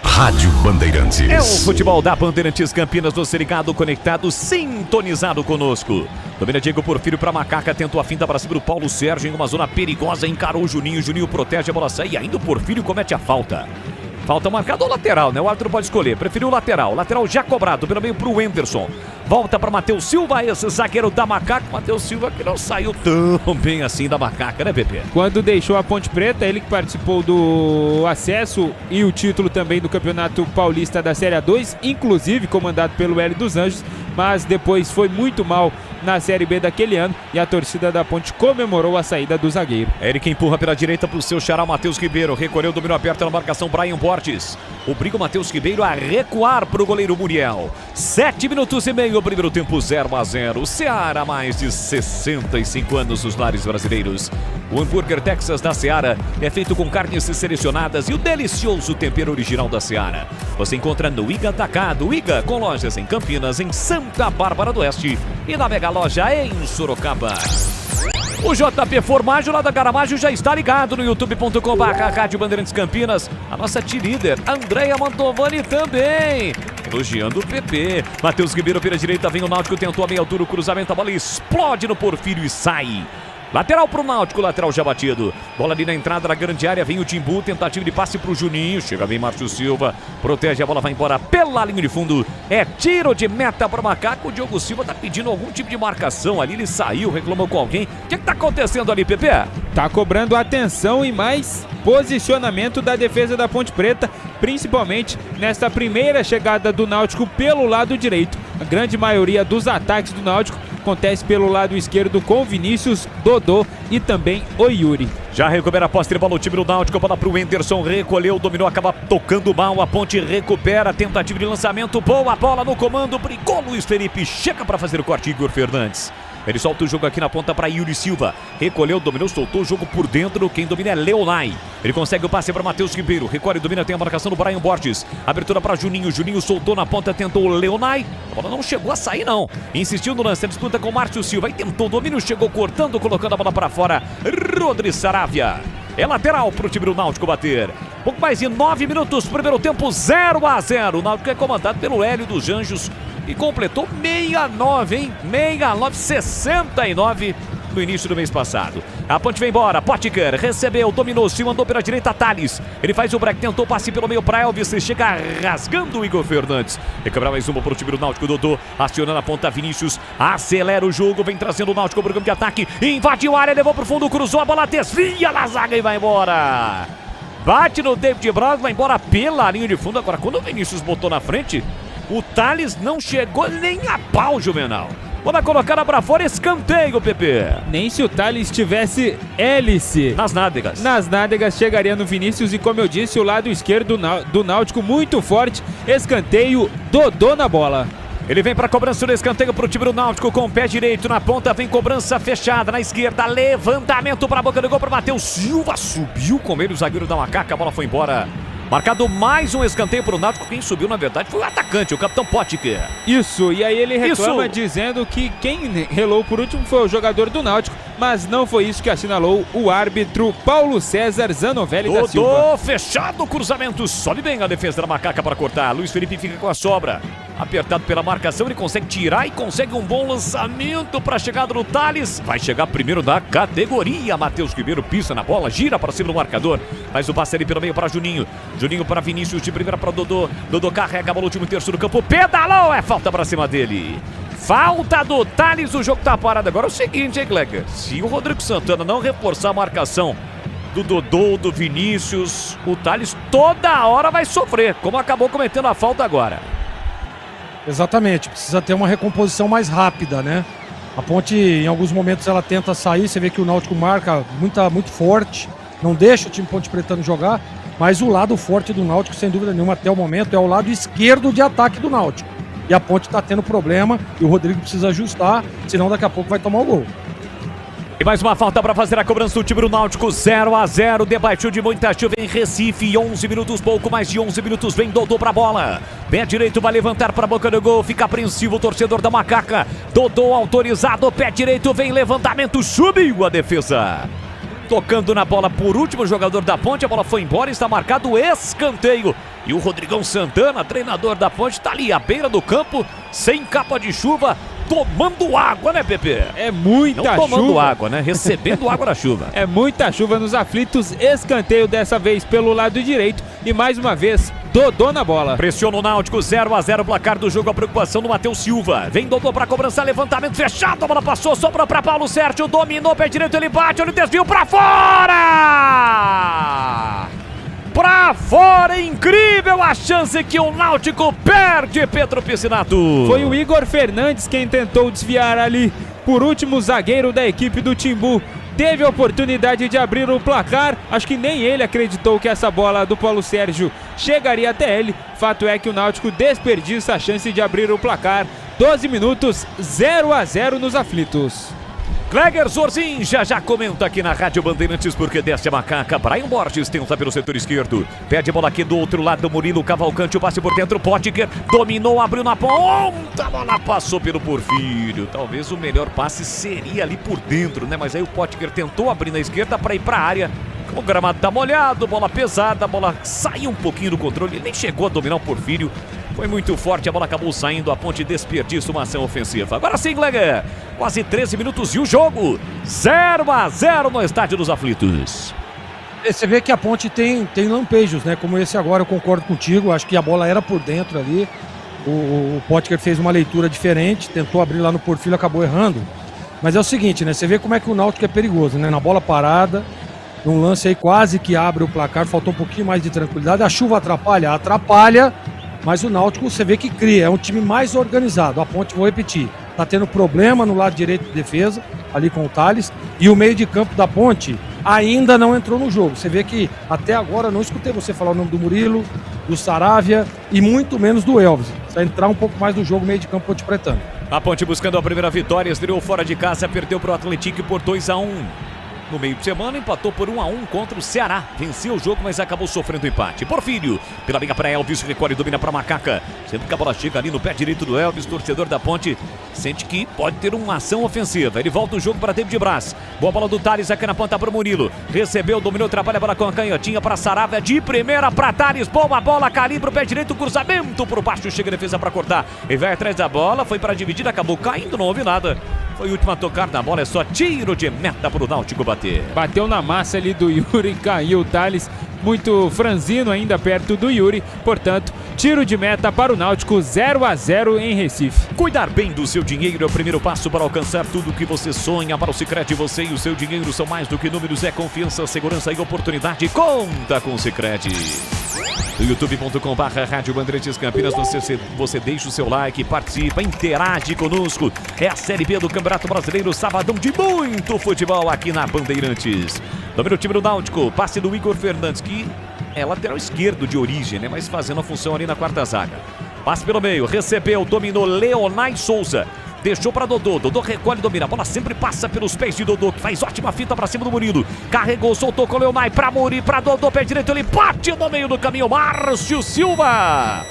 Speaker 2: Rádio Bandeirantes.
Speaker 15: É o futebol da Bandeirantes Campinas, você ligado, conectado, sintonizado conosco. Domina Diego Porfírio para Macaca, tentou a finta para cima do Paulo Sérgio em uma zona perigosa, encarou o Juninho, Juninho protege, a bola sai e ainda o Porfírio comete a falta. Falta marcada ou lateral, né? O árbitro pode escolher. Preferiu o lateral. Lateral já cobrado pelo meio pro Wenderson. Volta para Matheus Silva, esse zagueiro da Macaca. Matheus Silva que não saiu tão bem assim da Macaca, né, Pepe?
Speaker 13: Quando deixou a Ponte Preta, ele que participou do acesso e o título também do Campeonato Paulista da Série A2, inclusive comandado pelo Hélio dos Anjos, mas depois foi muito mal na Série B daquele ano e a torcida da Ponte comemorou a saída do zagueiro.
Speaker 15: Eric empurra pela direita pro seu xará Matheus Ribeiro, recolheu, domínio aberto na marcação Brian Borges. Obriga o Matheus Ribeiro a recuar pro goleiro Muriel. 7 minutos e meio, primeiro tempo 0-0. Seara, mais de 65 anos nos lares brasileiros. O hambúrguer Texas da Seara é feito com carnes selecionadas e o delicioso tempero original da Seara. Você encontra no Iga Atacado, Iga, com lojas em Campinas, em Santa Bárbara do Oeste e na Mega Loja em Sorocaba. O JP Formaggio lá da Caramaggio já está ligado no youtube.com/Rádio Bandeirantes Campinas. A nossa líder, Andréia Mantovani, também elogiando o PP. Matheus Ribeiro pela direita, vem o Náutico, tentou a meia altura, o cruzamento, a bola explode no Porfírio e sai. Lateral pro Náutico, lateral já batido. Bola ali na entrada da grande área, vem o Timbu, tentativa de passe pro Juninho. Chega bem Márcio Silva, protege, a bola vai embora pela linha de fundo. É tiro de meta pro Macaco. O Diogo Silva tá pedindo algum tipo de marcação ali, ele saiu, reclamou com alguém. O que tá acontecendo ali, Pepe?
Speaker 13: Tá cobrando atenção e mais posicionamento da defesa da Ponte Preta, principalmente nesta primeira chegada do Náutico pelo lado direito. A grande maioria dos ataques do Náutico acontece pelo lado esquerdo com Vinícius, Dodô e também o Yuri.
Speaker 15: Já recupera a posse de bola o time do Náutico, bola pro Wenderson, recolheu, dominou, acaba tocando mal, a Ponte recupera, tentativa de lançamento, boa bola no comando, brigou Luiz Felipe, chega para fazer o corte Igor Fernandes. Ele solta o jogo aqui na ponta para Yuri Silva. Recolheu, dominou, soltou o jogo por dentro. Quem domina é Leonai. Ele consegue o passe para Matheus Ribeiro. Recolhe, domina, tem a marcação do Brian Borges. Abertura para Juninho. Juninho soltou na ponta, tentou o Leonai. A bola não chegou a sair, não. Insistiu no lance, disputa com o Márcio Silva. Aí tentou o domínio, chegou cortando, colocando a bola para fora. Rodrigo Saravia. É lateral pro time do Náutico bater. Pouco mais de 9 minutos, primeiro tempo 0-0. O Náutico é comandado pelo Hélio dos Anjos e completou 69, hein? 69 no início do mês passado. A Ponte vem embora, Potker recebeu, dominou, se mandou pela direita, Thales. Ele faz o break, tentou passe pelo meio para Elvis, chega rasgando o Igor Fernandes. Recobrar mais uma para o time do Náutico, Dodô, acionando a ponta, Vinícius, acelera o jogo, vem trazendo o Náutico para o campo de ataque, invadiu a área, levou para o fundo, cruzou, a bola desvia na zaga e vai embora. Bate no David Braz, vai embora pela linha de fundo. Agora, quando o Vinícius botou na frente, o Thales não chegou nem a pau, Juvenal. Bola colocada pra fora, escanteio, Pepe.
Speaker 13: Nem se o Thales tivesse hélice
Speaker 15: nas nádegas.
Speaker 13: Nas nádegas chegaria no Vinícius e, como eu disse, o lado esquerdo do Náutico muito forte. Escanteio, Dodô na bola.
Speaker 15: Ele vem para cobrança do escanteio para o time do Náutico com o pé direito na ponta, vem cobrança fechada na esquerda, levantamento para a boca do gol para Matheus Silva, subiu com ele o zagueiro da Macaca, a bola foi embora Marcado mais um escanteio pro Náutico. Quem subiu, na verdade, foi o atacante, o capitão Potker.
Speaker 13: Isso, e aí ele reclama dizendo que quem relou por último foi o jogador do Náutico, mas não foi isso que assinalou o árbitro Paulo César Zanovelli da Silva.
Speaker 15: Fechado o cruzamento, sobe bem a defesa da Macaca para cortar. Luiz Felipe fica com a sobra. Apertado pela marcação, ele consegue tirar e consegue um bom lançamento para a chegada do Thales. Vai chegar primeiro da categoria. Matheus Ribeiro pisa na bola, gira para cima do marcador. Faz o passe ali pelo meio para Juninho. Juninho para Vinícius, de primeira para Dodô. Dodô carrega a bola no último terço do campo. Pedalou, é falta para cima dele. Falta do Thales, o jogo tá parado. Agora é o seguinte, hein, Kleber? Se o Rodrigo Santana não reforçar a marcação do Dodô, do Vinícius, o Thales toda hora vai sofrer, como acabou cometendo a falta agora.
Speaker 9: Exatamente, precisa ter uma recomposição mais rápida, né? A Ponte, em alguns momentos, ela tenta sair, você vê que o Náutico marca muito forte, não deixa o time Ponte Pretano jogar, mas o lado forte do Náutico, sem dúvida nenhuma, até o momento, é o lado esquerdo de ataque do Náutico. E a Ponte está tendo problema e o Rodrigo precisa ajustar, senão daqui a pouco vai tomar o gol.
Speaker 15: E mais uma falta para fazer a cobrança do time do Náutico, 0-0, debaixo de muita chuva em Recife, 11 minutos, pouco mais de 11 minutos, vem Dodô pra bola, pé direito vai levantar para a boca do gol, fica apreensivo o torcedor da Macaca, Dodô autorizado, pé direito, vem levantamento, subiu a defesa. Tocando na bola por último jogador da Ponte, a bola foi embora, está marcado escanteio. E o Rodrigão Santana, treinador da Ponte, está ali à beira do campo, sem capa de chuva, tomando água, né, Pepe?
Speaker 13: É muita chuva.
Speaker 15: Não tomando água, né? Recebendo água da chuva.
Speaker 13: É muita chuva nos aflitos, escanteio dessa vez pelo lado direito e mais uma vez Dodô na bola.
Speaker 15: Pressiona o Náutico, 0-0, placar do jogo, a preocupação do Matheus Silva. Vem Dodô pra cobrança, levantamento fechado, a bola passou, sobrou pra Paulo Sérgio, dominou, pé direito, ele bate, ele desviou pra fora! Pra fora, incrível a chance que o Náutico perde, Pedro Piscinato.
Speaker 13: Foi o Igor Fernandes quem tentou desviar ali. Por último, o zagueiro da equipe do Timbu teve a oportunidade de abrir o placar. Acho que nem ele acreditou que essa bola do Paulo Sérgio chegaria até ele. Fato é que o Náutico desperdiça a chance de abrir o placar. 12 minutos, 0-0 nos aflitos.
Speaker 15: Kleger Zorzin já comenta aqui na Rádio Bandeirantes, porque desce a Macaca. Brian Borges tenta pelo setor esquerdo. Pede a bola aqui do outro lado, Murilo Cavalcante, o passe por dentro, Potker dominou, abriu na ponta, a bola passou pelo Porfírio. Talvez o melhor passe seria ali por dentro, né? Mas aí o Potker tentou abrir na esquerda para ir para a área. O gramado tá molhado, bola pesada, a bola saiu um pouquinho do controle, ele nem chegou a dominar o Porfírio. Foi muito forte, a bola acabou saindo, a Ponte desperdiça uma ação ofensiva. Agora sim, Gleger, quase 13 minutos e o jogo 0-0 no Estádio dos Aflitos.
Speaker 9: Você vê que a Ponte tem lampejos, né? Como esse agora, eu concordo contigo, acho que a bola era por dentro ali. O Potker fez uma leitura diferente, tentou abrir lá no Porfírio, acabou errando. Mas é o seguinte, né? Você vê como é que o Náutico é perigoso, né? Na bola parada, num lance aí quase que abre o placar, faltou um pouquinho mais de tranquilidade. A chuva atrapalha, mas o Náutico você vê que cria, é um time mais organizado. A Ponte, vou repetir, tá tendo problema no lado direito de defesa, ali com o Thales, e o meio de campo da Ponte ainda não entrou no jogo. Você vê que até agora não escutei você falar o nome do Murilo, do Saravia e muito menos do Elvis. Precisa entrar um pouco mais no jogo, meio de campo Ponte Pretano.
Speaker 15: A Ponte buscando a primeira vitória, estreou fora de casa, perdeu pro Atlético por 2-1. No meio de semana, empatou por 1-1 contra o Ceará. Venceu o jogo, mas acabou sofrendo empate. Porfírio, pela liga para Elvis, recolhe e domina para Macaca. Sempre que a bola chega ali no pé direito do Elvis, torcedor da Ponte sente que pode ter uma ação ofensiva. Ele volta o jogo para David Braz. Boa bola do Thales aqui na ponta para o Murilo. Recebeu, dominou, trabalha a bola com a canhotinha para Saravia. De primeira para Thales. Boa bola, calibra o pé direito, cruzamento por baixo. Chega a defesa para cortar. Ele vai atrás da bola, foi para dividir, acabou caindo, não houve nada. Foi o último a tocar na bola, é só tiro de meta para o Náutico bater.
Speaker 13: Bateu na massa ali do Yuri, caiu o Thales, muito franzino ainda perto do Yuri, portanto, tiro de meta para o Náutico, 0-0 em Recife.
Speaker 15: Cuidar bem do seu dinheiro é o primeiro passo para alcançar tudo o que você sonha. Para o Sicredi, você e o seu dinheiro são mais do que números, é confiança, segurança e oportunidade. Conta com o Sicredi. No youtube.com/Rádio Bandeirantes Campinas, você deixa o seu like, participa, interage conosco. É a Série B do Campeonato Brasileiro, sabadão de muito futebol aqui na Bandeirantes. Domina o time do Náutico, passe do Igor Fernandes, que é lateral esquerdo de origem, né? Mas fazendo a função ali na quarta zaga. Passe pelo meio, recebeu, dominou Leonai Souza. deixou pra Dodô. Dodô recolhe, domina. A bola sempre passa pelos pés de Dodô, que faz ótima finta pra cima do Murilo. Carregou, soltou com o Leonai pra Muri, pra Dodô, pé direito, ele bate no meio do caminho. Márcio Silva.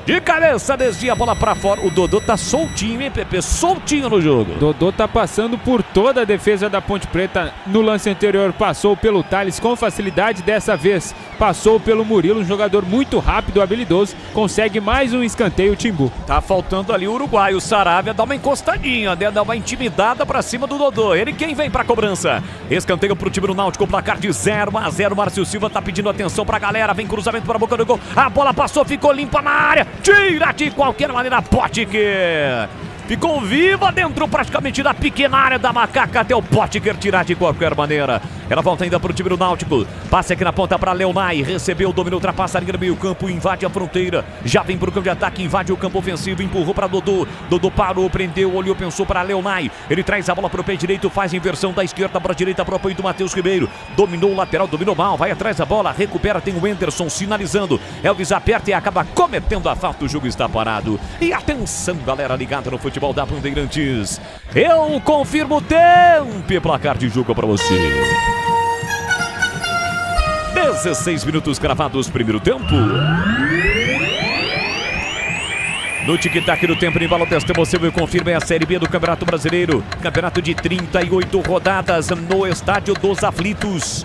Speaker 15: De cabeça, desvia a bola pra fora. O Dodô tá soltinho, hein, Pepe? Soltinho no jogo.
Speaker 13: Dodô tá passando por toda a defesa da Ponte Preta. No lance anterior passou pelo Thales com facilidade. Dessa vez passou pelo Murilo, um jogador muito rápido, habilidoso. Consegue mais um escanteio, Timbu.
Speaker 15: Tá faltando ali o uruguaio. O Saravia dá uma encostadinha, dá uma intimidada pra cima do Dodô. Ele quem vem pra cobrança. Escanteio pro time do Náutico, placar de 0-0. Márcio Silva tá pedindo atenção pra galera. Vem cruzamento para a boca do gol. A bola passou, ficou limpa na área. Tira de qualquer maneira, Potker. Ficou viva dentro praticamente da pequena área da Macaca até o Potker tirar de qualquer maneira. Ela volta ainda pro time do Náutico. Passe aqui na ponta para Leonai. Recebeu, dominou, ultrapassa a linha do meio campo, invade a fronteira. Já vem pro campo de ataque, invade o campo ofensivo, empurrou para Dodô. Dodô parou, prendeu, olhou, pensou para Leonai. Ele traz a bola pro pé direito, faz a inversão da esquerda para a direita pro apoio do Matheus Ribeiro. Dominou o lateral, dominou mal, vai atrás da bola, recupera, tem o Wenderson sinalizando. Elvis aperta e acaba cometendo a falta, o jogo está parado. E atenção, galera ligada no futebol da Bandeirantes. Eu confirmo o tempo e placar de jogo para você. 16 minutos cravados, primeiro tempo. No tic-tac do tempo, embalo testa você e confirma, é a Série B do Campeonato Brasileiro. Campeonato de 38 rodadas no Estádio dos Aflitos.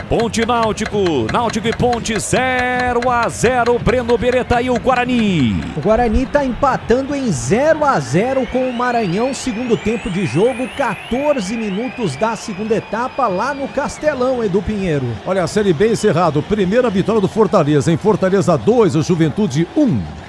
Speaker 15: Ponte Náutico, Náutico e Ponte 0-0, Breno Beretta e o Guarani.
Speaker 6: O Guarani tá empatando em 0-0 com o Maranhão, segundo tempo de jogo, 14 minutos da segunda etapa lá no Castelão, Edu Pinheiro.
Speaker 1: Olha, a Série B encerrado, primeira vitória do Fortaleza, em Fortaleza 2, o Juventude 1.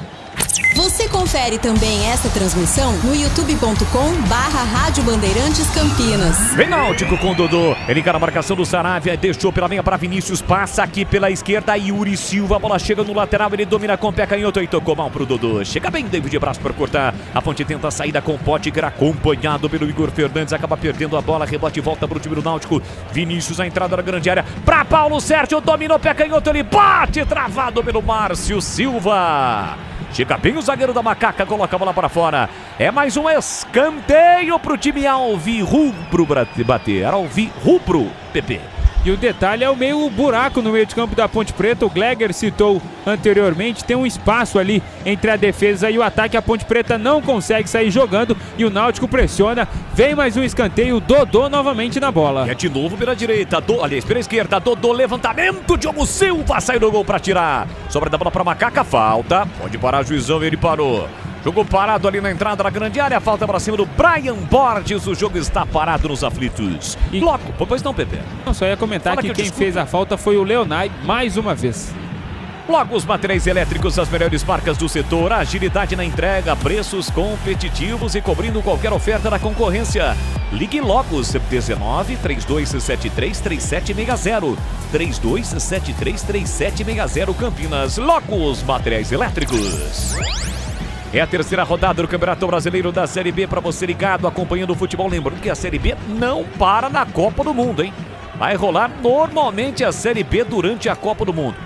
Speaker 20: Você confere também essa transmissão no youtube.com/Rádio Bandeirantes Campinas.
Speaker 15: Vem Náutico com o Dodô, ele encara a marcação do Saravia, deixou pela meia para Vinícius, passa aqui pela esquerda, Yuri Silva, a bola chega no lateral, ele domina com o pé canhoto e tocou mal pro Dodô. Chega bem David Braz para cortar, a Ponte tenta a saída com o Potker, acompanhado pelo Igor Fernandes, acaba perdendo a bola, rebote e volta pro time do Náutico. Vinícius, a entrada da grande área, pra Paulo Sérgio, dominou o pé canhoto, ele bate, travado pelo Márcio Silva. Chega bem o zagueiro da Macaca, coloca a bola para fora. É mais um escanteio pro time alvirrubro bater. Alvirrubro, Pepe.
Speaker 13: E o detalhe é o meio buraco no meio de campo da Ponte Preta. O Gleger citou anteriormente. Tem um espaço ali entre a defesa e o ataque. A Ponte Preta não consegue sair jogando e o Náutico pressiona. Vem mais um escanteio. Dodô novamente na bola.
Speaker 15: É de novo pela direita. Aliás, pela esquerda. Dodô, levantamento. Diogo Silva sai do gol para tirar. Sobra da bola para Macaca. Falta. Pode parar, juizão. Ele parou. Jogo parado ali na entrada da grande área. Falta para cima do Brian Borges. O jogo está parado nos aflitos. E logo, pois não, Pepe.
Speaker 13: Não, só ia comentar que quem fez a falta foi o Leonai mais uma vez.
Speaker 15: Logo, os materiais elétricos, as melhores marcas do setor, agilidade na entrega, preços competitivos e cobrindo qualquer oferta da concorrência. Ligue Logos 19 3273 3760. 3273-3760 Campinas. Logos Materiais Elétricos. É a terceira rodada do Campeonato Brasileiro da Série B para você ligado, acompanhando o futebol. Lembrando que a Série B não para na Copa do Mundo, hein? Vai rolar normalmente a Série B durante a Copa do Mundo.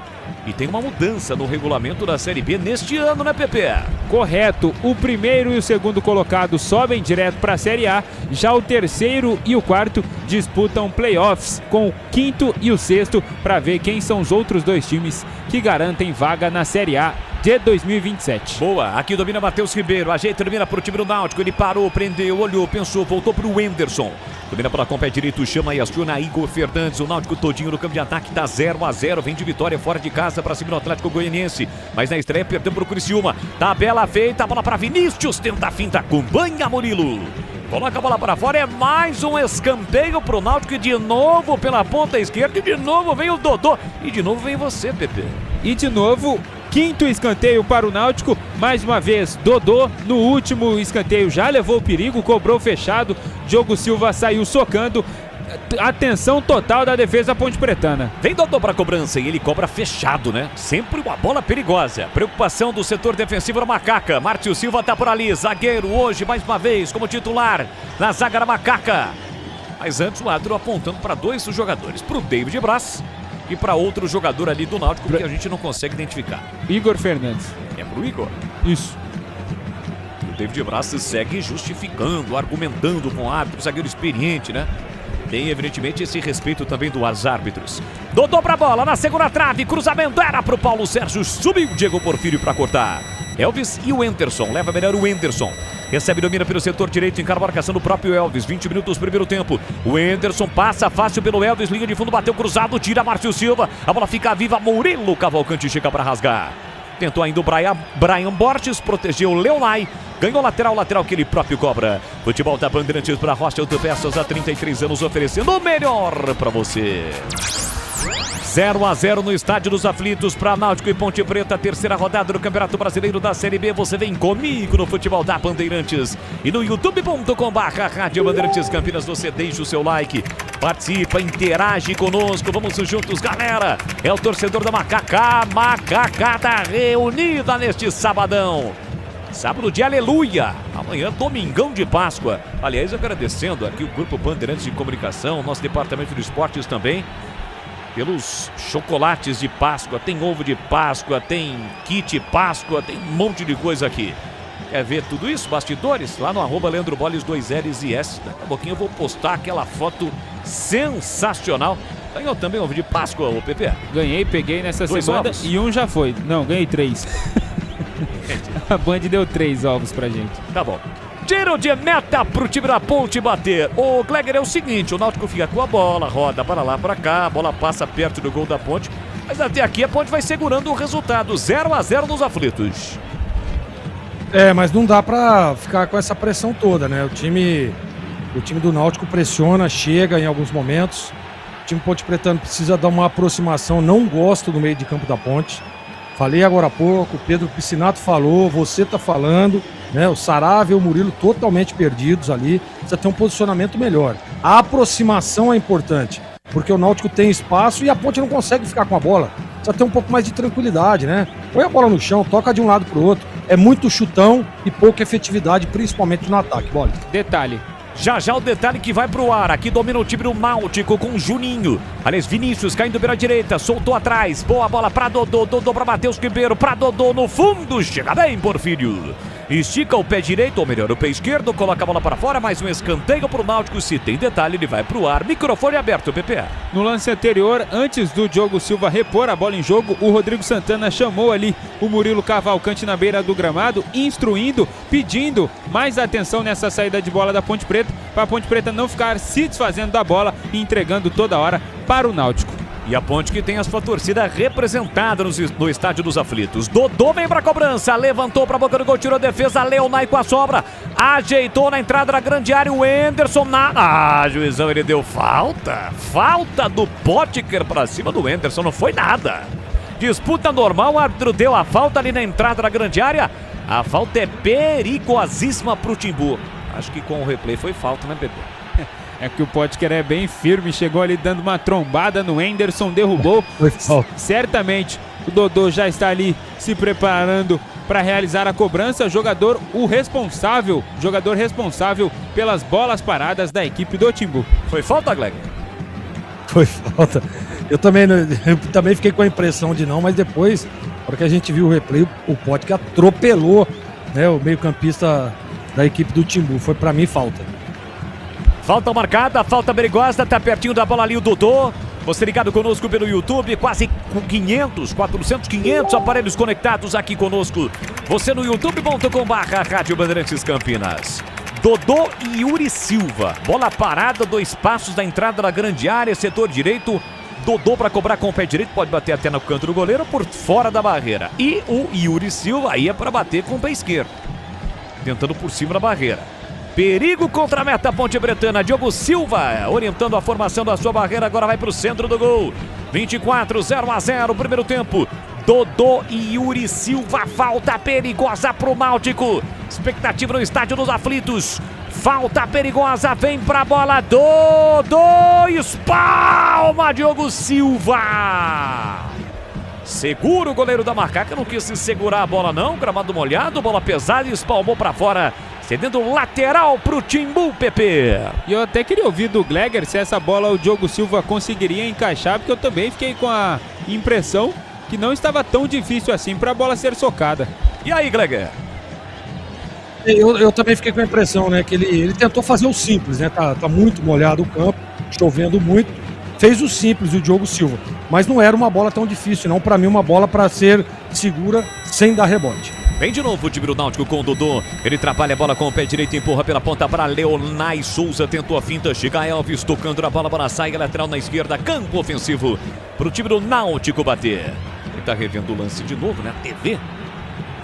Speaker 15: E tem uma mudança no regulamento da Série B neste ano, né, Pepe?
Speaker 13: Correto. O primeiro e o segundo colocado sobem direto para a Série A. Já o terceiro e o quarto disputam playoffs com o quinto e o sexto para ver quem são os outros dois times que garantem vaga na Série A de 2027.
Speaker 15: Boa, aqui domina Matheus Ribeiro, ajeita, domina pro time do Náutico, ele parou, prendeu, olhou, pensou, voltou pro Wenderson. Domina pela com pé direito, chama e aciona Igor Fernandes, o Náutico todinho no campo de ataque, tá 0-0, vem de vitória fora de casa pra cima do Atlético Goianiense, mas na estreia perdeu pro Criciúma, tabela feita, a bola pra Vinícius, tenta a finta, acompanha Murilo. Coloca a bola para fora, é mais um escanteio pro Náutico e de novo pela ponta esquerda, e de novo vem o Dodô, e de novo vem você, Pepe.
Speaker 13: E de novo, quinto escanteio para o Náutico, mais uma vez Dodô, no último escanteio já levou o perigo, cobrou fechado, Diogo Silva saiu socando. Atenção total da defesa ponte-pretana.
Speaker 15: Vem Dodô para cobrança e ele cobra fechado, né? Sempre uma bola perigosa. Preocupação do setor defensivo da Macaca. Márcio Silva tá por ali, zagueiro hoje mais uma vez como titular na zaga da Macaca. Mas antes o árbitro apontando para dois jogadores, para o David Braz e para outro jogador ali do Náutico que a gente não consegue identificar.
Speaker 13: Igor Fernandes.
Speaker 15: É pro Igor?
Speaker 13: Isso.
Speaker 15: David Braz segue justificando, argumentando com o árbitro, zagueiro experiente, né? Tem, evidentemente, esse respeito também dos árbitros. Dodô pra bola, na segunda trave, cruzamento era pro Paulo Sérgio, subiu Diego Porfírio pra cortar. Elvis e o Enderson, leva melhor o Enderson. Recebe, domina pelo setor direito, encara a marcação do próprio Elvis. 20 minutos, primeiro tempo. O Enderson passa fácil pelo Elvis, linha de fundo, bateu cruzado, tira Márcio Silva. A bola fica viva, Murilo Cavalcante chega para rasgar. Tentou ainda o Brian Borges, protegeu o Leonai. Ganhou lateral que ele próprio cobra. Futebol da Bandeirantes para Rocha Autopeças há 33 anos, oferecendo o melhor para você. 0-0 no Estádio dos Aflitos para Náutico e Ponte Preta, terceira rodada do Campeonato Brasileiro da Série B. Você vem comigo no Futebol da Bandeirantes e no youtube.com/Rádio Bandeirantes Campinas. Você deixa o seu like, participa, interage conosco. Vamos juntos, galera. É o torcedor da Macacada reunida neste sabadão. Sábado de aleluia, amanhã domingão de Páscoa. Aliás, agradecendo aqui o Grupo Bandeirantes de Comunicação, nosso departamento de esportes também, pelos chocolates de Páscoa. Tem ovo de Páscoa, tem kit Páscoa, tem um monte de coisa aqui. Quer ver tudo isso? Bastidores? Lá no @Leandro Boles 2 L's e S. Daqui a pouquinho eu vou postar aquela foto sensacional. Ganhou também ovo de Páscoa, ô Pepe?
Speaker 13: Ganhei, peguei nessa
Speaker 15: 2
Speaker 13: semana
Speaker 15: ovos?
Speaker 13: e um já foi. Não, ganhei 3. A Band deu 3 ovos pra gente.
Speaker 15: Tá bom. Tiro de meta pro time da Ponte bater. O Gleger, é o seguinte, o Náutico fica com a bola, roda para lá, para cá, a bola passa perto do gol da Ponte, mas até aqui a Ponte vai segurando o resultado, 0-0 nos aflitos.
Speaker 9: Mas não dá pra ficar com essa pressão toda, né? O time do Náutico pressiona, chega em alguns momentos. O time Ponte Pretano precisa dar uma aproximação, não gosto do meio de campo da Ponte. Falei agora há pouco, o Pedro Piscinato falou, você tá falando, né? O Saravia e o Murilo totalmente perdidos ali. Precisa ter um posicionamento melhor. A aproximação é importante, porque o Náutico tem espaço e a Ponte não consegue ficar com a bola. Precisa ter um pouco mais de tranquilidade, né? Põe a bola no chão, toca de um lado pro outro. É muito chutão e pouca efetividade, principalmente no ataque, bola.
Speaker 13: Detalhe.
Speaker 15: Já o detalhe que vai pro ar. Aqui domina o time do Náutico com Juninho. Aliás, Vinícius caindo pela direita, soltou atrás. Boa bola pra Dodô. Dodô pra Matheus Ribeiro. Pra Dodô no fundo. Chega bem, Porfírio. Estica o pé direito, ou melhor, o pé esquerdo. Coloca a bola para fora. Mais um escanteio pro Náutico. Se tem detalhe, ele vai pro ar. Microfone aberto, PP.
Speaker 13: No lance anterior, antes do Diogo Silva repor a bola em jogo, o Rodrigo Santana chamou ali o Murilo Cavalcante na beira do gramado, instruindo, pedindo mais atenção nessa saída de bola da Ponte Preta, para a Ponte Preta não ficar se desfazendo da bola e entregando toda hora para o Náutico.
Speaker 15: E a Ponte que tem a sua torcida representada no Estádio dos Aflitos. Dodô vem pra cobrança, levantou pra boca do gol, tirou a defesa, Leonai com a sobra, ajeitou na entrada da grande área, o Enderson juizão, ele deu falta do Potker pra cima do Enderson, não foi nada. Disputa normal, o árbitro deu a falta ali na entrada da grande área, a falta é perigosíssima pro Timbu. Acho que com o replay foi falta, né, Pedro?
Speaker 13: É que o Potker é bem firme, chegou ali dando uma trombada no Enderson, derrubou. Certamente o Dodô já está ali se preparando para realizar a cobrança. Jogador responsável pelas bolas paradas da equipe do Timbu.
Speaker 15: Foi falta, Gleg?
Speaker 9: Foi falta. Eu também fiquei com a impressão de não, mas depois, na hora que a gente viu o replay, o Potker atropelou, né, o meio-campista da equipe do Timbu. Foi para mim falta.
Speaker 15: Falta marcada, falta perigosa, tá pertinho da bola ali o Dodô. Você ligado conosco pelo YouTube, quase com 500 aparelhos conectados aqui conosco. Você no youtube.com/Rádio Bandeirantes Campinas. Dodô e Yuri Silva. Bola parada, 2 passos da entrada da grande área, setor direito. Dodô para cobrar com o pé direito, pode bater até no canto do goleiro, por fora da barreira. E o Yuri Silva aí é para bater com o pé esquerdo, tentando por cima da barreira. Perigo contra a meta Ponte Pretana. Diogo Silva orientando a formação da sua barreira. Agora vai para o centro do gol. 24, 0-0, primeiro tempo. Dodô e Yuri Silva. Falta perigosa para o Náutico. Expectativa no Estádio dos Aflitos. Falta perigosa. Vem para a bola. Dodô. Espalma Diogo Silva. Segura o goleiro da Macaca. Não quis se segurar a bola não. Gramado molhado. Bola pesada e espalmou para fora. Cedendo lateral pro Timbu, PP.
Speaker 13: E eu até queria ouvir do Gleger se essa bola o Diogo Silva conseguiria encaixar, porque eu também fiquei com a impressão que não estava tão difícil assim para a bola ser socada.
Speaker 15: E aí, Gleger?
Speaker 9: Eu também fiquei com a impressão, né, que ele tentou fazer o simples, né? Tá muito molhado o campo, chovendo muito. Fez o simples, o Diogo Silva. Mas não era uma bola tão difícil, não. Pra mim, uma bola pra ser segura, sem dar rebote.
Speaker 15: Vem de novo o time do Náutico com o Dodô. Ele trabalha a bola com o pé direito e empurra pela ponta para Leonai Souza. Tentou a finta, chega Elvis tocando na bola saia lateral na esquerda. Campo ofensivo para o time do Náutico bater. Ele tá revendo o lance de novo, né? TV.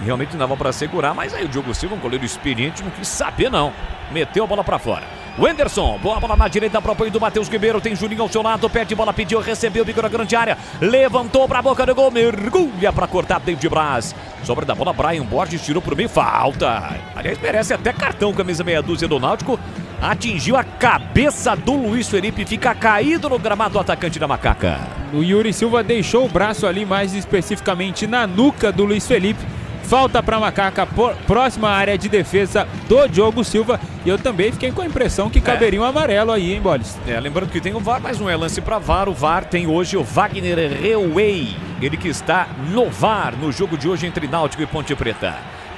Speaker 15: Realmente não dava para segurar, mas aí o Diogo Silva, um goleiro experiente, não quis saber não. Meteu a bola para fora. O Anderson, boa bola na direita para o apoio do Matheus Ribeiro. Tem Juninho ao seu lado, perde bola, pediu, recebeu, bico na grande área. Levantou para a boca do gol, mergulha para cortar David Braz. Sobra da bola, Brian Borges tirou pro meio, falta. Aliás, merece até cartão, camisa meia dúzia do Náutico. Atingiu a cabeça do Luiz Felipe, fica caído no gramado do atacante da Macaca.
Speaker 13: O Yuri Silva deixou o braço ali, mais especificamente na nuca do Luiz Felipe. Falta para Macaca, próxima área de defesa do Diogo Silva. E eu também fiquei com a impressão que caberia um amarelo aí, hein, Bolis?
Speaker 15: Lembrando que tem o VAR, mas não é lance para VAR. O VAR tem hoje o Wagner Reuei. Ele que está no VAR no jogo de hoje entre Náutico e Ponte Preta.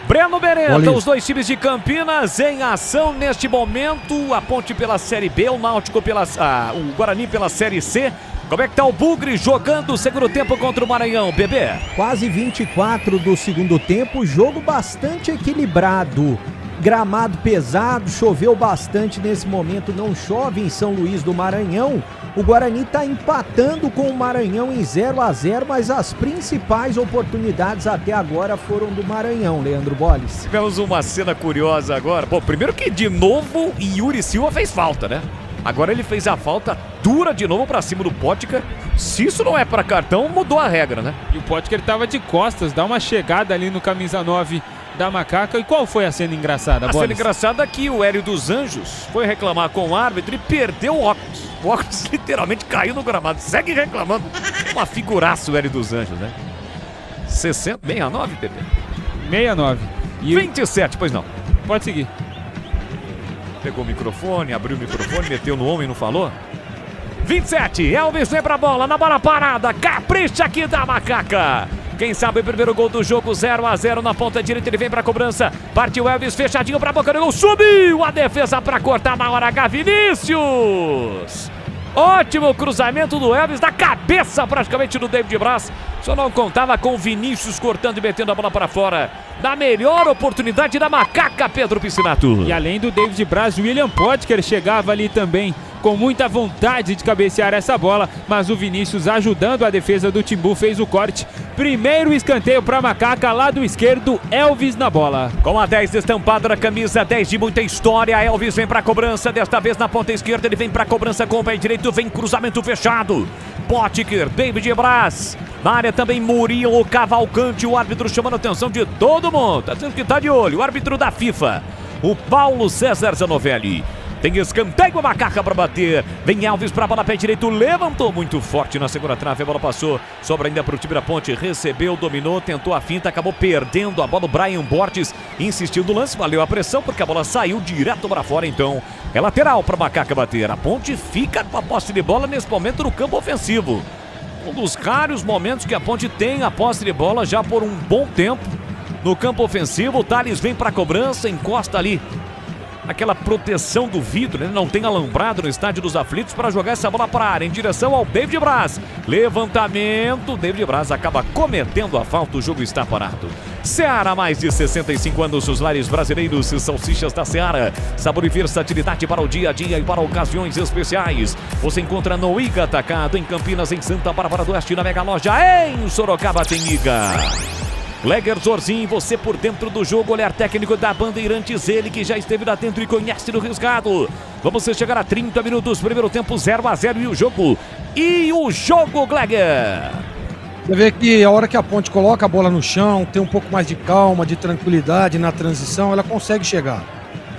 Speaker 15: Breno Beretta, os dois times de Campinas em ação neste momento. A Ponte pela Série B, o Náutico o Guarani pela Série C. Como é que tá o Bugre jogando o segundo tempo contra o Maranhão, bebê?
Speaker 6: Quase 24 do segundo tempo, jogo bastante equilibrado. Gramado pesado, choveu bastante nesse momento, não chove em São Luís do Maranhão. O Guarani está empatando com o Maranhão em 0-0, mas as principais oportunidades até agora foram do Maranhão, Leandro Bolis.
Speaker 15: Tivemos uma cena curiosa agora. Bom, primeiro que de novo Yuri Silva fez falta, né? Agora ele fez a falta dura de novo pra cima do Pótica. Se isso não é pra cartão, mudou a regra, né?
Speaker 13: E o Pótica, ele tava de costas, dá uma chegada ali no camisa 9 da Macaca. E qual foi a cena engraçada,
Speaker 15: Bolis? A cena engraçada é que o Hélio dos Anjos foi reclamar com o árbitro e perdeu o óculos. O óculos literalmente caiu no gramado. Segue reclamando. Uma figuraça o Hélio dos Anjos, né? 69, Pepe?
Speaker 13: 69.
Speaker 15: E 27, pois não.
Speaker 13: Pode seguir.
Speaker 15: Pegou o microfone, abriu o microfone, meteu no ombro e não falou. 27, Elvis vem pra bola, na bola parada, capricha aqui da Macaca. Quem sabe o primeiro gol do jogo, 0-0 na ponta direita, ele vem pra cobrança. Partiu Elvis, fechadinho pra boca do gol, subiu a defesa pra cortar na hora H, Vinícius. Ótimo cruzamento do Elvis, na cabeça praticamente do David Braz. Só não contava com o Vinícius cortando e metendo a bola para fora. Na melhor oportunidade da Macaca, Pedro Piscinato.
Speaker 13: E além do David Braz, o William Potker chegava ali também com muita vontade de cabecear essa bola, mas o Vinícius, ajudando a defesa do Timbu, fez o corte. Primeiro escanteio para Macaca, lado esquerdo, Elvis na bola.
Speaker 15: Com a 10 estampada na camisa, 10 de muita história, Elvis vem para cobrança, desta vez na ponta esquerda, ele vem para cobrança com o pé direito, vem cruzamento fechado. Potker, David Braz, na área também Murilo Cavalcante, o árbitro chamando a atenção de todo mundo, tá dizendo que tá de olho, o árbitro da FIFA, o Paulo César Zanovelli. Tem escanteio, a Macaca para bater. Vem Elvis para a bola, pé direito, levantou muito forte na segunda trave, a bola passou, sobra ainda para o time da Ponte, recebeu, dominou, tentou a finta, acabou perdendo a bola. O Brian Borges insistiu no lance, valeu a pressão porque a bola saiu direto para fora, então é lateral para a Macaca bater. A Ponte fica com a posse de bola nesse momento no campo ofensivo. Um dos raros momentos que a Ponte tem a posse de bola já por um bom tempo no campo ofensivo. O Thales vem para a cobrança, encosta ali aquela proteção do vidro, né? Não tem alambrado no Estádio dos Aflitos para jogar essa bola para a área, em direção ao David Braz. Levantamento, David Braz acaba cometendo a falta, o jogo está parado. Seara, mais de 65 anos, os lares brasileiros e salsichas da Seara. Sabor e versatilidade para o dia a dia e para ocasiões especiais. Você encontra no Iga Atacado, em Campinas, em Santa Bárbara do Oeste, na Mega Loja, em Sorocaba tem Iga. Gleger Zorzinho, você por dentro do jogo, olhar técnico da Bandeirantes, ele que já esteve lá dentro e conhece do riscado. Vamos chegar a 30 minutos, primeiro tempo 0-0 e o jogo, Gleger.
Speaker 9: Você vê que a hora que a Ponte coloca a bola no chão, tem um pouco mais de calma, de tranquilidade na transição, ela consegue chegar,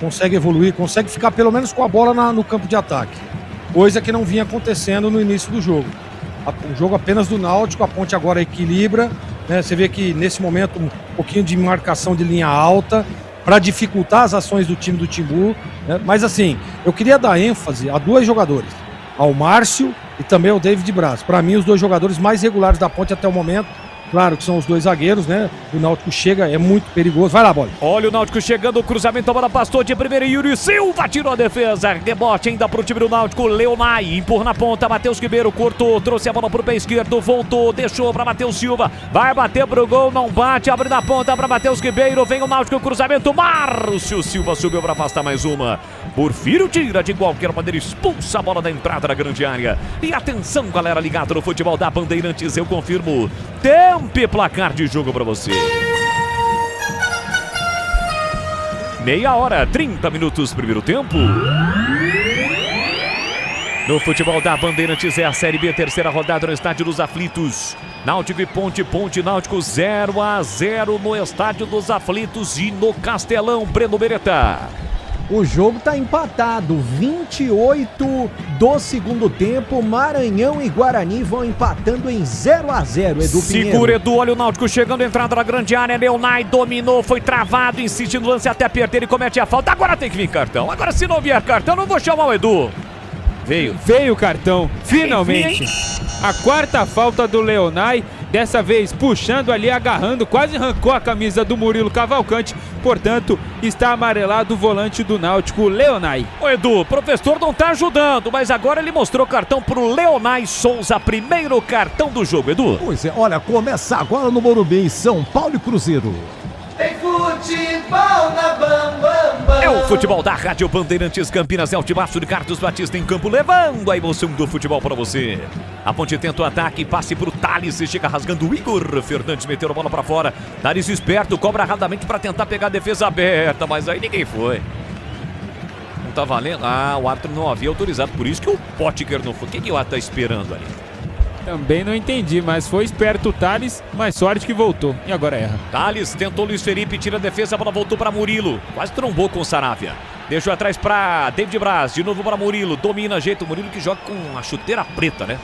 Speaker 9: consegue evoluir, consegue ficar pelo menos com a bola no campo de ataque. Coisa que não vinha acontecendo no início do jogo. O jogo apenas do Náutico, a Ponte agora equilibra. Você vê que nesse momento um pouquinho de marcação de linha alta para dificultar as ações do time do Timbu, né? Mas assim, eu queria dar ênfase a dois jogadores, ao Márcio e também ao David Braz. Para mim, os dois jogadores mais regulares da Ponte até o momento, Claro que são os dois zagueiros, né? O Náutico chega, é muito perigoso. Vai lá, bola.
Speaker 15: Olha o Náutico chegando, o cruzamento, a bola passou de primeira e Yuri Silva tirou a defesa. Rebote ainda pro time do Náutico, Leonai empurra na ponta, Matheus Ribeiro cortou, trouxe a bola pro pé esquerdo, voltou, deixou pra Matheus Silva. Vai bater pro gol, não bate, abre na ponta pra Matheus Ribeiro, vem o Náutico, cruzamento, Márcio Silva subiu pra afastar mais uma. Porfírio tira de qualquer maneira, expulsa a bola da entrada da grande área. E atenção, galera ligada no futebol da Bandeirantes, eu confirmo. Tempo e placar de jogo pra você. Meia hora, 30 minutos, primeiro tempo. No futebol da Bandeirantes é a Série B, terceira rodada no Estádio dos Aflitos. Náutico e Ponte, Náutico 0-0 no Estádio dos Aflitos e no Castelão, Breno Beretta.
Speaker 6: O jogo tá empatado, 28 do segundo tempo, Maranhão e Guarani vão empatando em 0-0, Edu Pinheiro.
Speaker 15: Segura, Edu, olha o Náutico chegando, entrada na grande área, Leonai dominou, foi travado, insiste no lance até perder, ele comete a falta, agora tem que vir cartão, agora se não vier cartão, não vou chamar o Edu.
Speaker 13: Veio o cartão, finalmente. A quarta falta do Leonai, dessa vez puxando ali, agarrando, quase arrancou a camisa do Murilo Cavalcante, portanto, está amarelado o volante do Náutico, Leonai.
Speaker 15: Ô Edu, o professor não tá ajudando, mas agora ele mostrou cartão pro Leonai Souza, primeiro cartão do jogo, Edu.
Speaker 1: Pois é, olha, começa agora no Morumbi, São Paulo e Cruzeiro.
Speaker 5: Tem futebol na Bam.
Speaker 15: É o futebol da Rádio Bandeirantes Campinas, é o timaço de Carlos Batista em campo, levando a emoção do futebol para você. A Ponte tenta o ataque, passe pro Thales, e chega rasgando o Igor Fernandes, meteu a bola para fora. Thales esperto, cobra rapidamente para tentar pegar a defesa aberta, mas aí ninguém foi. Não tá valendo? Ah, o árbitro não havia autorizado, por isso que o Potker não foi. O que o árbitro tá esperando ali?
Speaker 13: Também não entendi, mas foi esperto o Thales, mas sorte que voltou. E agora erra.
Speaker 15: Thales tentou Luiz Felipe, tira a defesa, a bola voltou para Murilo. Quase trombou com o Saravia. Deixou atrás para David Braz, de novo para Murilo. Domina, ajeita o Murilo que joga com a chuteira preta, né?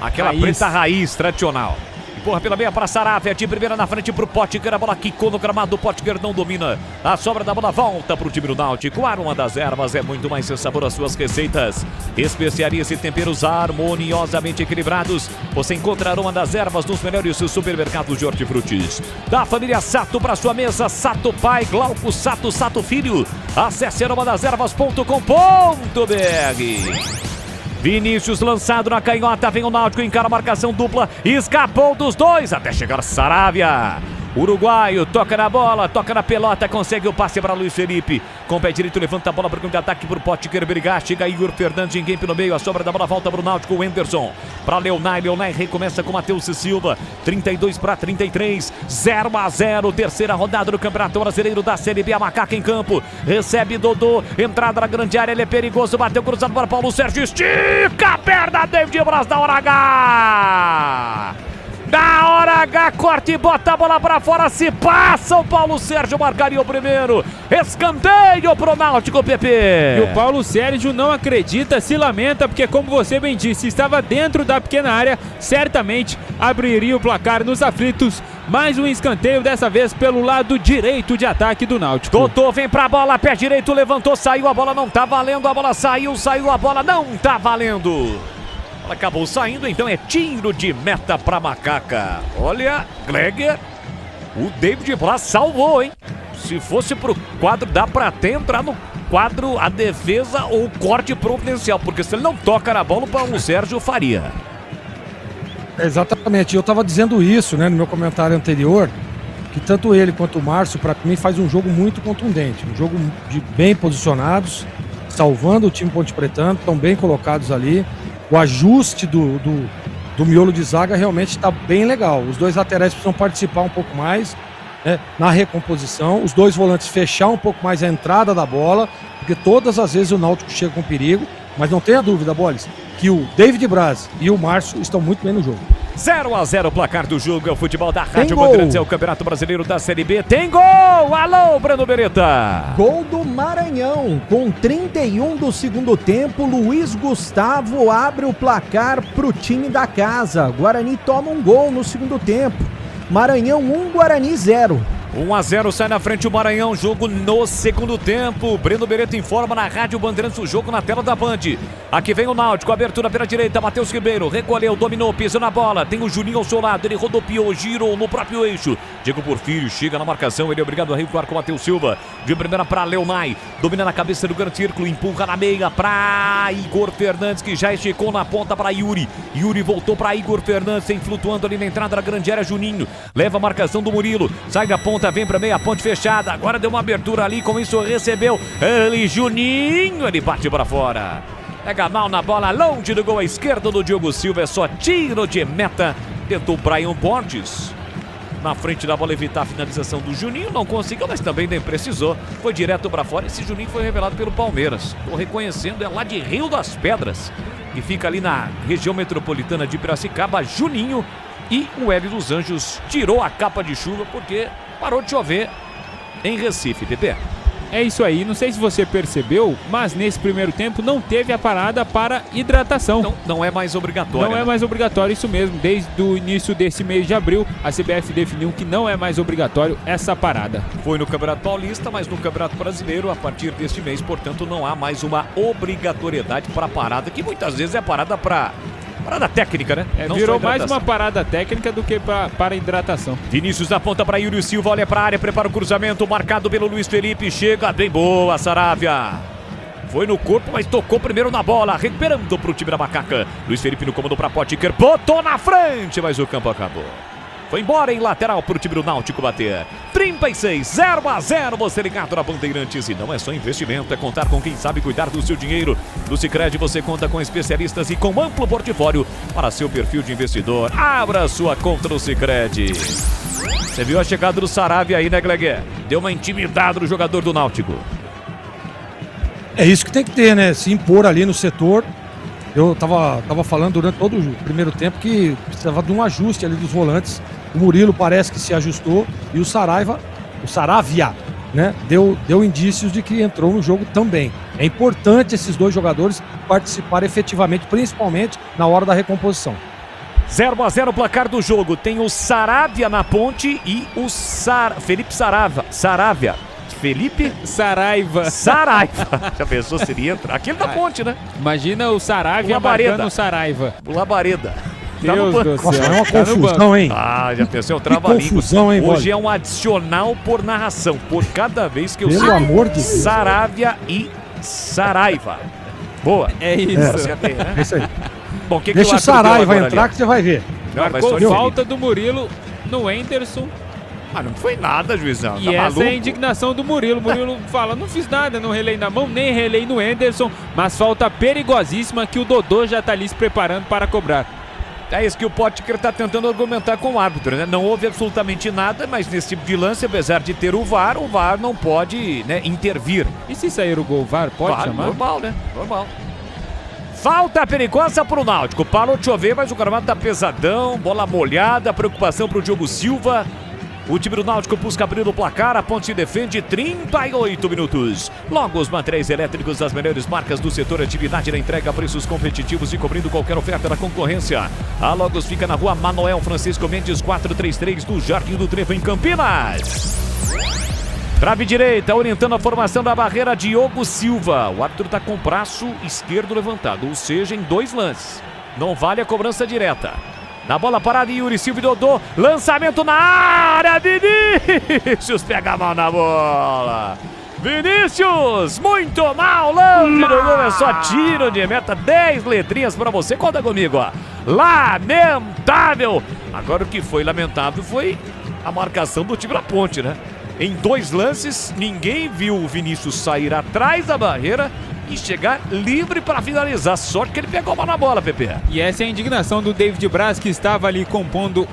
Speaker 15: Aquela raiz. Preta raiz, tradicional. Empurra pela meia para Saravia, de primeira na frente pro Potker, a bola quicou no gramado, o Potker não domina. A sobra da bola volta pro time do Náutico. Aroma das Ervas é muito mais sem sabor às suas receitas. Especiarias e temperos harmoniosamente equilibrados. Você encontra Aroma das Ervas nos melhores supermercados de hortifrutis. Da família Sato para sua mesa, Sato Pai, Glauco Sato, Sato Filho. Acesse aromadeservas.com.br. Vinícius lançado na canhota, vem o Náutico, encara a marcação dupla, escapou dos dois até chegar Saravia. Uruguaio, toca na bola, toca na pelota, consegue o passe para Luiz Felipe. Com o pé direito, levanta a bola para o de ataque para o Potker brigar. Chega Igor Fernandes em game no meio, a sobra da bola volta para o Náutico, o Henderson. Para Leonai, Leonai recomeça com Matheus Silva. 32-33, 0-0, terceira rodada do Campeonato Brasileiro da Série B. A Macaca em campo, recebe Dodô, entrada na grande área, ele é perigoso, bateu cruzado para Paulo Sérgio, estica a perna, David Braz da hora H. Da hora H, corte e bota a bola pra fora, se passa, o Paulo Sérgio marcaria o primeiro. Escanteio pro Náutico, Pepe.
Speaker 13: E o Paulo Sérgio não acredita, se lamenta, porque como você bem disse, estava dentro da pequena área, certamente abriria o placar nos aflitos. Mais um escanteio, dessa vez pelo lado direito de ataque do Náutico.
Speaker 15: Totô vem pra bola, pé direito, levantou, saiu, a bola não tá valendo, a bola saiu, a bola não tá valendo. Ela acabou saindo, então é tiro de meta pra Macaca. Olha, Gleger, o David Braz salvou, hein? Se fosse pro quadro, dá pra até entrar no quadro a defesa ou o corte providencial, porque se ele não toca na bola, o Paulo Sérgio faria.
Speaker 9: Exatamente, eu tava dizendo isso, né, no meu comentário anterior, que tanto ele quanto o Márcio, pra mim, faz um jogo muito contundente, um jogo de bem posicionados, salvando o time Ponte Pretano, estão bem colocados ali. O ajuste do miolo de zaga realmente está bem legal. Os dois laterais precisam participar um pouco mais, né, na recomposição. Os dois volantes fechar um pouco mais a entrada da bola, porque todas as vezes o Náutico chega com perigo. Mas não tenha dúvida, Bolis, que o David Braz e o Márcio estão muito bem no jogo.
Speaker 15: 0-0 o placar do jogo, é o futebol da Rádio Bandeirantes, é o Campeonato Brasileiro da Série B. Tem gol! Alô, Breno Beretta!
Speaker 6: Gol do Maranhão, com 31 do segundo tempo, Luiz Gustavo abre o placar pro time da casa. Guarani toma um gol no segundo tempo. Maranhão 1, Guarani 0.
Speaker 15: 1-0 sai na frente o Maranhão, jogo no segundo tempo. Breno Beretta informa na Rádio Bandeirantes o jogo na tela da Band. Aqui vem o Náutico, abertura pela direita, Matheus Ribeiro, recolheu, dominou, pisou na bola, tem o Juninho ao seu lado, ele rodopiou, girou no próprio eixo. Diego Porfírio chega na marcação, ele é obrigado a recuar com o Matheus Silva. De primeira para Leonai, domina na cabeça do grande círculo, empurra na meia para Igor Fernandes, que já esticou na ponta para Yuri. Yuri voltou para Igor Fernandes, sem flutuando ali na entrada da grande área, Juninho. Leva a marcação do Murilo, sai da ponta, vem para meia, ponte fechada, agora deu uma abertura ali, com isso recebeu ele, Juninho, ele bate para fora. Pega mal na bola, longe do gol à esquerda do Diogo Silva, é só tiro de meta. Tentou Brian Borges na frente da bola evitar a finalização do Juninho, não conseguiu, mas também nem precisou, foi direto para fora. Esse Juninho foi revelado pelo Palmeiras, estou reconhecendo, é lá de Rio das Pedras, que fica ali na região metropolitana de Piracicaba. Juninho, e o Hélio dos Anjos tirou a capa de chuva porque parou de chover em Recife, Pepe.
Speaker 13: É isso aí, não sei se você percebeu, mas nesse primeiro tempo não teve a parada para hidratação.
Speaker 15: Não é mais obrigatório.
Speaker 13: Não é mais obrigatório, isso mesmo. Desde o início desse mês de abril, a CBF definiu que não é mais obrigatório essa parada.
Speaker 15: Foi no Campeonato Paulista, mas no Campeonato Brasileiro, a partir deste mês, portanto, não há mais uma obrigatoriedade para parada, que muitas vezes é parada técnica, né?
Speaker 13: Virou mais uma parada técnica do que para hidratação.
Speaker 15: Vinícius aponta para Yuri Silva, olha para a área, prepara o cruzamento, marcado pelo Luiz Felipe, chega bem boa, Saravia. Foi no corpo, mas tocou primeiro na bola, recuperando para o time da Macaca. Luiz Felipe no comando para Potker, botou na frente, mas o campo acabou. Foi embora em lateral para o time do Náutico bater. 36, 0-0, você ligado na Bandeirantes. E não é só investimento, é contar com quem sabe cuidar do seu dinheiro. No Sicredi você conta com especialistas e com amplo portfólio para seu perfil de investidor. Abra sua conta no Sicredi. Você viu a chegada do Saravia aí, né, Glegué? Deu uma intimidade no jogador do Náutico.
Speaker 9: É isso que tem que ter, né? Se impor ali no setor. Eu tava falando durante todo o primeiro tempo que precisava de um ajuste ali dos volantes. O Murilo parece que se ajustou e o Saravia, né, deu indícios de que entrou no jogo também. É importante esses dois jogadores participarem efetivamente, principalmente na hora da recomposição.
Speaker 15: 0-0 o placar do jogo. Tem o Saravia na ponte e o Felipe Saravia. Felipe
Speaker 13: Saraiva.
Speaker 15: Já pensou se ele entra? Aquele da ponte, né?
Speaker 13: Imagina o Saravia marcando o Saraiva.
Speaker 15: O Labareda.
Speaker 13: Deus do céu.
Speaker 9: Nossa, é uma confusão, hein?
Speaker 15: Já pensou, trava-língua.
Speaker 9: Confusão, hein,
Speaker 15: Hoje é um adicional por narração, por cada vez que eu
Speaker 9: Pelo amor de Deus.
Speaker 15: Saravia e Saraiva. Boa.
Speaker 13: É isso.
Speaker 9: É isso aí.
Speaker 15: Bom,
Speaker 9: Deixa o Saraiva entrar que você vai ver.
Speaker 13: Marcou falta do Murilo no Enderson.
Speaker 15: Mas não foi nada, juizão.
Speaker 13: E essa é a indignação do Murilo. Murilo fala, não fiz nada, não relei na mão, nem relei no Enderson, mas falta perigosíssima que o Dodô já tá ali se preparando para cobrar.
Speaker 15: É isso que o Potker tá tentando argumentar com o árbitro, né? Não houve absolutamente nada, mas nesse tipo de lance, apesar de ter o VAR não pode, né, intervir.
Speaker 13: E se sair o gol, o VAR pode chamar?
Speaker 15: Normal, né? Normal. Falta perigosa pro Náutico. Parou de chover, mas o gramado tá pesadão, bola molhada, preocupação pro Diogo Silva. O time do Náutico busca abrir o placar, a Ponte se defende, 38 minutos. Logo, os materiais elétricos das melhores marcas do setor, atividade na entrega a preços competitivos e cobrindo qualquer oferta da concorrência. A Logos fica na rua Manuel Francisco Mendes, 433, do Jardim do Trevo, em Campinas. Trave direita, orientando a formação da barreira, Diogo Silva. O árbitro está com o braço esquerdo levantado, ou seja, em 2 lances. Não vale a cobrança direta. Na bola parada, Yuri Silva e Dodô. Lançamento na área. Vinícius pega mal na bola. Vinícius, muito mal. Longe do gol, é só tiro de meta. 10 letrinhas pra você. Conta comigo, ó. Lamentável. Agora o que foi lamentável foi a marcação do time da Ponte, né? Em 2 lances, ninguém viu o Vinícius sair atrás da barreira e chegar livre para finalizar. Sorte que ele pegou mal na bola, Pepe.
Speaker 13: E essa é a indignação do David Braz, que estava ali compondo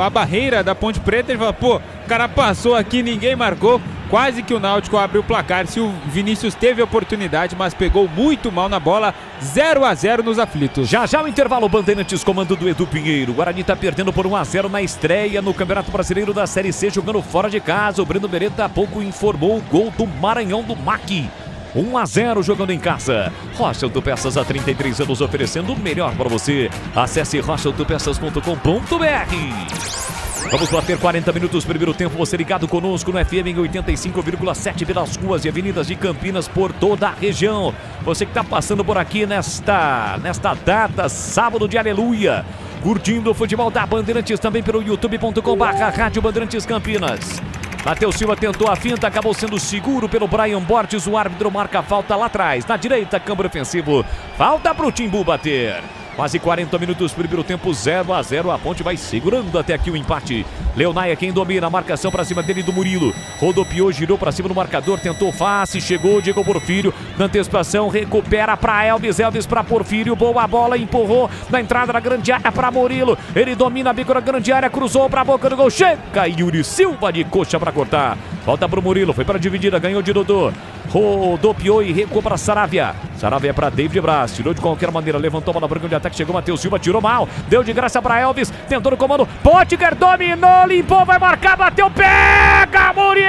Speaker 13: a barreira da Ponte Preta. Ele falou, pô, o cara passou aqui, ninguém marcou. Quase que o Náutico abriu o placar. Se o Vinícius teve oportunidade, mas pegou muito mal na bola. 0-0 nos aflitos.
Speaker 15: Já o intervalo, Bandeirantes, comando do Edu Pinheiro. O Guarani está perdendo por 1-0 na estreia no Campeonato Brasileiro da Série C, jogando fora de casa. O Breno Beretta há pouco informou o gol do Maranhão, do Mack. 1-0 jogando em casa. Rocha Autopeças, há 33 anos, oferecendo o melhor para você. Acesse rochaautopeças.com.br. Vamos bater 40 minutos, primeiro tempo. Você ligado conosco no FM em 85,7 pelas ruas e avenidas de Campinas por toda a região. Você que está passando por aqui nesta data, sábado de aleluia. Curtindo o futebol da Bandeirantes também pelo youtube.com/Rádio Bandeirantes Campinas. Matheus Silva tentou a finta, acabou sendo seguro pelo Brian Borges. O árbitro marca a falta lá atrás. Na direita, câmbio ofensivo. Falta para o Timbu bater. Quase 40 minutos, primeiro tempo, 0-0. A Ponte vai segurando até aqui o empate. Leonai é quem domina a marcação para cima dele do Murilo. Rodopiou, girou para cima do marcador, tentou face, chegou, Diego Porfírio. Na antecipação, recupera para Elvis. Elvis para Porfírio, boa bola, empurrou na entrada da grande área para Murilo. Ele domina a bico da grande área, cruzou para a boca do gol. Chega Yuri Silva de coxa para cortar. Volta para o Murilo, foi para a dividida, ganhou de Dodô. Rodopiou e recuou para Saravia. Saravia para David Braz, tirou de qualquer maneira, levantou a bola branca de ataque, chegou Matheus Silva, tirou mal, deu de graça para Elvis, tentou no comando, Potker dominou, limpou, vai marcar, bateu, pega Muriel!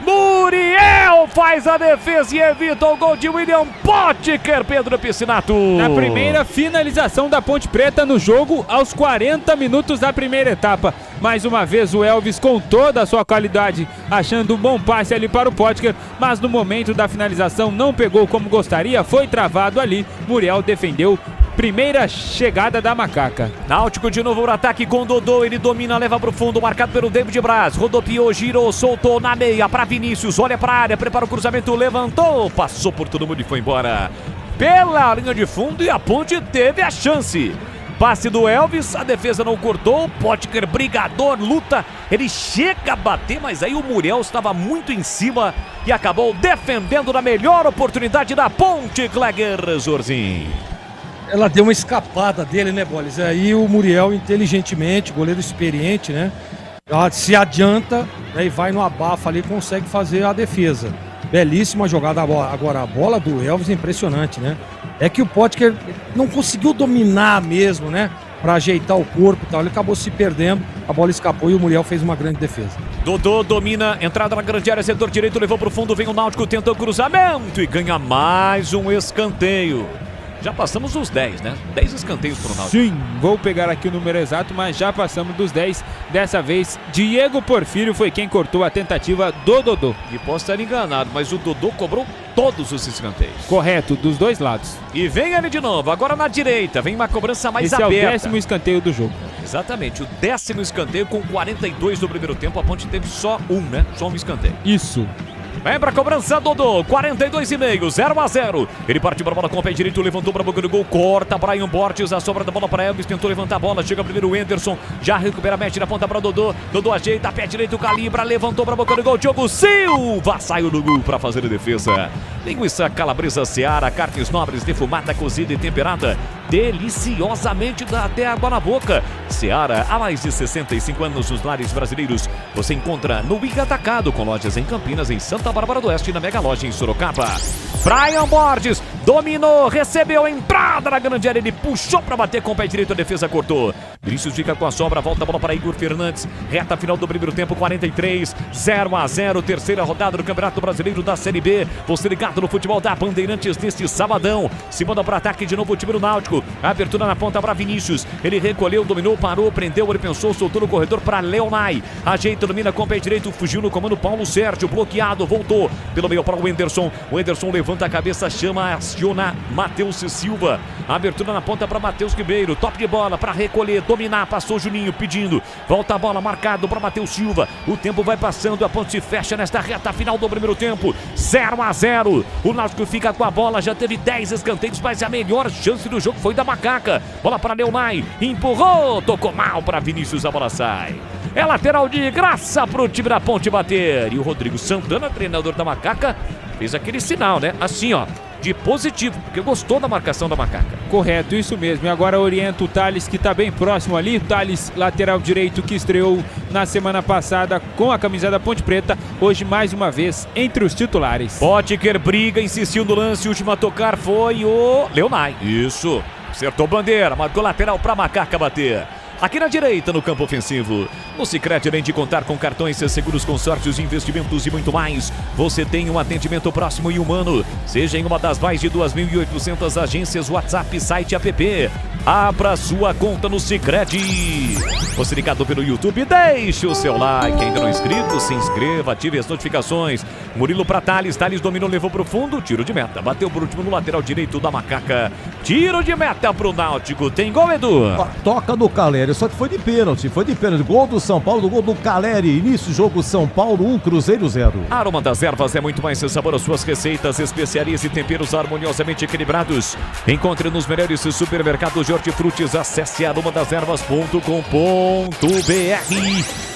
Speaker 15: Muriel faz a defesa e evita o gol de William Potker, Pedro Piscinato.
Speaker 13: Na primeira finalização da Ponte Preta no jogo, aos 40 minutos da primeira etapa. Mais uma vez o Elvis com toda a sua qualidade, achando um bom passe ali para o Potker, mas no momento da finalização não pegou como gostaria, foi travado ali. Muriel defendeu. Primeira chegada da Macaca.
Speaker 15: Náutico de novo no ataque com Dodô. Ele domina, leva para o fundo, marcado pelo David Braz. Rodopiou, girou, soltou na meia para Vinícius. Olha para a área, prepara o cruzamento, levantou, passou por todo mundo e foi embora. Pela linha de fundo e a Ponte teve a chance. Passe do Elvis, a defesa não cortou. Potker, brigador, luta. Ele chega a bater, mas aí o Muriel estava muito em cima e acabou defendendo na melhor oportunidade da Ponte. Kleger Zorzin.
Speaker 9: Ela deu uma escapada dele, né, Bolis? Aí o Muriel, inteligentemente, goleiro experiente, né? Ela se adianta, né, e vai no abafa ali, consegue fazer a defesa. Belíssima jogada. Agora, a bola do Elvis é impressionante, né? É que o Potker não conseguiu dominar mesmo, né? Pra ajeitar o corpo e tal. Ele acabou se perdendo, a bola escapou e o Muriel fez uma grande defesa.
Speaker 15: Dodô domina, entrada na grande área, setor direito, levou pro fundo, vem o Náutico, tentou cruzamento e ganha mais um escanteio. Já passamos dos 10, né? 10 escanteios pro Náutico.
Speaker 13: Sim, vou pegar aqui o número exato, mas já passamos dos 10. Dessa vez, Diego Porfírio foi quem cortou a tentativa do Dodô.
Speaker 15: E posso estar enganado, mas o Dodô cobrou todos os escanteios.
Speaker 13: Correto, dos dois lados.
Speaker 15: E vem ele de novo, agora na direita, vem uma cobrança mais
Speaker 13: aberta.
Speaker 15: Esse
Speaker 13: é o 10º escanteio do jogo.
Speaker 15: Exatamente, o 10º escanteio com 42 no primeiro tempo. A Ponte teve só um escanteio.
Speaker 13: Isso.
Speaker 15: Vem pra cobrança, Dodô, 42,5, 0-0. Ele partiu pra bola com o pé direito, levantou pra boca do gol, corta Brian Borges, a sobra da bola pra Elvis, tentou levantar a bola, chega primeiro o Anderson, já recupera, mete na ponta pra Dodô, Dodô ajeita, pé direito, calibra, levantou pra boca do gol, Diogo Silva saiu do gol pra fazer a defesa. Linguiça calabresa Seara, carnes nobres, defumada, cozida e temperada, deliciosamente dá até água na boca. Seara, há mais de 65 anos nos lares brasileiros. Você encontra no Iga Atacado, com lojas em Campinas, em Santa Bárbara do Oeste, na Mega Loja em Sorocaba. Brian Borges dominou, recebeu a entrada na grande área, ele puxou para bater com o pé direito, a defesa cortou. Vinícius fica com a sobra, volta a bola para Igor Fernandes, reta final do primeiro tempo, 43, 0-0, terceira rodada do Campeonato Brasileiro da Série B. Você ligado no futebol da Bandeirantes neste sabadão. Se manda para ataque de novo o time do Náutico. Abertura na ponta para Vinícius, ele recolheu, dominou, parou, prendeu, ele pensou, soltou no corredor para Leonai. Ajeita, domina com o pé direito, fugiu no comando Paulo Sérgio, bloqueado, voltou pelo meio para o Anderson. O Anderson levanta a cabeça, chama, aciona Matheus Silva. Abertura na ponta para Matheus Ribeiro, top de bola para recolher, dominar, passou Juninho pedindo. Volta a bola, marcado para Matheus Silva. O tempo vai passando, a Ponte se fecha nesta reta final do primeiro tempo. 0-0. O Náutico fica com a bola, já teve 10 escanteios, mas a melhor chance do jogo foi da Macaca. Bola para Leonai, empurrou, tocou mal para Vinícius, a bola sai. É lateral de graça pro time da Ponte bater. E o Rodrigo Santana, treinador da Macaca, fez aquele sinal, né? Assim, ó, de positivo, porque gostou da marcação da Macaca.
Speaker 13: Correto, isso mesmo. E agora orienta o Thales, que tá bem próximo ali. O Thales, lateral direito, que estreou na semana passada com a camisa da Ponte Preta. Hoje, mais uma vez, entre os titulares.
Speaker 15: Potker briga, insistiu no lance. O último a tocar foi o Leonai. Isso. Acertou bandeira, marcou lateral pra Macaca bater. Aqui na direita, no campo ofensivo. No Sicredi, além de contar com cartões, seguros, consórcios, investimentos e muito mais, você tem um atendimento próximo e humano. Seja em uma das mais de 2.800 agências, WhatsApp, site, app. Abra sua conta no Sicredi. Você ligado pelo YouTube, deixe o seu like. Ainda não inscrito, se inscreva, ative as notificações. Murilo pra Thales, Thales dominou, levou pro fundo, tiro de meta. Bateu por último no lateral direito da Macaca. Tiro de meta pro Náutico. Tem gol, Edu?
Speaker 1: Toca do Caleri, só que foi de pênalti. Gol do São Paulo, gol do Caleri. Início do jogo, São Paulo 1, Cruzeiro 0.
Speaker 15: Aroma das Ervas é muito mais sabor. As suas receitas, especiarias e temperos harmoniosamente equilibrados. Encontre nos melhores supermercados de hortifrutis. Acesse aromadeservas.com.br.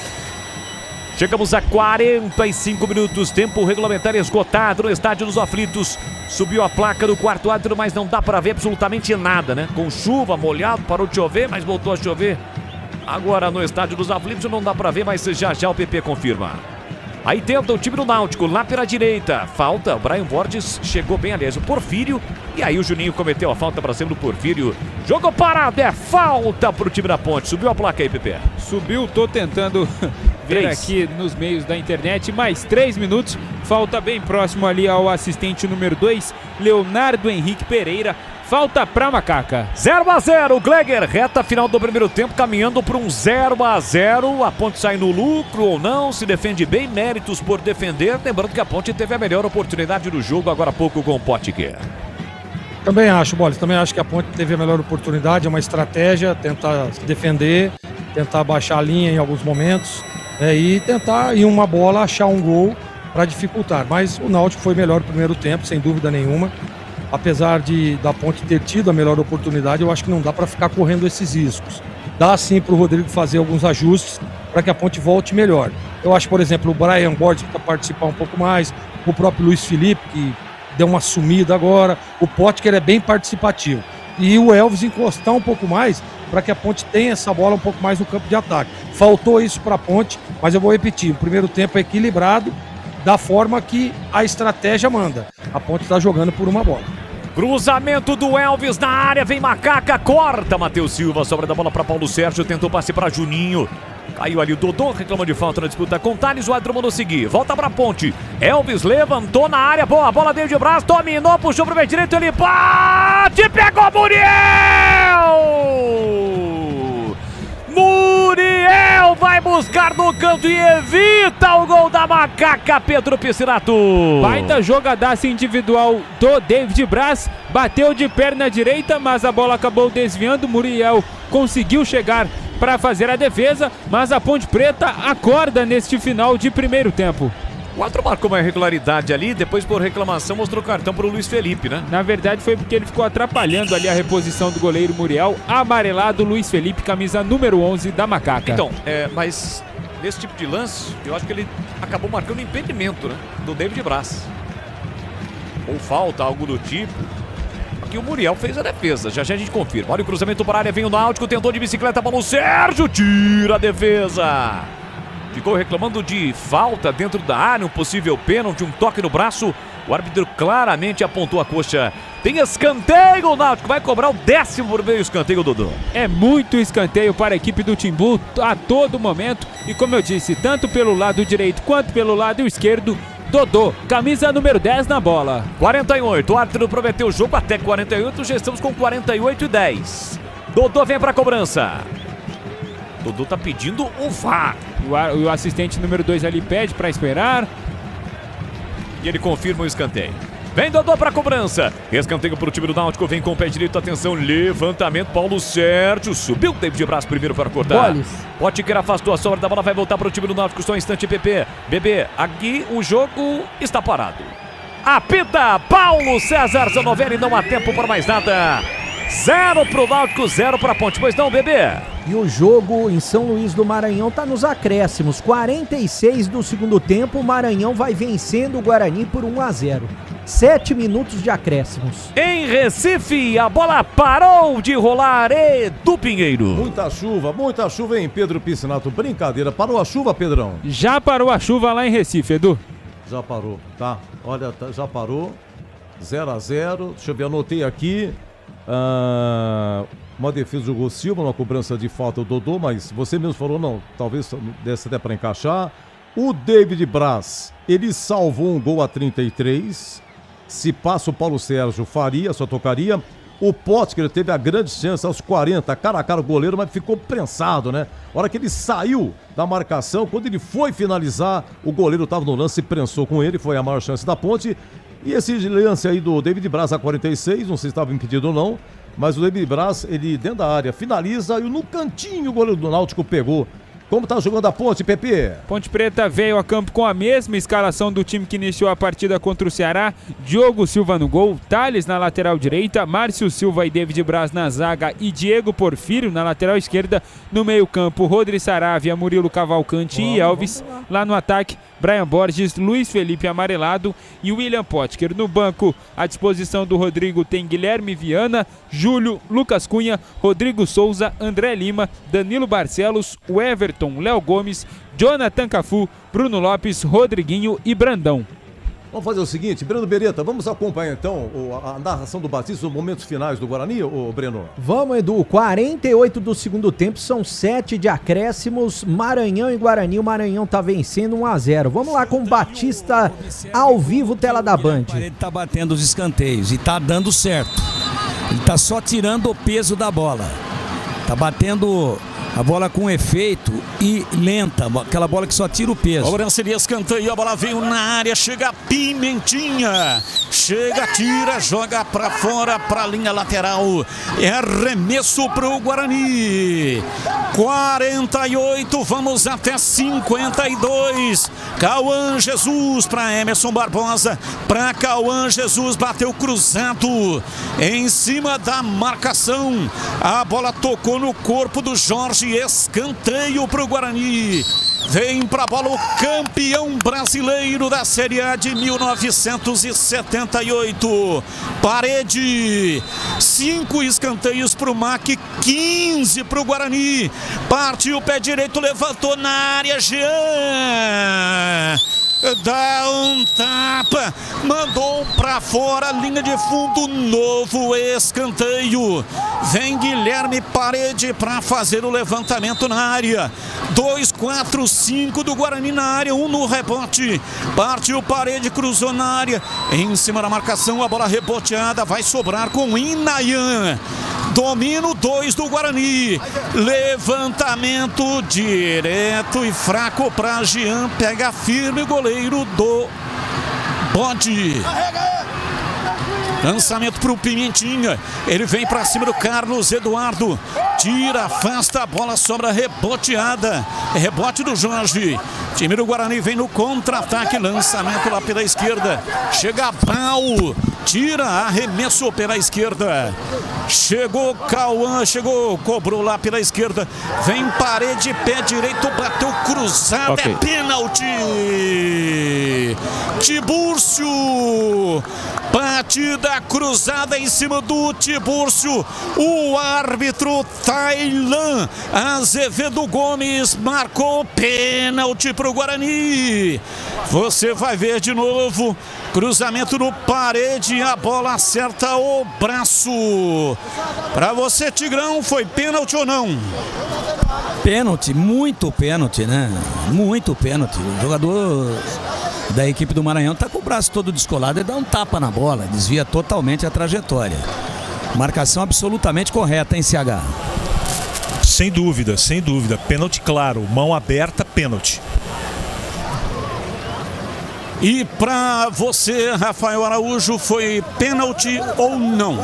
Speaker 15: Chegamos a 45 minutos, tempo regulamentar esgotado no Estádio dos Aflitos. Subiu a placa do quarto árbitro, mas não dá para ver absolutamente nada, né? Com chuva, molhado, parou de chover, mas voltou a chover. Agora no Estádio dos Aflitos não dá para ver, mas já já o PP confirma. Aí tenta o time do Náutico, lá pela direita. Falta, o Brian Borges chegou bem, aliás, o Porfírio. E aí o Juninho cometeu a falta para cima do Porfírio. Jogo parado, é falta pro time da Ponte. Subiu a placa aí, PP.
Speaker 13: Subiu, tô tentando ver aqui nos meios da internet. Mais 3 minutos, falta bem próximo ali ao assistente número 2, Leonardo Henrique Pereira. Falta pra Macaca.
Speaker 15: 0-0, Gleger, reta final do primeiro tempo, caminhando para um 0-0. A Ponte sai no lucro ou não, se defende bem, méritos por defender. Lembrando que a Ponte teve a melhor oportunidade do jogo agora há pouco com o Potker.
Speaker 9: Também acho, Bolis, também acho que a Ponte teve a melhor oportunidade, é uma estratégia, tentar se defender, tentar baixar a linha em alguns momentos, e tentar, em uma bola, achar um gol para dificultar. Mas o Náutico foi melhor no primeiro tempo, sem dúvida nenhuma. Apesar da Ponte ter tido a melhor oportunidade, eu acho que não dá para ficar correndo esses riscos. Dá sim para o Rodrigo fazer alguns ajustes para que a Ponte volte melhor. Eu acho, por exemplo, o Brian Borges para participar um pouco mais, o próprio Luiz Felipe, que deu uma sumida agora, o Potker é bem participativo. E o Elvis encostar um pouco mais para que a Ponte tenha essa bola um pouco mais no campo de ataque. Faltou isso para a Ponte, mas eu vou repetir, o primeiro tempo é equilibrado, da forma que a estratégia manda. A Ponte está jogando por uma bola.
Speaker 15: Cruzamento do Elvis na área, vem Macaca, corta Matheus Silva, sobra da bola para Paulo Sérgio, tentou passe para Juninho. Caiu ali o Dodô, reclama de falta na disputa com Thales, o árbitro mandou seguir, volta pra Ponte. Elvis levantou na área, boa, bola dentro de braço, dominou, puxou pro meio direito, ele bate, pegou Muriel! Muriel vai buscar no canto e evita o gol da Macaca, Pedro Piscinato.
Speaker 13: Baita jogadaça individual do David Braz, bateu de perna direita, mas a bola acabou desviando, Muriel conseguiu chegar para fazer a defesa, mas a Ponte Preta acorda neste final de primeiro tempo.
Speaker 15: O árbitro marcou uma irregularidade ali, depois por reclamação mostrou cartão para o Luiz Felipe, né?
Speaker 13: Na verdade foi porque ele ficou atrapalhando ali a reposição do goleiro Muriel, amarelado Luiz Felipe, camisa número 11 da Macaca.
Speaker 15: Então, mas nesse tipo de lance, eu acho que ele acabou marcando impedimento, né? Do David Braz. Ou falta, algo do tipo. Aqui o Muriel fez a defesa, já já a gente confirma. Olha o cruzamento para a área, vem o Náutico, tentou de bicicleta, Paulo Sérgio, tira a defesa. Ficou reclamando de falta dentro da área, um possível pênalti, um toque no braço. O árbitro claramente apontou a coxa. Tem escanteio, o Náutico vai cobrar o 10º por meio escanteio, Dodô.
Speaker 13: É muito escanteio para a equipe do Timbu a todo momento. E como eu disse, tanto pelo lado direito quanto pelo lado esquerdo, Dodô, camisa número 10 na bola.
Speaker 15: 48, o árbitro prometeu o jogo até 48, já estamos com 48-10. Dodô vem para a cobrança. Dodô tá pedindo o VAR.
Speaker 13: O assistente número 2 ali pede para esperar.
Speaker 15: E ele confirma o escanteio. Vem Dodô para a cobrança. Escanteio para o time do Náutico. Vem com o pé direito. Atenção, levantamento. Paulo Sérgio. Subiu o David de braço primeiro para cortar. Potker afastou a sobra da bola. Vai voltar para o time do Náutico. Só um instante, PP. Bebê, aqui o jogo está parado. Apita Paulo César Zanovelli. Não há tempo para mais nada. 0 para o Náutico, 0 para a Ponte. Pois não, Bebê?
Speaker 6: E o jogo em São Luís do Maranhão está nos acréscimos. 46 do segundo tempo, o Maranhão vai vencendo o Guarani por 1-0. 7 minutos de acréscimos.
Speaker 15: Em Recife, a bola parou de rolar. Edu Pinheiro.
Speaker 1: Muita chuva, hein, Pedro Piscinato? Brincadeira. Parou a chuva, Pedrão?
Speaker 13: Já parou a chuva lá em Recife, Edu.
Speaker 1: Já parou, tá. Olha, já parou. 0-0. Deixa eu ver, anotei aqui. uma defesa do Hugo Silva, uma cobrança de falta do Dodô, mas você mesmo falou, não, talvez desse até para encaixar. O David Braz, ele salvou um gol a 33, se passa o Paulo Sérgio faria, só tocaria. O Potker teve a grande chance aos 40, cara a cara o goleiro, mas ficou prensado, né? A hora que ele saiu da marcação, quando ele foi finalizar, o goleiro estava no lance e prensou com ele, foi a maior chance da Ponte. E esse lance aí do David Braz a 46, não sei se estava impedido ou não, mas o David Braz, ele dentro da área finaliza e no cantinho o goleiro do Náutico pegou. Como tá jogando a Ponte, Pepe?
Speaker 13: Ponte Preta veio a campo com a mesma escalação do time que iniciou a partida contra o Ceará. Diogo Silva no gol, Thales na lateral direita, Márcio Silva e David Braz na zaga e Diego Porfírio na lateral esquerda. No meio campo, Rodrigo Saravia, Murilo Cavalcante e Elvis. Lá no ataque, Brian Borges, Luiz Felipe Amarelado e William Potker. No banco, à disposição do Rodrigo tem Guilherme Viana, Júlio, Lucas Cunha, Rodrigo Souza, André Lima, Danilo Barcelos, o Everton, Léo Gomes, Jonathan Cafu, Bruno Lopes, Rodriguinho e Brandão.
Speaker 1: Vamos fazer o seguinte, Breno Beretta, vamos acompanhar então a narração do Batista, os momentos finais do Guarani, ô Breno?
Speaker 6: Vamos, Edu, 48 do segundo tempo, são 7 de acréscimos, Maranhão e Guarani, o Maranhão tá vencendo 1-0. Vamos lá com o Batista ao vivo, tela da Band.
Speaker 21: Ele tá batendo os escanteios e tá dando certo, ele tá só tirando o peso da bola, tá batendo a bola com efeito e lenta, aquela bola que só tira o peso.
Speaker 22: Cobrança de escanteio, a bola veio na área, chega Pimentinha, chega, tira, joga pra fora, pra linha lateral, é arremesso pro Guarani. 48, vamos até 52. Cauã Jesus pra Emerson Barbosa, pra Cauã Jesus, bateu cruzado em cima da marcação, a bola tocou no corpo do Jorge, escanteio pro Guarani. Vem pra bola o campeão brasileiro da Série A de 1978. Parede. 5 escanteios pro MAC, 15 pro Guarani. Partiu o pé direito, levantou na área, Jean. Dá um tapa, mandou pra fora, linha de fundo, novo escanteio. Vem Guilherme Parede pra fazer o levantamento na área. 2, 4, 5 do Guarani na área, 1 no rebote. Partiu Parede, cruzou na área. Em cima da marcação, a bola reboteada, vai sobrar com Inayan. Domínio 2 do Guarani. Levantamento direto e fraco para Jean. Pega firme o goleiro do Bode. Lançamento para o Pimentinha. Ele vem para cima do Carlos Eduardo. Tira, afasta, a bola sobra reboteada. Rebote do Jorge. Time do Guarani vem no contra-ataque. Lançamento lá pela esquerda. Chega Bal. Tira, arremesso pela esquerda. Chegou Cauã, chegou, cobrou lá pela esquerda. Vem Parede, pé direito, bateu cruzado, okay. É pênalti. Tibúrcio. Batida cruzada em cima do Tibúrcio. O árbitro Tailan Azevedo Gomes marcou pênalti para o Guarani. Você vai ver de novo. Cruzamento no Parede, a bola acerta o braço. Para você, Tigrão, foi pênalti ou não?
Speaker 21: Pênalti, muito pênalti, né? Muito pênalti. O jogador da equipe do Maranhão tá com o braço todo descolado e dá um tapa na bola, desvia totalmente a trajetória. Marcação absolutamente correta, hein, CH?
Speaker 23: Sem dúvida, sem dúvida. Pênalti claro, mão aberta, pênalti.
Speaker 22: E para você, Rafael Araújo, foi pênalti ou não?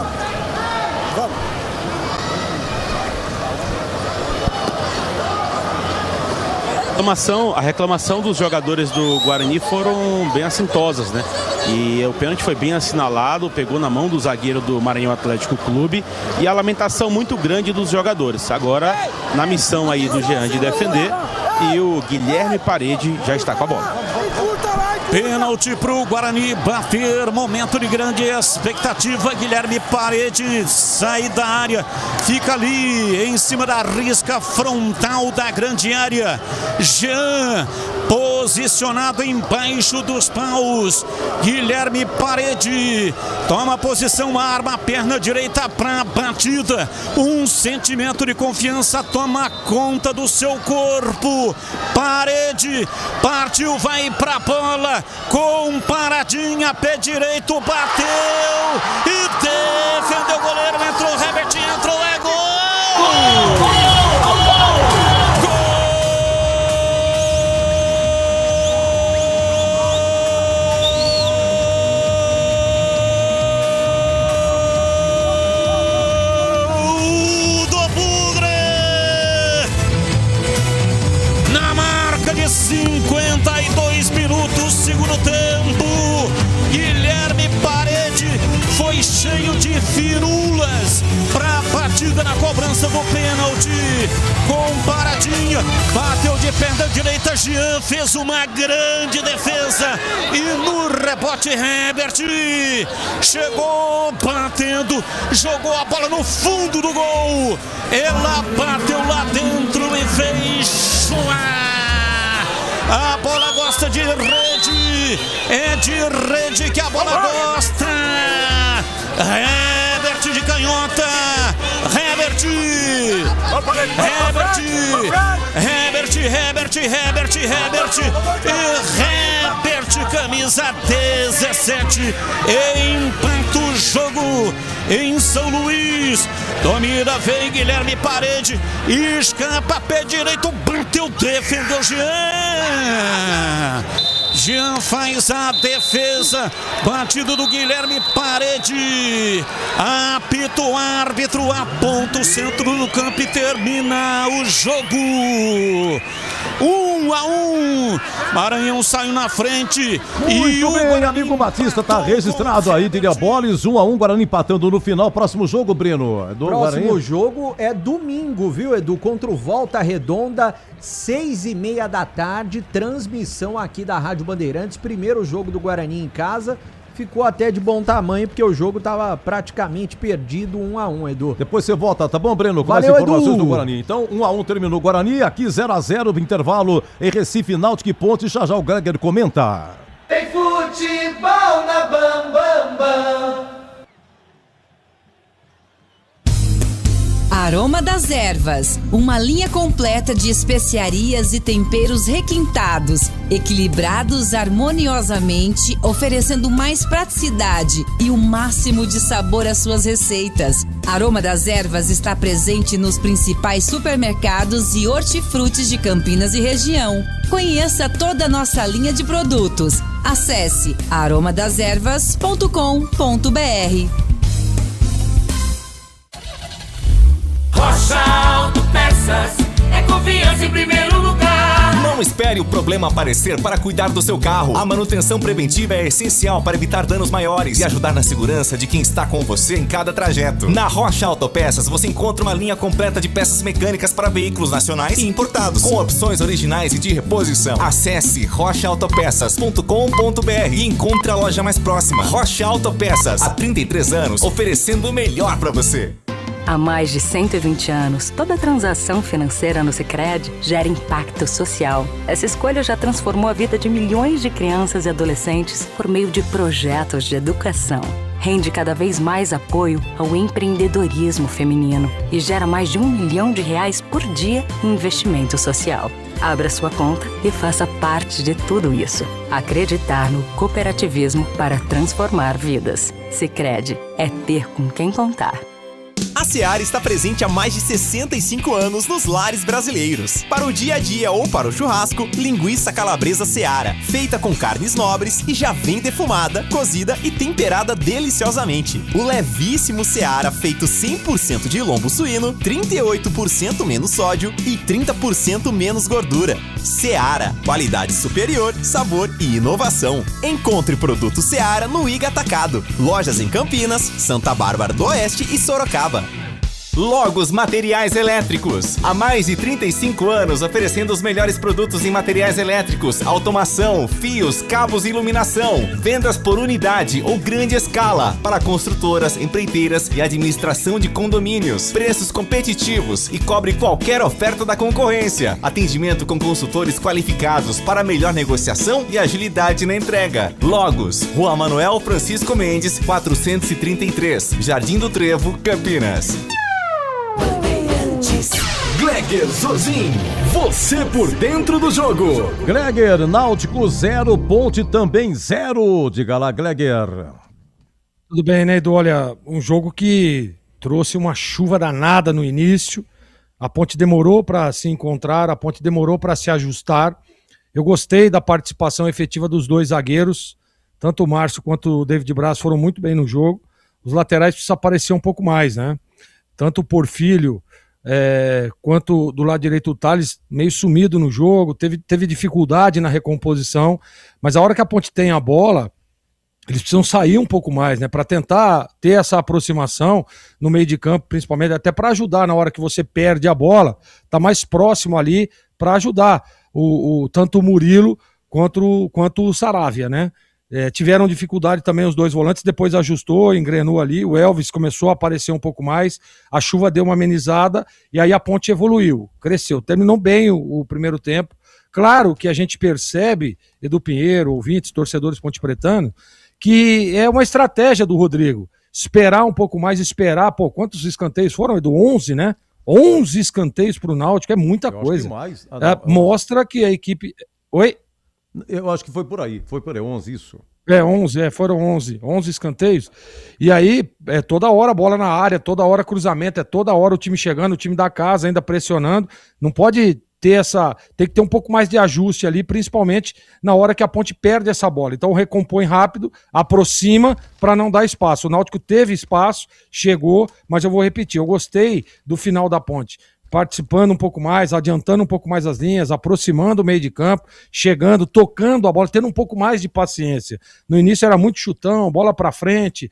Speaker 24: A reclamação dos jogadores do Guarani foram bem assintosas, né? E o pênalti foi bem assinalado, pegou na mão do zagueiro do Maranhão Atlético Clube e a lamentação muito grande dos jogadores. Agora, na missão aí do Jean de defender, e o Guilherme Parede já está com a bola.
Speaker 22: Pênalti pro Guarani bater, momento de grande expectativa. Guilherme Parede sai da área, fica ali em cima da risca frontal da grande área. Jean posicionado embaixo dos paus. Guilherme Parede toma posição, arma a perna direita para batida. Um sentimento de confiança toma conta do seu corpo. Parede partiu, vai pra bola com paradinha, pé direito, bateu e defendeu o goleiro, entrou o Herbert, entrou, é gol! Na marca de 52 minutos, segundo tempo, Guilherme Parede foi cheio de firulas para a batida na cobrança do pênalti. Com paradinha, bateu de perna direita, Jean fez uma grande defesa e no rebote Herbert chegou batendo, jogou a bola no fundo do gol. Ela bateu lá dentro e fez a bola gosta de rede, é de rede que a bola gosta. Herbert de canhota, Herbert, camisa 17, empata o jogo em São Luís. Domina, vem Guilherme Parede, escapa, pé direito, bateu, defendeu Jean. Jean faz a defesa, batido do Guilherme Parede. Apita o árbitro, aponta o centro do campo e termina o jogo. 1-1. Maranhão saiu na frente.
Speaker 1: Muito bem, Guarani... amigo Batista, tá registrado aí, Diria Boles, 1-1, Guarani empatando no final. Próximo jogo, Breno?
Speaker 6: Próximo jogo é domingo, viu, Edu? Contra o Volta Redonda, 6h30 da tarde, transmissão aqui da Rádio Bandeirantes. Primeiro jogo do Guarani em casa. Ficou até de bom tamanho, porque o jogo tava praticamente perdido, 1-1, Edu.
Speaker 1: Depois você volta, tá bom, Breno? Com
Speaker 6: Valeu,
Speaker 1: as informações
Speaker 6: Edu.
Speaker 1: do Guarani. Então, 1-1 terminou o Guarani, aqui 0-0, intervalo em Recife, Náutico e Ponte. Já já o Greger comenta.
Speaker 5: Tem futebol na Bam.
Speaker 20: Aroma das Ervas, uma linha completa de especiarias e temperos requintados, equilibrados harmoniosamente, oferecendo mais praticidade e o máximo de sabor às suas receitas. Aroma das Ervas está presente nos principais supermercados e hortifrutis de Campinas e região. Conheça toda a nossa linha de produtos. Acesse aromadeservas.com.br.
Speaker 5: Rocha Autopeças é confiança em primeiro lugar.
Speaker 19: Não espere o problema aparecer para cuidar do seu carro. A manutenção preventiva é essencial para evitar danos maiores e ajudar na segurança de quem está com você em cada trajeto. Na Rocha Autopeças você encontra uma linha completa de peças mecânicas para veículos nacionais e importados, com opções originais e de reposição. Acesse rochaautopeças.com.br e encontre a loja mais próxima. Rocha Autopeças, há 33 anos, oferecendo o melhor para você.
Speaker 7: Há mais de 120 anos, toda transação financeira no Sicredi gera impacto social. Essa escolha já transformou a vida de milhões de crianças e adolescentes por meio de projetos de educação. Rende cada vez mais apoio ao empreendedorismo feminino e gera mais de R$1 milhão por dia em investimento social. Abra sua conta e faça parte de tudo isso. Acreditar no cooperativismo para transformar vidas. Sicredi é ter com quem contar.
Speaker 19: A Seara está presente há mais de 65 anos nos lares brasileiros. Para o dia a dia ou para o churrasco, linguiça calabresa Seara, feita com carnes nobres e já vem defumada, cozida e temperada deliciosamente. O levíssimo Seara, feito 100% de lombo suíno, 38% menos sódio e 30% menos gordura. Seara, qualidade superior, sabor e inovação. Encontre produto Seara no Iga Atacado. Lojas em Campinas, Santa Bárbara do Oeste e Sorocaba. Logos Materiais Elétricos. Há mais de 35 anos oferecendo os melhores produtos em materiais elétricos, automação, fios, cabos e iluminação. Vendas por unidade ou grande escala para construtoras, empreiteiras e administração de condomínios. Preços competitivos e cobre qualquer oferta da concorrência. Atendimento com consultores qualificados para melhor negociação e agilidade na entrega. Logos, Rua Manuel Francisco Mendes, 433, Jardim do Trevo, Campinas.
Speaker 17: Gleger Zozin, você por dentro do jogo.
Speaker 1: Gleger, Náutico 0, Ponte também 0. Diga lá, Gleger.
Speaker 9: Tudo bem, né, Edu? Olha, um jogo que trouxe uma chuva danada no início. A Ponte demorou para se encontrar, a Ponte demorou para se ajustar. Eu gostei da participação efetiva dos dois zagueiros. Tanto o Márcio quanto o David Braz foram muito bem no jogo. Os laterais precisam aparecer um pouco mais, né? Tanto o Porfírio quanto do lado direito o Thales, meio sumido no jogo, teve dificuldade na recomposição, mas a hora que a Ponte tem a bola, eles precisam sair um pouco mais, né, para tentar ter essa aproximação no meio de campo, principalmente até para ajudar na hora que você perde a bola, tá mais próximo ali para ajudar tanto o Murilo quanto o Saravia, né? Tiveram dificuldade também os dois volantes, depois ajustou, engrenou ali, o Elvis começou a aparecer um pouco mais, a chuva deu uma amenizada e aí a Ponte evoluiu, cresceu, terminou bem o primeiro tempo. Claro que a gente percebe, Edu Pinheiro, ouvintes, torcedores ponte-pretanos, que é uma estratégia do Rodrigo, esperar um pouco mais, quantos escanteios foram, Edu? 11, né? 11 escanteios para o Náutico, é muita coisa.
Speaker 1: Mais.
Speaker 9: Mostra que a equipe... Oi?
Speaker 1: Eu acho que foi por aí, 11 isso.
Speaker 9: 11, foram 11 escanteios. E aí, toda hora a bola na área, toda hora cruzamento, toda hora o time chegando, o time da casa ainda pressionando. Não pode ter tem que ter um pouco mais de ajuste ali, principalmente na hora que a Ponte perde essa bola. Então recompõe rápido, aproxima para não dar espaço. O Náutico teve espaço, chegou, mas eu vou repetir, eu gostei do final da Ponte. Participando um pouco mais, adiantando um pouco mais as linhas, aproximando o meio de campo, chegando, tocando a bola, tendo um pouco mais de paciência. No início era muito chutão, bola pra frente,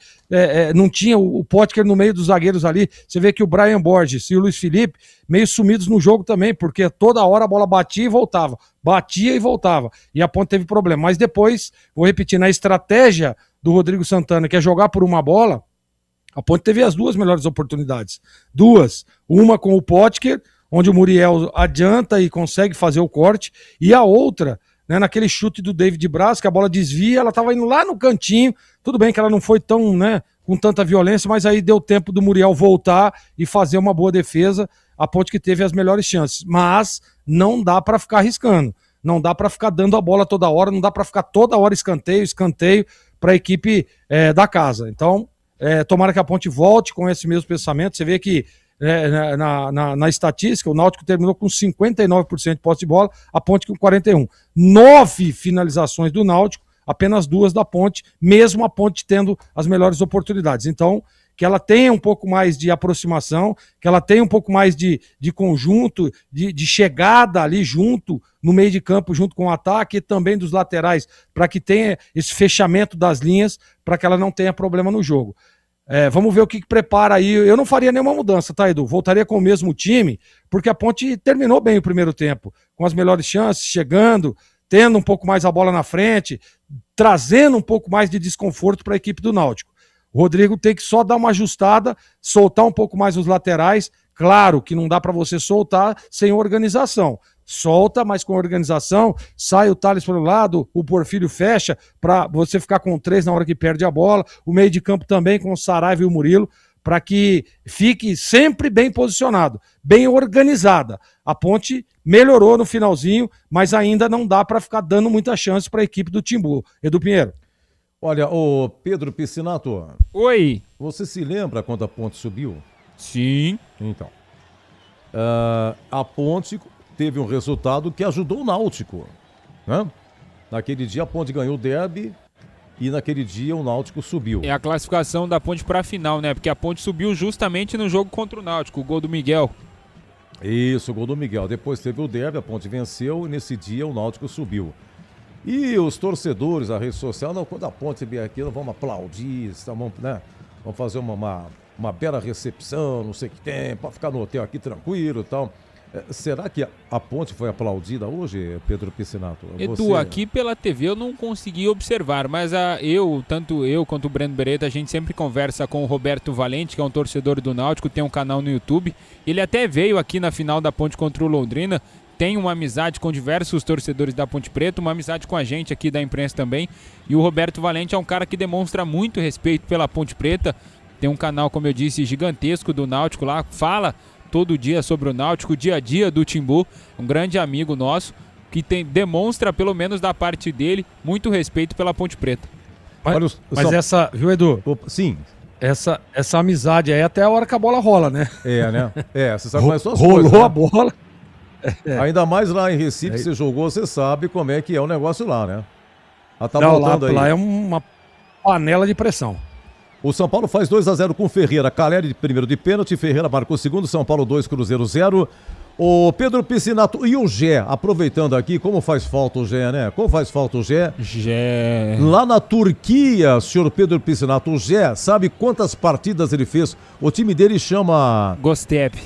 Speaker 9: não tinha o Potker no meio dos zagueiros ali. Você vê que o Brian Borges e o Luiz Felipe meio sumidos no jogo também, porque toda hora a bola batia e voltava, e a Ponte teve problema. Mas depois, vou repetir, na estratégia do Rodrigo Santana, que é jogar por uma bola, a Ponte teve as duas melhores oportunidades. Uma com o Potker, onde o Muriel adianta e consegue fazer o corte, e a outra, né, naquele chute do David Braz, que a bola desvia, ela estava indo lá no cantinho, tudo bem que ela não foi tão, né, com tanta violência, mas aí deu tempo do Muriel voltar e fazer uma boa defesa, a Ponte que teve as melhores chances. Mas não dá para ficar arriscando, não dá para ficar dando a bola toda hora, não dá para ficar toda hora escanteio para a equipe da casa. Então, tomara que a Ponte volte com esse mesmo pensamento. Você vê que na estatística o Náutico terminou com 59% de posse de bola, a Ponte com 41%. 9 finalizações do Náutico, apenas 2 da Ponte, mesmo a Ponte tendo as melhores oportunidades. Então, que ela tenha um pouco mais de aproximação, que ela tenha um pouco mais de conjunto, de chegada ali junto, no meio de campo, junto com o ataque e também dos laterais, para que tenha esse fechamento das linhas, para que ela não tenha problema no jogo. Vamos ver o que prepara aí. Eu não faria nenhuma mudança, tá, Edu? Voltaria com o mesmo time, porque a Ponte terminou bem o primeiro tempo, com as melhores chances, chegando, tendo um pouco mais a bola na frente, trazendo um pouco mais de desconforto para a equipe do Náutico. O Rodrigo tem que só dar uma ajustada, soltar um pouco mais os laterais. Claro que não dá para você soltar sem organização. Solta, mas com organização, sai o Thales para o lado, o Porfírio fecha para você ficar com 3 na hora que perde a bola, o meio de campo também com o Saraiva e o Murilo, para que fique sempre bem posicionado, bem organizada. A Ponte melhorou no finalzinho, mas ainda não dá para ficar dando muita chance para a equipe do Timbu. Edu Pinheiro.
Speaker 1: Olha, o Pedro Piscinato.
Speaker 13: Oi.
Speaker 1: Você se lembra quando a Ponte subiu?
Speaker 13: Sim.
Speaker 1: Então. A Ponte teve um resultado que ajudou o Náutico, né? Naquele dia a Ponte ganhou o derby e naquele dia o Náutico subiu.
Speaker 13: É a classificação da Ponte para a final, né? Porque a Ponte subiu justamente no jogo contra o Náutico, o gol do Miguel.
Speaker 1: Isso, o gol do Miguel. Depois teve o derby, a Ponte venceu e nesse dia o Náutico subiu. E os torcedores, a rede social, não, quando a Ponte vier aqui, nós vamos aplaudir, vamos, né? Vamos fazer uma bela recepção, não sei o que tem, pode ficar no hotel aqui tranquilo e tal. Será que a ponte foi aplaudida hoje, Pedro Piscinato?
Speaker 13: Edu, aqui pela TV eu não consegui observar, mas tanto eu quanto o Breno Beretta, a gente sempre conversa com o Roberto Valente, que é um torcedor do Náutico, tem um canal no YouTube. Ele até veio aqui na final da Ponte contra o Londrina, tem uma amizade com diversos torcedores da Ponte Preta, uma amizade com a gente aqui da imprensa também. E o Roberto Valente é um cara que demonstra muito respeito pela Ponte Preta, tem um canal, como eu disse, gigantesco do Náutico lá, fala todo dia sobre o Náutico, o dia a dia do Timbu, um grande amigo nosso, que demonstra, pelo menos da parte dele, muito respeito pela Ponte Preta.
Speaker 9: Mas essa, viu, Edu?
Speaker 1: Sim.
Speaker 9: Essa amizade aí até a hora que a bola rola, né?
Speaker 1: Né? Você sabe mais suas
Speaker 9: rolou
Speaker 1: coisas, né?
Speaker 9: a bola.
Speaker 1: Ainda mais lá em Recife, você jogou, você sabe como é que é o negócio lá, né? Tá
Speaker 9: não,
Speaker 1: voltando aí.
Speaker 9: Lá é uma panela de pressão.
Speaker 1: O São Paulo faz 2-0 com Ferreira. Caleri primeiro de pênalti, Ferreira marcou o segundo, São Paulo 2, Cruzeiro 0. O Pedro Piscinato e o Gé, aproveitando aqui, como faz falta o Gé, né? Como faz falta o Gé?
Speaker 13: Gé.
Speaker 1: Lá na Turquia, senhor Pedro Piscinato, o Gé, sabe quantas partidas ele fez? O time dele chama...
Speaker 13: Gostep.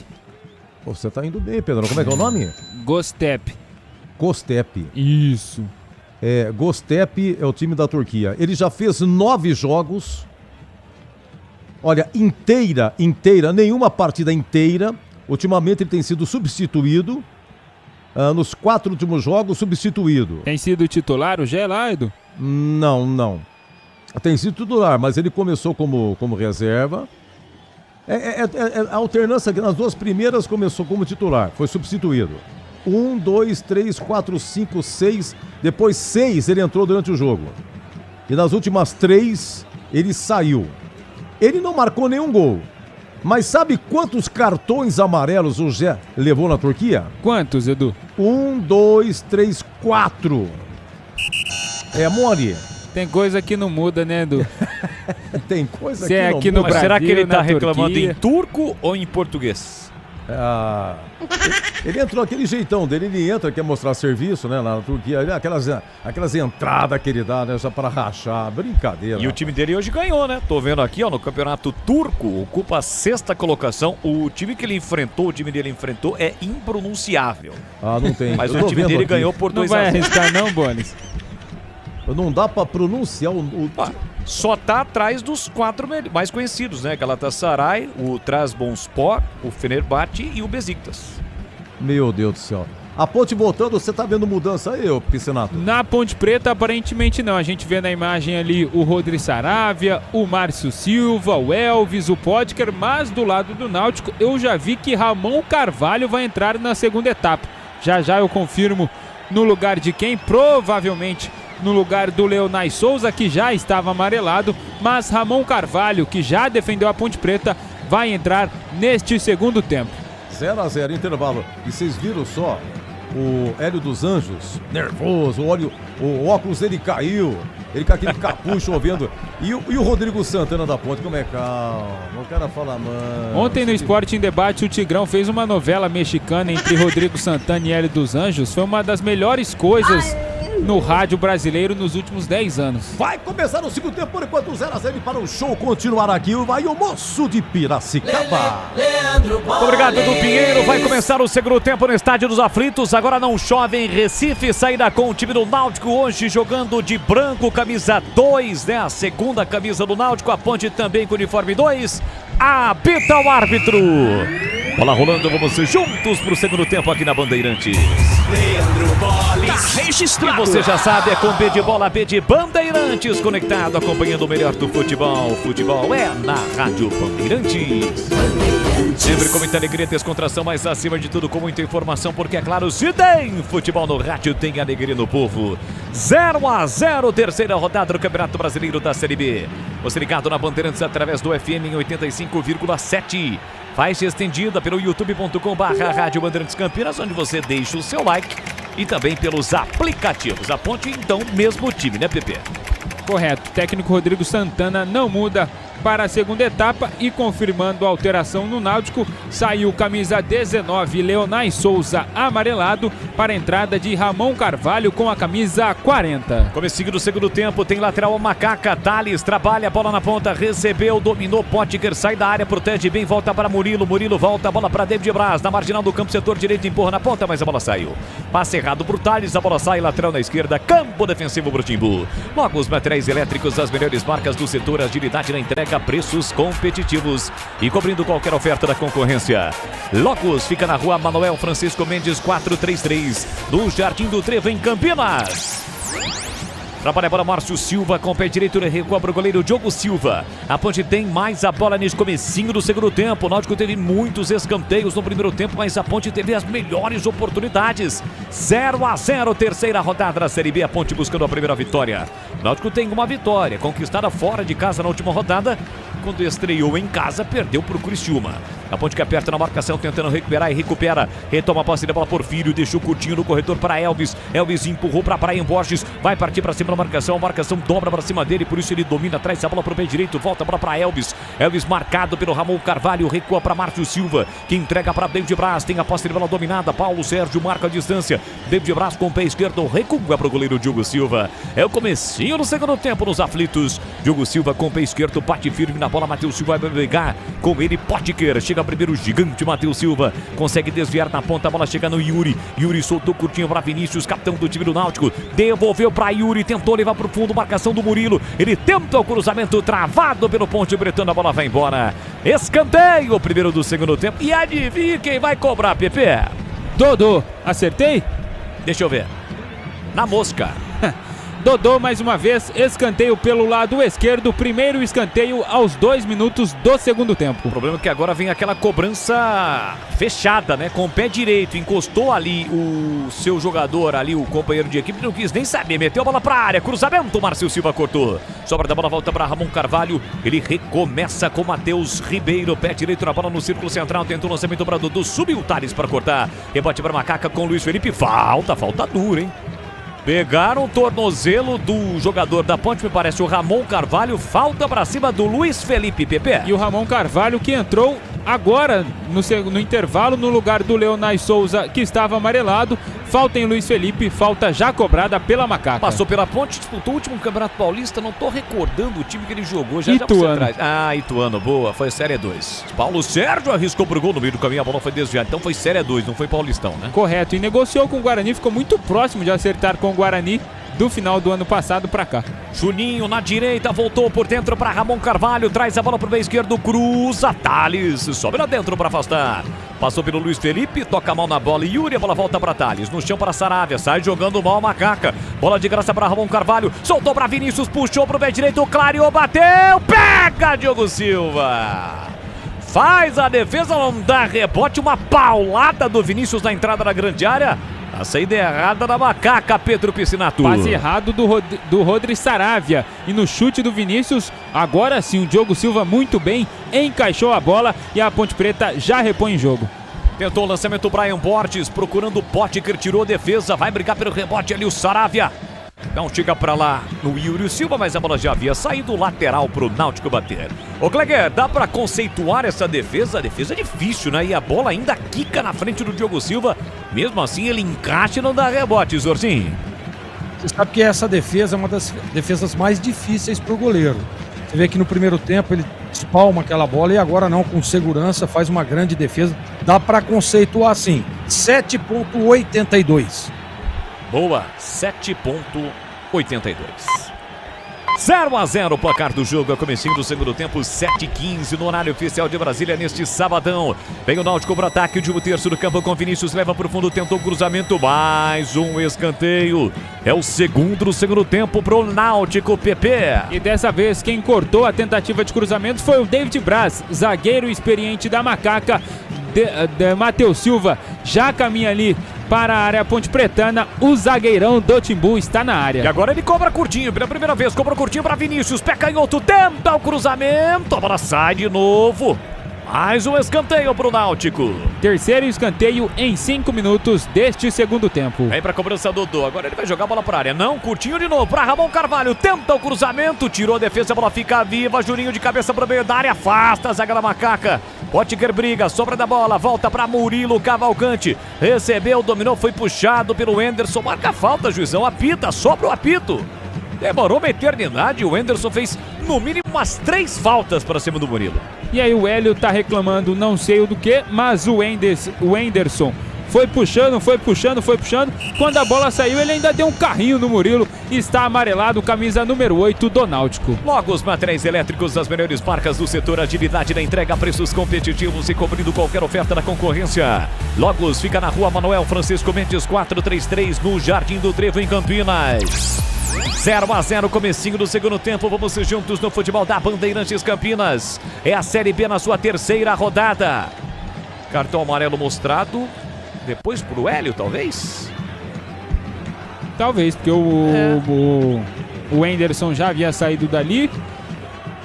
Speaker 1: Você tá indo bem, Pedro. Como é que é o nome?
Speaker 13: Gostep.
Speaker 1: Gostep.
Speaker 13: Isso.
Speaker 1: Gostep é o time da Turquia. Ele já fez 9 jogos... Olha, inteira, nenhuma partida inteira. Ultimamente ele tem sido substituído. Nos 4 últimos jogos, substituído.
Speaker 13: Tem sido titular o Gé lá, Edu?
Speaker 1: Não. Tem sido titular, mas ele começou como reserva. A alternância que nas 2 primeiras começou como titular, foi substituído. 1, 2, 3, 4, 5, 6. Depois 6 ele entrou durante o jogo. E nas últimas 3 ele saiu. Ele não marcou nenhum gol. Mas sabe quantos cartões amarelos o Gé levou na Turquia?
Speaker 13: Quantos, Edu?
Speaker 1: 1, 2, 3, 4. Mori.
Speaker 13: Tem coisa que não muda, né, Edu?
Speaker 1: Tem coisa
Speaker 13: que
Speaker 1: não
Speaker 13: muda.
Speaker 1: No
Speaker 15: Mas será que ele tá
Speaker 13: Turquia?
Speaker 15: reclamando em turco ou em português?
Speaker 1: Ele entrou aquele jeitão dele, ele entra, quer mostrar serviço, né, lá na Turquia, aquelas entradas que ele dá, né, já para rachar, brincadeira.
Speaker 15: E o time dele hoje ganhou, né? Tô vendo aqui, ó, no campeonato turco, ocupa a 6ª colocação. O time que ele enfrentou, o time dele enfrentou é impronunciável.
Speaker 1: Não tem.
Speaker 15: Mas o time dele
Speaker 1: aqui.
Speaker 15: ganhou por 2-0.
Speaker 13: Não vai arriscar não, Bonis?
Speaker 1: Não dá pra pronunciar
Speaker 15: só tá atrás dos 4 mais conhecidos, né? Galatasaray, o Trabzonspor, o Fenerbahçe e o Besiktas.
Speaker 1: Meu Deus do céu. A Ponte voltando, você tá vendo mudança aí, ô Piscinato?
Speaker 13: Na Ponte Preta, aparentemente não. A gente vê na imagem ali o Rodrigo Saravia, o Márcio Silva, o Elvis, o Podker, mas do lado do Náutico eu já vi que Ramon Carvalho vai entrar na segunda etapa. Já eu confirmo no lugar de quem? Provavelmente no lugar do Leonai Souza, que já estava amarelado, mas Ramon Carvalho, que já defendeu a Ponte Preta, vai entrar neste segundo tempo.
Speaker 1: 0-0, intervalo. E vocês viram só o Hélio dos Anjos, nervoso, o óculos dele caiu, ele com aquele capuz chovendo. E o Rodrigo Santana da Ponte, como é calmo, o cara fala, mano.
Speaker 13: Ontem no Esporte em Debate, o Tigrão fez uma novela mexicana entre Rodrigo Santana e Hélio dos Anjos. Foi uma das melhores coisas no rádio brasileiro nos últimos 10 anos.
Speaker 1: Vai começar o segundo tempo, por enquanto 0-0 para o show continuar aqui. Vai o Moço de Piracicaba.
Speaker 15: Muito obrigado, Edu Pinheiro. Vai começar o segundo tempo no Estádio dos Aflitos. Agora não chove em Recife. Saída com o time do Náutico hoje jogando de branco, camisa 2, né? A segunda camisa do Náutico. A Ponte também com uniforme 2. Apita o árbitro. Bola rolando, vamos juntos pro segundo tempo aqui na Bandeirantes.
Speaker 5: Leandro Bolis.
Speaker 15: Tá registrado. E você já sabe, é com B de bola, B de Bandeirantes, conectado, acompanhando o melhor do futebol. Futebol é na Rádio Bandeirantes. Sempre com muita alegria, descontração, mas acima de tudo com muita informação, porque é claro, se tem futebol no rádio, tem alegria no povo. 0-0, terceira rodada do Campeonato Brasileiro da Série B. Você ligado na Bandeirantes através do FM em 85,7. Faixa estendida pelo youtube.com/Rádio Bandeirantes Campinas, onde você deixa o seu like, e também pelos aplicativos. A Ponte, então, mesmo time, né, Pepe?
Speaker 13: Correto. O técnico Rodrigo Santana não muda para a segunda etapa e confirmando a alteração no Náutico, saiu camisa 19 Leonai Souza amarelado para a entrada de Ramon Carvalho com a camisa 40.
Speaker 15: Comecinho do segundo tempo, tem lateral Macaca, Thales trabalha, bola na ponta, recebeu, dominou, Potker sai da área, protege bem, volta para Murilo volta, a bola para David Braz, na marginal do campo, setor direito, empurra na ponta, mas a bola saiu. Passe errado pro Thales, a bola sai, lateral na esquerda, campo defensivo pro Timbu. Logo os materiais elétricos, as melhores marcas do setor, agilidade na entrega, preços competitivos e cobrindo qualquer oferta da concorrência. Locus fica na rua Manuel Francisco Mendes 433, do Jardim do Trevo, em Campinas. Trabalha a bola Márcio Silva com o pé direito, recua para o goleiro Diogo Silva. A Ponte tem mais a bola nesse comecinho do segundo tempo. O Náutico teve muitos escanteios no primeiro tempo, mas a Ponte teve as melhores oportunidades. 0-0, terceira rodada da Série B. A Ponte buscando a primeira vitória. O Náutico tem uma vitória, conquistada fora de casa na última rodada. Quando estreou em casa, perdeu para o Criciúma. A Ponte que aperta na marcação, tentando recuperar e recupera. Retoma a posse da bola Porfírio, deixou curtinho no corredor para Elvis. Elvis empurrou para Brian Borges, vai partir para cima da marcação. A marcação dobra para cima dele, por isso ele domina, traz a bola para o pé direito, volta a bola para Elvis. Elvis marcado pelo Ramon Carvalho, recua para Márcio Silva, que entrega para David Braz. Tem a posse de bola dominada, Paulo Sérgio marca a distância. David Braz com o pé esquerdo, recua para o goleiro Diogo Silva. É o comecinho do segundo tempo nos aflitos. Diogo Silva com o pé esquerdo, bate firme na bola, Matheus Silva vai brigar com ele, Potker. Chega primeiro o gigante Matheus Silva, consegue desviar na ponta, a bola chega no Yuri. Yuri soltou curtinho para Vinícius, capitão do time do Náutico. Devolveu para Yuri, tentou levar para o fundo, marcação do Murilo. Ele tenta o cruzamento travado pelo Ponte Bretano, a bola vai embora. Escanteio, primeiro do segundo tempo. E adivinha quem vai cobrar, Pepe?
Speaker 13: Dodô, acertei?
Speaker 15: Deixa eu ver. Na mosca.
Speaker 13: Dodô mais uma vez, escanteio pelo lado esquerdo, primeiro escanteio aos 2 minutos do segundo tempo.
Speaker 15: O problema é que agora vem aquela cobrança fechada, né? Com o pé direito, encostou ali o seu jogador, ali o companheiro de equipe, não quis nem saber, meteu a bola pra área, cruzamento, Márcio Silva cortou. Sobra da bola, volta para Ramon Carvalho, ele recomeça com Matheus Ribeiro, pé direito na bola no círculo central, tentou o lançamento para Dodô, subiu o Thales para cortar, rebote para Macaca com Luiz Felipe, falta dura, hein? Pegaram o tornozelo do jogador da Ponte, me parece o Ramon Carvalho, falta para cima do Luiz Felipe, Pepe.
Speaker 13: E o Ramon Carvalho que entrou agora no intervalo no lugar do Leonai Souza, que estava amarelado. Falta em Luiz Felipe, falta já cobrada pela Macaca.
Speaker 15: Passou pela Ponte, disputou o último Campeonato Paulista, não tô recordando o time que ele jogou. Já
Speaker 13: Ituano.
Speaker 15: Ituano, boa, foi Série 2. Paulo Sérgio arriscou pro gol no meio do caminho, a bola foi desviada, então foi Série 2, não foi Paulistão, né?
Speaker 13: Correto, e negociou com o Guarani, ficou muito próximo de acertar com o Guarani do final do ano passado pra cá.
Speaker 15: Juninho na direita, voltou por dentro para Ramon Carvalho, traz a bola pro meio esquerdo, cruza, Thales, sobe lá dentro para afastar. Passou pelo Luiz Felipe, toca mal na bola, Yuri, a bola volta para Thales, no chão para Saravia, sai jogando mal Macaca, bola de graça para Ramon Carvalho, soltou para Vinícius, puxou pro pé direito, clareou, bateu, pega Diogo Silva. Faz a defesa, não dá rebote, uma paulada do Vinícius na entrada da grande área. A saída errada da Macaca, Pedro Piscinato.
Speaker 13: Passe errado do Rodri Saravia. E no chute do Vinícius, agora sim o Diogo Silva muito bem, encaixou a bola e a Ponte Preta já repõe em jogo.
Speaker 15: Tentou o lançamento o Brian Borges, procurando o Potker, tirou a defesa, vai brigar pelo rebote ali o Saravia. Não chega pra lá no Yuri Silva, mas a bola já havia saído lateral pro Náutico bater. Ô Kleger, dá pra conceituar essa defesa? A defesa é difícil, né? E a bola ainda quica na frente do Diogo Silva. Mesmo assim, ele encaixa e não dá rebote, Zorzinho.
Speaker 9: Você sabe que essa defesa é uma das defesas mais difíceis pro goleiro. Você vê que no primeiro tempo ele espalma aquela bola e agora não, com segurança, faz uma grande defesa. Dá pra conceituar assim, 7,82.
Speaker 15: Boa, 7,82. 0-0 o placar do jogo, é comecinho do segundo tempo, 7h15 no horário oficial de Brasília neste sabadão. Vem o Náutico pro ataque, o último terço do campo com Vinícius, leva pro fundo, tentou o cruzamento, mais um escanteio. É o segundo do segundo tempo pro Náutico, PP.
Speaker 13: E dessa vez quem cortou a tentativa de cruzamento foi o David Braz, zagueiro experiente da Macaca. Matheus Silva já caminha ali para a área Ponte Pretana, o zagueirão do Timbu está na área.
Speaker 15: E agora ele cobra curtinho, pela primeira vez, cobra curtinho para Vinícius, pé canhoto, tenta o cruzamento, a bola sai de novo. Mais um escanteio pro Náutico.
Speaker 13: Terceiro escanteio em 5 minutos deste segundo tempo.
Speaker 15: Vem pra cobrança Dodô. Agora ele vai jogar a bola pra área. Não, curtinho de novo pra Ramon Carvalho. Tenta o cruzamento, tirou a defesa, a bola fica viva. Juninho de cabeça pro meio da área, afasta a zaga da Macaca. Potker briga, sobra da bola, volta pra Murilo Cavalcante. Recebeu, dominou, foi puxado pelo Enderson. Marca a falta, juizão, apita, sobra o apito. Demorou uma eternidade, o Enderson fez no mínimo umas 3 faltas para cima do Murilo.
Speaker 13: E aí o Hélio tá reclamando não sei o do que, mas o Enderson foi puxando. Quando a bola saiu, ele ainda deu um carrinho no Murilo. Está amarelado, camisa número 8 do Náutico.
Speaker 15: Logo os materiais elétricos das melhores marcas do setor, agilidade na entrega, preços competitivos e cobrindo qualquer oferta da concorrência. Logos fica na rua Manuel Francisco Mendes 433, no Jardim do Trevo, em Campinas. 0-0, comecinho do segundo tempo. Vamos juntos no futebol da Bandeirantes Campinas. É a Série B na sua terceira rodada. Cartão amarelo mostrado. Depois pro Hélio, talvez?
Speaker 13: Talvez, porque o Enderson já havia saído dali.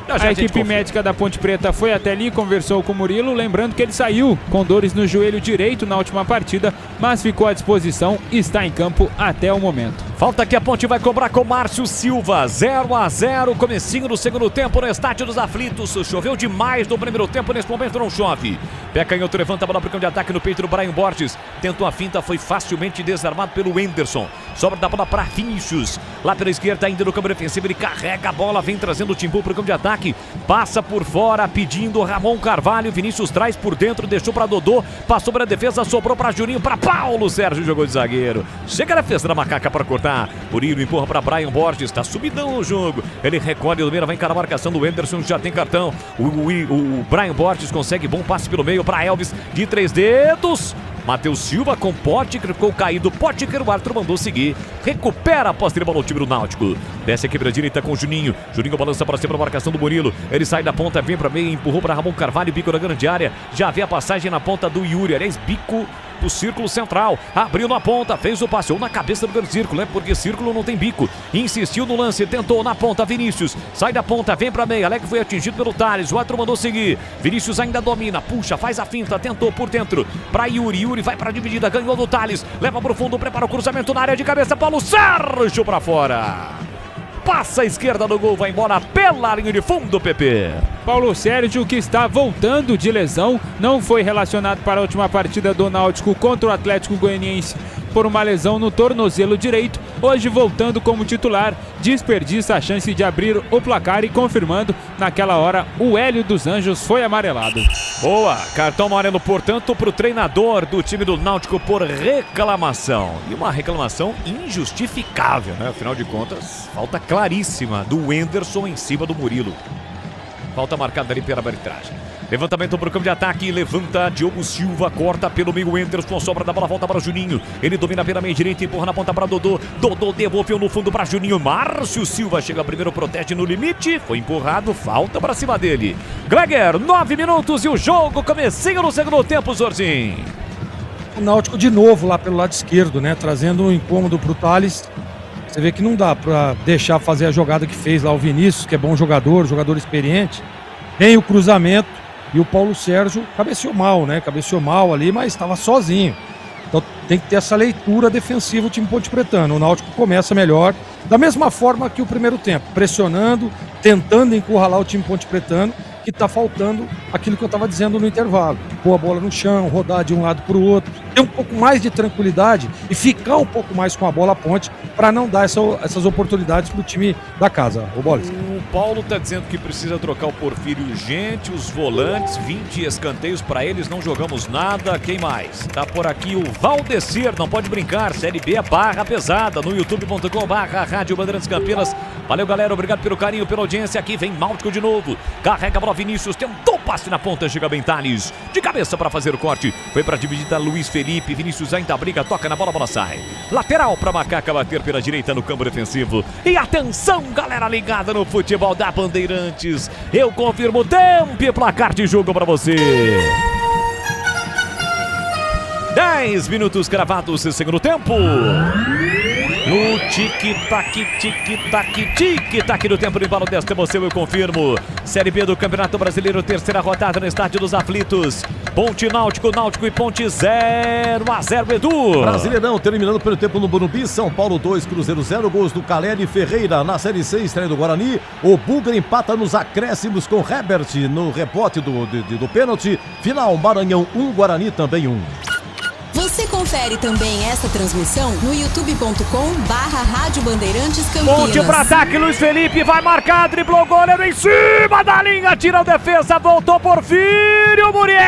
Speaker 13: A equipe médica da Ponte Preta foi até ali, conversou com o Murilo, lembrando que ele saiu com dores no joelho direito na última partida, mas ficou à disposição e está em campo até o momento.
Speaker 15: Falta que a Ponte vai cobrar com Márcio Silva. 0-0, comecinho do segundo tempo no Estádio dos Aflitos. Choveu demais no primeiro tempo, nesse momento não chove. Pé canhoto, levanta a bola para o campo de ataque no peito do Brian Borges. Tentou a finta, foi facilmente desarmado pelo Enderson. Sobra da bola para Vinícius. Lá pela esquerda, ainda no campo defensivo, ele carrega a bola, vem trazendo o Timbu para o campo de ataque. Passa por fora, pedindo Ramon Carvalho. Vinícius traz por dentro, deixou para Dodô. Passou para a defesa, sobrou para Juninho, para Paulo Sérgio, jogou de zagueiro. Chega na defesa da Macaca para cortar. Murilo empurra para Brian Borges, está subidão no jogo. Ele recolhe, domina, vai encarar a marcação do Enderson, já tem cartão. O Brian Borges consegue bom passe pelo meio para Elvis, de 3 dedos. Matheus Silva com Potker, ficou caído. Potker, o árbitro mandou seguir. Recupera a posse de bola no time do Náutico. Desce a quebra direita com o Juninho. Juninho balança para cima a marcação do Murilo. Ele sai da ponta, vem para meio, empurrou para Ramon Carvalho, bico na grande área. Já vê a passagem na ponta do Yuri. Aliás, bico do círculo central. Abriu na ponta, fez o passe, ou na cabeça do grande círculo, né? Porque círculo não tem bico. Insistiu no lance, tentou na ponta, Vinícius. Sai da ponta, vem pra meia. Alec foi atingido pelo Thales. O outro mandou seguir. Vinícius ainda domina, puxa, faz a finta, tentou por dentro pra Yuri. Yuri vai pra dividida, ganhou do Thales. Leva pro fundo, prepara o cruzamento na área de cabeça. Paulo Sérgio pra fora. Passa a esquerda do gol, vai embora pela linha de fundo, PP.
Speaker 13: Paulo Sérgio, que está voltando de lesão, não foi relacionado para a última partida do Náutico contra o Atlético Goianiense por uma lesão no tornozelo direito. Hoje, voltando como titular, desperdiça a chance de abrir o placar e confirmando, naquela hora, o Hélio dos Anjos foi amarelado.
Speaker 15: Boa, cartão amarelo, portanto, para o treinador do time do Náutico por reclamação. E uma reclamação injustificável, né? Afinal de contas, falta claríssima do Enderson em cima do Murilo. Falta marcada ali pela arbitragem. Levantamento para o campo de ataque, levanta Diogo Silva, corta pelo meio Enderson, sobra da bola, volta para o Juninho. Ele domina pela meia direita, empurra na ponta para Dodô. Dodô devolveu no fundo para Juninho. Márcio Silva chega primeiro, protege no limite, foi empurrado, falta para cima dele. Gleger, 9 minutos e o jogo comecinho no segundo tempo, Zorzinho.
Speaker 9: O Náutico de novo lá pelo lado esquerdo, né? Trazendo um incômodo pro Thales. Você vê que não dá para deixar fazer a jogada que fez lá o Vinícius, que é bom jogador experiente. Tem o cruzamento. E o Paulo Sérgio cabeceou mal, né? Cabeceou mal ali, mas estava sozinho. Então tem que ter essa leitura defensiva o time ponte-pretano. O Náutico começa melhor, da mesma forma que o primeiro tempo, pressionando, tentando encurralar o time ponte-pretano, que está faltando aquilo que eu estava dizendo no intervalo. Pôr a bola no chão, rodar de um lado para o outro, ter um pouco mais de tranquilidade e ficar um pouco mais com a bola à ponte para não dar essas oportunidades para o time da casa. Ô, Bolis.
Speaker 15: O Paulo está dizendo que precisa trocar o Porfírio urgente, os volantes, 20 escanteios para eles, não jogamos nada. Quem mais? Tá por aqui o Valdecir, não pode brincar, Série B barra pesada, no youtube.com/Rádio Bandeirantes Campinas. Valeu, galera, obrigado pelo carinho, pela audiência. Aqui vem Náutico de novo, carrega a bola Vinícius, tentou passe na ponta, chega bem Thales, de cabeça para fazer o corte, foi para dividida Luiz Felipe, Vinícius ainda briga, toca na bola, a bola sai. Lateral para Macaca bater pela direita no campo defensivo. E atenção, galera ligada no futebol da Bandeirantes. Eu confirmo tempo e placar de jogo para você. 10 minutos cravados em segundo tempo. No tic-tac, tic-tac, tic-tac do tempo de embalo desta emoção, eu confirmo. Série B do Campeonato Brasileiro, terceira rodada no Estádio dos Aflitos. Ponte Náutico e Ponte 0-0, Edu.
Speaker 1: Brasileirão, terminando pelo tempo no Morumbi, São Paulo 2, Cruzeiro 0, gols do Caleri Ferreira. Na Série C, estreia do Guarani, o Bugra empata nos acréscimos com Herbert no rebote do pênalti. Final, Maranhão 1, Guarani também 1.
Speaker 20: Você confere também essa transmissão no youtube.com/Rádio Bandeirantes Campinas.
Speaker 15: Ponte para ataque, Luiz Felipe vai marcar, driblou o goleiro em cima da linha, tira a defesa, voltou Porfírio Muriel.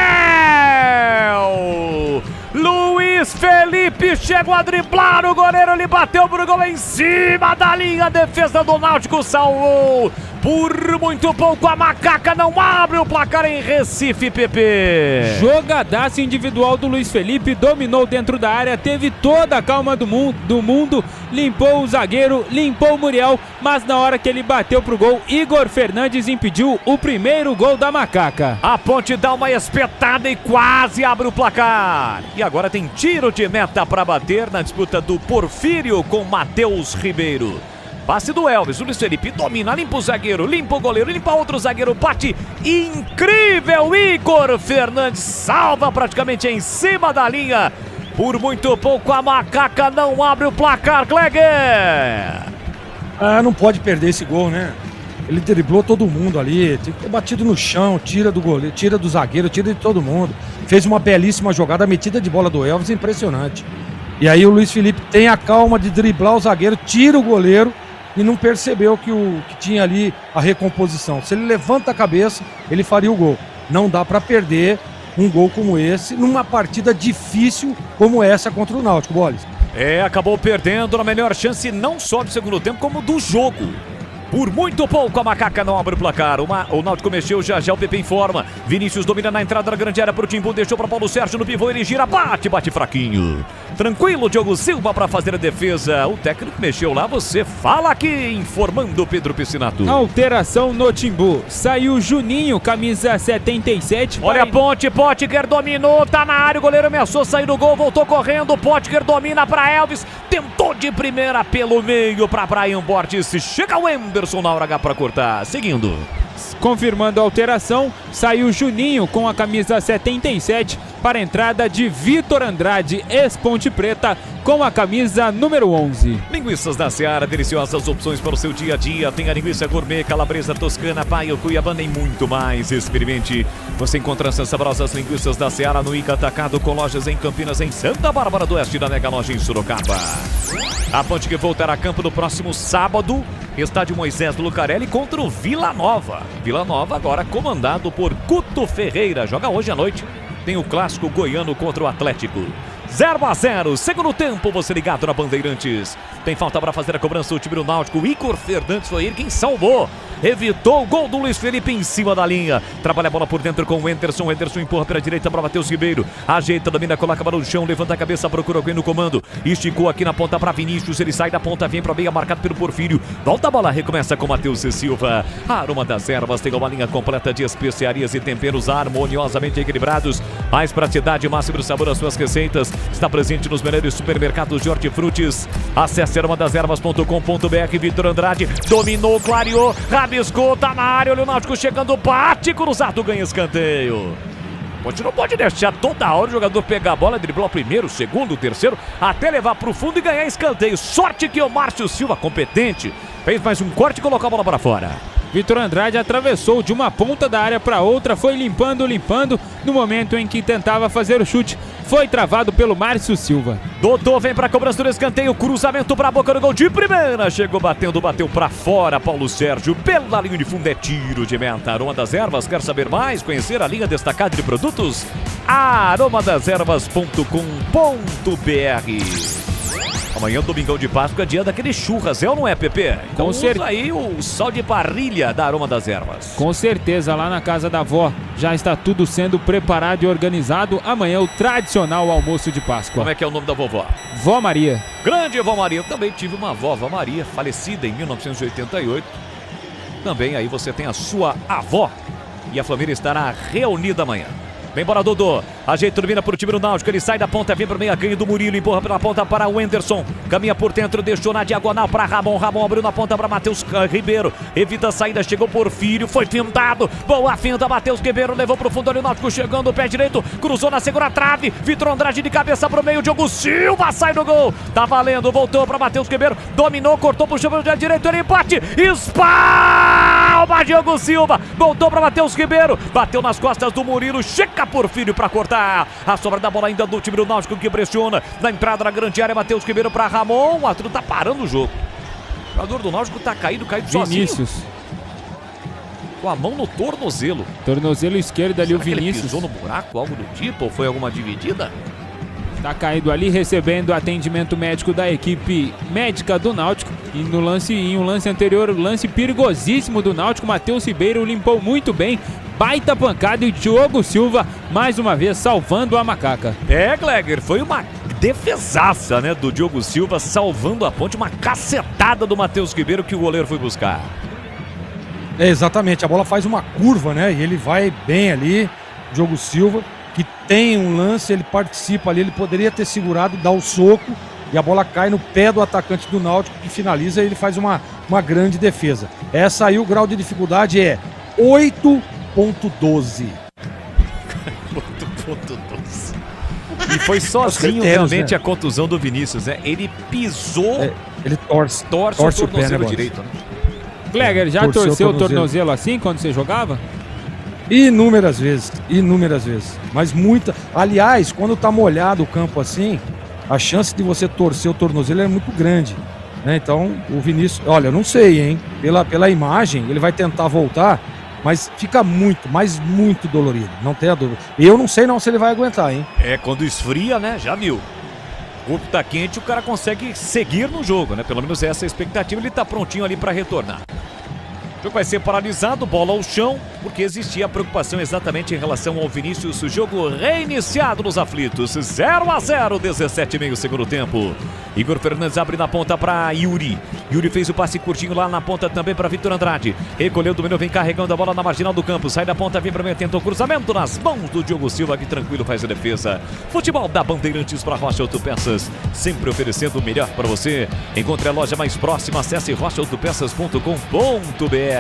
Speaker 15: Luiz Felipe chegou a driblar o goleiro, ele bateu pro gol em cima da linha, a defesa do Náutico salvou. Por muito pouco a Macaca não abre o placar em Recife, Pepe.
Speaker 13: Jogadaço individual do Luiz Felipe, dominou dentro da área, teve toda a calma do mundo, limpou o zagueiro, limpou o Muriel, mas na hora que ele bateu pro gol, Igor Fernandes impediu o primeiro gol da Macaca.
Speaker 15: A Ponte dá uma espetada e quase abre o placar. E agora tem tiro de meta para bater na disputa do Porfírio com Matheus Ribeiro. Passe do Elvis, o Luiz Felipe domina, limpa o zagueiro, limpa o goleiro, limpa outro zagueiro, bate incrível, Igor Fernandes salva praticamente em cima da linha. Por muito pouco a Macaca não abre o placar, Kleger.
Speaker 9: Não pode perder esse gol, né? Ele driblou todo mundo ali, tem que ter batido no chão, tira do goleiro, tira do zagueiro, tira de todo mundo. Fez uma belíssima jogada, a metida de bola do Elvis, impressionante. E aí o Luiz Felipe tem a calma de driblar o zagueiro, tira o goleiro e não percebeu que tinha ali a recomposição. Se ele levanta a cabeça, ele faria o gol. Não dá para perder um gol como esse numa partida difícil como essa contra o Náutico, Bolis.
Speaker 15: Acabou perdendo na melhor chance não só do segundo tempo, como do jogo. Por muito pouco a Macaca não abre o placar. O Náutico mexeu, já o PP informa. Vinícius domina na entrada da grande área pro Timbu, deixou para Paulo Sérgio no pivô, ele gira, bate fraquinho. Tranquilo, Diogo Silva para fazer a defesa. O técnico mexeu lá, você fala aqui, informando Pedro Piscinato.
Speaker 13: Alteração no Timbu. Saiu Juninho, camisa 77.
Speaker 15: Olha a Ponte, Potker dominou, tá na área, o goleiro ameaçou sair do gol, voltou correndo, Potker domina para Elvis, tentou de primeira pelo meio para Brian Borges, chega o Anderson na hora H para cortar, seguindo.
Speaker 13: Confirmando a alteração, saiu Juninho com a camisa 77 para a entrada de Vitor Andrade, ex-Ponte Preta, com a camisa número 11.
Speaker 15: Linguiças da Seara, deliciosas opções para o seu dia a dia. Tem a linguiça gourmet, calabresa toscana, paio, cuiabana e muito mais. Experimente. Você encontra essas saborosas linguiças da Seara no Ica Atacado, com lojas em Campinas, em Santa Bárbara do Oeste, da Mega Loja em Sorocaba. A Ponte que voltará a campo no próximo sábado, estádio Moisés do Lucarelli contra o Vila Nova. Vila Nova agora comandado por Guto Ferreira, joga hoje à noite. Tem o clássico goiano contra o Atlético. 0-0, segundo tempo, você ligado na Bandeirantes. Tem falta para fazer a cobrança do time do Náutico. Igor Fernandes foi ele quem salvou. Evitou o gol do Luiz Felipe em cima da linha. Trabalha a bola por dentro com o Anderson. Anderson empurra pela direita para Matheus Ribeiro. Ajeita, domina, coloca para o chão, levanta a cabeça, procura alguém no comando. Esticou aqui na ponta para Vinícius. Ele sai da ponta, vem para meia, marcado pelo Porfírio. Volta a bola, recomeça com Matheus Silva. A Aroma das Ervas tem uma linha completa de especiarias e temperos harmoniosamente equilibrados. Mais praticidade, máximo sabor às suas receitas. Está presente nos melhores supermercados de hortifrutis. Acesse aromadeservas.com.br. Vitor Andrade dominou, clareou, rabiscou, tá na área. Olha o Náutico chegando, bate, cruzado, ganha escanteio. Ponte não pode deixar toda hora o jogador pegar a bola, driblar o primeiro, o segundo, o terceiro, até levar pro fundo e ganhar escanteio. Sorte que o Márcio Silva, competente, fez mais um corte e colocou a bola para fora.
Speaker 13: Vitor Andrade atravessou de uma ponta da área para outra, foi limpando. No momento em que tentava fazer o chute, foi travado pelo Márcio Silva.
Speaker 15: Dodô vem para a cobrança do escanteio, cruzamento para a boca do gol de primeira. Chegou bateu para fora. Paulo Sérgio, pela linha de fundo, é tiro de meta. Aroma das Ervas, quer saber mais? Conhecer a linha destacada de produtos? aromadeservas.com.br. Amanhã, domingão de Páscoa, dia daquele churras, ou não é, Pepe? Então usa aí o sal de parrilha da Aroma das Ervas.
Speaker 13: Com certeza, lá na casa da avó já está tudo sendo preparado e organizado. Amanhã o tradicional almoço de Páscoa.
Speaker 15: Como é que é o nome da vovó?
Speaker 13: Vó Maria.
Speaker 15: Grande Vó Maria. Eu também tive uma avó, Vó Maria, falecida em 1988. Também aí você tem a sua avó. E a família estará reunida amanhã. Vem embora, Dodô. Ajeita, domina pro time do Náutico. Ele sai da ponta, vem pro meio, ganho do Murilo. Empurra pela ponta para o Wenderson. Caminha por dentro, deixou na diagonal para Ramon. Ramon abriu na ponta para Matheus Ribeiro. Evita a saída, chegou Porfírio. Foi fintado. Boa finta, Matheus Ribeiro. Levou pro fundo ali o Náutico, chegando o pé direito. Cruzou na segunda trave. Vitor Andrade de cabeça pro meio. Diogo Silva sai do gol. Tá valendo, voltou para Matheus Ribeiro. Dominou, cortou pro chão direito. Ele empate. Espalma Diogo Silva. Voltou para Matheus Ribeiro. Bateu nas costas do Murilo. Chega Porfírio para cortar. A sobra da bola ainda do time do Náutico que pressiona. Na entrada na grande área, Matheus Ribeiro para Ramon. O Arthur tá parando o jogo. O jogador do Náutico tá caído
Speaker 13: Vinícius.
Speaker 15: sozinho. Com a mão no tornozelo.
Speaker 13: Tornozelo esquerdo ali. Será o Vinícius.
Speaker 15: Ele pisou no buraco, algo do tipo? Ou foi alguma dividida?
Speaker 13: Tá caído ali, recebendo atendimento médico da equipe médica do Náutico. E em um lance anterior, lance perigosíssimo do Náutico, Matheus Ribeiro limpou muito bem. Baita pancada e Diogo Silva, mais uma vez, salvando a macaca.
Speaker 15: Gleger, foi uma defesaça, né, do Diogo Silva, salvando a ponte. Uma cacetada do Matheus Ribeiro que o goleiro foi buscar.
Speaker 9: Exatamente, a bola faz uma curva, né, e ele vai bem ali, Diogo Silva, que tem um lance, ele participa ali, ele poderia ter segurado, dá o soco e a bola cai no pé do atacante do Náutico que finaliza e ele faz uma grande defesa. Essa aí o grau de dificuldade é 8.12.
Speaker 15: 8.12. E foi sozinho realmente, né? A contusão do Vinícius, né? Ele pisou,
Speaker 9: ele torce
Speaker 15: o tornozelo direito, né?
Speaker 13: Gleger, já torceu o tornozelo assim quando você jogava?
Speaker 9: Inúmeras vezes. Mas muita. Aliás, quando tá molhado o campo assim, a chance de você torcer o tornozelo é muito grande, né? Então, o Vinícius, olha, eu não sei, hein? Pela imagem, ele vai tentar voltar, mas fica muito dolorido. Não tenha dúvida. Eu não sei se ele vai aguentar, hein?
Speaker 15: Quando esfria, né? Já viu. O corpo tá quente, o cara consegue seguir no jogo, né? Pelo menos essa é a expectativa. Ele tá prontinho ali para retornar. O jogo vai ser paralisado, bola ao chão, porque existia a preocupação exatamente em relação ao Vinícius. O jogo reiniciado nos aflitos, 0-0, 17,5 segundo tempo. Igor Fernandes abre na ponta para Yuri. Yuri fez o passe curtinho lá na ponta também para Vitor Andrade. Recolheu, dominou, vem carregando a bola na marginal do campo. Sai da ponta, vem para o meio, tentou cruzamento nas mãos do Diogo Silva, que tranquilo faz a defesa. Futebol da Bandeirantes para Rocha Autopeças, sempre oferecendo o melhor para você. Encontre a loja mais próxima, acesse rochaautopeças.com.br.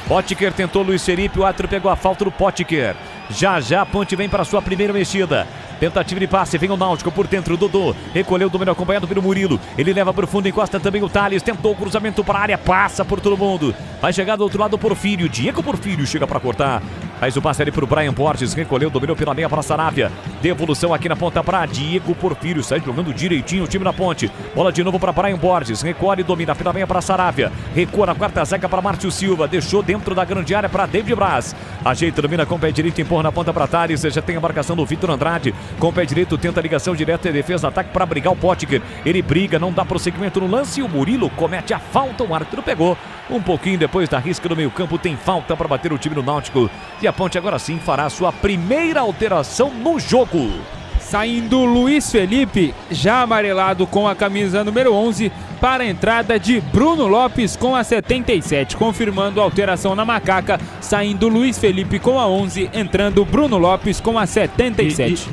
Speaker 15: Potker tentou Luiz Felipe, o árbitro pegou a falta do Potker. Já a Ponte vem para sua primeira mexida. Tentativa de passe, vem o Náutico por dentro, Dodô recolheu o domínio acompanhado pelo Murilo. Ele leva para o fundo, encosta também o Thales, tentou o cruzamento para a área, passa por todo mundo. Vai chegar do outro lado o Porfírio, Diego Porfírio chega para cortar. Faz o passe ali para o Brian Borges, recolheu, dominou pela meia para Saravia. Devolução aqui na ponta para Diego Porfírio, sai jogando direitinho o time na Ponte. Bola de novo para Brian Borges, recolhe, domina pela meia para Saravia. Recua na quarta zaga para Márcio Silva, deixou dentro da grande área para David Braz. Ajeita, domina com o pé direito, empurra na ponta para Thales, já tem a marcação do Vitor Andrade. Com o pé direito, tenta a ligação direta e defesa, ataque para brigar o Potker. Ele briga, não dá prosseguimento no lance e o Murilo comete a falta, o árbitro pegou. Um pouquinho depois da risca no meio campo, tem falta para bater o time do Náutico. E a Ponte agora sim fará a sua primeira alteração no jogo.
Speaker 13: Saindo Luiz Felipe, já amarelado com a camisa número 11, para a entrada de Bruno Lopes com a 77, confirmando a alteração na macaca, saindo Luiz Felipe com a 11, entrando Bruno Lopes com a 77.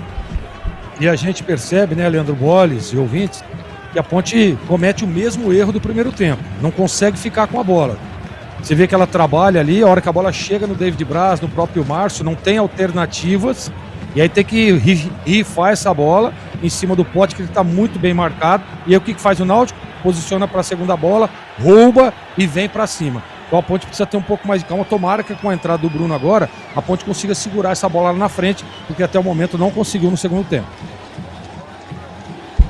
Speaker 9: E a gente percebe, né, Leandro Bolles e ouvintes, que a Ponte comete o mesmo erro do primeiro tempo, não consegue ficar com a bola. Você vê que ela trabalha ali, a hora que a bola chega no David Braz, no próprio Márcio, não tem alternativas, e aí tem que rifar essa bola em cima do Pote, que ele está muito bem marcado. E aí o que faz o Náutico? Posiciona para a segunda bola, rouba e vem para cima. Então a Ponte precisa ter um pouco mais de calma. Tomara que com a entrada do Bruno agora, a Ponte consiga segurar essa bola lá na frente, porque até o momento não conseguiu no segundo tempo.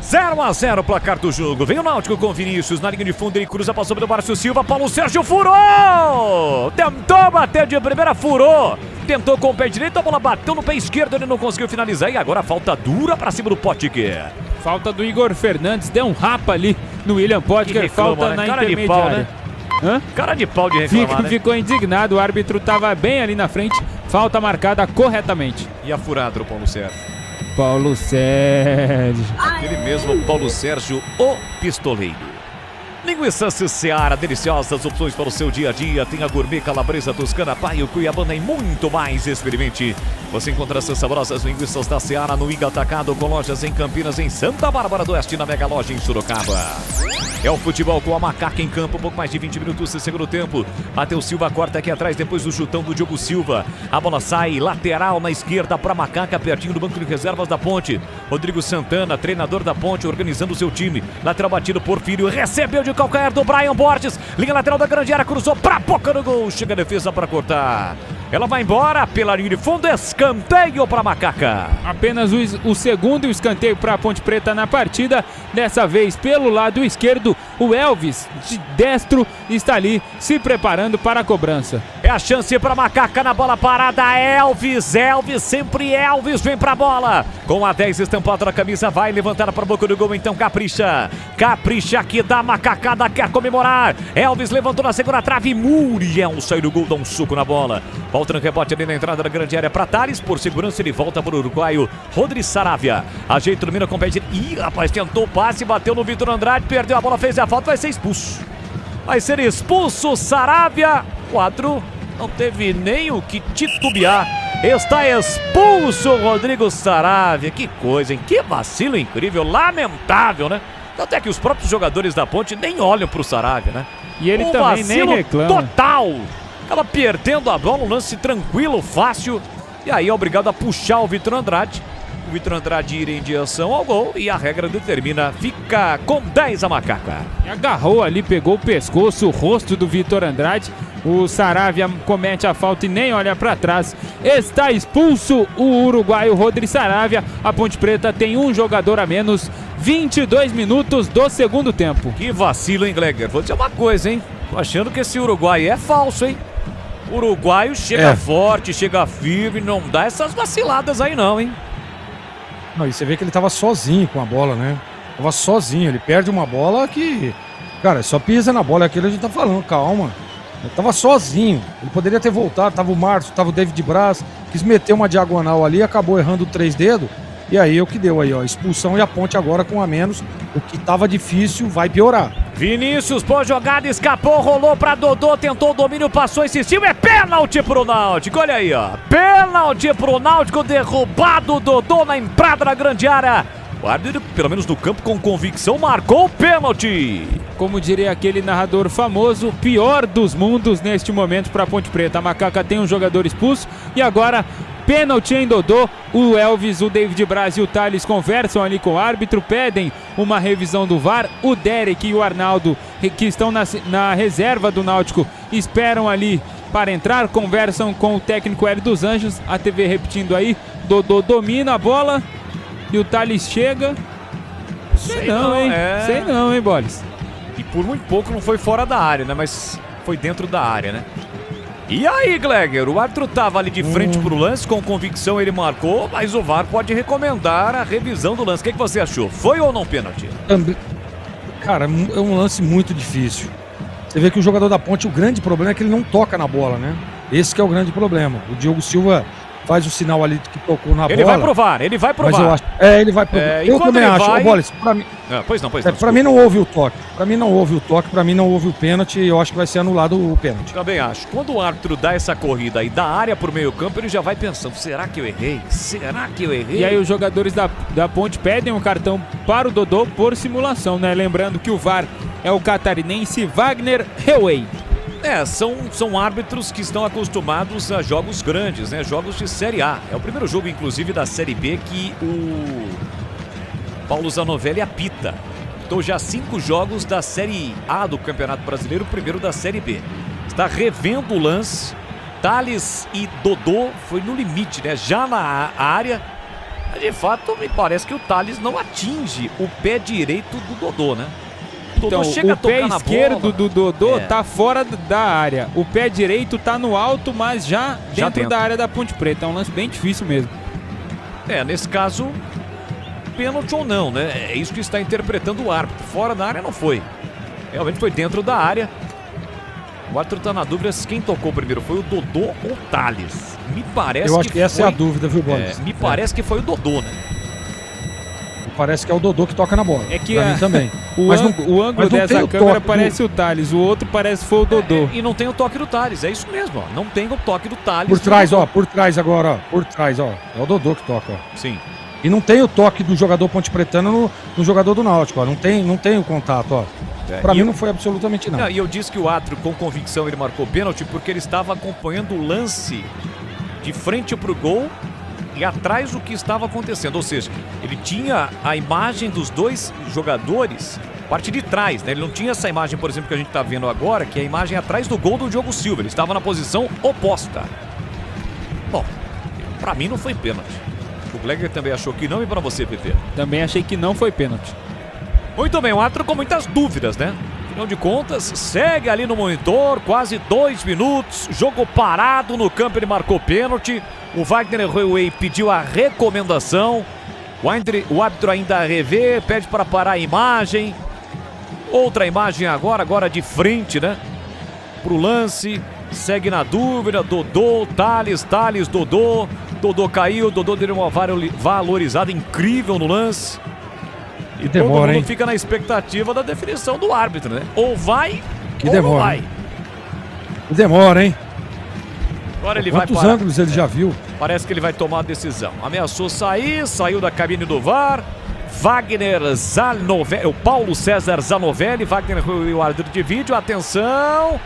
Speaker 15: 0-0 placar do jogo. Vem o Náutico com o Vinícius na linha de fundo. Ele cruza, passou pelo Márcio Silva. Paulo Sérgio furou! Tentou bater de primeira, furou. Tentou com o pé direito, a bola bateu no pé esquerdo. Ele não conseguiu finalizar. E agora falta dura pra cima do Potker.
Speaker 13: Falta do Igor Fernandes. Deu um rapa ali no William Potker.
Speaker 15: Reclama,
Speaker 13: falta, né? Na cara intermediária.
Speaker 15: De pau, né? Cara de pau de reclamar,
Speaker 13: Ficou indignado. O árbitro tava bem ali na frente. Falta marcada corretamente.
Speaker 15: E a furada do Paulo Sérgio?
Speaker 13: Paulo Sérgio.
Speaker 15: Aquele mesmo Paulo Sérgio, o pistoleiro.
Speaker 8: Linguiças Seara, deliciosas opções para o seu dia a dia. Tem a gourmet calabresa toscana, paio, cuiabana e muito mais. Experimente. Você encontra essas saborosas linguiças da Seara no Iga Atacado, com lojas em Campinas, em Santa Bárbara do Oeste, na Mega Loja em Sorocaba. É o futebol com a Macaca em campo, um pouco mais de 20 minutos de segundo tempo. Matheus Silva corta aqui atrás, depois do chutão do Diogo Silva. A bola sai lateral na esquerda para Macaca, pertinho do banco de reservas da Ponte. Rodrigo Santana, treinador da Ponte, organizando o seu time. Lateral batido, Porfírio, recebeu de calcanhar do Brian Borges. Linha lateral da grande área, cruzou para a boca do gol. Chega a defesa para cortar. Ela vai embora pela linha de fundo, escanteio para Macaca.
Speaker 13: Apenas o segundo escanteio para a Ponte Preta na partida. Dessa vez pelo lado esquerdo, o Elvis, de destro, está ali se preparando para a cobrança.
Speaker 8: É a chance para Macaca na bola parada. Elvis, sempre Elvis vem para a bola. Com a 10 estampada na camisa, vai levantar para a boca do gol, então capricha. Capricha que dá Macacada, quer comemorar. Elvis levantou na segunda trave, Muriel sai do gol, dá um suco na bola. Volta no rebote ali na entrada da grande área para Tales. Por segurança ele volta para o uruguaio Rodrigo Saravia. Ajeita, domina, compete. Ih, rapaz, tentou o passe, bateu no Vitor Andrade, perdeu a bola, fez a falta, vai ser expulso. Vai ser expulso Saravia. Quadro não teve nem o que titubear. Está expulso o Rodrigo Saravia. Que coisa, hein? Que vacilo incrível, lamentável, né? Até que os próprios jogadores da Ponte nem olham pro Saravia, né?
Speaker 13: E ele também nem reclama.
Speaker 8: Total! Acaba perdendo a bola, um lance tranquilo, fácil. E aí é obrigado a puxar o Vitor Andrade. O Vitor Andrade ir em direção ao gol e a regra determina, fica com 10 a Macaca.
Speaker 13: Agarrou ali, pegou o pescoço, o rosto do Vitor Andrade. O Saravia comete a falta e nem olha para trás. Está expulso o uruguaio Rodrigo Saravia. A Ponte Preta tem um jogador a menos. 22 minutos do segundo tempo.
Speaker 8: Que vacilo, hein, Gleger? Vou dizer uma coisa, hein? Tô achando que esse uruguaio é falso, hein? O uruguaio chega forte, chega firme, não dá essas vaciladas aí não, hein?
Speaker 9: Não, e você vê que ele tava sozinho com a bola, né? Tava sozinho, ele perde uma bola que... Cara, só pisa na bola, é aquilo que a gente tá falando, calma. Ele tava sozinho, ele poderia ter voltado, tava o Márcio, tava o David Braz, quis meter uma diagonal ali, acabou errando 3 dedos, e aí é o que deu aí, ó, expulsão e a Ponte agora com a menos, o que tava difícil vai piorar.
Speaker 8: Vinícius, boa jogada, escapou, rolou pra Dodô, tentou o domínio, passou, insistiu, é pênalti pro Náutico, olha aí, ó, pênalti pro Náutico, derrubado o Dodô na entrada da grande área. O árbitro, pelo menos no campo, com convicção, marcou o pênalti.
Speaker 13: Como diria aquele narrador famoso, pior dos mundos neste momento para a Ponte Preta. A Macaca tem um jogador expulso e agora pênalti em Dodô. O Elvis, o David Braz e o Thales conversam ali com o árbitro, pedem uma revisão do VAR. O Derek e o Arnaldo, que estão na reserva do Náutico, esperam ali para entrar, conversam com o técnico Hélio dos Anjos. A TV repetindo aí, Dodô domina a bola. E o Thales chega. Sei não, hein? Sei não, hein, Bolis?
Speaker 8: E por muito pouco não foi fora da área, né? Mas foi dentro da área, né? E aí, Gleger? O árbitro tava ali de frente pro lance, com convicção ele marcou, mas o VAR pode recomendar a revisão do lance. O que você achou? Foi ou não pênalti?
Speaker 9: Cara, é um lance muito difícil. Você vê que o jogador da Ponte, o grande problema é que ele não toca na bola, né? Esse que é o grande problema. O Diogo Silva faz o sinal ali que tocou na bola.
Speaker 8: Ele vai provar, ele vai provar.
Speaker 9: Mas eu acho, ele vai provar. Eu também acho. Vai... Bolis, pra mim,
Speaker 8: pois não.
Speaker 9: Pra mim não houve o toque. Pra mim não houve o toque, pra mim não houve o pênalti e eu acho que vai ser anulado o pênalti.
Speaker 8: Também acho. Quando o árbitro dá essa corrida e da área pro meio campo, ele já vai pensando, será que eu errei? Será que eu errei?
Speaker 13: E aí os jogadores da Ponte pedem um cartão para o Dodô por simulação, né? Lembrando que o VAR é o catarinense Wagner Heuwey.
Speaker 8: São árbitros que estão acostumados a jogos grandes, né? Jogos de Série A. É o primeiro jogo, inclusive, da Série B que o Paulo Zanovelli apita. Então já 5 jogos da Série A do Campeonato Brasileiro, o primeiro da Série B. Está revendo o lance. Thales e Dodô foi no limite, né? Já na área. De fato, me parece que o Thales não atinge o pé direito do Dodô, né?
Speaker 13: Então, o pé esquerdo do Dodô tá fora da área. O pé direito tá no alto, mas já dentro da área da Ponte Preta. É um lance bem difícil mesmo.
Speaker 8: Nesse caso, pênalti ou não, né? É isso que está interpretando o árbitro. Fora da área não foi. Realmente foi dentro da área. O árbitro tá na dúvida se quem tocou primeiro foi o Dodô ou o Thales. Me parece
Speaker 9: Eu acho que essa é a dúvida, viu, Boris?
Speaker 8: Me parece que foi o Dodô, né?
Speaker 9: parece que é o Dodô que toca na bola.
Speaker 13: É que
Speaker 9: pra mim também.
Speaker 13: o ângulo dessa câmera parece o Thales, o outro parece que foi o Dodô.
Speaker 15: E não tem o toque do Thales, é isso mesmo, ó. Não tem o toque do Thales.
Speaker 9: Por trás, ó, por trás agora, ó. Por trás, ó. É o Dodô que toca, ó.
Speaker 15: Sim.
Speaker 9: E não tem o toque do jogador pontepretano no jogador do Náutico, ó. Não tem o contato, ó. Pra mim não foi absolutamente nada.
Speaker 15: E eu disse que o árbitro, com convicção, ele marcou pênalti porque ele estava acompanhando o lance de frente pro gol e atrás do que estava acontecendo. Ou seja, ele tinha a imagem dos dois jogadores, parte de trás, né? Ele não tinha essa imagem, por exemplo, que a gente está vendo agora, que é a imagem atrás do gol do Diogo Silva. Ele estava na posição oposta. Bom, pra mim não foi pênalti. O Gleger também achou que não, e pra você, PP?
Speaker 13: Também achei que não foi pênalti.
Speaker 15: Muito bem, o árbitro com muitas dúvidas, né? Afinal de contas, segue ali no monitor, quase 2 minutos, jogo parado no campo, ele marcou pênalti. O Wagner Heuwey pediu a recomendação. O árbitro ainda revê, pede para parar a imagem. Outra imagem agora de frente, né? Pro lance, segue na dúvida, Dodô, Thales, Dodô. Dodô caiu, Dodô deu uma valorizada incrível no lance. E todo mundo fica na expectativa da definição do árbitro, né? Ou vai, ou não vai.
Speaker 9: Que demora, hein?
Speaker 15: Agora ele vai parar.
Speaker 9: Quantos ângulos ele já viu?
Speaker 15: Parece que ele vai tomar a decisão. Ameaçou sair, saiu da cabine do VAR. Wagner Zanovelli, o Paulo César Zanovelli, Wagner foi o árbitro de vídeo. Atenção!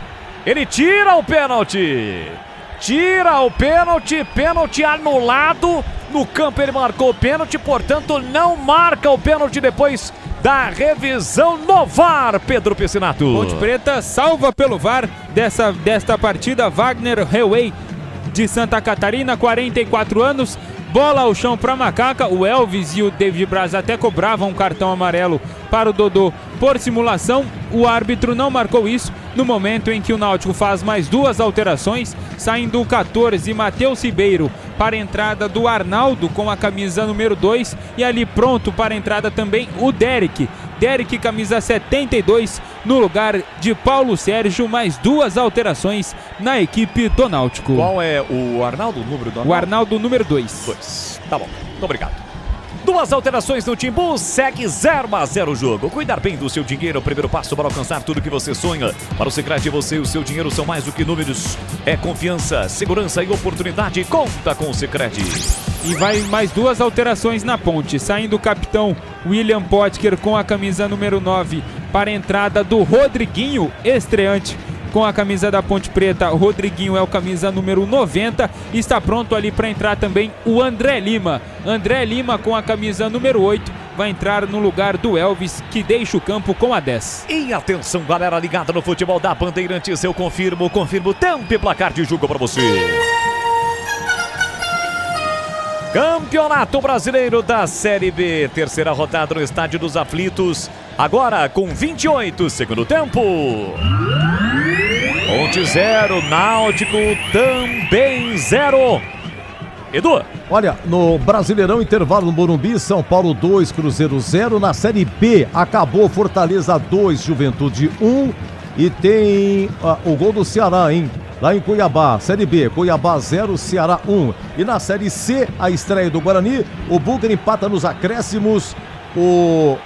Speaker 15: Ele tira o pênalti! Pênalti anulado. No campo ele marcou o pênalti, portanto não marca o pênalti depois da revisão no VAR, Pedro Piscinato.
Speaker 13: Ponte Preta salva pelo VAR desta partida Wagner Heuwey de Santa Catarina, 44 anos. Bola ao chão para Macaca. O Elvis e o David Braz até cobravam um cartão amarelo para o Dodô por simulação. O árbitro não marcou isso no momento em que o Náutico faz mais 2 alterações, saindo o 14 Matheus Ribeiro para a entrada do Arnaldo com a camisa número 2 e ali pronto para a entrada também o Derek, camisa 72, no lugar de Paulo Sérgio. Mais 2 alterações na equipe do Náutico.
Speaker 15: Qual é o Arnaldo, o número do Arnaldo?
Speaker 13: O Arnaldo, número 2.
Speaker 15: Tá bom, muito obrigado. 2 alterações no Timbu, segue 0-0 o jogo. Cuidar bem do seu dinheiro é o primeiro passo para alcançar tudo que você sonha. Para o Sicredi, você e o seu dinheiro são mais do que números. É confiança, segurança e oportunidade. Conta com o Sicredi.
Speaker 13: E vai mais 2 alterações na ponte. Saindo o capitão William Potker com a camisa número 9 para a entrada do Rodriguinho, estreante com a camisa da Ponte Preta. O Rodriguinho é o camisa número 90. Está pronto ali para entrar também o André Lima. André Lima com a camisa número 8 vai entrar no lugar do Elvis, que deixa o campo com a 10.
Speaker 15: E atenção, galera ligada no futebol da Bandeirantes, eu confirmo tempo e placar de jogo para você. Campeonato Brasileiro da Série B, terceira rodada no Estádio dos Aflitos, agora com 28, segundo tempo. Ponte 0, Náutico também 0. Edu.
Speaker 1: Olha, no Brasileirão, intervalo no Morumbi, São Paulo 2, Cruzeiro 0. Na Série B, acabou Fortaleza 2, Juventude 1. E tem o gol do Ceará, hein? Lá em Cuiabá, Série B, Cuiabá 0, Ceará 1. E na Série C, a estreia do Guarani, o Bugre empata nos acréscimos, o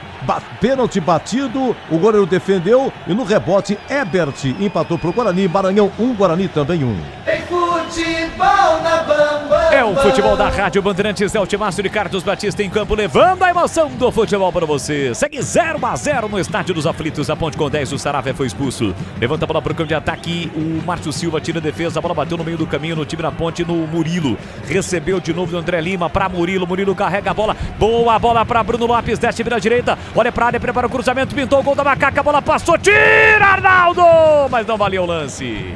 Speaker 1: pênalti batido, o goleiro defendeu e no rebote, Ebert empatou pro Guarani, Maranhão 1, Guarani também 1.
Speaker 5: Tem futebol na Bamba.
Speaker 15: É o futebol da Rádio Bandeirantes, é o Timácio de Carlos Batista em campo, levando a emoção do futebol para você. Segue 0-0 no Estádio dos Aflitos, a Ponte com 10, o Saravia foi expulso. Levanta a bola para o campo de ataque, o Márcio Silva tira a defesa, a bola bateu no meio do caminho no time da Ponte, no Murilo. Recebeu de novo do André Lima para Murilo, Murilo carrega a bola, boa bola para Bruno Lopes, desce vira a direita, olha para a área, prepara o cruzamento, pintou o gol da Macaca, a bola passou, tira Arnaldo, mas não valeu o lance.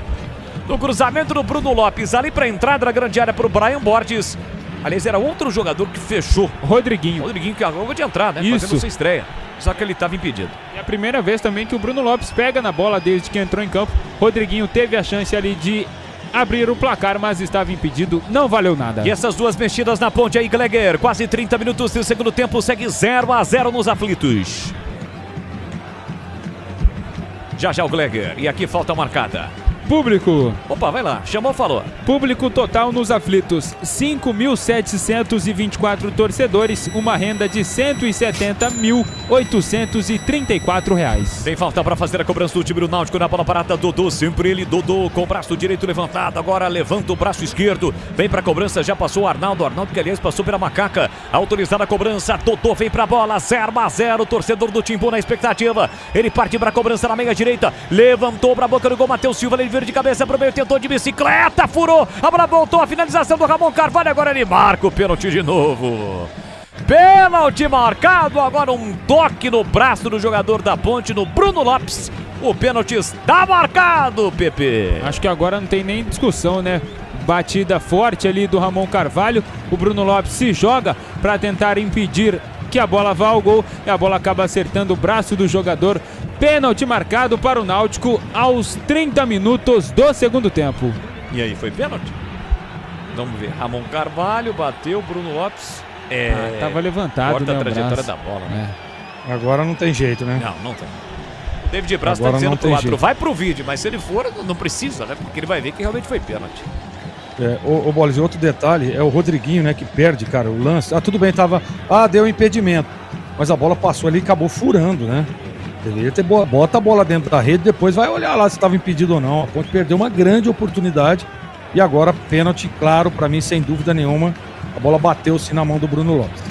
Speaker 15: No cruzamento do Bruno Lopes, ali para a entrada da grande área para o Brian Borges. Aliás, era outro jogador que fechou.
Speaker 13: Rodriguinho
Speaker 15: que acabou de entrar, né?
Speaker 13: Isso.
Speaker 15: Fazendo sua estreia. Só que ele estava impedido.
Speaker 13: É a primeira vez também que o Bruno Lopes pega na bola desde que entrou em campo. Rodriguinho teve a chance ali de abrir o placar, mas estava impedido, não valeu nada.
Speaker 15: E essas 2 mexidas na ponte aí, Gleger. Quase 30 minutos do segundo tempo, segue 0-0 nos aflitos. Já o Gleger. E aqui falta marcada.
Speaker 13: Público.
Speaker 8: Opa, vai lá. Chamou, falou.
Speaker 13: Público total nos aflitos, 5.724 torcedores, uma renda de R$ 170.834.
Speaker 8: Tem falta para fazer a cobrança do time do Náutico na bola parada. Dodô, sempre ele, Dodô, com o braço direito levantado. Agora levanta o braço esquerdo. Vem para a cobrança, já passou o Arnaldo. Arnaldo que, aliás, passou pela Macaca. Autorizada a cobrança. Dodô vem para a bola. 0-0. Torcedor do Timbu na expectativa. Ele parte para a cobrança na meia direita. Levantou para a boca do gol. Matheus Silva, ele vira de cabeça para o meio. Tentou de bicicleta. Furou. A bola voltou. A finalização do Ramon Carvalho. Agora ele marca o pênalti de novo. Pênalti marcado. Agora um toque no braço do jogador da Ponte, no Bruno Lopes. O pênalti está marcado, Pepe.
Speaker 13: Acho que agora não tem nem discussão, né? Batida forte ali do Ramon Carvalho. O Bruno Lopes se joga para tentar impedir que a bola vá ao gol. E a bola acaba acertando o braço do jogador. Pênalti marcado para o Náutico aos 30 minutos do segundo tempo.
Speaker 8: E aí, foi pênalti? Vamos ver. Ramon Carvalho bateu, Bruno Lopes.
Speaker 13: Tava levantado,
Speaker 8: corta
Speaker 13: né,
Speaker 8: a trajetória
Speaker 13: braço.
Speaker 8: da bola, né?
Speaker 9: Agora não tem jeito, né?
Speaker 8: Não tem. O David Braz tá
Speaker 9: Agora
Speaker 8: dizendo
Speaker 9: não
Speaker 8: pro
Speaker 9: tem
Speaker 8: árbitro,
Speaker 9: jeito.
Speaker 8: vai pro vídeo, mas se ele for, não precisa, né? Porque ele vai ver que realmente foi pênalti.
Speaker 9: Ô Bolis, outro detalhe é o Rodriguinho, né, que perde, cara, o lance. Tudo bem, deu impedimento, mas a bola passou ali e acabou furando, né? Deveria ter bota a bola dentro da rede, depois vai olhar lá se estava impedido ou não. A Ponte perdeu uma grande oportunidade e agora pênalti, claro, pra mim, sem dúvida nenhuma. A bola bateu-se na mão do Bruno Lopes.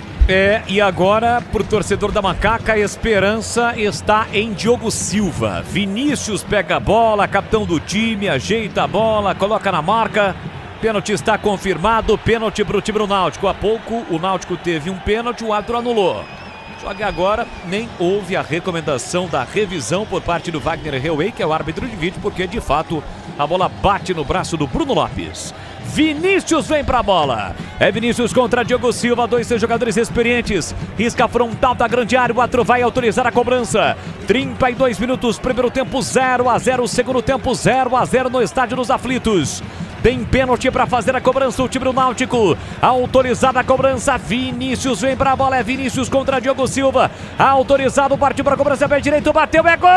Speaker 8: E agora, pro torcedor da Macaca, a esperança está em Diogo Silva. Vinícius pega a bola, capitão do time, ajeita a bola, coloca na marca. Pênalti está confirmado, pênalti pro time do Náutico. Há pouco o Náutico teve um pênalti, o árbitro anulou. Só que agora nem houve a recomendação da revisão por parte do Wagner Heuwey, que é o árbitro de vídeo, porque de fato a bola bate no braço do Bruno Lopes. Vinícius vem pra bola. É Vinícius contra Diogo Silva, dois jogadores experientes. Risca frontal da grande área, o árbitro vai autorizar a cobrança. 32 minutos, primeiro tempo 0-0, segundo tempo 0-0 no Estádio dos Aflitos. Tem pênalti para fazer a cobrança, o time do Náutico. Autorizada a cobrança, Vinícius vem pra bola, é Vinícius contra Diogo Silva. Autorizado, partiu pra cobrança, pé direito, bateu, é gol!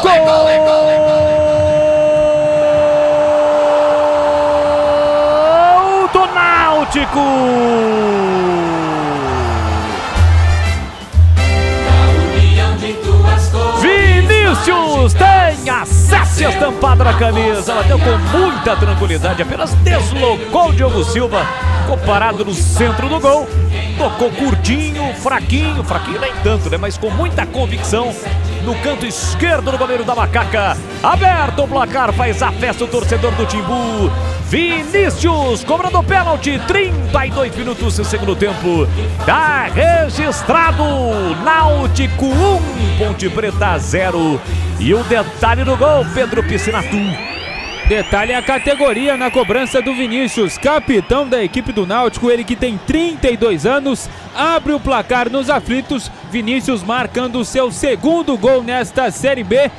Speaker 8: Gol do Náutico! Vinícius tem acesso estampado na camisa, bateu com muita tranquilidade, apenas deslocou o Diogo Silva, ficou parado no centro do gol, tocou curtinho, fraquinho nem tanto, né? Mas com muita convicção no canto esquerdo do goleiro da Macaca. Aberto o placar, faz a festa o torcedor do Timbu. Vinícius cobrando pênalti, 32 minutos do segundo tempo. Tá registrado, Náutico 1, Ponte Preta 0. E o detalhe do gol, Pedro Piscinato.
Speaker 13: Detalhe a categoria na cobrança do Vinícius, capitão da equipe do Náutico, ele que tem 32 anos, abre o placar nos aflitos. Vinícius marcando o seu segundo gol nesta Série B.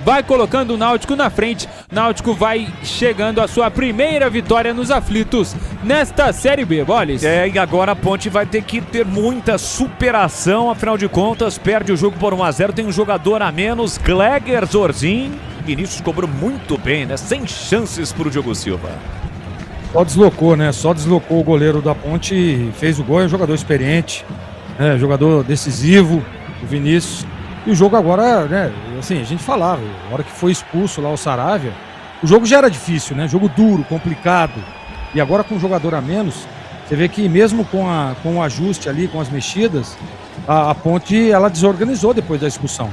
Speaker 13: Vai colocando o Náutico na frente. Náutico vai chegando à sua primeira vitória nos aflitos nesta Série B, Bolis.
Speaker 8: E agora a Ponte vai ter que ter muita superação, afinal de contas, perde o jogo por 1-0, tem um jogador a menos, Gleger Zorzin. Vinícius cobrou muito bem, né? Sem chances pro Diogo Silva.
Speaker 9: Só deslocou, né? Só deslocou o goleiro da Ponte e fez o gol. É um jogador experiente, né? Jogador decisivo, o Vinícius. E o jogo agora, né, assim, a gente falava, na hora que foi expulso lá o Saravia, o jogo já era difícil, né, jogo duro, complicado, e agora com um jogador a menos, você vê que mesmo com o ajuste ali, com as mexidas, a Ponte, ela desorganizou depois da expulsão.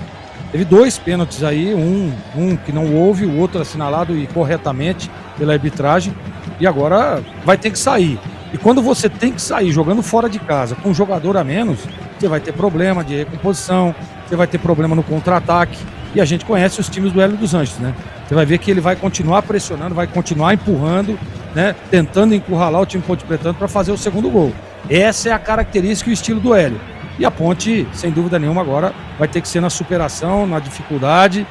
Speaker 9: Teve dois pênaltis aí, um que não houve, o outro assinalado e corretamente pela arbitragem, e agora vai ter que sair. E quando você tem que sair jogando fora de casa com um jogador a menos, você vai ter problema de recomposição, você vai ter problema no contra-ataque. E a gente conhece os times do Hélio dos Anjos, né? Você vai ver que ele vai continuar pressionando, vai continuar empurrando, né? Tentando encurralar o time Ponte Pretano para fazer o segundo gol. Essa é a característica e o estilo do Hélio. E a Ponte, sem dúvida nenhuma, agora vai ter que ser na superação, na dificuldade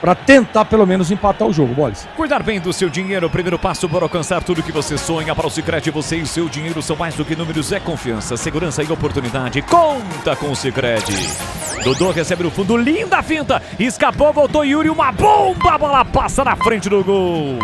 Speaker 9: para tentar pelo menos empatar o jogo, Boles.
Speaker 8: Cuidar bem do seu dinheiro, o primeiro passo para alcançar tudo que você sonha. Para o Sicredi, você e o seu dinheiro são mais do que números, é confiança, segurança e oportunidade. Conta com o Sicredi. Dodô recebe no fundo, linda finta, escapou, voltou Yuri, uma bomba, a bola passa na frente do gol.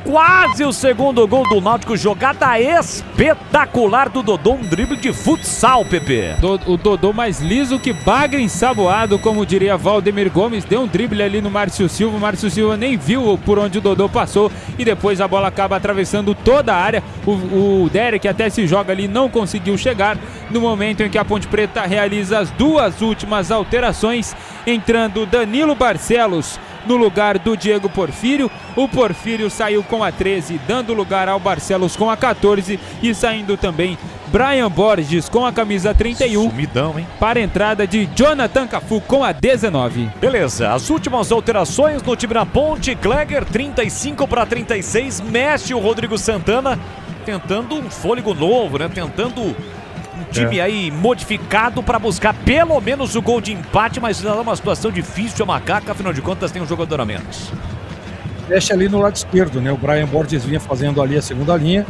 Speaker 8: Quase o segundo gol do Náutico, jogada espetacular do Dodô, um drible de futsal, Pepe.
Speaker 13: O Dodô mais liso que bagre ensaboado, como diria Valdemir Gomes, deu um drible ali no Márcio Silva, o Márcio Silva nem viu por onde o Dodô passou e depois a bola acaba atravessando toda a área. O Derek até se joga ali, não conseguiu chegar no momento em que a Ponte Preta realiza as duas últimas alterações, entrando Danilo Barcelos no lugar do Diego Porfírio. O Porfírio saiu com a 13, dando lugar ao Barcelos com a 14 e saindo também Brian Borges com a camisa 31.
Speaker 8: Sumidão, hein?
Speaker 13: Para a entrada de Jonathan Cafu com a 19.
Speaker 8: Beleza, as últimas alterações no time da Ponte. Klegger 35 para 36, mexe o Rodrigo Santana, tentando um fôlego novo, né? Tentando um time aí modificado para buscar pelo menos o gol de empate, mas é uma situação difícil a Macaca, afinal de contas tem um jogador a menos.
Speaker 9: Mexe ali no lado esquerdo, né? O Brian Borges vinha fazendo ali a segunda linha,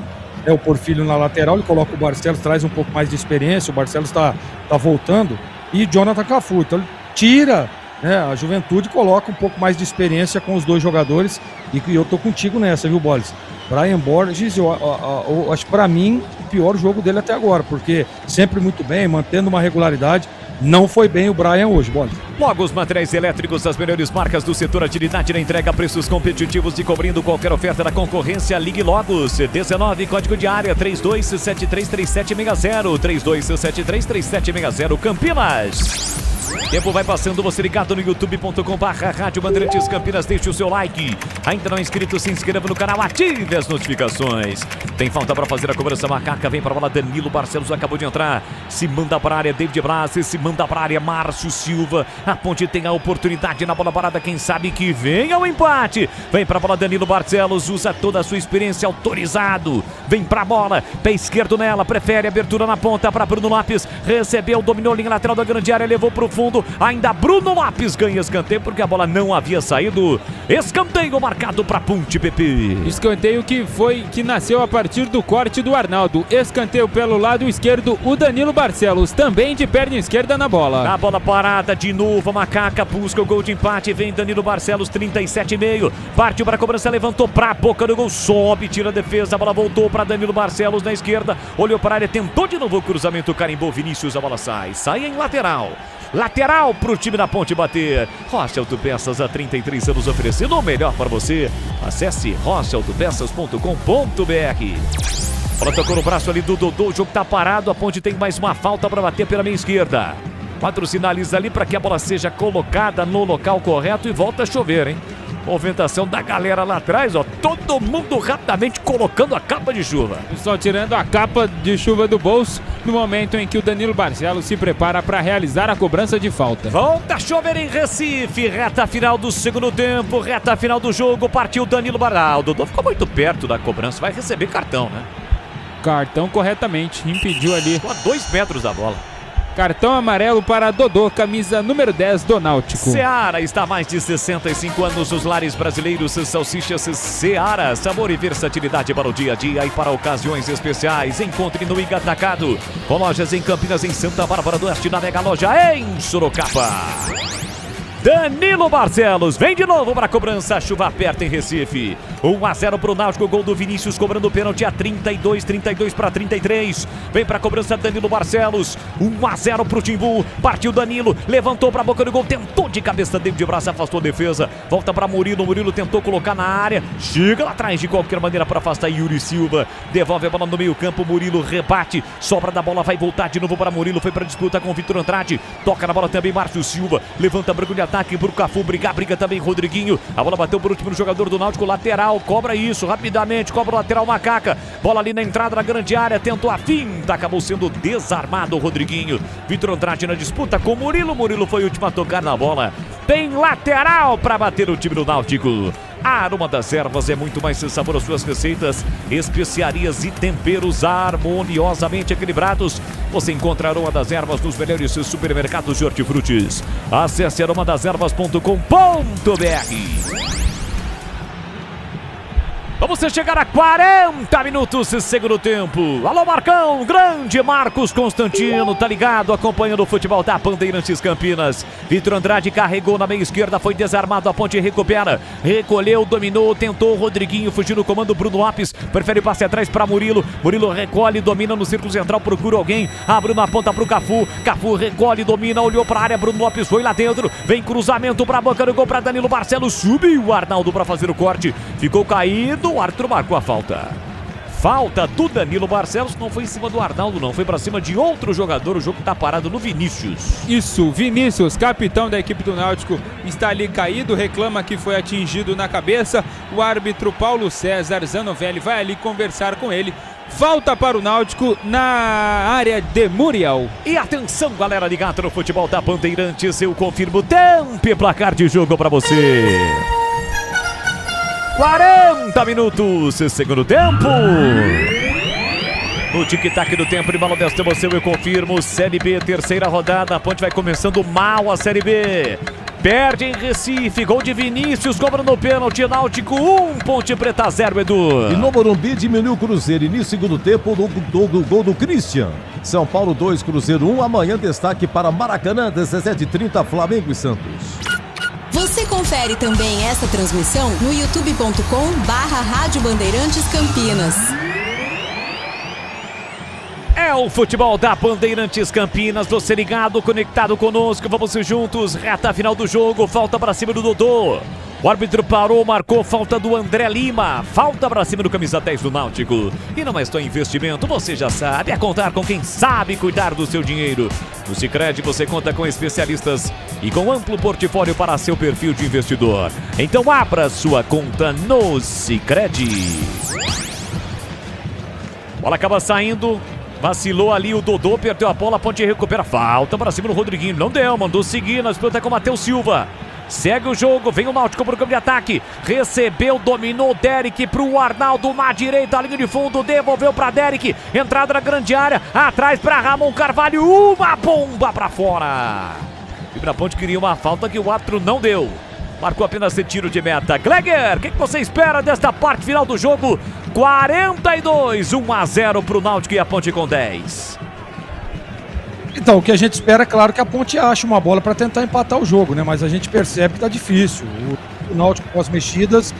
Speaker 9: o Porfírio na lateral, ele coloca o Barcelos, traz um pouco mais de experiência, o Barcelos está voltando, e Jonathan Cafu, então ele tira, né, a Juventude, coloca um pouco mais de experiência com os dois jogadores, e eu tô contigo nessa, viu, Boles? Brian Borges, eu acho que para mim o pior jogo dele até agora, porque sempre muito bem, mantendo uma regularidade. Não foi bem o Brian hoje, Boles.
Speaker 8: Logos Materiais Elétricos, as melhores marcas do setor, agilidade na entrega, preços competitivos e cobrindo qualquer oferta da concorrência. Ligue Logos, 19, código de área 32733760, 32733760, Campinas. Tempo vai passando, você ligado no youtube.com/Rádio Bandeirantes Campinas, deixe o seu like. Ainda não é inscrito, se inscreva no canal, ative as notificações. Tem falta para fazer a cobrança, Macaca, vem para a bola, Danilo Barcelos acabou de entrar, se manda para a área, David Braz, se manda para a área, Márcio Silva. A Ponte tem a oportunidade na bola parada, quem sabe que venha o empate. Vem para a bola, Danilo Barcelos, usa toda a sua experiência, autorizado. Vem para a bola, pé esquerdo nela, prefere abertura na ponta para Bruno Lopes, recebeu, dominou a linha lateral da grande área, levou para o fundo, ainda Bruno Lopes ganha escanteio porque a bola não havia saído. Escanteio marcado para Ponte, Pepe.
Speaker 13: Escanteio que nasceu a partir do corte do Arnaldo. Escanteio pelo lado esquerdo, o Danilo Barcelos também de perna esquerda na bola.
Speaker 8: A bola parada de novo, a Macaca busca o gol de empate, vem Danilo Barcelos, 37,5, partiu para a cobrança, levantou para a boca do gol, sobe, tira a defesa, a bola voltou para Danilo Barcelos na esquerda, olhou para a área, tentou de novo o cruzamento, carimbou Vinícius, a bola sai em lateral. Lateral para o time da Ponte bater. Rocha Autopeças, há 33 anos oferecendo o melhor para você. Acesse rochaautopeças.com.br. Bola tocou no braço ali do Dodô, o jogo tá parado, a Ponte tem mais uma falta para bater pela meia esquerda. 4 sinaliza ali para que a bola seja colocada no local correto e volta a chover, hein? Movimentação da galera lá atrás, ó, todo mundo rapidamente colocando a capa de chuva.
Speaker 13: Só tirando a capa de chuva do bolso no momento em que o Danilo Barcelos se prepara para realizar a cobrança de falta.
Speaker 8: Volta a chover em Recife, reta final do segundo tempo, reta final do jogo, partiu Danilo Barcelos. O Dodô ficou muito perto da cobrança, vai receber cartão, né?
Speaker 13: Cartão corretamente, impediu ali.
Speaker 8: Ficou a 2 metros da bola.
Speaker 13: Cartão amarelo para Dodô, camisa número 10 do Náutico.
Speaker 8: Seara está há mais de 65 anos nos lares brasileiros. Salsichas Seara, sabor e versatilidade para o dia a dia e para ocasiões especiais. Encontre no Iga Atacado, com lojas em Campinas, em Santa Bárbara do Oeste, na Mega Loja em Sorocaba. Danilo Barcelos vem de novo para a cobrança, chuva aperta em Recife. 1-0 para o Náutico, gol do Vinícius cobrando o pênalti a 32 para 33. Vem para a cobrança Danilo Barcelos, 1-0 para o Timbu, partiu Danilo, levantou para a boca do gol, tentou de cabeça, David Braz afastou a defesa, volta para Murilo tentou colocar na área, chega lá atrás de qualquer maneira para afastar Yuri Silva, devolve a bola no meio campo, Murilo rebate, sobra da bola, vai voltar de novo para Murilo, foi para a disputa com o Vitor Andrade, toca na bola também Márcio Silva, levanta branco de ataque pro Cafu, briga também Rodriguinho, a bola bateu por último no jogador do Náutico, lateral, cobra isso rapidamente, cobra o lateral Macaca, bola ali na entrada da grande área, tentou a finta, acabou sendo desarmado o Rodriguinho, Vitor Andrade na disputa com Murilo foi o último a tocar na bola, tem lateral para bater o time do Náutico. A Aroma das Ervas é muito mais sabor às suas receitas, especiarias e temperos harmoniosamente equilibrados. Você encontra a Aroma das Ervas nos melhores supermercados de hortifrutis. Acesse aromadasерvas.com.br. Vamos chegar a 40 minutos segundo tempo. Alô, Marcão, grande Marcos Constantino, tá ligado, acompanhando o futebol da Bandeirantes Campinas. Vitor Andrade carregou na meia esquerda, foi desarmado, a ponte recupera, recolheu, dominou, tentou, Rodriguinho fugiu no comando, Bruno Lopes prefere passe atrás para Murilo. Murilo recolhe, domina no círculo central, procura alguém, abre uma ponta pro Cafu. Cafu recolhe, domina, olhou pra área, Bruno Lopes foi lá dentro, vem cruzamento pra boca do gol pra Danilo Barcelos, subiu o Arnaldo pra fazer o corte, ficou caído. O árbitro marcou a falta. Falta do Danilo Barcelos, não foi em cima do Arnaldo, não, foi pra cima de outro jogador. O jogo tá parado no Vinícius.
Speaker 13: Isso, Vinícius, capitão da equipe do Náutico, está ali caído, reclama que foi atingido na cabeça. O árbitro Paulo César Zanovelli vai ali conversar com ele. Falta para o Náutico na área de Muriel.
Speaker 8: E atenção, galera ligada no futebol da Bandeirantes, eu confirmo tempo e placar de jogo pra você. 40 minutos, segundo tempo. No tic-tac do tempo de bola desta emoção, eu confirmo. Série B, terceira rodada. A Ponte vai começando mal a Série B. Perde em Recife, gol de Vinícius, cobrando o pênalti. Náutico 1, Ponte Preta 0, Edu.
Speaker 1: E no Morumbi diminuiu o Cruzeiro. Início segundo tempo do gol do Christian. São Paulo 2, Cruzeiro 1. Amanhã destaque para Maracanã, 17h30, Flamengo e Santos.
Speaker 20: Você confere também essa transmissão no youtube.com/Rádio Bandeirantes Campinas.
Speaker 8: É o futebol da Bandeirantes Campinas, você ligado, conectado conosco, vamos juntos, reta final do jogo, falta pra cima do Dodô. O árbitro parou, marcou falta do André Lima, falta pra cima do camisa 10 do Náutico. E não é só investimento, você já sabe, é contar com quem sabe cuidar do seu dinheiro. No Sicredi você conta com especialistas e com amplo portfólio para seu perfil de investidor. Então abra sua conta no Sicredi. Bola acaba saindo. Vacilou ali o Dodô, perdeu a bola, a Ponte recupera, falta para cima do Rodriguinho, não deu, mandou seguir, na disputa com o Matheus Silva. Segue o jogo, vem o Náutico para o campo de ataque, recebeu, dominou Derek para o Arnaldo na direita, linha de fundo, devolveu para Derek, entrada na grande área, atrás para Ramon Carvalho, uma bomba para fora. E para a Ponte queria uma falta que o árbitro não deu. Marcou apenas esse tiro de meta. Gleger, o que você espera desta parte final do jogo? 42, 1-0 para o Náutico e a Ponte com 10.
Speaker 9: Então, o que a gente espera é claro que a Ponte ache uma bola para tentar empatar o jogo, né? Mas a gente percebe que tá difícil. O Náutico com as mexidas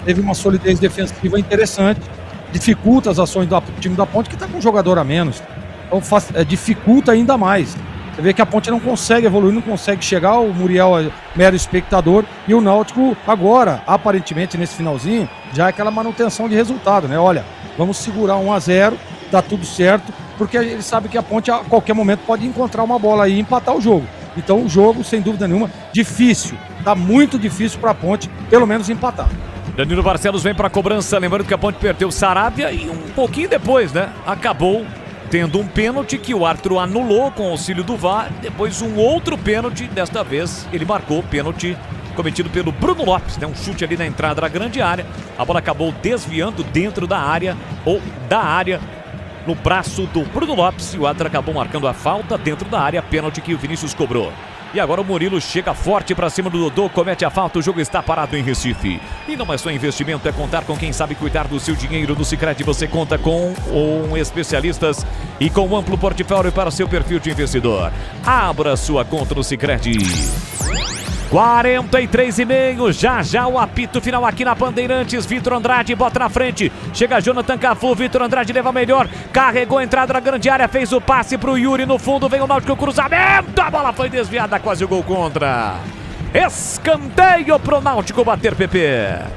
Speaker 9: teve uma solidez defensiva interessante, dificulta as ações do time da Ponte, que está com um jogador a menos. Então dificulta ainda mais. Você vê que a Ponte não consegue evoluir, não consegue chegar, o Muriel é mero espectador, e o Náutico agora, aparentemente nesse finalzinho, já é aquela manutenção de resultado, né? Olha, vamos segurar 1-0, tá tudo certo, porque ele sabe que a Ponte a qualquer momento pode encontrar uma bola aí e empatar o jogo. Então o jogo, sem dúvida nenhuma, difícil, tá muito difícil para a Ponte, pelo menos empatar.
Speaker 8: Danilo Barcelos vem para a cobrança, lembrando que a Ponte perdeu o Sarabia e um pouquinho depois, né, acabou tendo um pênalti que o árbitro anulou com o auxílio do VAR. Depois um outro pênalti, desta vez ele marcou o pênalti cometido pelo Bruno Lopes, né? Um chute ali na entrada da grande área. A bola acabou desviando dentro da área, ou da área, no braço do Bruno Lopes. E o árbitro acabou marcando a falta dentro da área, pênalti que o Vinícius cobrou. E agora o Murilo chega forte para cima do Dodô, comete a falta, o jogo está parado em Recife. E não é só investimento, é contar com quem sabe cuidar do seu dinheiro. No Sicredi você conta com especialistas e com um amplo portfólio para seu perfil de investidor. Abra sua conta no Sicredi. 43,5, já o apito final aqui na Bandeirantes. Vitor Andrade bota na frente, chega Jonathan Cafu, Vitor Andrade leva melhor, carregou a entrada na grande área, fez o passe pro Yuri no fundo, vem o Náutico, cruzamento, a bola foi desviada, quase o gol contra. Escanteio pro Náutico bater, PP.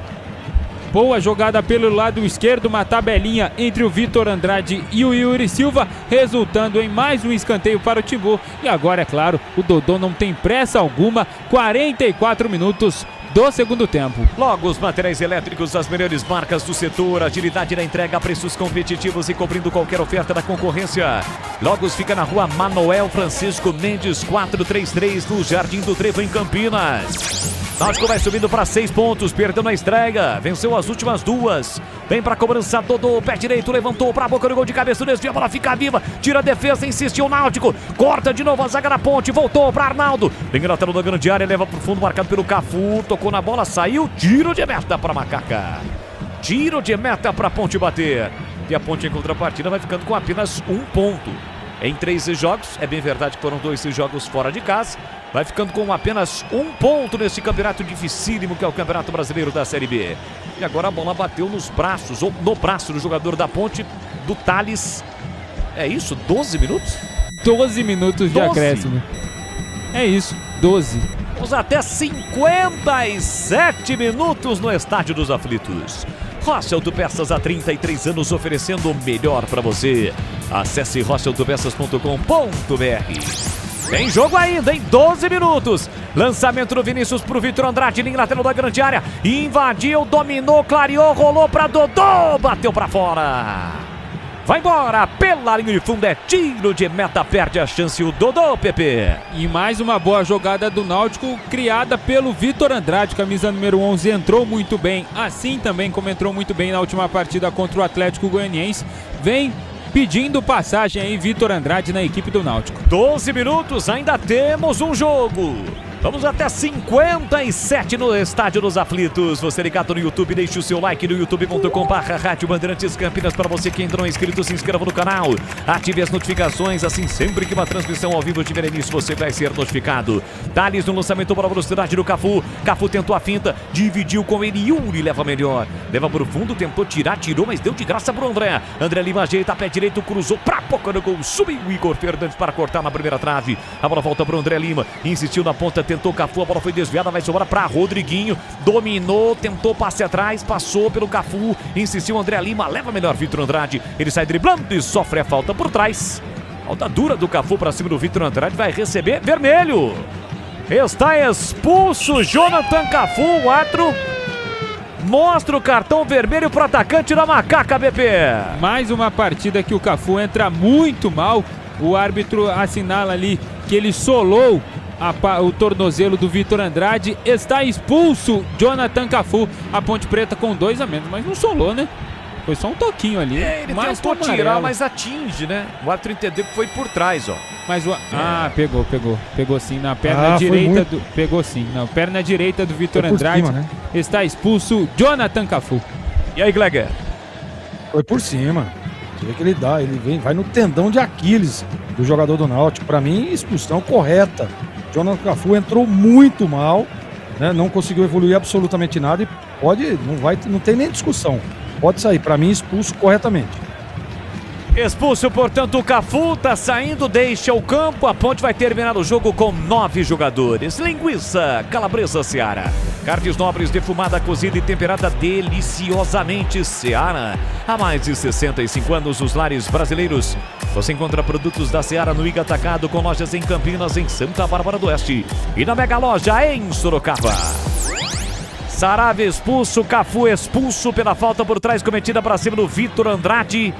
Speaker 13: Boa jogada pelo lado esquerdo, uma tabelinha entre o Vitor Andrade e o Yuri Silva, resultando em mais um escanteio para o Timbu. E agora, é claro, o Dodô não tem pressa alguma, 44 minutos do segundo tempo.
Speaker 8: Logo, os materiais elétricos das melhores marcas do setor, agilidade na entrega, preços competitivos e cobrindo qualquer oferta da concorrência. Logos fica na rua Manoel Francisco Mendes 433, no Jardim do Trevo, em Campinas. Náutico vai subindo para 6 pontos, perdeu na estreia, venceu as últimas 2. Vem para a cobrança, Dodô, pé direito, levantou para a boca do gol de cabeça, desvia, a bola fica viva, tira a defesa, insistiu o Náutico, corta de novo a zaga da Ponte, voltou para Arnaldo, vem na lateral da grande área, leva para o fundo, marcado pelo Cafu, tocou na bola, saiu, tiro de meta para Macaca. Tiro de meta para a Ponte bater. E a Ponte em contrapartida vai ficando com apenas 1 ponto. Em 3 jogos, é bem verdade que foram 2 jogos fora de casa, vai ficando com apenas 1 ponto nesse campeonato dificílimo que é o Campeonato Brasileiro da Série B. E agora a bola bateu nos braços, ou no braço do jogador da Ponte, do Thales. É isso? 12 minutos?
Speaker 13: 12 minutos de acréscimo. É isso, 12.
Speaker 8: Vamos até 57 minutos no Estádio dos Aflitos. Rocha Autopeças há 33 anos oferecendo o melhor para você. Acesse rochaautopeças.com.br. Tem jogo ainda, em 12 minutos. Lançamento do Vinícius pro Vitor Andrade, linha lateral da grande área. Invadiu, dominou, clareou, rolou para Dodô, bateu para fora. Vai embora, pela linha de fundo, é tiro de meta, perde a chance o Dodô, Pepe.
Speaker 13: E mais uma boa jogada do Náutico, criada pelo Vitor Andrade, camisa número 11, entrou muito bem, assim também como entrou muito bem na última partida contra o Atlético Goianiense. Vem pedindo passagem aí, Vitor Andrade, na equipe do Náutico. 12
Speaker 8: minutos, ainda temos um jogo. Vamos até 57 no Estádio dos Aflitos. Você ligado no YouTube, deixe o seu like no youtube.com/Rádio Bandeirantes Campinas. Para você que ainda não é inscrito, se inscreva no canal. Ative as notificações, assim sempre que uma transmissão ao vivo tiver início, você vai ser notificado. Thales no lançamento para a velocidade do Cafu. Cafu tentou a finta, dividiu com ele. Yuri leva melhor. Leva para o fundo, tentou tirar, tirou, mas deu de graça para o André. André Lima ajeita, pé direito, cruzou para a boca do gol. Subiu o Igor Fernandes para cortar na primeira trave. A bola volta para o André Lima. Insistiu na ponta, tentou Cafu, a bola foi desviada, vai sobrar para Rodriguinho, dominou, tentou passe atrás, passou pelo Cafu, insistiu André Lima, leva melhor Vitor Andrade, ele sai driblando e sofre a falta por trás. Falta dura do Cafu para cima do Vitor Andrade, vai receber vermelho. Está expulso Jonathan Cafu, o árbitro mostra o cartão vermelho para o atacante da Macaca, BP.
Speaker 13: Mais uma partida que o Cafu entra muito mal, o árbitro assinala ali que ele solou o tornozelo do Vitor Andrade. Está expulso Jonathan Cafu. A Ponte Preta com 2 a menos, mas não solou, né? Foi só um toquinho ali.
Speaker 8: Ele tentou tirar, mas atinge, né? O árbitro entendeu que foi por trás, ó.
Speaker 13: Mas pegou sim na perna direita do... Pegou sim, na perna direita do Vitor Andrade. Cima, né? Está expulso Jonathan Cafu.
Speaker 8: E aí, Gleger?
Speaker 9: Foi por cima. Você vê que ele dá, vai no tendão de Aquiles do jogador do Náutico. Para mim, expulsão correta. Jonathan Cafu entrou muito mal, né? Não conseguiu evoluir absolutamente nada e não tem nem discussão. Pode sair, para mim, expulso corretamente.
Speaker 8: Expulso, portanto, o Cafu tá saindo, deixa o campo. A Ponte vai terminar o jogo com 9 jogadores. Linguiça Calabresa Seara. Carnes nobres, defumada, cozida e temperada deliciosamente Seara. Há mais de 65 anos, os lares brasileiros. Você encontra produtos da Seara no Iga Atacado, com lojas em Campinas, em Santa Bárbara do Oeste e na Mega Loja em Sorocaba. Sarave expulso, Cafu expulso pela falta por trás cometida para cima do Vitor Andrade.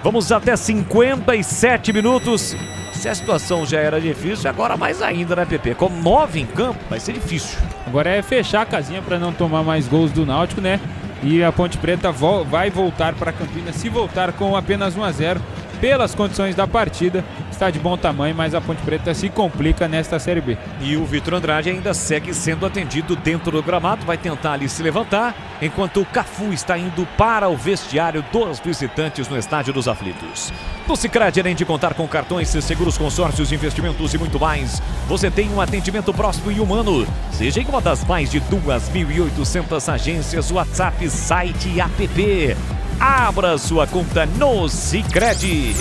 Speaker 8: Vamos até 57 minutos. Se a situação já era difícil, agora mais ainda, né, Pepe? Com 9 em campo, vai ser difícil.
Speaker 13: Agora é fechar a casinha para não tomar mais gols do Náutico, né? E a Ponte Preta vai voltar para Campinas, se voltar com apenas 1 a 0 pelas condições da partida. Está de bom tamanho, mas a Ponte Preta se complica nesta Série B.
Speaker 8: E o Vitor Andrade ainda segue sendo atendido dentro do gramado, vai tentar ali se levantar, enquanto o Cafu está indo para o vestiário dos visitantes no Estádio dos Aflitos. No Sicredi, além de contar com cartões, seguros, consórcios, investimentos e muito mais, você tem um atendimento próximo e humano. Seja em uma das mais de 2.800 agências, WhatsApp, site e app. Abra sua conta no Sicredi.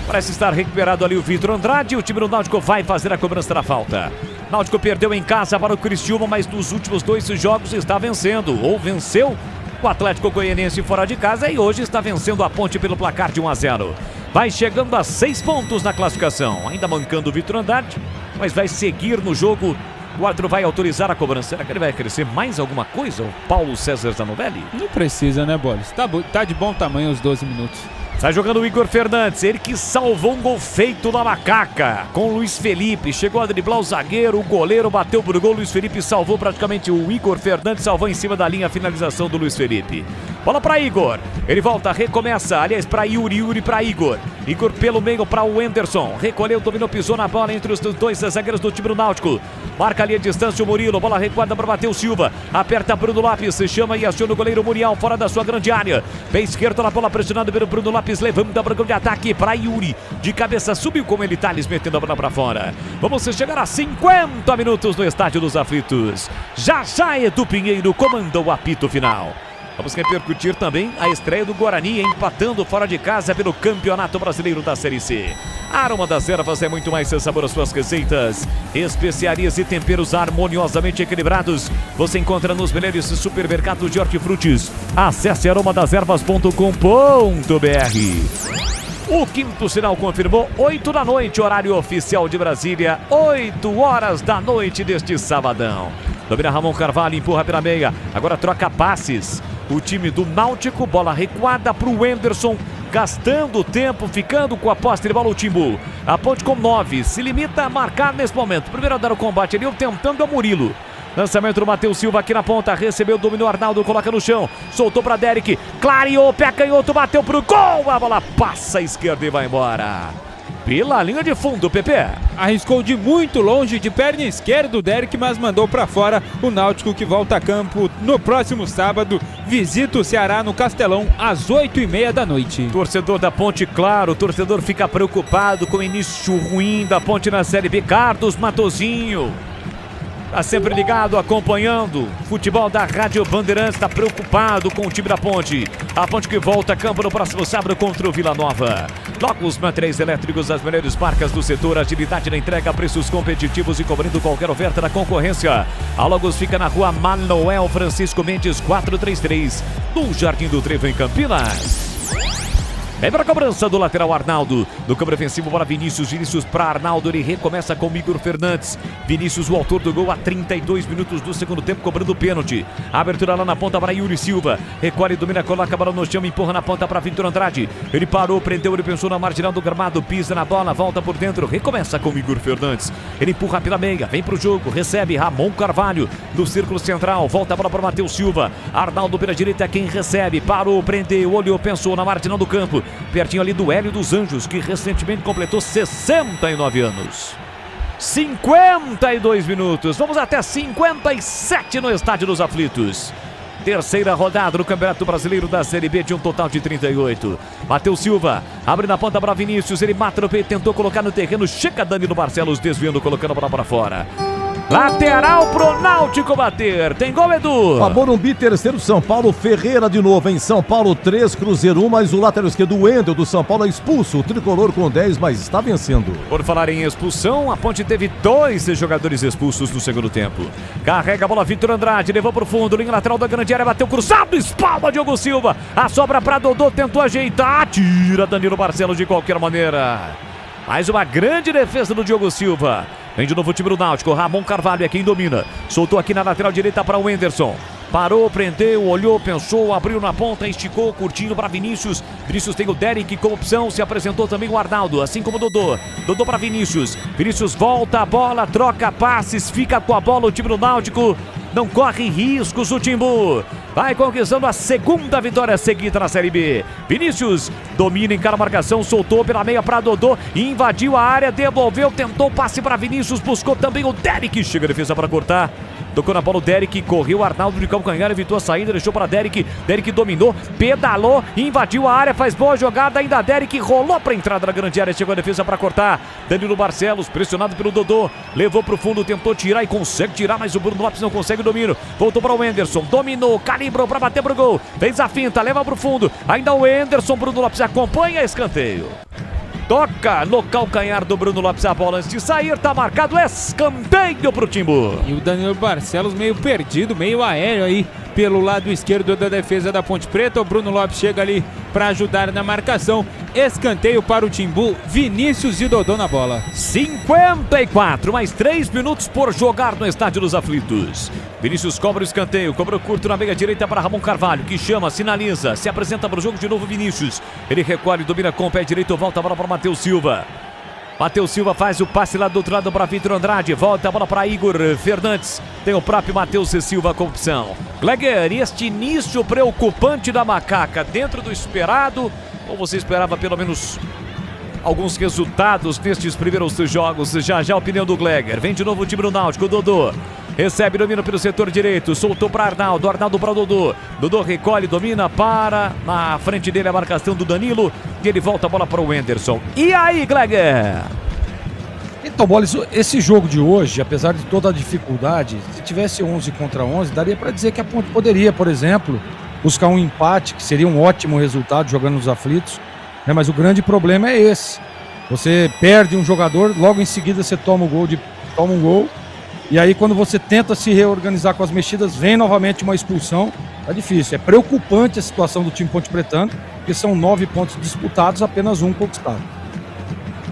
Speaker 8: Parece estar recuperado ali o Vitor Andrade. O time do Náutico vai fazer a cobrança da falta. Náutico perdeu em casa para o Criciúma, mas nos últimos 2 jogos está vencendo. Ou venceu o Atlético Goianiense fora de casa e hoje está vencendo a Ponte pelo placar de 1 a 0. Vai chegando a 6 pontos na classificação. Ainda mancando o Vitor Andrade, mas vai seguir no jogo. O árbitro vai autorizar a cobrança. Será que ele vai crescer mais alguma coisa? O Paulo César Zanovelli?
Speaker 13: Não precisa, né, Bolis? Tá de bom tamanho os 12 minutos.
Speaker 8: Sai jogando o Igor Fernandes, ele que salvou um gol feito na Macaca com o Luiz Felipe. Chegou a driblar o zagueiro, o goleiro bateu pro gol. Luiz Felipe salvou praticamente o Igor Fernandes, salvou em cima da linha a finalização do Luiz Felipe. Bola para Igor, ele volta, recomeça, aliás, para Yuri para Igor. Igor pelo meio para o Anderson, recolheu, dominou, pisou na bola entre os dois zagueiros do time do Náutico. Marca ali a distância o Murilo, bola recuada para Matheus Silva. Aperta Bruno Lopes, se chama e aciona o goleiro Muriel fora da sua grande área. Pé esquerdo na bola, pressionado pelo Bruno Lopes, levanta para o de ataque para Yuri. De cabeça subiu como ele Thales, metendo a bola para fora. Vamos chegar a 50 minutos no Estádio dos Aflitos. Já Edu Pinheiro comanda o apito final. Vamos repercutir também a estreia do Guarani, empatando fora de casa pelo Campeonato Brasileiro da Série C. A Aroma das Ervas é muito mais sabor às suas receitas. Especiarias e temperos harmoniosamente equilibrados. Você encontra nos melhores supermercados de hortifrutis. Acesse aromadeservas.com.br. O quinto sinal confirmou 8 da noite, horário oficial de Brasília, 8 horas da noite deste sabadão. Domina Ramon Carvalho, empurra pela meia, agora troca passes. O time do Náutico, bola recuada para o Anderson, gastando tempo, ficando com a posse de bola o Timbu. A Ponte com 9, se limita a marcar nesse momento. Primeiro a dar o combate ali, tentando é o Murilo. Lançamento do Matheus Silva aqui na ponta, recebeu, dominou Arnaldo, coloca no chão, soltou para Derek, clareou, pé canhoto, bateu pro gol, a bola passa à esquerda e vai embora. Pela linha de fundo, Pepe.
Speaker 13: Arriscou de muito longe, de perna esquerda o Derek, mas mandou para fora o Náutico, que volta a campo no próximo sábado. Visita o Ceará no Castelão às 8h30 da noite.
Speaker 8: Torcedor da Ponte, claro, o torcedor fica preocupado com o início ruim da Ponte na Série B. Carlos Matozinho tá sempre ligado, acompanhando futebol da Rádio Bandeirantes, está preocupado com o time da Ponte. A Ponte que volta a campo no próximo sábado contra o Vila Nova. Logos Materiais Elétricos, as melhores marcas do setor, agilidade na entrega, preços competitivos e cobrindo qualquer oferta da concorrência. A Logos fica na rua Manuel Francisco Mendes 433, no Jardim do Trevo, em Campinas. Vem para a cobrança do lateral Arnaldo. Do campo defensivo para Vinícius para Arnaldo. Ele recomeça com o Igor Fernandes. Vinícius, o autor do gol, a 32 minutos do segundo tempo, cobrando o pênalti. Abertura lá na ponta para Yuri Silva. Recolhe, domina, coloca a bola no chão, empurra na ponta para Vitor Andrade. Ele parou, prendeu, ele pensou na marginal do gramado, pisa na bola, volta por dentro, recomeça com o Igor Fernandes. Ele empurra pela meia, vem pro jogo, recebe Ramon Carvalho do círculo central, volta a bola para Matheus Silva. Arnaldo pela direita, quem recebe, parou, prendeu, olhou, pensou na marginal do campo. Pertinho ali do Hélio dos Anjos, que recentemente completou 69 anos. 52 minutos, vamos até 57 no Estádio dos Aflitos. Terceira rodada do Campeonato Brasileiro da Série B, de um total de 38. Matheus Silva abre na ponta para Vinícius, ele mata no peito, tentou colocar no terreno, chega Danilo Barcelos desviando, colocando a bola para fora. Lateral pro Náutico bater. Tem gol, Edu.
Speaker 1: A Morumbi, terceiro, São Paulo. Ferreira de novo em São Paulo, 3, Cruzeiro 1, mas o lateral esquerdo, o Wendel do São Paulo, é expulso. O tricolor com 10, mas está vencendo.
Speaker 8: Por falar em expulsão, a Ponte teve 2 jogadores expulsos no segundo tempo. Carrega a bola Vitor Andrade, levou pro fundo, linha lateral da grande área, bateu cruzado, espalma Diogo Silva. A sobra para Dodô, tentou ajeitar, tira Danilo Barcelos de qualquer maneira. Mais uma grande defesa do Diogo Silva. Vem de novo o time do Náutico. Ramon Carvalho é quem domina. Soltou aqui na lateral direita para o Anderson. Parou, prendeu, olhou, pensou, abriu na ponta, esticou, curtinho para Vinícius. Vinícius tem o Derek como opção, se apresentou também o Arnaldo, assim como o Dodô. Dodô para Vinícius. Vinícius volta a bola, troca passes, fica com a bola o time do Náutico. Não corre riscos o Timbu. Vai conquistando a segunda vitória seguida na Série B. Vinícius domina em cada marcação, soltou pela meia para Dodô, invadiu a área, devolveu, tentou passe para Vinícius, buscou também o Derek. Chega a defesa para cortar. Tocou na bola o Derek, correu o Arnaldo de calcanhar, evitou a saída, deixou para Derek. Derek dominou, pedalou, invadiu a área, faz boa jogada, ainda Derek rolou para a entrada da grande área, chegou a defesa para cortar. Danilo Barcelos, pressionado pelo Dodô, levou para o fundo, tentou tirar e consegue tirar, mas o Bruno Lopes não consegue o domínio. Voltou para o Anderson, dominou, calibrou para bater pro gol, fez a finta, leva para o fundo. Ainda o Anderson, Bruno Lopes acompanha, escanteio. Toca no calcanhar do Bruno Lopes, a bola antes de sair, tá marcado escanteio pro Timbu.
Speaker 13: E o Danilo Barcelos meio perdido, meio aéreo aí, pelo lado esquerdo da defesa da Ponte Preta. O Bruno Lopes chega ali para ajudar na marcação. Escanteio para o Timbu, Vinícius e Dodô na bola.
Speaker 8: 54, mais 3 minutos por jogar no Estádio dos Aflitos. Vinícius cobra o escanteio, cobra o curto na meia direita para Ramon Carvalho, que chama, sinaliza, se apresenta para o jogo de novo Vinícius. Ele recolhe, domina com o pé direito, volta a bola para Matheus Silva. Matheus Silva faz o passe lá do outro lado para Vitor Andrade, volta a bola para Igor Fernandes. Tem o próprio Matheus Silva com opção. Gleger, este início preocupante da Macaca, dentro do esperado, ou você esperava pelo menos alguns resultados nestes primeiros jogos? Já a opinião do Gleger. Vem de novo o time do Náutico, Dodô. Recebe, domina pelo setor direito, soltou para Arnaldo, Arnaldo para Dodô. Dodô recolhe, domina, para na frente dele a marcação do Danilo e ele volta a bola para o Wenderson. E aí, Gleger?
Speaker 9: Então, Bolis, esse jogo de hoje, apesar de toda a dificuldade, se tivesse 11 contra 11, daria para dizer que a Ponte poderia, por exemplo, buscar um empate, que seria um ótimo resultado jogando nos aflitos, né? Mas o grande problema é esse. Você perde um jogador, logo em seguida você toma um gol, e aí quando você tenta se reorganizar com as mexidas, vem novamente uma expulsão. Tá difícil, é preocupante a situação do time ponte-pretano, porque são 9 pontos disputados, apenas um conquistado.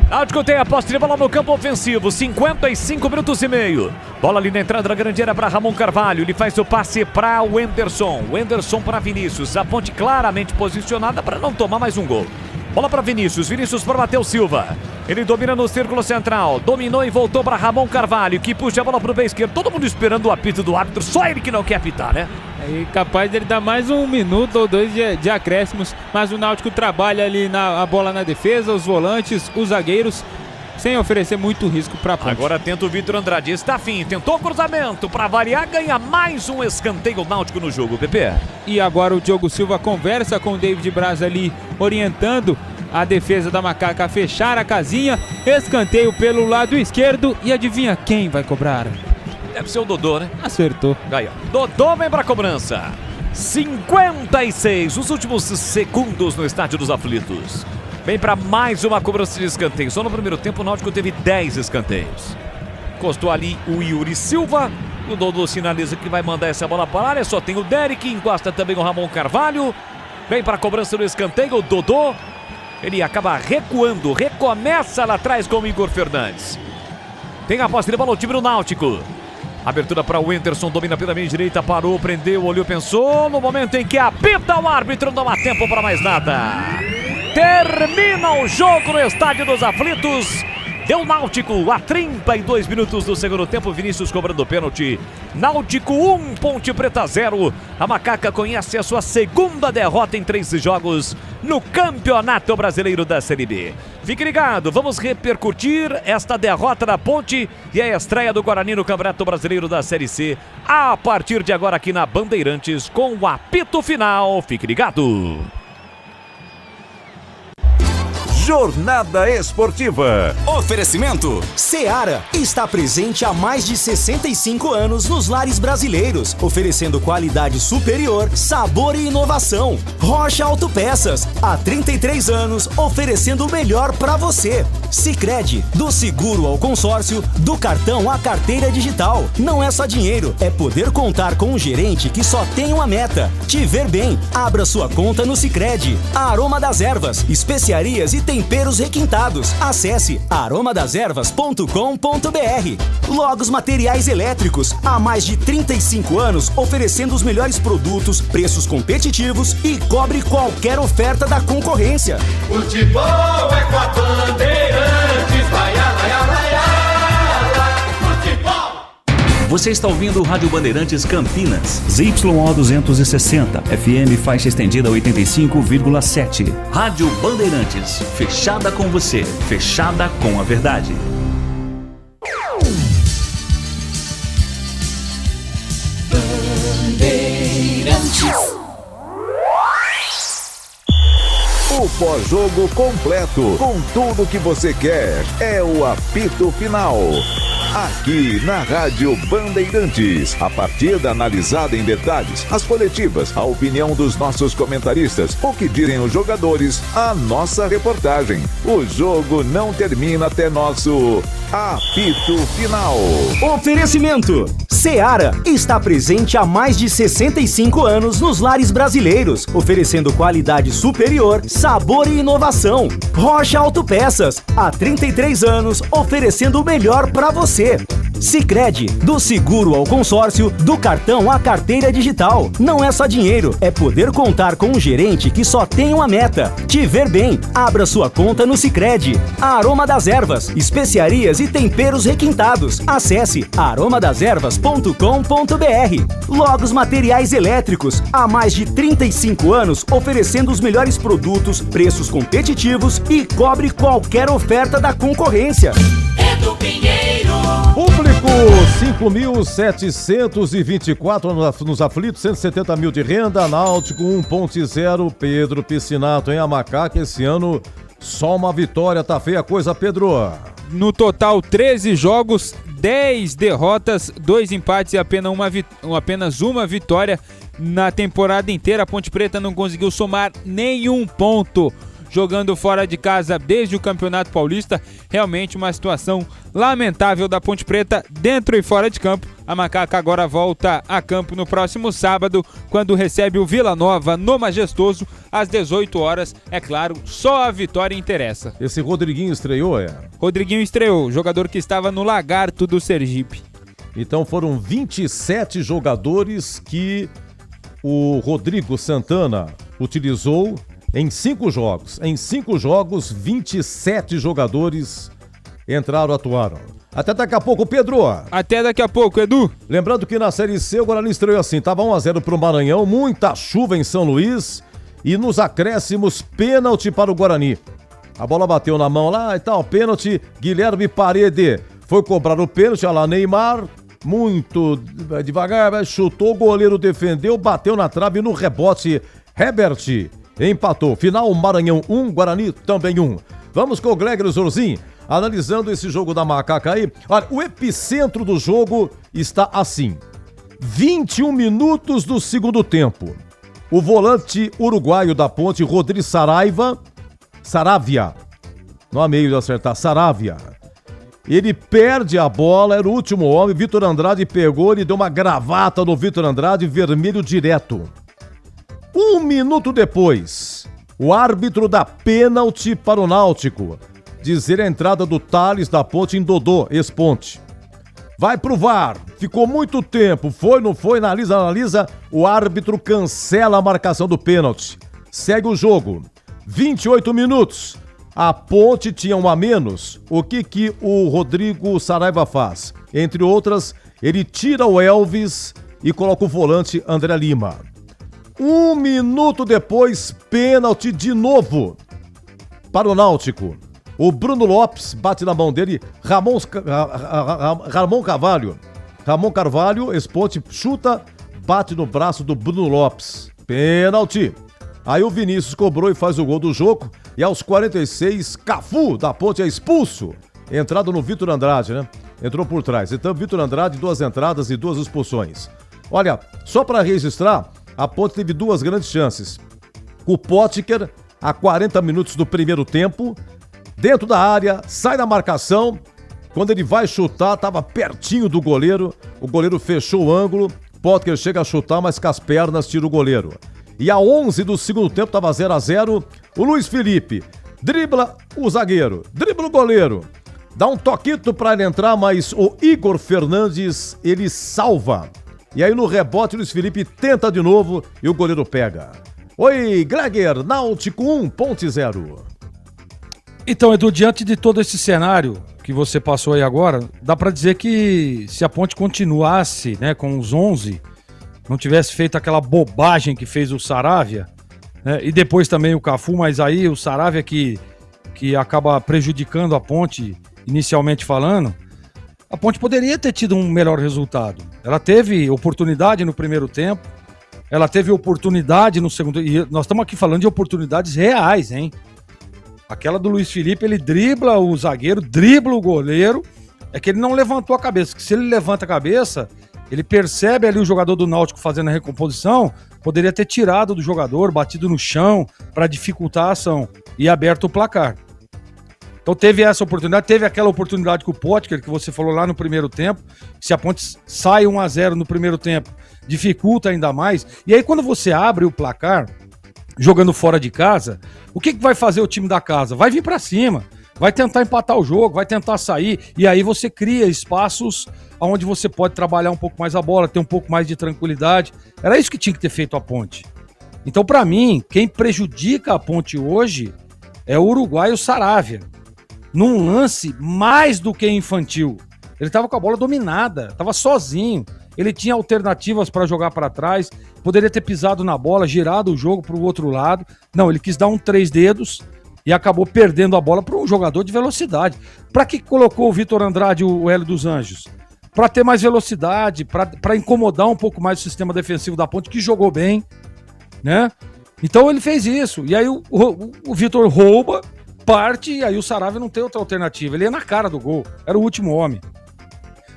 Speaker 8: Náutico tem a posse de bola no campo ofensivo, 55 minutos e meio. Bola ali na entrada da grande área para Ramon Carvalho. Ele faz o passe para o Wenderson. Wenderson para Vinícius. A Ponte claramente posicionada para não tomar mais um gol. Bola para Vinícius. Vinícius para Matheus Silva. Ele domina no círculo central. Dominou e voltou para Ramon Carvalho, que puxa a bola para o pé esquerdo. Todo mundo esperando o apito do árbitro. Só ele que não quer apitar, né?
Speaker 13: É capaz dele dar mais um minuto ou dois de acréscimos, mas o Náutico trabalha ali a bola na defesa, os volantes, os zagueiros, sem oferecer muito risco para a Ponte.
Speaker 8: Agora tenta o Vitor Andrade, está fim, tentou cruzamento, para variar, ganha mais um escanteio Náutico no jogo, Pepe.
Speaker 13: E agora o Diogo Silva conversa com o David Braz ali, orientando a defesa da Macaca a fechar a casinha. Escanteio pelo lado esquerdo e adivinha quem vai cobrar?
Speaker 8: Deve ser o Dodô, né?
Speaker 13: Acertou.
Speaker 8: Aí, ó. Dodô vem pra cobrança. 56, os últimos segundos no Estádio dos Aflitos. Vem pra mais uma cobrança de escanteio. Só no primeiro tempo o Náutico teve 10 escanteios. Encostou ali o Yuri Silva. O Dodô sinaliza que vai mandar essa bola para a área. Só tem o Derek, encosta também o Ramon Carvalho. Vem pra cobrança do escanteio o Dodô. Ele acaba recuando, recomeça lá atrás com o Igor Fernandes. Tem a posse de bola o time do Náutico. Abertura para o Wenderson, domina pela meia direita, parou, prendeu, olhou, pensou. No momento em que apita o árbitro, não há tempo para mais nada. Termina o jogo no Estádio dos Aflitos. Deu Náutico a 32 minutos do segundo tempo. Vinícius cobrando pênalti. Náutico 1, Ponte Preta 0. A Macaca conhece a sua segunda derrota em 3 jogos no Campeonato Brasileiro da Série B. Fique ligado, vamos repercutir esta derrota da Ponte e a estreia do Guarani no Campeonato Brasileiro da Série C a partir de agora aqui na Bandeirantes com o apito final. Fique ligado.
Speaker 2: Jornada Esportiva.
Speaker 17: Oferecimento Seara está presente há mais de 65 anos nos lares brasileiros, oferecendo qualidade superior, sabor e inovação. Rocha Autopeças, há 33 anos, oferecendo o melhor para você. Sicredi, do seguro ao consórcio, do cartão à carteira digital. Não é só dinheiro, é poder contar com um gerente que só tem uma meta: te ver bem. Abra sua conta no Sicredi. Aroma das Ervas, especiarias e temperos requintados. Acesse aromadeservas.com.br. Logos Materiais Elétricos, há mais de 35 anos oferecendo os melhores produtos, preços competitivos e cobre qualquer oferta da concorrência.
Speaker 5: Futebol é com a Bandeirantes, vai, vai, vai, futebol.
Speaker 3: Você está ouvindo o Rádio Bandeirantes Campinas, ZYO 260, FM faixa estendida 85,7. Rádio Bandeirantes, fechada com você, fechada com a verdade.
Speaker 5: Bandeirantes.
Speaker 2: O pós-jogo completo, com tudo que você quer, é o apito final. Aqui na Rádio Bandeirantes, a partida analisada em detalhes, as coletivas, a opinião dos nossos comentaristas, o que dizem os jogadores, a nossa reportagem. O jogo não termina até nosso apito final.
Speaker 17: Oferecimento Seara está presente há mais de 65 anos nos lares brasileiros, oferecendo qualidade superior, sabor e inovação. Rocha Autopeças, há 33 anos, oferecendo o melhor para você. Sicredi, do seguro ao consórcio, do cartão à carteira digital. Não é só dinheiro, é poder contar com um gerente que só tem uma meta: te ver bem. Abra sua conta no Sicredi. Aroma das Ervas, especiarias e temperos requintados. Acesse aromadeservas.com.br. Logos Materiais Elétricos, há mais de 35 anos oferecendo os melhores produtos, preços competitivos e cobre qualquer oferta da concorrência.
Speaker 5: Edu Pinheiro.
Speaker 1: Público 5.724 nos aflitos, 170 mil de renda. Náutico 1.0. Pedro Piscinato em Amacaca. Esse ano só uma vitória. Tá feia a coisa, Pedro.
Speaker 13: No total, 13 jogos, 10 derrotas, 2 empates e apenas uma vitória na temporada inteira. A Ponte Preta não conseguiu somar nenhum ponto jogando fora de casa desde o Campeonato Paulista. Realmente uma situação lamentável da Ponte Preta dentro e fora de campo. A Macaca agora volta a campo no próximo sábado, quando recebe o Vila Nova no Majestoso, às 18 horas. É claro, só a vitória interessa.
Speaker 1: Esse Rodriguinho estreou,
Speaker 13: Rodriguinho estreou, jogador que estava no Lagarto do Sergipe.
Speaker 1: Então foram 27 jogadores que o Rodrigo Santana utilizou em 5 jogos. Em 5 jogos, 27 jogadores entraram, atuaram. Até daqui a pouco, Pedro.
Speaker 13: Até daqui a pouco, Edu.
Speaker 1: Lembrando que na Série C o Guarani estreou assim, tava 1-0 pro Maranhão, muita chuva em São Luís e nos acréscimos, pênalti para o Guarani. A bola bateu na mão lá e tal, pênalti, Guilherme Parede foi cobrar o pênalti, olha lá, Neymar, muito devagar, chutou, o goleiro defendeu, bateu na trave no rebote, Herbert empatou. Final, Maranhão 1, Guarani também 1. Vamos com o Gregory Zorzin, analisando esse jogo da Macaca aí. Olha, o epicentro do jogo está assim. 21 minutos do segundo tempo. O volante uruguaio da Ponte, Rodrigo Saravia. Não há meio de acertar, Saravia. Ele perde a bola, era o último homem, Vitor Andrade pegou, ele deu uma gravata no Vitor Andrade, vermelho direto. 1 minuto depois, o árbitro dá pênalti para o Náutico. Dizer a entrada do Thales da Ponte em Dodô, ex-Ponte. Vai pro VAR, ficou muito tempo, foi, não foi, analisa, o árbitro cancela a marcação do pênalti. Segue o jogo, 28 minutos, a Ponte tinha um a menos. O que o Rodrigo Saraiva faz? Entre outras, ele tira o Elvis e coloca o volante André Lima. 1 minuto depois, pênalti de novo para o Náutico. O Bruno Lopes bate na mão dele, Ramon Carvalho, ex-Ponte, chuta, bate no braço do Bruno Lopes. Pênalti. Aí o Vinícius cobrou e faz o gol do jogo. E aos 46, Cafu da Ponte é expulso. Entrada no Vitor Andrade, né? Entrou por trás. Então, Vitor Andrade, 2 entradas e 2 expulsões. Olha, só para registrar, a Ponte teve 2 grandes chances. O Potker, a 40 minutos do primeiro tempo, dentro da área, sai da marcação. Quando ele vai chutar, estava pertinho do goleiro. O goleiro fechou o ângulo. Potker chega a chutar, mas com as pernas tira o goleiro. E a 11 do segundo tempo, estava 0-0. O Luiz Felipe dribla o zagueiro, dribla o goleiro. Dá um toquito para ele entrar, mas o Igor Fernandes, ele salva. E aí no rebote, o Luiz Felipe tenta de novo e o goleiro pega. Oi, Greger, Náutico 1.0.
Speaker 9: Então, Edu, diante de todo esse cenário que você passou aí agora, dá para dizer que se a Ponte continuasse, né, com os 11, não tivesse feito aquela bobagem que fez o Saravia, né, e depois também o Cafu, mas aí o Saravia que acaba prejudicando a Ponte, inicialmente falando, a Ponte poderia ter tido um melhor resultado. Ela teve oportunidade no primeiro tempo, ela teve oportunidade no segundo, e nós estamos aqui falando de oportunidades reais, hein? Aquela do Luiz Felipe, ele dribla o zagueiro, dribla o goleiro, é que ele não levantou a cabeça, que se ele levanta a cabeça, ele percebe ali o jogador do Náutico fazendo a recomposição, poderia ter tirado do jogador, batido no chão para dificultar a ação e aberto o placar. Então teve essa oportunidade, teve aquela oportunidade com o Potker, que você falou lá no primeiro tempo, se a Ponte sai 1-0 no primeiro tempo, dificulta ainda mais. E aí quando você abre o placar, jogando fora de casa, o que vai fazer o time da casa? Vai vir pra cima, vai tentar empatar o jogo, vai tentar sair, e aí você cria espaços onde você pode trabalhar um pouco mais a bola, ter um pouco mais de tranquilidade. Era isso que tinha que ter feito a Ponte. Então, pra mim, quem prejudica a Ponte hoje é o uruguaio Saravia, num lance mais do que infantil. Ele tava com a bola dominada, tava sozinho, ele tinha alternativas para jogar para trás, poderia ter pisado na bola, girado o jogo pro outro lado. Não, ele quis dar um 3 dedos e acabou perdendo a bola para um jogador de velocidade. Para que colocou o Vitor Andrade e o Hélio dos Anjos? Para ter mais velocidade, para incomodar um pouco mais o sistema defensivo da Ponte, que jogou bem, né? Então ele fez isso. E aí o Vitor rouba, parte, e aí o Saravia não tem outra alternativa. Ele é na cara do gol, era o último homem.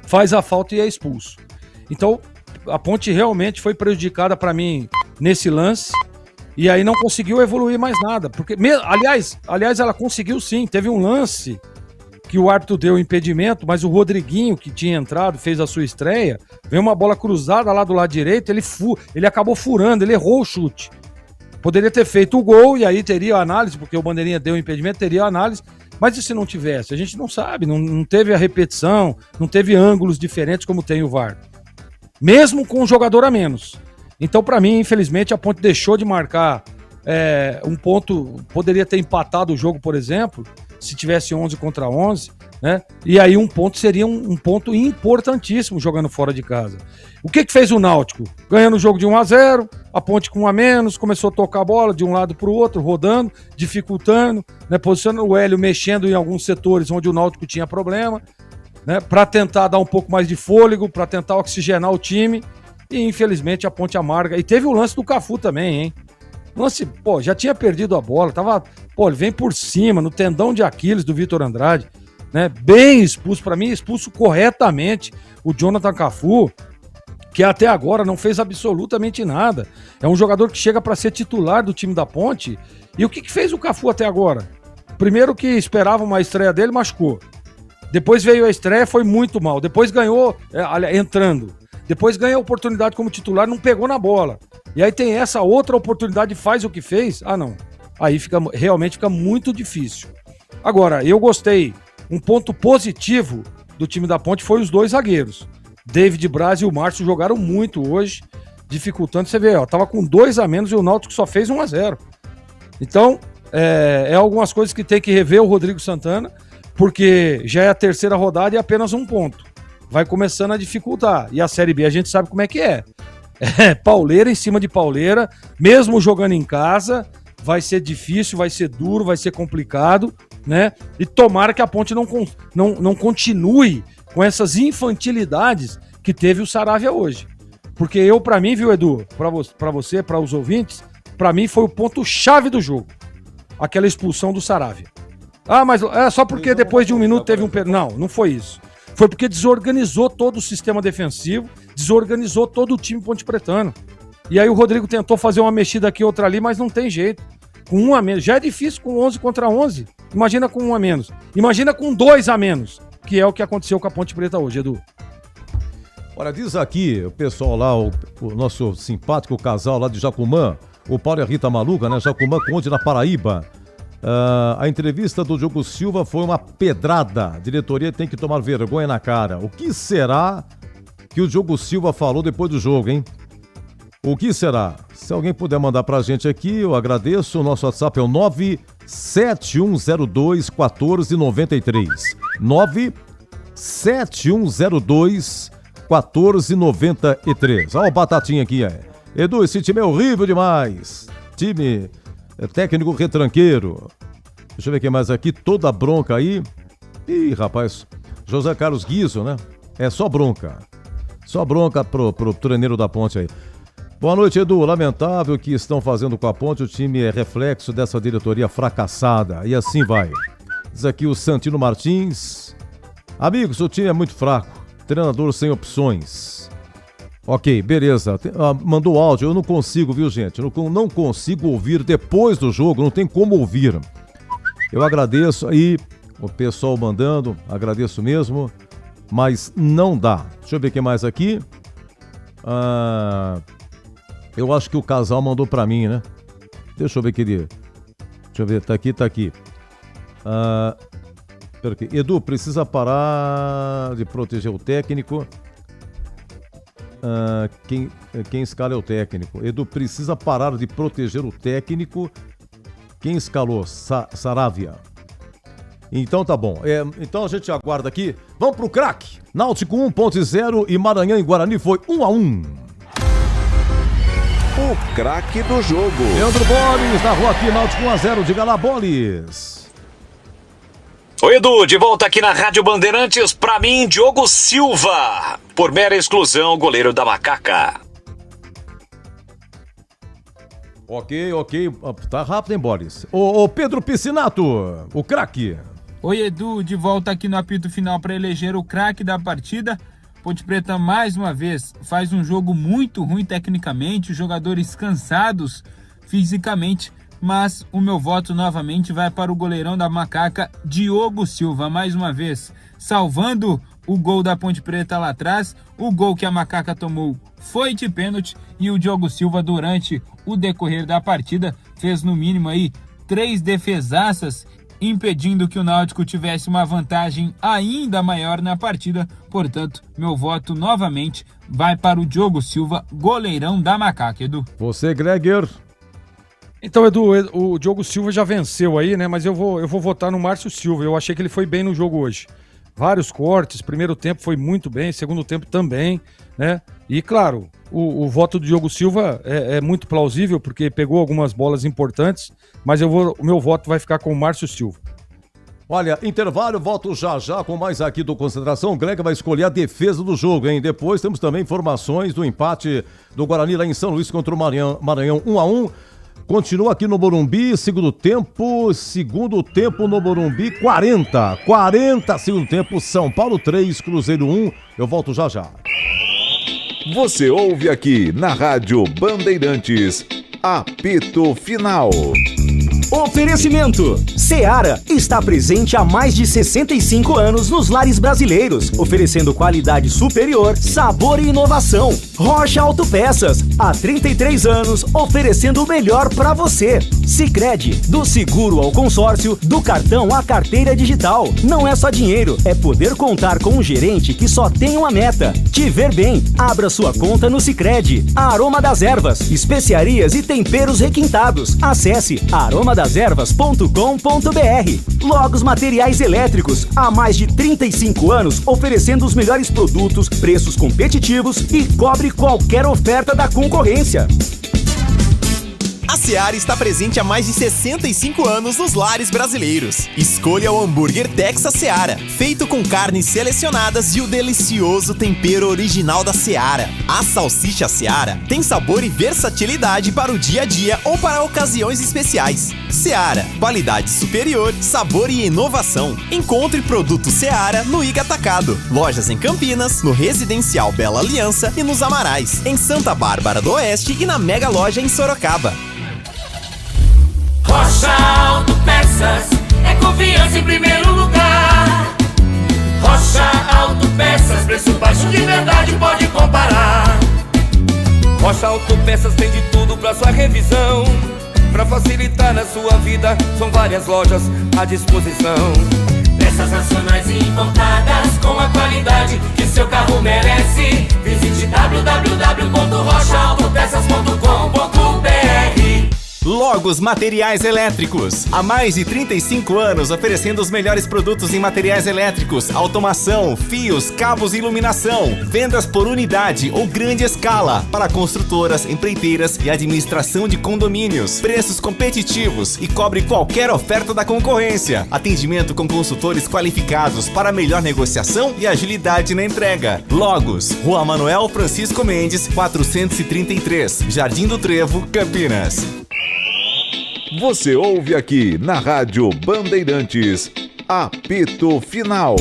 Speaker 9: Faz a falta e é expulso. Então a Ponte realmente foi prejudicada para mim nesse lance. E aí não conseguiu evoluir mais nada. Porque, aliás, ela conseguiu sim. Teve um lance que o árbitro deu impedimento, mas o Rodriguinho, que tinha entrado, fez a sua estreia, veio uma bola cruzada lá do lado direito, ele acabou furando, ele errou o chute. Poderia ter feito o gol e aí teria a análise, porque o Bandeirinha deu impedimento, teria a análise. Mas e se não tivesse? A gente não sabe, não teve a repetição, não teve ângulos diferentes como tem o VAR. Mesmo com um jogador a menos. Então, para mim, infelizmente, a Ponte deixou de marcar um ponto, poderia ter empatado o jogo, por exemplo, se tivesse 11 contra 11, né? E aí um ponto seria um ponto importantíssimo jogando fora de casa. O que fez o Náutico? Ganhando o jogo de 1-0, a Ponte com 1 a menos, começou a tocar a bola de um lado para o outro, rodando, dificultando, né? Posicionando o Hélio, mexendo em alguns setores onde o Náutico tinha problema, né? Para tentar dar um pouco mais de fôlego, para tentar oxigenar o time. E infelizmente a Ponte amarga. E teve o lance do Cafu também, hein? Lance, já tinha perdido a bola, ele vem por cima, no tendão de Aquiles do Vitor Andrade, né? Bem expulso, para mim, expulso corretamente o Jonathan Cafu, que até agora não fez absolutamente nada. É um jogador que chega para ser titular do time da Ponte. E o que fez o Cafu até agora? Primeiro que esperava uma estreia dele, machucou. Depois veio a estreia, foi muito mal. Depois ganhou, entrando. Depois ganha a oportunidade como titular, não pegou na bola. E aí tem essa outra oportunidade, faz o que fez. Ah, não. Aí realmente fica muito difícil. Agora, eu gostei. Um ponto positivo do time da Ponte foi os 2 zagueiros. David Braz e o Márcio jogaram muito hoje, dificultando. Você vê, tava com 2 a menos e o Náutico só fez 1-0. Então, é algumas coisas que tem que rever o Rodrigo Santana, porque já é a 3ª rodada e apenas 1 ponto. Vai começando a dificultar. E a Série B a gente sabe como é que é. Pauleira em cima de pauleira, mesmo jogando em casa, vai ser difícil, vai ser duro, vai ser complicado, né? E tomara que a Ponte não continue com essas infantilidades que teve o Saravia hoje. Porque para mim, viu, Edu, para você, para os ouvintes, para mim foi o ponto-chave do jogo. Aquela expulsão do Saravia. Ah, mas é só porque depois de 1 minuto teve um... Não foi isso. Foi porque desorganizou todo o sistema defensivo, desorganizou todo o time pontepretano. E aí o Rodrigo tentou fazer uma mexida aqui, outra ali, mas não tem jeito. Com 1 a menos. Já é difícil com 11 contra 11. Imagina com 1 a menos. Imagina com 2 a menos, que é o que aconteceu com a Ponte Preta hoje, Edu.
Speaker 1: Olha, diz aqui o pessoal lá, o nosso simpático casal lá de Jacumã, o Paulo e a Rita Maluca, né? Jacumã Conde, na Paraíba. A entrevista do Diogo Silva foi uma pedrada. A diretoria tem que tomar vergonha na cara. O que será que o Diogo Silva falou depois do jogo, hein? O que será? Se alguém puder mandar pra gente aqui, eu agradeço. O nosso WhatsApp é o 971021493. 971021493. Olha o Batatinha aqui, Edu, esse time é horrível demais. Time... técnico retranqueiro. Deixa eu ver quem mais aqui. Toda bronca aí. Ih, rapaz. José Carlos Guizo, né? É só bronca. Só bronca pro treineiro da Ponte aí. Boa noite, Edu. Lamentável o que estão fazendo com a Ponte. O time é reflexo dessa diretoria fracassada. E assim vai. Diz aqui o Santino Martins. Amigos, o time é muito fraco. Treinador sem opções. Ok, beleza. Mandou áudio, eu não consigo, viu, gente? Eu não consigo ouvir depois do jogo, não tem como ouvir. Eu agradeço aí O pessoal mandando, agradeço mesmo, mas não dá. Deixa eu ver o que mais aqui. Eu acho que o casal mandou pra mim, né? Deixa eu ver, querido. Deixa eu ver, tá aqui. Pera aqui. Edu, precisa parar de proteger o técnico. Quem escala é o técnico. Edu, precisa parar de proteger o técnico. Quem escalou? Saravia. Então tá bom. Então a gente aguarda aqui. Vamos pro craque. Náutico 1.0 e Maranhão e Guarani foi 1-1.
Speaker 2: O craque do jogo.
Speaker 1: Leandro Boles, na rua aqui, Náutico 1-0. Diga lá, Boles.
Speaker 8: Oi, Edu, de volta aqui na Rádio Bandeirantes. Pra mim, Diogo Silva. Por mera exclusão, goleiro da Macaca.
Speaker 1: Ok. Tá rápido, hein, Boles? Ô Pedro Piscinato, o craque.
Speaker 13: Oi, Edu, de volta aqui no apito final para eleger o craque da partida. Ponte Preta, mais uma vez, faz um jogo muito ruim tecnicamente, os jogadores cansados fisicamente, mas o meu voto novamente vai para o goleirão da Macaca, Diogo Silva, mais uma vez, salvando o gol da Ponte Preta lá atrás. O gol que a Macaca tomou foi de pênalti e o Diogo Silva, durante o decorrer da partida, fez no mínimo aí 3 defesaças, impedindo que o Náutico tivesse uma vantagem ainda maior na partida. Portanto, meu voto novamente vai para o Diogo Silva, goleirão da Macaca, Edu.
Speaker 1: Você, Gregor.
Speaker 9: Então, Edu, o Diogo Silva já venceu aí, né? Mas eu vou votar no Márcio Silva. Eu achei que ele foi bem no jogo hoje. Vários cortes, primeiro tempo foi muito bem, segundo tempo também, né? E, claro, o voto do Diogo Silva é muito plausível, porque pegou algumas bolas importantes, mas o meu voto vai ficar com o Márcio Silva.
Speaker 1: Olha, intervalo, volto já com mais aqui do Concentração. O Greg vai escolher a defesa do jogo, hein? Depois temos também informações do empate do Guarani lá em São Luís contra o Maranhão 1-1. Continua aqui no Morumbi, segundo tempo no Morumbi, 40 segundo tempo, São Paulo 3, Cruzeiro 1. Eu volto já.
Speaker 2: Você ouve aqui na Rádio Bandeirantes, apito final.
Speaker 17: Oferecimento. Seara está presente há mais de 65 anos nos lares brasileiros, oferecendo qualidade superior, sabor e inovação. Rocha Autopeças, há 33 anos, oferecendo o melhor para você. Sicredi, do seguro ao consórcio, do cartão à carteira digital. Não é só dinheiro, é poder contar com um gerente que só tem uma meta: te ver bem. Abra sua conta no Sicredi. Aroma das Ervas, especiarias e temperos requintados. Acesse aromadeservas.com.br. Logos Materiais Elétricos, há mais de 35 anos, oferecendo os melhores produtos, preços competitivos e cobre qualquer oferta da concorrência.
Speaker 4: A Seara está presente há mais de 65 anos nos lares brasileiros. Escolha o hambúrguer Texas Seara, feito com carnes selecionadas e o delicioso tempero original da Seara. A salsicha Seara tem sabor e versatilidade para o dia a dia ou para ocasiões especiais. Seara, qualidade superior, sabor e inovação. Encontre produto Seara no Iga Atacado. Lojas em Campinas, no Residencial Bela Aliança e nos Amarais, em Santa Bárbara do Oeste e na Mega Loja em Sorocaba.
Speaker 5: Rocha Autopeças é confiança em primeiro lugar. Rocha Autopeças, preço baixo de verdade, pode comparar.
Speaker 16: Rocha Autopeças tem de tudo pra sua revisão. Pra facilitar na sua vida, são várias lojas à disposição.
Speaker 5: Peças nacionais e importadas com a qualidade que seu carro merece. Visite www.rochaautopeças.com.br.
Speaker 19: Logos Materiais Elétricos. Há mais de 35 anos oferecendo os melhores produtos em materiais elétricos, automação, fios, cabos e iluminação. Vendas por unidade ou grande escala para construtoras, empreiteiras e administração de condomínios. Preços competitivos e cobre qualquer oferta da concorrência. Atendimento com consultores qualificados para melhor negociação e agilidade na entrega. Logos, Rua Manuel Francisco Mendes, 433, Jardim do Trevo, Campinas.
Speaker 2: Você ouve aqui na Rádio Bandeirantes, apito final.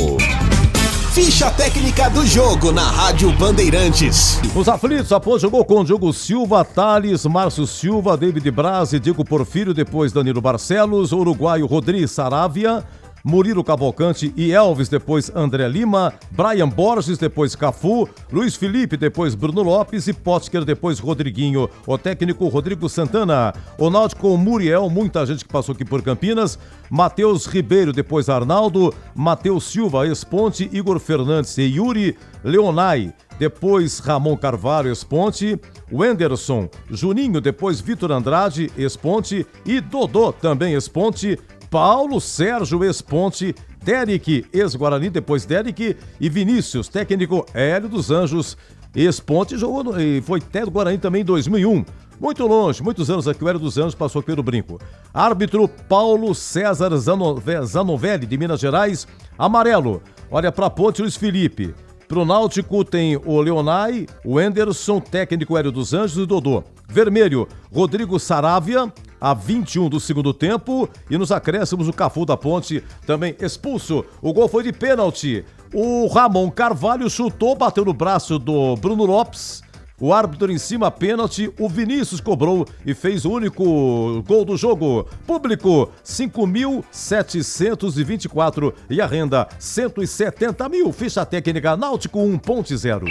Speaker 4: Ficha técnica do jogo na Rádio Bandeirantes.
Speaker 1: Os aflitos, após jogou com Diogo Silva, Thales, Márcio Silva, David Braz e Diego Porfírio, depois Danilo Barcelos, uruguaio Rodrigo Saravia, Murilo Cavalcante e Elvis, depois André Lima, Brian Borges, depois Cafu, Luiz Felipe, depois Bruno Lopes e Potker, depois Rodriguinho, o técnico Rodrigo Santana, o Náutico com Muriel, muita gente que passou aqui por Campinas, Matheus Ribeiro, depois Arnaldo, Matheus Silva, Esponte, Igor Fernandes e Yuri, Leonai, depois Ramon Carvalho, Esponte, Wenderson, Juninho, depois Vitor Andrade, Esponte e Dodô, também Esponte, Paulo Sérgio, Esponte, Derek, ex-Guarani, depois Derek e Vinícius, técnico Hélio dos Anjos, Esponte jogou e foi até do Guarani também em 2001. Muito longe, muitos anos aqui, o Hélio dos Anjos passou pelo brinco. Árbitro Paulo César Zanovelli, de Minas Gerais, amarelo. Olha pra Ponte, Luiz Felipe. Pro Náutico tem o Leonai, o Enderson, técnico Hélio dos Anjos e Dodô. Vermelho, Rodrigo Saravia, a 21 do segundo tempo. E nos acréscimos, o Cafu da Ponte, também expulso. O gol foi de pênalti. O Ramon Carvalho chutou, bateu no braço do Bruno Lopes. O árbitro em cima, pênalti, o Vinícius cobrou e fez o único gol do jogo. Público, 5.724 e a renda, 170 mil. Ficha técnica Náutico 1.0.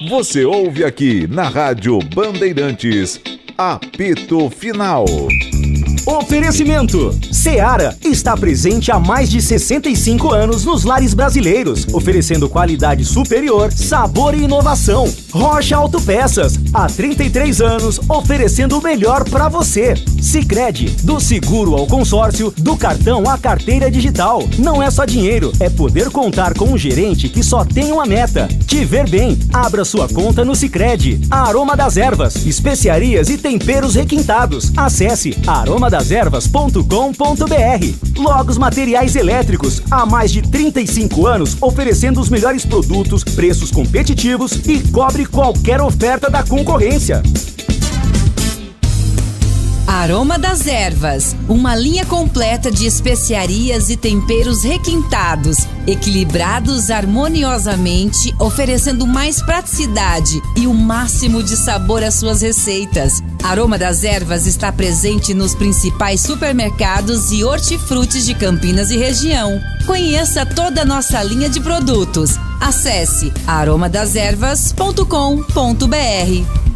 Speaker 2: Você ouve aqui na Rádio Bandeirantes, apito final.
Speaker 17: Oferecimento. Seara está presente há mais de 65 anos nos lares brasileiros, oferecendo qualidade superior, sabor e inovação. Rocha Autopeças, há 33 anos, oferecendo o melhor para você. Sicredi, do seguro ao consórcio, do cartão à carteira digital. Não é só dinheiro, é poder contar com um gerente que só tem uma meta: te ver bem. Abra sua conta no Sicredi. Aroma das Ervas, especiarias e temperos requintados. Acesse aromadeservas.com.br. Logos Materiais Elétricos, há mais de 35 anos, oferecendo os melhores produtos, preços competitivos e cobre qualquer oferta da concorrência.
Speaker 20: Aroma das Ervas, uma linha completa de especiarias e temperos requintados, equilibrados harmoniosamente, oferecendo mais praticidade e o máximo de sabor às suas receitas. Aroma das Ervas está presente nos principais supermercados e hortifrutis de Campinas e região. Conheça toda a nossa linha de produtos. Acesse aromadeservas.com.br.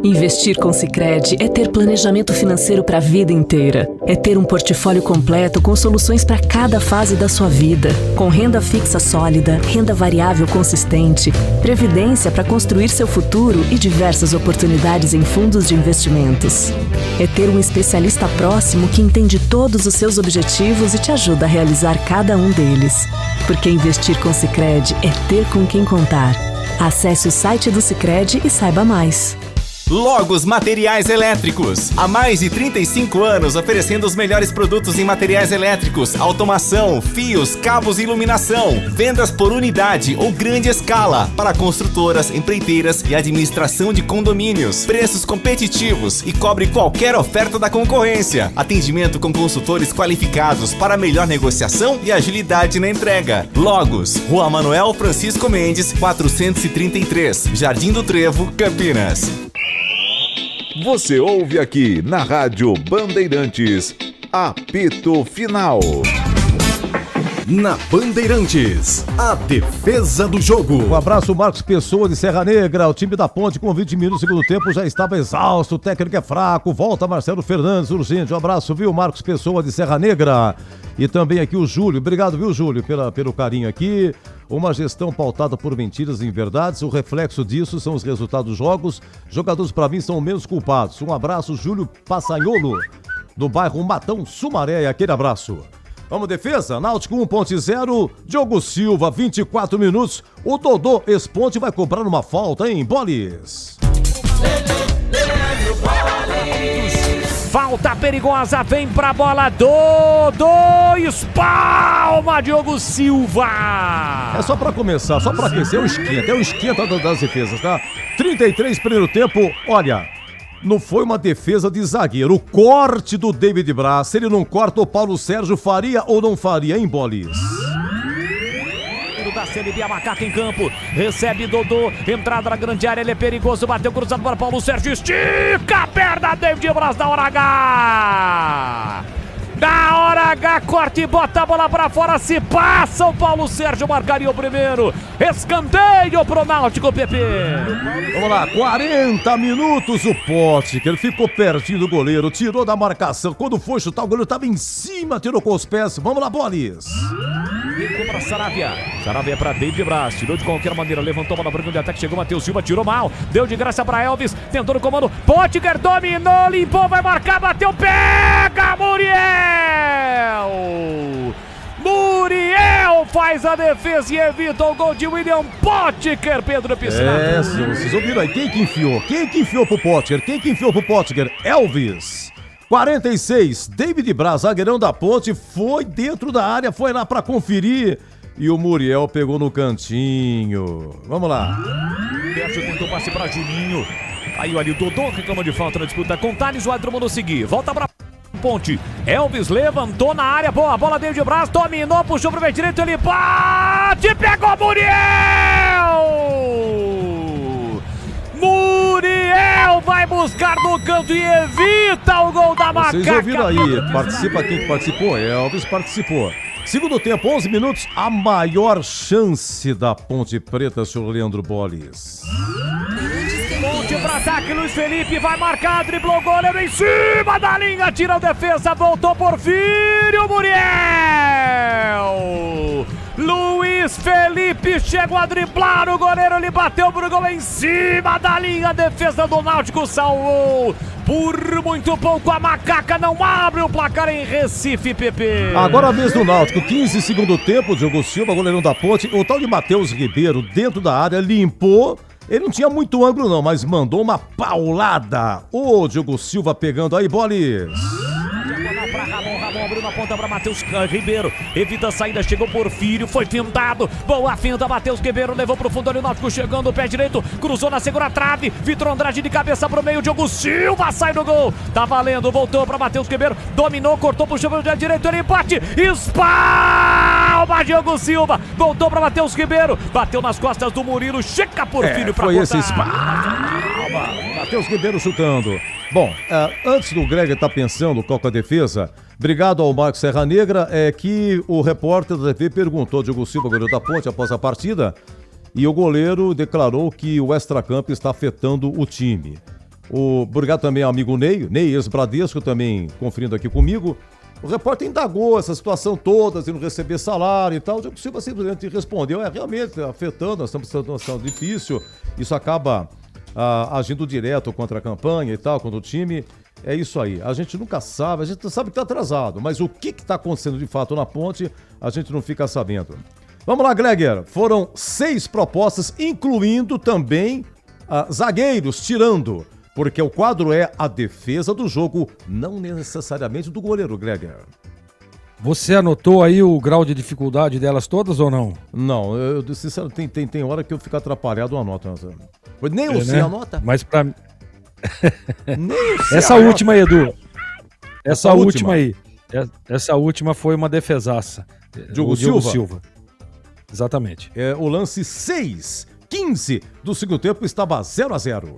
Speaker 18: Investir com Sicredi é ter planejamento financeiro para a vida inteira. É ter um portfólio completo com soluções para cada fase da sua vida. Com renda fixa sólida, renda variável consistente, previdência para construir seu futuro e diversas oportunidades em fundos de investimentos. É ter um especialista próximo que entende todos os seus objetivos e te ajuda a realizar cada um deles. Porque investir com Sicredi é ter com quem contar. Acesse o site do Sicredi e saiba mais.
Speaker 19: Logos Materiais Elétricos. Há mais de 35 anos oferecendo os melhores produtos em materiais elétricos, automação, fios, cabos e iluminação. Vendas por unidade ou grande escala para construtoras, empreiteiras e administração de condomínios. Preços competitivos e cobre qualquer oferta da concorrência. Atendimento com consultores qualificados para melhor negociação e agilidade na entrega. Logos, Rua Manuel Francisco Mendes, 433, Jardim do Trevo, Campinas.
Speaker 2: Você ouve aqui na Rádio Bandeirantes, apito final.
Speaker 10: Na Bandeirantes, a defesa do jogo.
Speaker 1: Um abraço, Marcos Pessoa de Serra Negra. O time da Ponte com 20 minutos do segundo tempo já estava exausto, o técnico é fraco. Volta Marcelo Fernandes, urgente. Um abraço, viu, Marcos Pessoa de Serra Negra. E também aqui o Júlio. Obrigado, viu, Júlio, pelo carinho aqui. Uma gestão pautada por mentiras e inverdades. O reflexo disso são os resultados dos jogos. Jogadores, para mim, são menos culpados. Um abraço, Júlio Passanholo, do bairro Matão Sumaré. Aquele abraço. Vamos, defesa, Náutico 1.0, Diogo Silva, 24 minutos, o Dodô Esponte vai cobrar uma falta, hein, Bolis?
Speaker 8: Falta perigosa, vem pra bola, Dodô, espalma, Diogo Silva.
Speaker 1: É só pra começar, só pra aquecer, é o esquenta das defesas, tá? 33 primeiro tempo, olha... Não foi uma defesa de zagueiro. O corte do David Braz. Se ele não corta, o Paulo Sérgio faria ou não faria, hein, Bolis?
Speaker 8: Da CLB, a Macaca em campo. Recebe Dodô. Entrada na grande área. Ele é perigoso. Bateu cruzado para Paulo Sérgio. Estica a perna. David Braz na hora H. Na pega, corta e bota a bola pra fora, se passa, o Paulo Sérgio marcaria o primeiro. Escanteio pro Náutico, Pepe.
Speaker 1: Vamos lá, 40 minutos, o Potker ficou pertinho do goleiro, tirou da marcação. Quando foi chutar, o goleiro estava em cima, tirou com os pés. Vamos lá, Bolis.
Speaker 8: Ficou pra Saravia. Saravia é pra David Braz. Tirou de qualquer maneira, levantou a bola branca de ataque, chegou Matheus Silva, tirou mal. Deu de graça pra Elvis, tentou no comando. Potker dominou, limpou, vai marcar, bateu, pega, Muriel! Muriel faz a defesa e evita o gol de William Potker, Pedro Piscinato.
Speaker 1: Vocês ouviram aí? Quem que enfiou? Quem que enfiou pro Potker? Quem que enfiou pro Potker? Elvis. 46, David Braz, zagueirão da Ponte, foi dentro da área, foi lá pra conferir. E o Muriel pegou no cantinho. Vamos lá.
Speaker 8: Pércio tentou passe pra Juninho. Caiu ali o Dodô, reclama de falta na disputa com Thales, o árbitro mandou seguir. Volta pra Ponte. Elvis levantou na área, boa bola, David Braz, dominou, puxou pro meio direito, ele bate, pegou Muriel! Muriel vai buscar no canto e evita o gol da Macaca.
Speaker 1: Vocês ouviram aí, participa quem que participou? Elvis participou. Segundo tempo, 11 minutos, a maior chance da Ponte Preta, senhor Leandro Bolis.
Speaker 8: Ponte para ataque, Luiz Felipe vai marcar, driblou o goleiro em cima da linha, tira a defesa, voltou Porfírio, Muriel! Luiz Felipe chegou a driblar o goleiro, ele bateu pro gol em cima da linha, a defesa do Náutico salvou. Por muito pouco, a Macaca não abre o placar em Recife, Pepe.
Speaker 1: Agora a vez do Náutico, 15 segundo tempo, Diogo Silva, goleirão da Ponte, o tal de Matheus Ribeiro dentro da área, limpou. Ele não tinha muito ângulo não, mas mandou uma paulada. Ô, Diogo Silva pegando aí, Bolis.
Speaker 8: Pra Ramon abriu na ponta para Matheus Ribeiro, evita a saída, chegou Porfírio, foi fintado, boa finta, Matheus Ribeiro levou pro fundo ali o Náutico, chegando o pé direito, cruzou na segunda trave, Vitor Andrade de cabeça pro meio, Diogo Silva sai do gol, tá valendo, voltou para Matheus Ribeiro, dominou, cortou pro chão direito, ele empate, espalma Diogo Silva, voltou para Matheus Ribeiro, bateu nas costas do Murilo, chega Porfírio pra
Speaker 1: foi
Speaker 8: botar.
Speaker 1: esse espalma, Matheus Ribeiro chutando. Bom, antes do Greg estar pensando qual que é a defesa, obrigado ao Marcos Serra Negra, é que o repórter da TV perguntou, Diogo Silva, goleiro da Ponte, após a partida, e o goleiro declarou que o extracampo está afetando o time. Obrigado também ao amigo Ney ex-Bradesco, também conferindo aqui comigo. O repórter indagou essa situação toda, de não receber salário e tal. O Diogo Silva simplesmente respondeu, realmente afetando, nós estamos em uma situação difícil, isso acaba agindo direto contra a campanha e tal, contra o time. É isso aí, a gente nunca sabe, a gente sabe que está atrasado, mas o que está acontecendo de fato na Ponte, a gente não fica sabendo. Vamos lá, Gregor, foram 6 propostas, incluindo também zagueiros, tirando, porque o quadro é a defesa do jogo, não necessariamente do goleiro, Gregor.
Speaker 9: Você anotou aí o grau de dificuldade delas todas ou não?
Speaker 1: Não, eu sinceramente, tem hora que eu fico atrapalhado, eu anoto. Nem você anota?
Speaker 9: Mas pra...
Speaker 1: Nem você
Speaker 9: essa
Speaker 1: anota.
Speaker 9: última aí, Edu. Essa última aí. Essa última foi uma defesaça.
Speaker 1: Diogo
Speaker 9: Silva. Exatamente.
Speaker 1: O lance 6-15 do segundo tempo estava 0-0.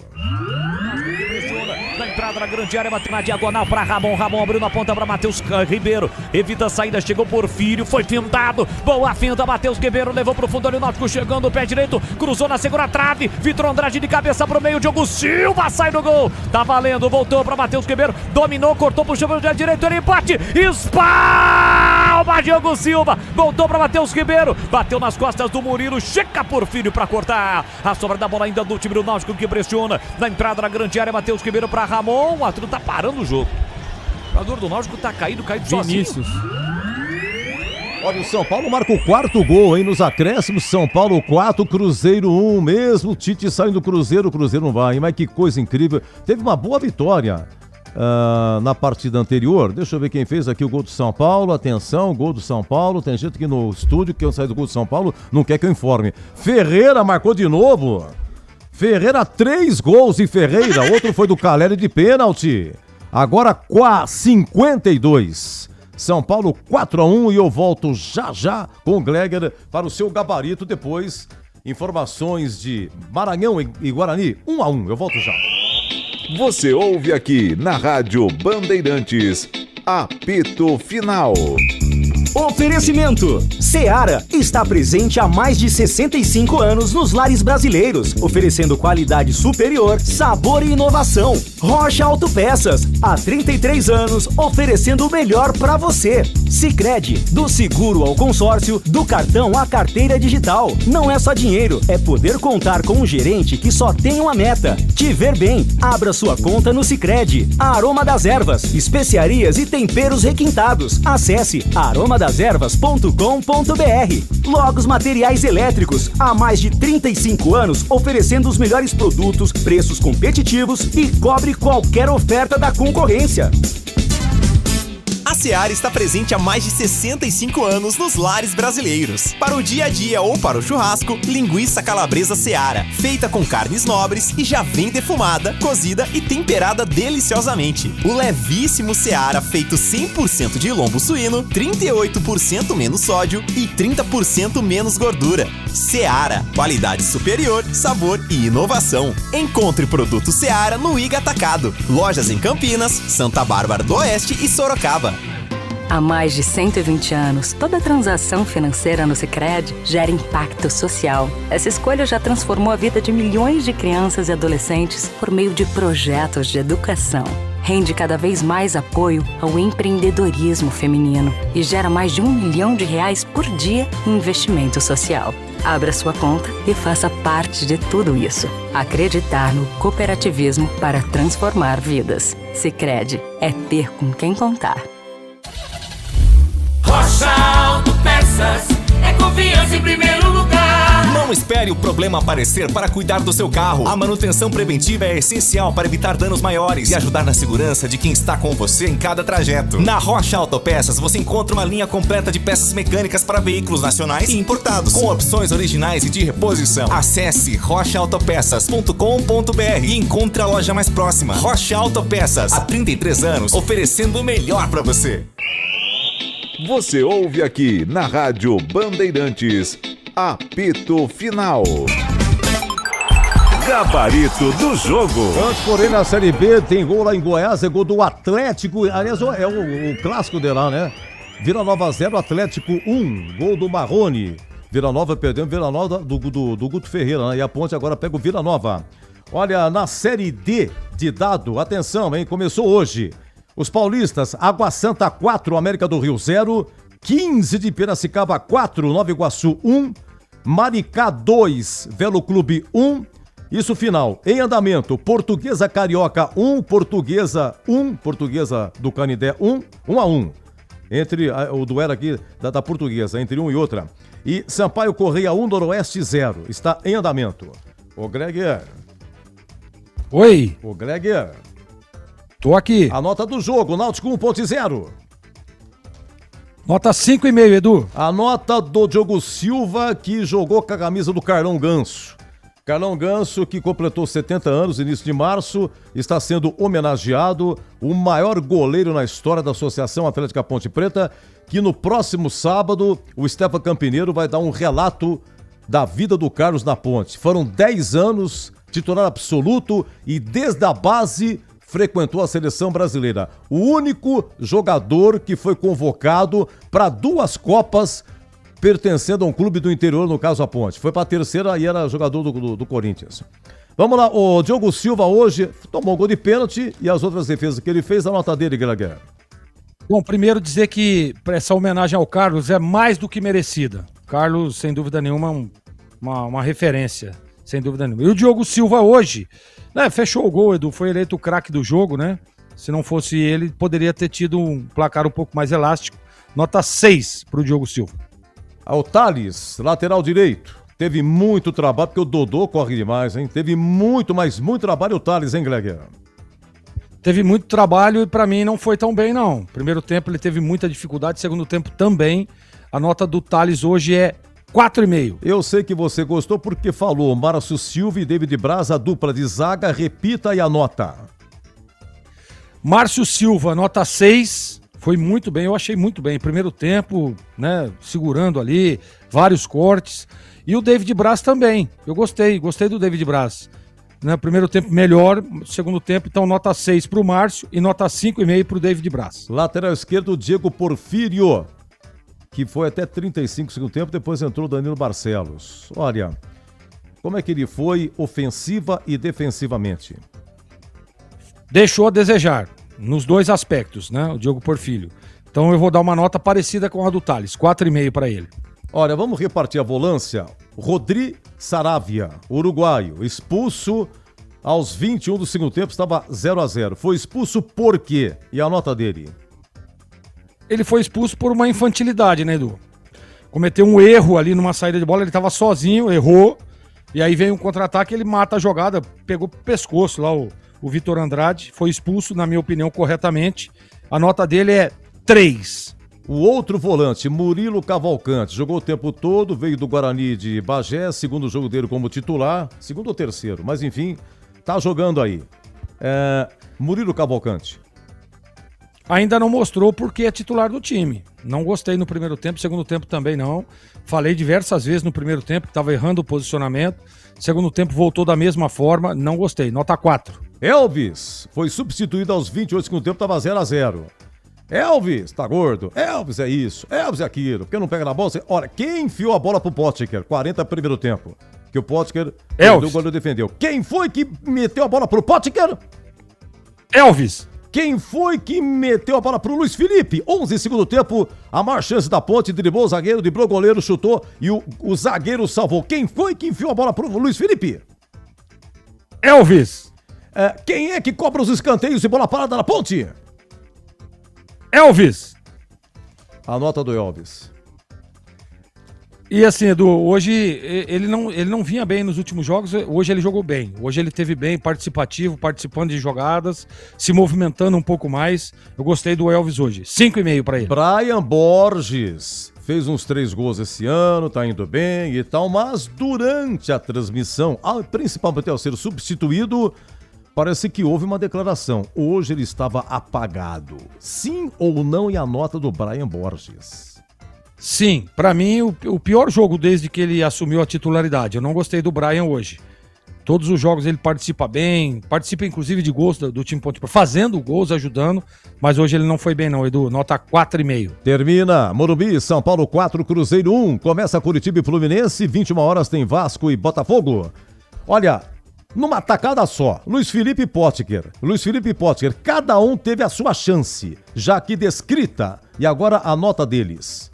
Speaker 8: Na entrada da grande área, bateu na diagonal para Ramon abriu na ponta para Matheus Ribeiro, evita a saída, chegou Porfírio, foi fintado, boa finta, Matheus Ribeiro levou pro fundo ali o Náutico, chegando o pé direito, cruzou na segunda trave, Vitor Andrade de cabeça pro meio, Diogo Silva sai do gol, tá valendo, voltou para Matheus Ribeiro, dominou, cortou pro chão direito, ele empate, espalma Diogo Silva, voltou para Matheus Ribeiro, bateu nas costas do Murilo, chega Porfírio para cortar, a sobra da bola ainda do time do Náutico que pressiona, na entrada da grande área, Matheus Ribeiro para Ramon, o Arthur tá parando o jogo. O jogador do Náutico tá caído
Speaker 9: Vinícius.
Speaker 8: sozinho.
Speaker 1: Olha, o São Paulo marca o 4º gol, hein? Nos acréscimos, São Paulo 4, Cruzeiro 1. Mesmo o Tite saindo do Cruzeiro, o Cruzeiro não vai, hein? Mas que coisa incrível. Teve uma boa vitória na partida anterior. Deixa eu ver quem fez aqui o gol do São Paulo. Atenção, gol do São Paulo. Tem gente aqui no estúdio que eu saí do gol do São Paulo, não quer que eu informe. Ferreira marcou de novo. Ferreira, 3 gols de Ferreira, outro foi do Caleri de pênalti. Agora 52. São Paulo 4-1 e eu volto já com o Glegger para o seu gabarito. Depois, informações de Maranhão e Guarani, 1-1. Eu volto já.
Speaker 2: Você ouve aqui na Rádio Bandeirantes, Apito Final.
Speaker 17: Oferecimento: Seara está presente há mais de 65 anos nos lares brasileiros, oferecendo qualidade superior, sabor e inovação. Rocha Autopeças, há 33 anos, oferecendo o melhor para você. Sicredi, do seguro ao consórcio, do cartão à carteira digital. Não é só dinheiro, é poder contar com um gerente que só tem uma meta: te ver bem. Abra sua conta no Sicredi. A Aroma das Ervas, especiarias e temperos requintados. Acesse aromadeservas.com.br. Logos Materiais Elétricos, há mais de 35 anos, oferecendo os melhores produtos, preços competitivos e cobre qualquer oferta da concorrência.
Speaker 4: A Seara está presente há mais de 65 anos nos lares brasileiros. Para o dia a dia ou para o churrasco, linguiça calabresa Seara, feita com carnes nobres e já vem defumada, cozida e temperada deliciosamente. O levíssimo Seara, feito 100% de lombo suíno, 38% menos sódio e 30% menos gordura. Seara, qualidade superior, sabor e inovação. Encontre produto Seara no Iga Atacado. Lojas em Campinas, Santa Bárbara do Oeste e Sorocaba.
Speaker 7: Há mais de 120 anos, toda transação financeira no Sicredi gera impacto social. Essa escolha já transformou a vida de milhões de crianças e adolescentes por meio de projetos de educação. Rende cada vez mais apoio ao empreendedorismo feminino e gera mais de R$1 milhão por dia em investimento social. Abra sua conta e faça parte de tudo isso. Acreditar no cooperativismo para transformar vidas. Sicredi é ter com quem contar.
Speaker 5: Rocha Autopeças é confiança em primeiro lugar.
Speaker 19: Não espere o problema aparecer para cuidar do seu carro. A manutenção preventiva é essencial para evitar danos maiores e ajudar na segurança de quem está com você em cada trajeto. Na Rocha Autopeças você encontra uma linha completa de peças mecânicas para veículos nacionais e importados, com opções originais e de reposição. Acesse rochaautopeças.com.br e encontre a loja mais próxima. Rocha Autopeças, há 33 anos, oferecendo o melhor para você.
Speaker 2: Você ouve aqui na Rádio Bandeirantes, Apito Final. Gabarito do jogo.
Speaker 1: Antes, porém, na Série B, tem gol lá em Goiás, é gol do Atlético. Aliás, é o clássico de lá, né? Vila Nova 0, Atlético 1, gol do Marrone. Vila Nova perdendo, Vila Nova do Guto Ferreira, né? E a Ponte agora pega o Vila Nova. Olha, na Série D de dado, atenção, hein? Começou hoje. Os paulistas, Água Santa 4, América do Rio 0, 15 de Piracicaba 4, Nova Iguaçu 1, Maricá 2, Velo Clube 1, isso final. Em andamento, Portuguesa Carioca 1, Portuguesa 1, Portuguesa do Canindé 1, 1-1. Entre o duelo aqui da Portuguesa, entre um e outra. E Sampaio Correia 1, Noroeste 0, está em andamento. Ô Greger.
Speaker 9: Oi.
Speaker 1: Ô Greger.
Speaker 9: Tô aqui.
Speaker 1: A nota do jogo, Náutico 1.0.
Speaker 9: Nota 5,5, Edu.
Speaker 1: A nota do Diogo Silva, que jogou com a camisa do Carlão Ganso. Carlão Ganso, que completou 70 anos, início de março, está sendo homenageado, o maior goleiro na história da Associação Atlética Ponte Preta, que no próximo sábado, o Stefan Campineiro vai dar um relato da vida do Carlos na Ponte. Foram 10 anos, titular absoluto, e desde a base frequentou a seleção brasileira. O único jogador que foi convocado para 2 Copas pertencendo a um clube do interior, no caso a Ponte. Foi para a terceira e era jogador do Corinthians. Vamos lá, o Diogo Silva hoje tomou um gol de pênalti e as outras defesas que ele fez, a nota dele, Guilherme.
Speaker 9: Bom, primeiro dizer que essa homenagem ao Carlos é mais do que merecida. Carlos, sem dúvida nenhuma, uma referência, sem dúvida nenhuma. E o Diogo Silva hoje, né, fechou o gol, Edu, foi eleito o craque do jogo, né? Se não fosse ele, poderia ter tido um placar um pouco mais elástico. Nota 6 pro Diogo Silva.
Speaker 1: O Thales, lateral direito, teve muito trabalho, porque o Dodô corre demais, hein? Teve muito, mas muito trabalho o Thales, hein, Gleger?
Speaker 9: Teve muito trabalho e pra mim não foi tão bem, não. Primeiro tempo ele teve muita dificuldade, segundo tempo também. A nota do Thales hoje é 4,5.
Speaker 1: Eu sei que você gostou porque falou Márcio Silva e David Braz, a dupla de zaga, repita aí a nota.
Speaker 9: Márcio Silva, nota 6, foi muito bem, eu achei muito bem. Primeiro tempo, né, segurando ali, vários cortes. E o David Braz também, eu gostei do David Braz. né? Primeiro tempo melhor, segundo tempo, então nota 6 para o Márcio e nota 5,5 para o David Braz.
Speaker 1: Lateral esquerdo, Diego Porfírio, que foi até 35 segundo tempo, depois entrou o Danilo Barcelos. Olha, como é que ele foi ofensiva e defensivamente?
Speaker 9: Deixou a desejar, nos dois aspectos, né? O Diego Porfírio. Então eu vou dar uma nota parecida com a do Thales, 4,5 para ele.
Speaker 1: Olha, vamos repartir a volância. Rodri Saravia, uruguaio, expulso aos 21 do segundo tempo, estava 0-0. Foi expulso por quê? E a nota dele?
Speaker 9: Ele foi expulso por uma infantilidade, né, Edu? Cometeu um erro ali numa saída de bola, ele estava sozinho, errou, e aí veio um contra-ataque, ele mata a jogada, pegou pro pescoço lá o Vitor Andrade, foi expulso, na minha opinião, corretamente. A nota dele é 3.
Speaker 1: O outro volante, Murilo Cavalcante, jogou o tempo todo, veio do Guarani de Bagé, segundo jogo dele como titular, segundo ou terceiro, mas enfim, tá jogando aí. Murilo Cavalcante.
Speaker 9: Ainda não mostrou porque é titular do time. Não gostei no primeiro tempo, segundo tempo também não. Falei diversas vezes no primeiro tempo que estava errando o posicionamento. Segundo tempo voltou da mesma forma, não gostei. Nota 4.
Speaker 1: Elvis foi substituído aos 28 do segundo tempo, estava 0-0. Elvis, tá gordo. Elvis é isso, Elvis é aquilo. Porque não pega na bola? Olha, quem enfiou a bola pro Potker? 40 primeiro tempo. Que o Potker, o goleiro defendeu. Quem foi que meteu a bola pro Potker?
Speaker 9: Elvis.
Speaker 1: Quem foi que meteu a bola pro Luiz Felipe? 11 segundo tempo, a maior chance da Ponte, driblou o zagueiro, driblou o goleiro, chutou e o zagueiro salvou. Quem foi que enfiou a bola pro Luiz Felipe?
Speaker 9: Elvis.
Speaker 1: Quem é que cobra os escanteios e bola parada na Ponte?
Speaker 9: Elvis.
Speaker 1: A nota do Elvis.
Speaker 9: E assim, Edu, hoje ele não vinha bem nos últimos jogos, hoje ele jogou bem. Hoje ele teve bem, participativo, participando de jogadas, se movimentando um pouco mais. Eu gostei do Elvis hoje. 5,5 para ele.
Speaker 1: Brian Borges fez uns 3 gols esse ano, tá indo bem e tal, mas durante a transmissão, principalmente ao ser substituído, parece que houve uma declaração. Hoje ele estava apagado. Sim ou não? E a nota do Brian Borges?
Speaker 9: Sim, pra mim o pior jogo desde que ele assumiu a titularidade. Eu não gostei do Brian hoje. Todos os jogos ele participa bem, participa inclusive de gols do time Ponte Preta, fazendo gols, ajudando, mas hoje ele não foi bem não, Edu. Nota 4,5.
Speaker 1: Termina Morumbi, São Paulo 4, Cruzeiro 1. Começa Curitiba e Fluminense, 21 horas tem Vasco e Botafogo. Olha, numa tacada só, Luiz Felipe e Potker, cada um teve a sua chance, já aqui descrita, e agora a nota deles.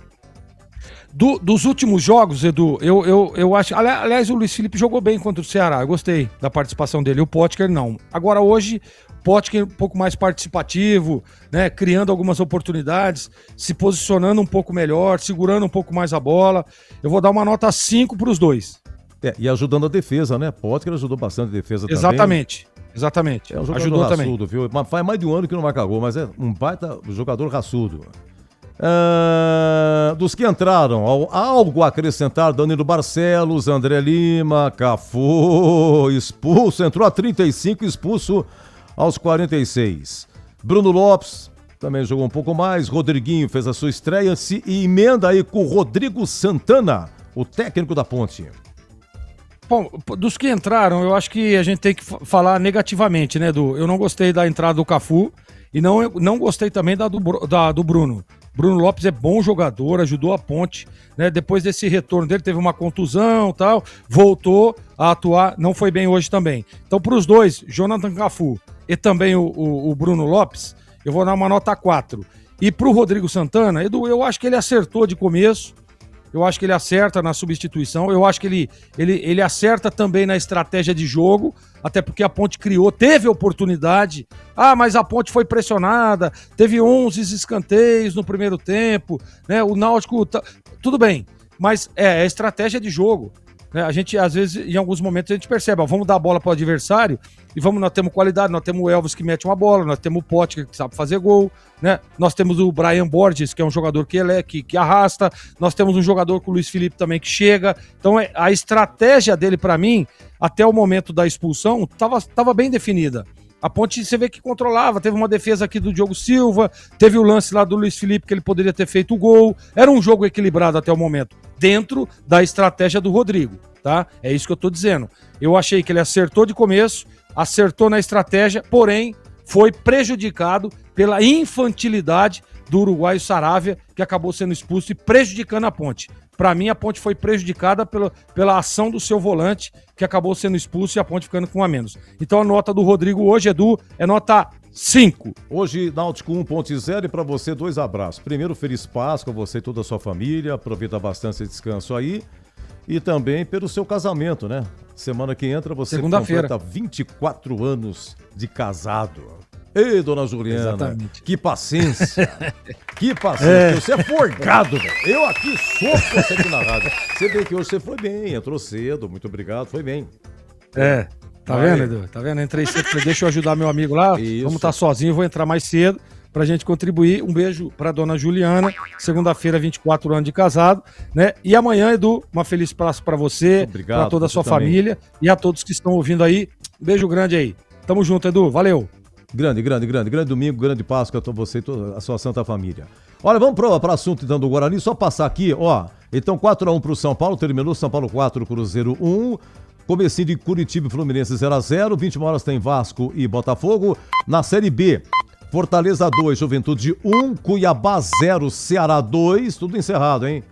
Speaker 9: Dos últimos jogos, Edu, eu acho... Aliás, o Luiz Felipe jogou bem contra o Ceará, eu gostei da participação dele, o Potker não. Agora hoje, Potker um pouco mais participativo, né, criando algumas oportunidades, se posicionando um pouco melhor, segurando um pouco mais a bola. Eu vou dar uma nota 5 para os dois.
Speaker 1: E ajudando a defesa, né? Potker ajudou bastante a defesa
Speaker 9: Exatamente.
Speaker 1: também.
Speaker 9: Exatamente.
Speaker 1: É um jogador
Speaker 9: ajudou
Speaker 1: raçudo,
Speaker 9: também.
Speaker 1: Viu? Faz mais de um ano que não marca gol, mas é um baita jogador raçudo. Dos que entraram, algo a acrescentar: Danilo Barcelos, André Lima, Cafu, expulso, entrou a 35, expulso aos 46. Bruno Lopes também jogou um pouco mais, Rodriguinho fez a sua estreia e emenda aí com o Rodrigo Santana, o técnico da Ponte.
Speaker 9: Bom, dos que entraram, eu acho que a gente tem que falar negativamente, né, Edu? Eu não gostei da entrada do Cafu e não gostei também do Bruno. Bruno Lopes é bom jogador, ajudou a Ponte, né? Depois desse retorno dele, teve uma contusão e tal, voltou a atuar, não foi bem hoje também. Então, para os dois, Jonathan Cafu e também o Bruno Lopes, eu vou dar uma nota 4. E para o Rodrigo Santana, Edu, eu acho que ele acertou de começo, eu acho que ele acerta na substituição, eu acho que ele acerta também na estratégia de jogo, até porque a Ponte teve oportunidade. Mas a Ponte foi pressionada, teve 11 escanteios no primeiro tempo, né? O Náutico, tudo bem, mas é estratégia de jogo. Né? A gente, às vezes, em alguns momentos, a gente percebe, vamos dar a bola para o adversário e nós temos qualidade, nós temos o Elvis que mete uma bola, nós temos o Potker que sabe fazer gol, né? Nós temos o Brian Borges, que é um jogador que arrasta, nós temos um jogador com o Luiz Felipe também que chega. Então, a estratégia dele, para mim, até o momento da expulsão, estava bem definida. A Ponte, você vê que controlava, teve uma defesa aqui do Diogo Silva, teve o lance lá do Luiz Felipe que ele poderia ter feito o gol. Era um jogo equilibrado até o momento, dentro da estratégia do Rodrigo, tá? É isso que eu tô dizendo. Eu achei que ele acertou de começo, acertou na estratégia, porém foi prejudicado pela infantilidade do uruguaio Saravia, que acabou sendo expulso e prejudicando a Ponte. Para mim, a Ponte foi prejudicada pela ação do seu volante, que acabou sendo expulso e a Ponte ficando com um a menos. Então a nota do Rodrigo hoje, Edu, é nota 5.
Speaker 1: Hoje, Náutico 1.0 e para você 2 abraços. Primeiro, feliz Páscoa a você e toda a sua família. Aproveita bastante esse descanso aí. E também pelo seu casamento, né? Semana que entra você completa 24 anos de casado. Ei, dona Juliana, exatamente. Que paciência. Que paciência. Você é forgado, velho. Eu aqui sofro você aqui na rádio. Você vê que hoje você foi bem, entrou cedo. Muito obrigado, foi bem.
Speaker 9: Tá vendo, Edu? Tá vendo? Entrei cedo, deixa eu ajudar meu amigo lá.
Speaker 1: Isso.
Speaker 9: Vamos estar sozinho, vou entrar mais cedo pra gente contribuir. Um beijo pra dona Juliana. Segunda-feira, 24 anos de casado, né? E amanhã, Edu, uma feliz Páscoa pra você, pra toda a sua família e a todos que estão ouvindo aí. Um beijo grande aí. Tamo junto, Edu. Valeu.
Speaker 1: Grande domingo, grande Páscoa a você e toda a sua santa família. Olha, vamos para o assunto então do Guarani, só passar aqui, ó. Então 4-1 pro São Paulo, terminou São Paulo 4, Cruzeiro 1. Comecinho de Curitiba e Fluminense 0-0, 21 horas tem Vasco e Botafogo. Na Série B, Fortaleza 2, Juventude 1, Cuiabá 0, Ceará 2, tudo encerrado, hein?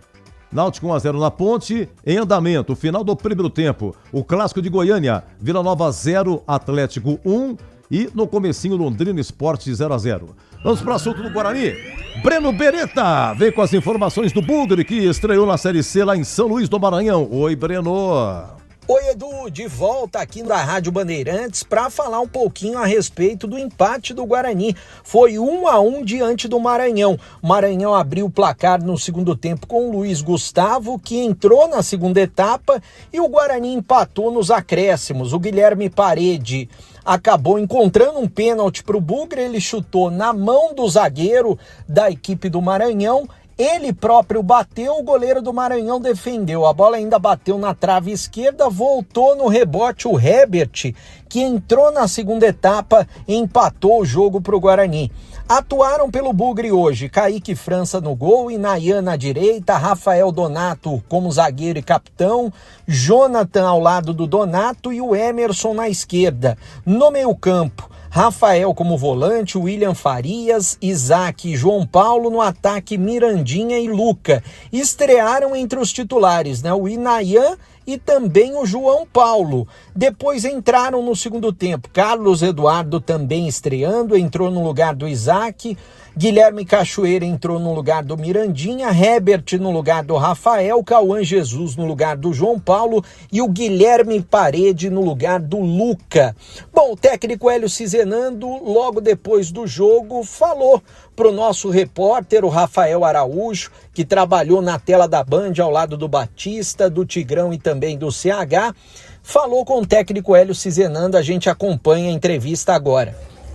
Speaker 1: Náutico 1-0 na Ponte, em andamento, final do primeiro tempo. O Clássico de Goiânia, Vila Nova 0, Atlético 1. E no comecinho, Londrina Sport 0-0. Vamos para o assunto do Guarani. Breno Beretta vem com as informações do Bugre, que estreou na Série C lá em São Luís do Maranhão. Oi, Breno.
Speaker 11: Oi, Edu, de volta aqui na Rádio Bandeirantes para falar um pouquinho a respeito do empate do Guarani. Foi 1-1 diante do Maranhão. O Maranhão abriu o placar no segundo tempo com o Luiz Gustavo, que entrou na segunda etapa, e o Guarani empatou nos acréscimos. O Guilherme Parede acabou encontrando um pênalti para o Bugre, ele chutou na mão do zagueiro da equipe do Maranhão. Ele próprio bateu, o goleiro do Maranhão defendeu. A bola ainda bateu na trave esquerda, voltou no rebote o Herbert, que entrou na segunda etapa e empatou o jogo para o Guarani. Atuaram pelo Bugre hoje Kaique França no gol, Inayan na direita, Rafael Donato como zagueiro e capitão, Jonathan ao lado do Donato e o Emerson na esquerda. No meio-campo, Rafael como volante, William Farias, Isaac e João Paulo. No ataque, Mirandinha e Luca. Estrearam entre os titulares, né? O Inayan e também o João Paulo. Depois entraram no segundo tempo. Carlos Eduardo também estreando, entrou no lugar do Isaac. Guilherme Cachoeira entrou no lugar do Mirandinha, Herbert no lugar do Rafael, Cauã Jesus no lugar do João Paulo e o Guilherme Parede no lugar do Luca. Bom, o técnico Hélio Cizenando, logo depois do jogo, falou para o nosso repórter, o Rafael Araújo, que trabalhou na tela da Band ao lado do Batista, do Tigrão e também do CH, falou com o técnico Hélio Cizenando. A gente acompanha a entrevista agora.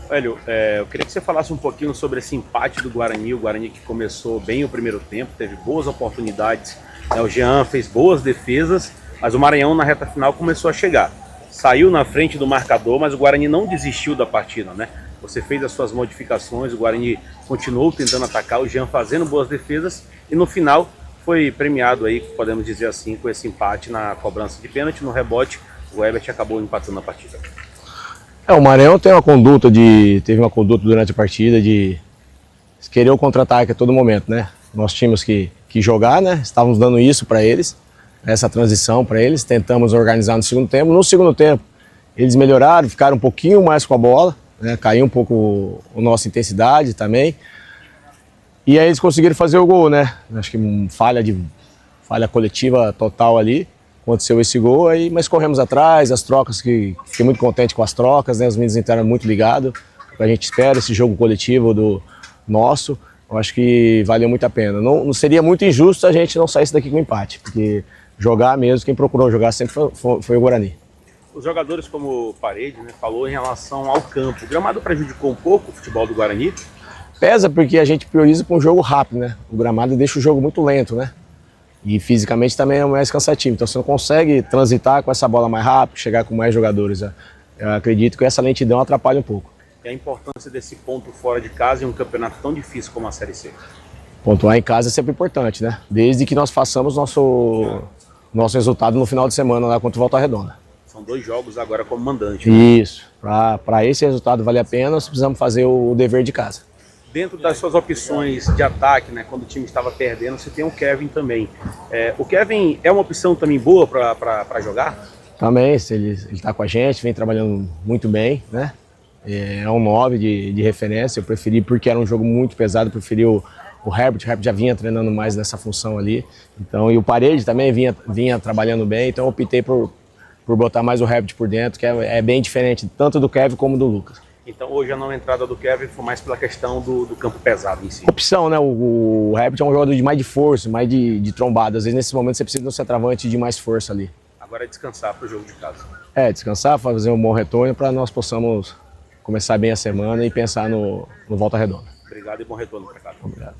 Speaker 24: Hélio, eu queria que você falasse um pouquinho sobre esse empate do Guarani, o Guarani que começou bem o primeiro tempo, teve boas oportunidades, o Jean fez boas defesas, mas o Maranhão na reta final começou a chegar. Saiu na frente do marcador, mas o Guarani não desistiu da partida, né? Você fez as suas modificações, o Guarani continuou tentando atacar, o Jean fazendo boas defesas e no final foi premiado aí, podemos dizer assim, com esse empate na cobrança de pênalti, no rebote, o Herbert acabou empatando a partida.
Speaker 12: O Maranhão teve uma conduta durante a partida de querer o contra-ataque a todo momento, né? Nós tínhamos que jogar, né? Estávamos dando isso para eles, essa transição para eles, tentamos organizar no segundo tempo. No segundo tempo, eles melhoraram, ficaram um pouquinho mais com a bola, né? Caiu um pouco a nossa intensidade também. E aí eles conseguiram fazer o gol, né? Acho que falha coletiva total ali. Aconteceu esse gol aí, mas corremos atrás, as trocas, que fiquei muito contente com as trocas, né? Os meninos entraram muito ligados, a gente espera esse jogo coletivo do nosso, eu acho que valeu muito a pena. Não seria muito injusto a gente não saísse daqui com empate, porque jogar mesmo, quem procurou jogar sempre foi o Guarani.
Speaker 24: Os jogadores como o Parede, né, falou em relação ao campo, o gramado prejudicou um pouco o futebol do Guarani?
Speaker 12: Pesa porque a gente prioriza para um jogo rápido, né? O gramado deixa o jogo muito lento, né? E fisicamente também é mais cansativo, então você não consegue transitar com essa bola mais rápido, chegar com mais jogadores. Eu acredito que essa lentidão atrapalha um pouco.
Speaker 24: E a importância desse ponto fora de casa em um campeonato tão difícil como a Série C?
Speaker 12: Pontuar em casa é sempre importante, né? Desde que nós façamos nosso resultado no final de semana lá contra o Volta Redonda.
Speaker 24: São 2 jogos agora como mandante. Né?
Speaker 12: Isso. Para esse resultado valer a pena, nós precisamos fazer o dever de casa.
Speaker 24: Dentro das suas opções de ataque, né, quando o time estava perdendo, você tem o Kevin também. O Kevin é uma opção também boa para jogar?
Speaker 12: Também, ele está com a gente, vem trabalhando muito bem, né? É um 9 de referência, eu preferi porque era um jogo muito pesado, eu preferi o Herbert já vinha treinando mais nessa função ali, então, e o Parede também vinha trabalhando bem, então eu optei por botar mais o Herbert por dentro, que é bem diferente tanto do Kevin como do Lucas.
Speaker 24: Então hoje a não entrada do Kevin foi mais pela questão do campo pesado em si.
Speaker 12: Opção, né? O Herbert é um jogador de mais de força, mais de trombada, às vezes nesse momento você precisa de um centroavante de mais força ali.
Speaker 24: Agora é descansar para o jogo de casa.
Speaker 12: Descansar, fazer um bom retorno para nós possamos começar bem a semana e pensar no Volta Redonda.
Speaker 24: Obrigado e bom retorno para cá.
Speaker 12: Obrigado.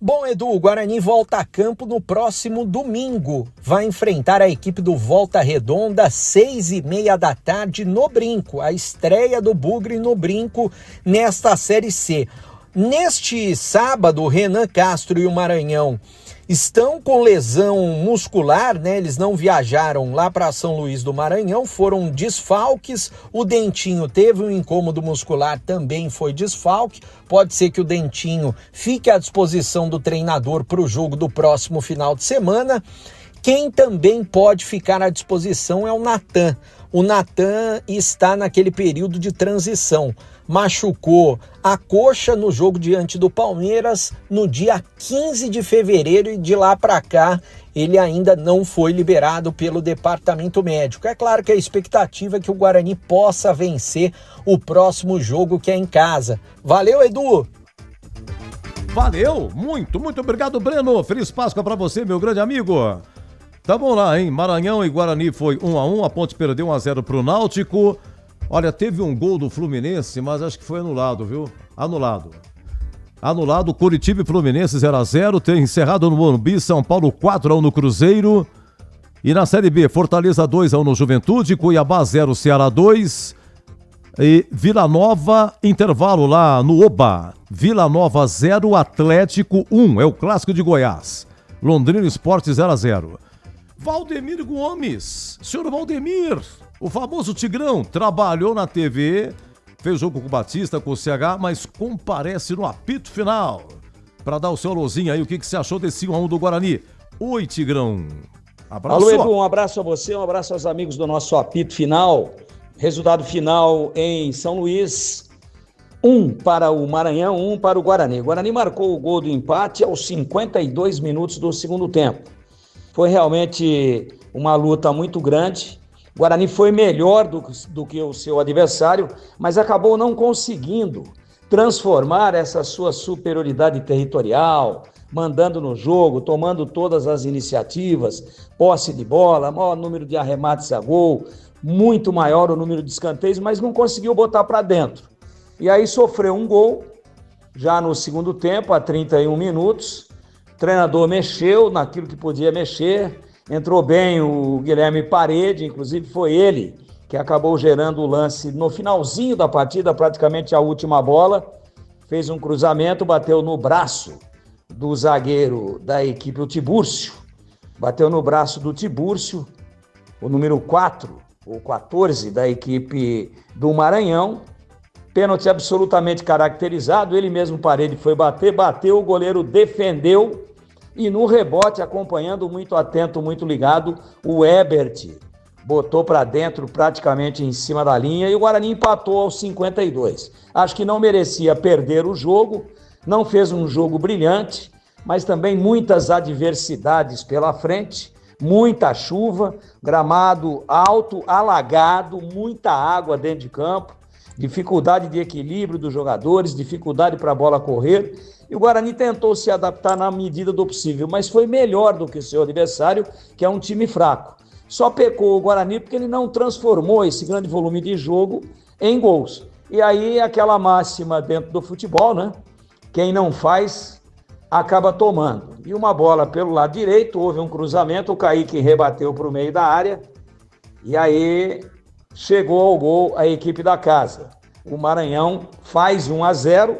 Speaker 11: Bom, Edu, o Guarani volta a campo no próximo domingo. Vai enfrentar a equipe do Volta Redonda às 6h30 da tarde no Brinco. A estreia do Bugre no Brinco nesta Série C. Neste sábado, o Renan Castro e o Maranhão estão com lesão muscular, né? Eles não viajaram lá para São Luís do Maranhão, foram desfalques. O Dentinho teve um incômodo muscular, também foi desfalque. Pode ser que o Dentinho fique à disposição do treinador para o jogo do próximo final de semana. Quem também pode ficar à disposição é o Natan. O Natan está naquele período de transição. Machucou a coxa no jogo diante do Palmeiras no dia 15 de fevereiro e de lá para cá ele ainda não foi liberado pelo departamento médico. É claro que a expectativa é que o Guarani possa vencer o próximo jogo, que é em casa. Valeu, Edu!
Speaker 1: Valeu! Muito obrigado, Breno! Feliz Páscoa para você, meu grande amigo! Tá bom lá, hein? Maranhão e Guarani foi 1-1, a Ponte perdeu 1-0 pro Náutico. Olha, teve um gol do Fluminense, mas acho que foi anulado, viu? Anulado, Curitiba e Fluminense 0-0, tem encerrado no Morumbi, São Paulo 4-1 no Cruzeiro. E na Série B, Fortaleza 2-1 no Juventude, Cuiabá 0, Ceará 2. E Vila Nova, intervalo lá no Oba. Vila Nova 0, Atlético 1, é o clássico de Goiás. Londrina Sport 0-0. Valdemir Gomes, senhor Valdemir, o famoso Tigrão, trabalhou na TV, fez jogo com o Batista, com o CH, mas comparece no apito final. Para dar o seu alôzinho aí, o que você achou desse 1-1 do Guarani? Oi, Tigrão. Abraço.
Speaker 14: Alô, Edu, um abraço a você, um abraço aos amigos do nosso apito final. Resultado final em São Luís, 1 para o Maranhão, 1 para o Guarani. O Guarani marcou o gol do empate aos 52 minutos do segundo tempo. Foi realmente uma luta muito grande. O Guarani foi melhor do que o seu adversário, mas acabou não conseguindo transformar essa sua superioridade territorial, mandando no jogo, tomando todas as iniciativas, posse de bola, maior número de arremates a gol, muito maior o número de escanteios, mas não conseguiu botar para dentro. E aí sofreu um gol, já no segundo tempo, a 31 minutos, o treinador mexeu naquilo que podia mexer, entrou bem o Guilherme Parede, inclusive foi ele que acabou gerando o lance no finalzinho da partida, praticamente a última bola, fez um cruzamento, bateu no braço do zagueiro da equipe, o Tibúrcio, bateu no braço do Tibúrcio, o número 4, ou 14 da equipe do Maranhão, pênalti absolutamente caracterizado, ele mesmo Parede foi bateu, o goleiro defendeu, e no rebote, acompanhando muito atento, muito ligado, o Ebert botou para dentro praticamente em cima da linha e o Guarani empatou aos 52. Acho que não merecia perder o jogo, não fez um jogo brilhante, mas também muitas adversidades pela frente, muita chuva, gramado alto, alagado, muita água dentro de campo, dificuldade de equilíbrio dos jogadores, dificuldade para a bola correr. E o Guarani tentou se adaptar na medida do possível, mas foi melhor do que o seu adversário, que é um time fraco. Só pecou o Guarani porque ele não transformou esse grande volume de jogo em gols. E aí aquela máxima dentro do futebol, né? Quem não faz, acaba tomando. E uma bola pelo lado direito, houve um cruzamento, o Kaique rebateu para o meio da área. E aí chegou ao gol a equipe da casa. O Maranhão faz 1-0,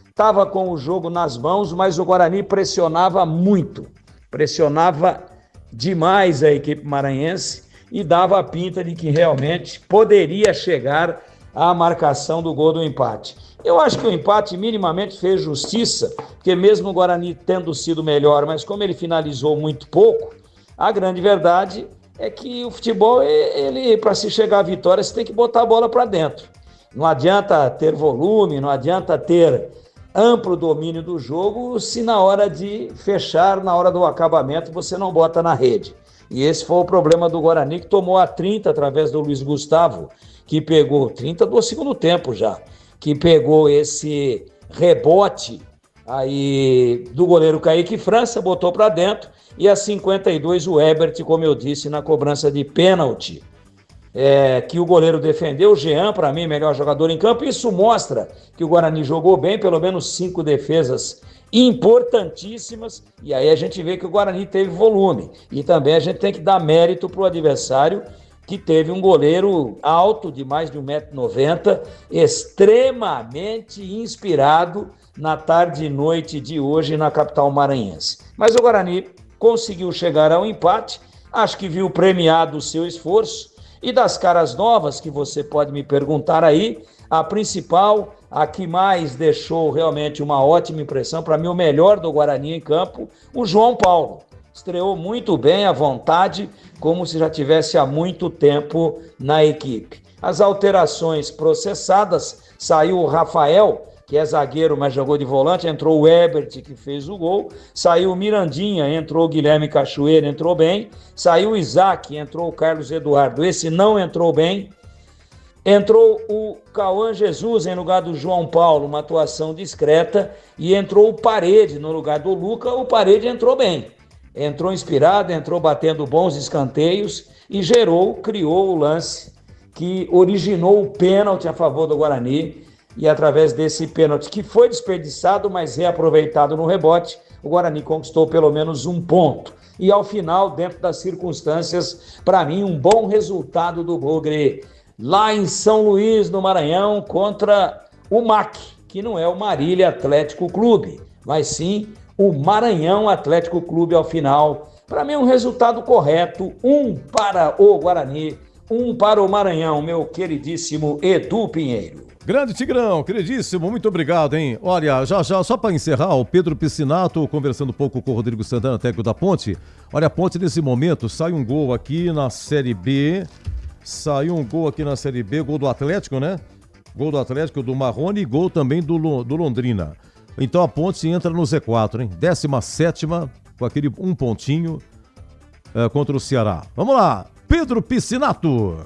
Speaker 14: estava com o jogo nas mãos, mas o Guarani pressionava muito, pressionava demais a equipe maranhense e dava a pinta de que realmente poderia chegar à marcação do gol do empate. Eu acho que o empate minimamente fez justiça, porque mesmo o Guarani tendo sido melhor, mas como ele finalizou muito pouco, a grande verdade é que o futebol, ele para se chegar à vitória, você tem que botar a bola para dentro. Não adianta ter volume, não adianta ter amplo domínio do jogo se na hora de fechar, na hora do acabamento, você não bota na rede. E esse foi o problema do Guarani, que tomou a 30 através do Luiz Gustavo, que pegou 30 do segundo tempo já, que pegou esse rebote aí do goleiro Kaique França, botou para dentro, e a 52 o Ebert, como eu disse, na cobrança de pênalti, que o goleiro defendeu. O Jean, para mim, melhor jogador em campo. Isso mostra que o Guarani jogou bem, pelo menos 5 defesas importantíssimas, e aí a gente vê que o Guarani teve volume. E também a gente tem que dar mérito para o adversário, que teve um goleiro alto, de mais de 1,90 m, extremamente inspirado na tarde e noite de hoje na capital maranhense. Mas o Guarani conseguiu chegar ao empate, acho que viu premiado o seu esforço. E das caras novas que você pode me perguntar aí, a principal, a que mais deixou realmente uma ótima impressão, para mim o melhor do Guarani em campo, o João Paulo. Estreou muito bem, à vontade, como se já tivesse há muito tempo na equipe. As alterações processadas, saiu o Rafael, que é zagueiro, mas jogou de volante, entrou o Ebert, que fez o gol, saiu o Mirandinha, entrou o Guilherme Cachoeira, entrou bem, saiu o Isaac, entrou o Carlos Eduardo, esse não entrou bem, entrou o Cauã Jesus em lugar do João Paulo, uma atuação discreta, e entrou o Parede no lugar do Luca. O Parede entrou bem, entrou inspirado, entrou batendo bons escanteios e criou o lance que originou o pênalti a favor do Guarani. E através desse pênalti, que foi desperdiçado, mas reaproveitado no rebote, o Guarani conquistou pelo menos um ponto. E ao final, dentro das circunstâncias, para mim, um bom resultado do Bugre, lá em São Luís, no Maranhão, contra o MAC, que não é o Marília Atlético Clube, mas sim o Maranhão Atlético Clube ao final. Para mim, um resultado correto, 1 para o Guarani, 1 para o Maranhão, meu queridíssimo Edu Pinheiro.
Speaker 1: Grande Tigrão, queridíssimo, muito obrigado, hein? Olha, já, só para encerrar, o Pedro Piscinato conversando um pouco com o Rodrigo Santana, técnico da Ponte. Olha, a Ponte, nesse momento, sai um gol aqui na Série B, gol do Atlético, né? Gol do Atlético, do Marrone, e gol também do Londrina. Então a Ponte entra no Z4, hein? 17ª, com aquele um pontinho contra o Ceará. Vamos lá, Pedro Piscinato.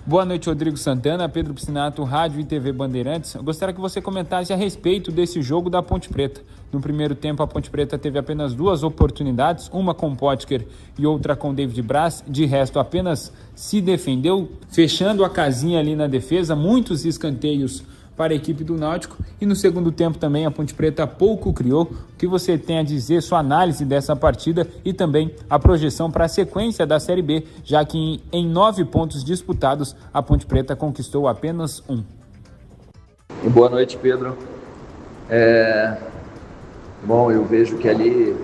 Speaker 13: Boa noite, Rodrigo Santana, Pedro Piscinato, Rádio e TV Bandeirantes. Eu gostaria que você comentasse a respeito desse jogo da Ponte Preta. No primeiro tempo, a Ponte Preta teve apenas 2 oportunidades, uma com Potker e outra com David Braz. De resto, apenas se defendeu, fechando a casinha ali na defesa, muitos escanteios para a equipe do Náutico. E no segundo tempo também a Ponte Preta pouco criou. O que você tem a dizer, sua análise dessa partida e também a projeção para a sequência da Série B, já que em 9 pontos disputados a Ponte Preta conquistou apenas 1.
Speaker 6: Boa noite, Pedro. Bom, eu vejo que ali,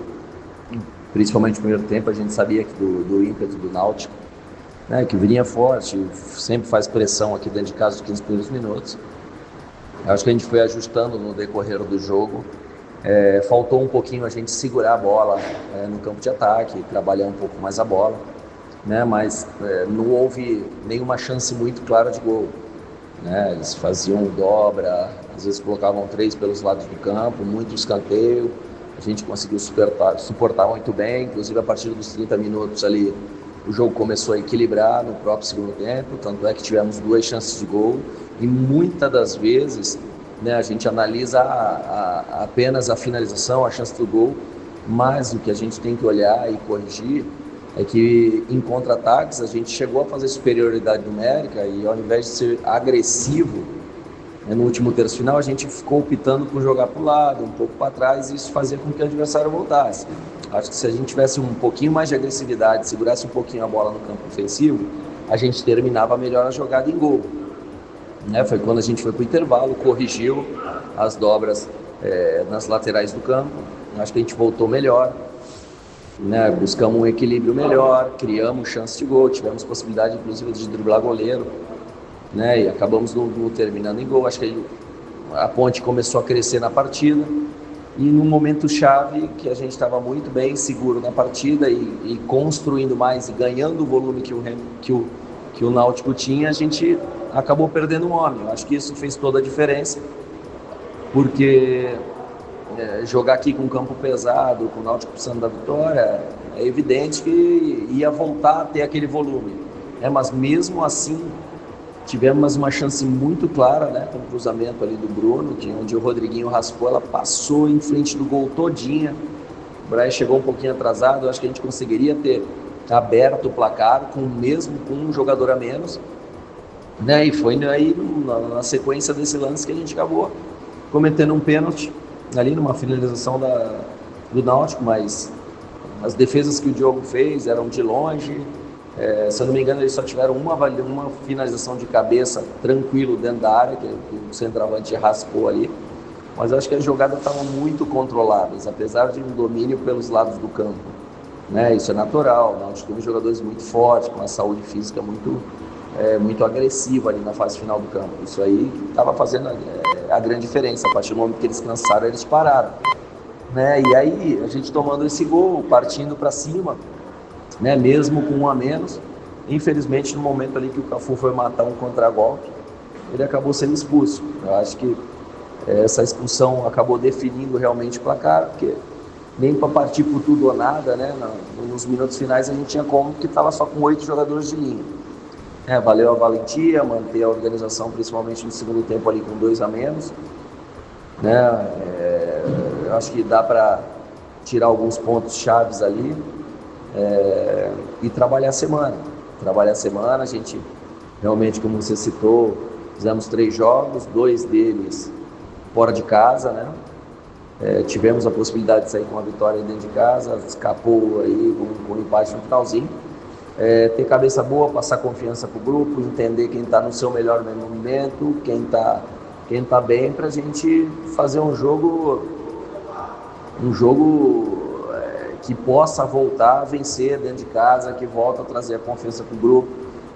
Speaker 6: principalmente no primeiro tempo, a gente sabia que do ímpeto do Náutico, né, que viria forte, sempre faz pressão aqui dentro de casa os 15 primeiros minutos. Acho que a gente foi ajustando no decorrer do jogo. Faltou um pouquinho a gente segurar a bola no campo de ataque, trabalhar um pouco mais a bola, né? Mas não houve nenhuma chance muito clara de gol, né? Eles faziam dobra, às vezes colocavam 3 pelos lados do campo, muito escanteio. A gente conseguiu suportar muito bem, inclusive a partir dos 30 minutos ali o jogo começou a equilibrar no próprio segundo tempo, tanto é que tivemos 2 chances de gol. E muitas das vezes, né, a gente analisa apenas a finalização, a chance do gol, mas o que a gente tem que olhar e corrigir é que em contra-ataques a gente chegou a fazer superioridade numérica e ao invés de ser agressivo, né, no último terço final a gente ficou optando por jogar para o lado, um pouco para trás, e isso fazia com que o adversário voltasse. Acho que se a gente tivesse um pouquinho mais de agressividade, segurasse um pouquinho a bola no campo ofensivo, a gente terminava melhor a jogada em gol. Né? Foi quando a gente foi para o intervalo, corrigiu as dobras nas laterais do campo. Acho que a gente voltou melhor, né? Buscamos um equilíbrio melhor, criamos chance de gol, tivemos possibilidade inclusive de driblar goleiro, né? E acabamos no terminando em gol. Acho que a Ponte começou a crescer na partida e num momento chave que a gente estava muito bem seguro na partida e construindo mais e ganhando o volume que o Náutico tinha, a gente acabou perdendo um homem. Eu acho que isso fez toda a diferença, porque jogar aqui com campo pesado, com o Náutico precisando da vitória, é evidente que ia voltar a ter aquele volume. Mas mesmo assim, tivemos uma chance muito clara, né, com o cruzamento ali do Bruno, onde o Rodriguinho raspou, ela passou em frente do gol todinha. O Braz chegou um pouquinho atrasado, eu acho que a gente conseguiria ter aberto o placar com um jogador a menos, né, e foi aí na sequência desse lance que a gente acabou cometendo um pênalti ali numa finalização do Náutico, mas as defesas que o Diogo fez eram de longe. Se eu não me engano, eles só tiveram uma finalização de cabeça tranquilo dentro da área, que o centroavante raspou ali, mas eu acho que as jogadas estavam muito controladas, apesar de um domínio pelos lados do campo, né? Isso é natural, nós temos jogadores muito fortes, com uma saúde física muito agressiva ali na fase final do campo. Isso aí estava fazendo a grande diferença. A partir do momento que eles cansaram, eles pararam, né? E aí a gente tomando esse gol, partindo para cima, né, mesmo com um a menos, infelizmente no momento ali que o Cafu foi matar um contragolpe, ele acabou sendo expulso. Eu acho que essa expulsão acabou definindo realmente o placar, porque nem para partir por tudo ou nada, né, nos minutos finais a gente tinha como, que estava só com 8 jogadores de linha. Valeu a valentia, manter a organização, principalmente no segundo tempo ali com 2 a menos, né? Eu acho que dá para tirar alguns pontos chaves ali. E trabalhar a semana. A gente realmente, como você citou, fizemos 3 jogos, 2 deles fora de casa, né? Tivemos a possibilidade de sair com uma vitória dentro de casa, escapou aí com um empate no finalzinho. Ter cabeça boa, passar confiança pro grupo, entender quem está no seu melhor momento, quem tá bem, pra gente fazer um jogo que possa voltar a vencer dentro de casa, que volta a trazer a confiança para o grupo.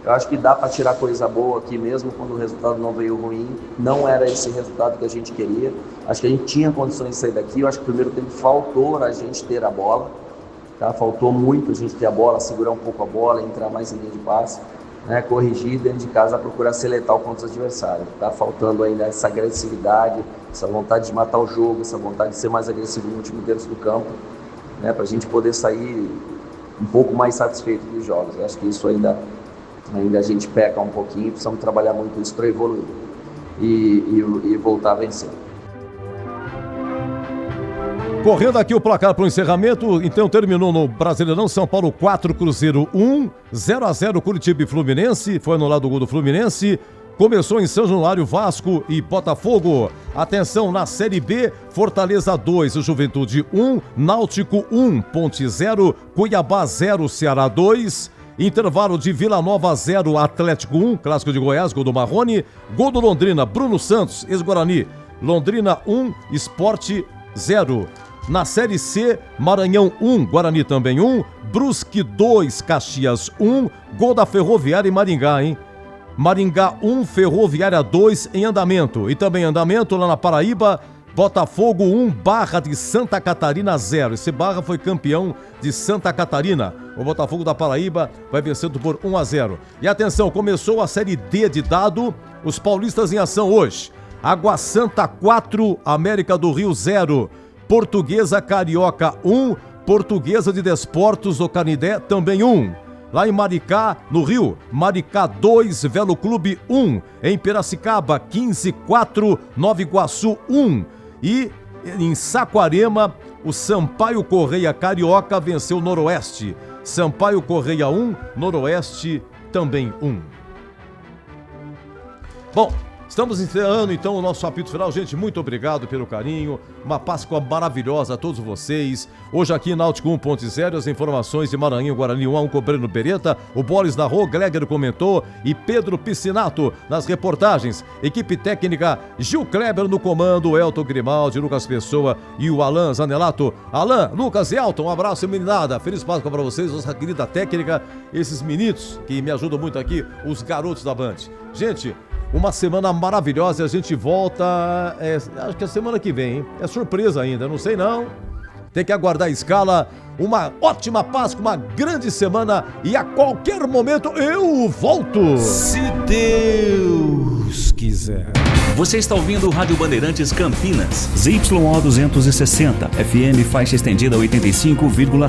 Speaker 6: Eu acho que dá para tirar coisa boa aqui, mesmo quando o resultado não veio ruim. Não era esse resultado que a gente queria. Acho que a gente tinha condições de sair daqui. Eu acho que o primeiro tempo faltou a gente ter a bola, tá? Faltou muito a gente ter a bola, segurar um pouco a bola, entrar mais em linha de passe, né? Corrigir dentro de casa, procurar ser letal contra os adversários. Tá faltando ainda essa agressividade, essa vontade de matar o jogo, essa vontade de ser mais agressivo no último terço do campo, né, para a gente poder sair um pouco mais satisfeito dos jogos. Eu acho que isso ainda a gente peca um pouquinho, precisamos trabalhar muito isso para evoluir e voltar a vencer.
Speaker 1: Correndo aqui o placar para o encerramento, então terminou no Brasileirão, São Paulo 4, Cruzeiro 1, 0-0 Curitiba e Fluminense, foi anulado o gol do Fluminense. Começou em São Januário, Vasco e Botafogo. Atenção, na Série B, Fortaleza 2, Juventude 1, Náutico 1, Ponte 0, Cuiabá 0, Ceará 2. Intervalo de Vila Nova 0, Atlético 1, Clássico de Goiás, gol do Marrone. Gol do Londrina, Bruno Santos, ex-Guarani. Londrina 1, Sport 0. Na Série C, Maranhão 1, Guarani também 1. Brusque 2, Caxias 1. Gol da Ferroviária e Maringá, hein? Maringá 1, Ferroviária 2 em andamento. E também em andamento lá na Paraíba, Botafogo 1, Barra de Santa Catarina 0. Esse Barra foi campeão de Santa Catarina. O Botafogo da Paraíba vai vencendo por 1-0. E atenção, começou a Série D de dado. Os paulistas em ação hoje. Água Santa 4, América do Rio 0. Portuguesa Carioca 1, Portuguesa de Desportos do Canidé também 1. Lá em Maricá, no Rio, Maricá 2, Velo Clube 1. Em Piracicaba, 15-4, Nova Iguaçu 1. E em Saquarema, o Sampaio Correia Carioca venceu o Noroeste. Sampaio Correia 1, Noroeste também 1. Bom, Estamos encerrando então o nosso apito final. Gente, muito obrigado pelo carinho. Uma Páscoa maravilhosa a todos vocês. Hoje aqui Náutico 1.0, as informações de Maranhão, Guarani 1-1 com Breno Beretta. O Boris narrou, Gleger comentou e Pedro Piscinato nas reportagens. Equipe técnica Gil Kleber no comando, Elton Grimaldi, Lucas Pessoa e o Alan Zanelato. Alan, Lucas e Elton, um abraço e meninada. Feliz Páscoa para vocês, nossa querida técnica, esses meninos que me ajudam muito aqui, os garotos da Band. Gente, uma semana maravilhosa e a gente volta, acho que é semana que vem, hein? É surpresa ainda, não sei não. Tem que aguardar a escala. Uma ótima Páscoa, uma grande semana e a qualquer momento eu volto.
Speaker 3: Se Deus quiser. Você está ouvindo o Rádio Bandeirantes Campinas, ZYO 260, FM faixa estendida 85,7.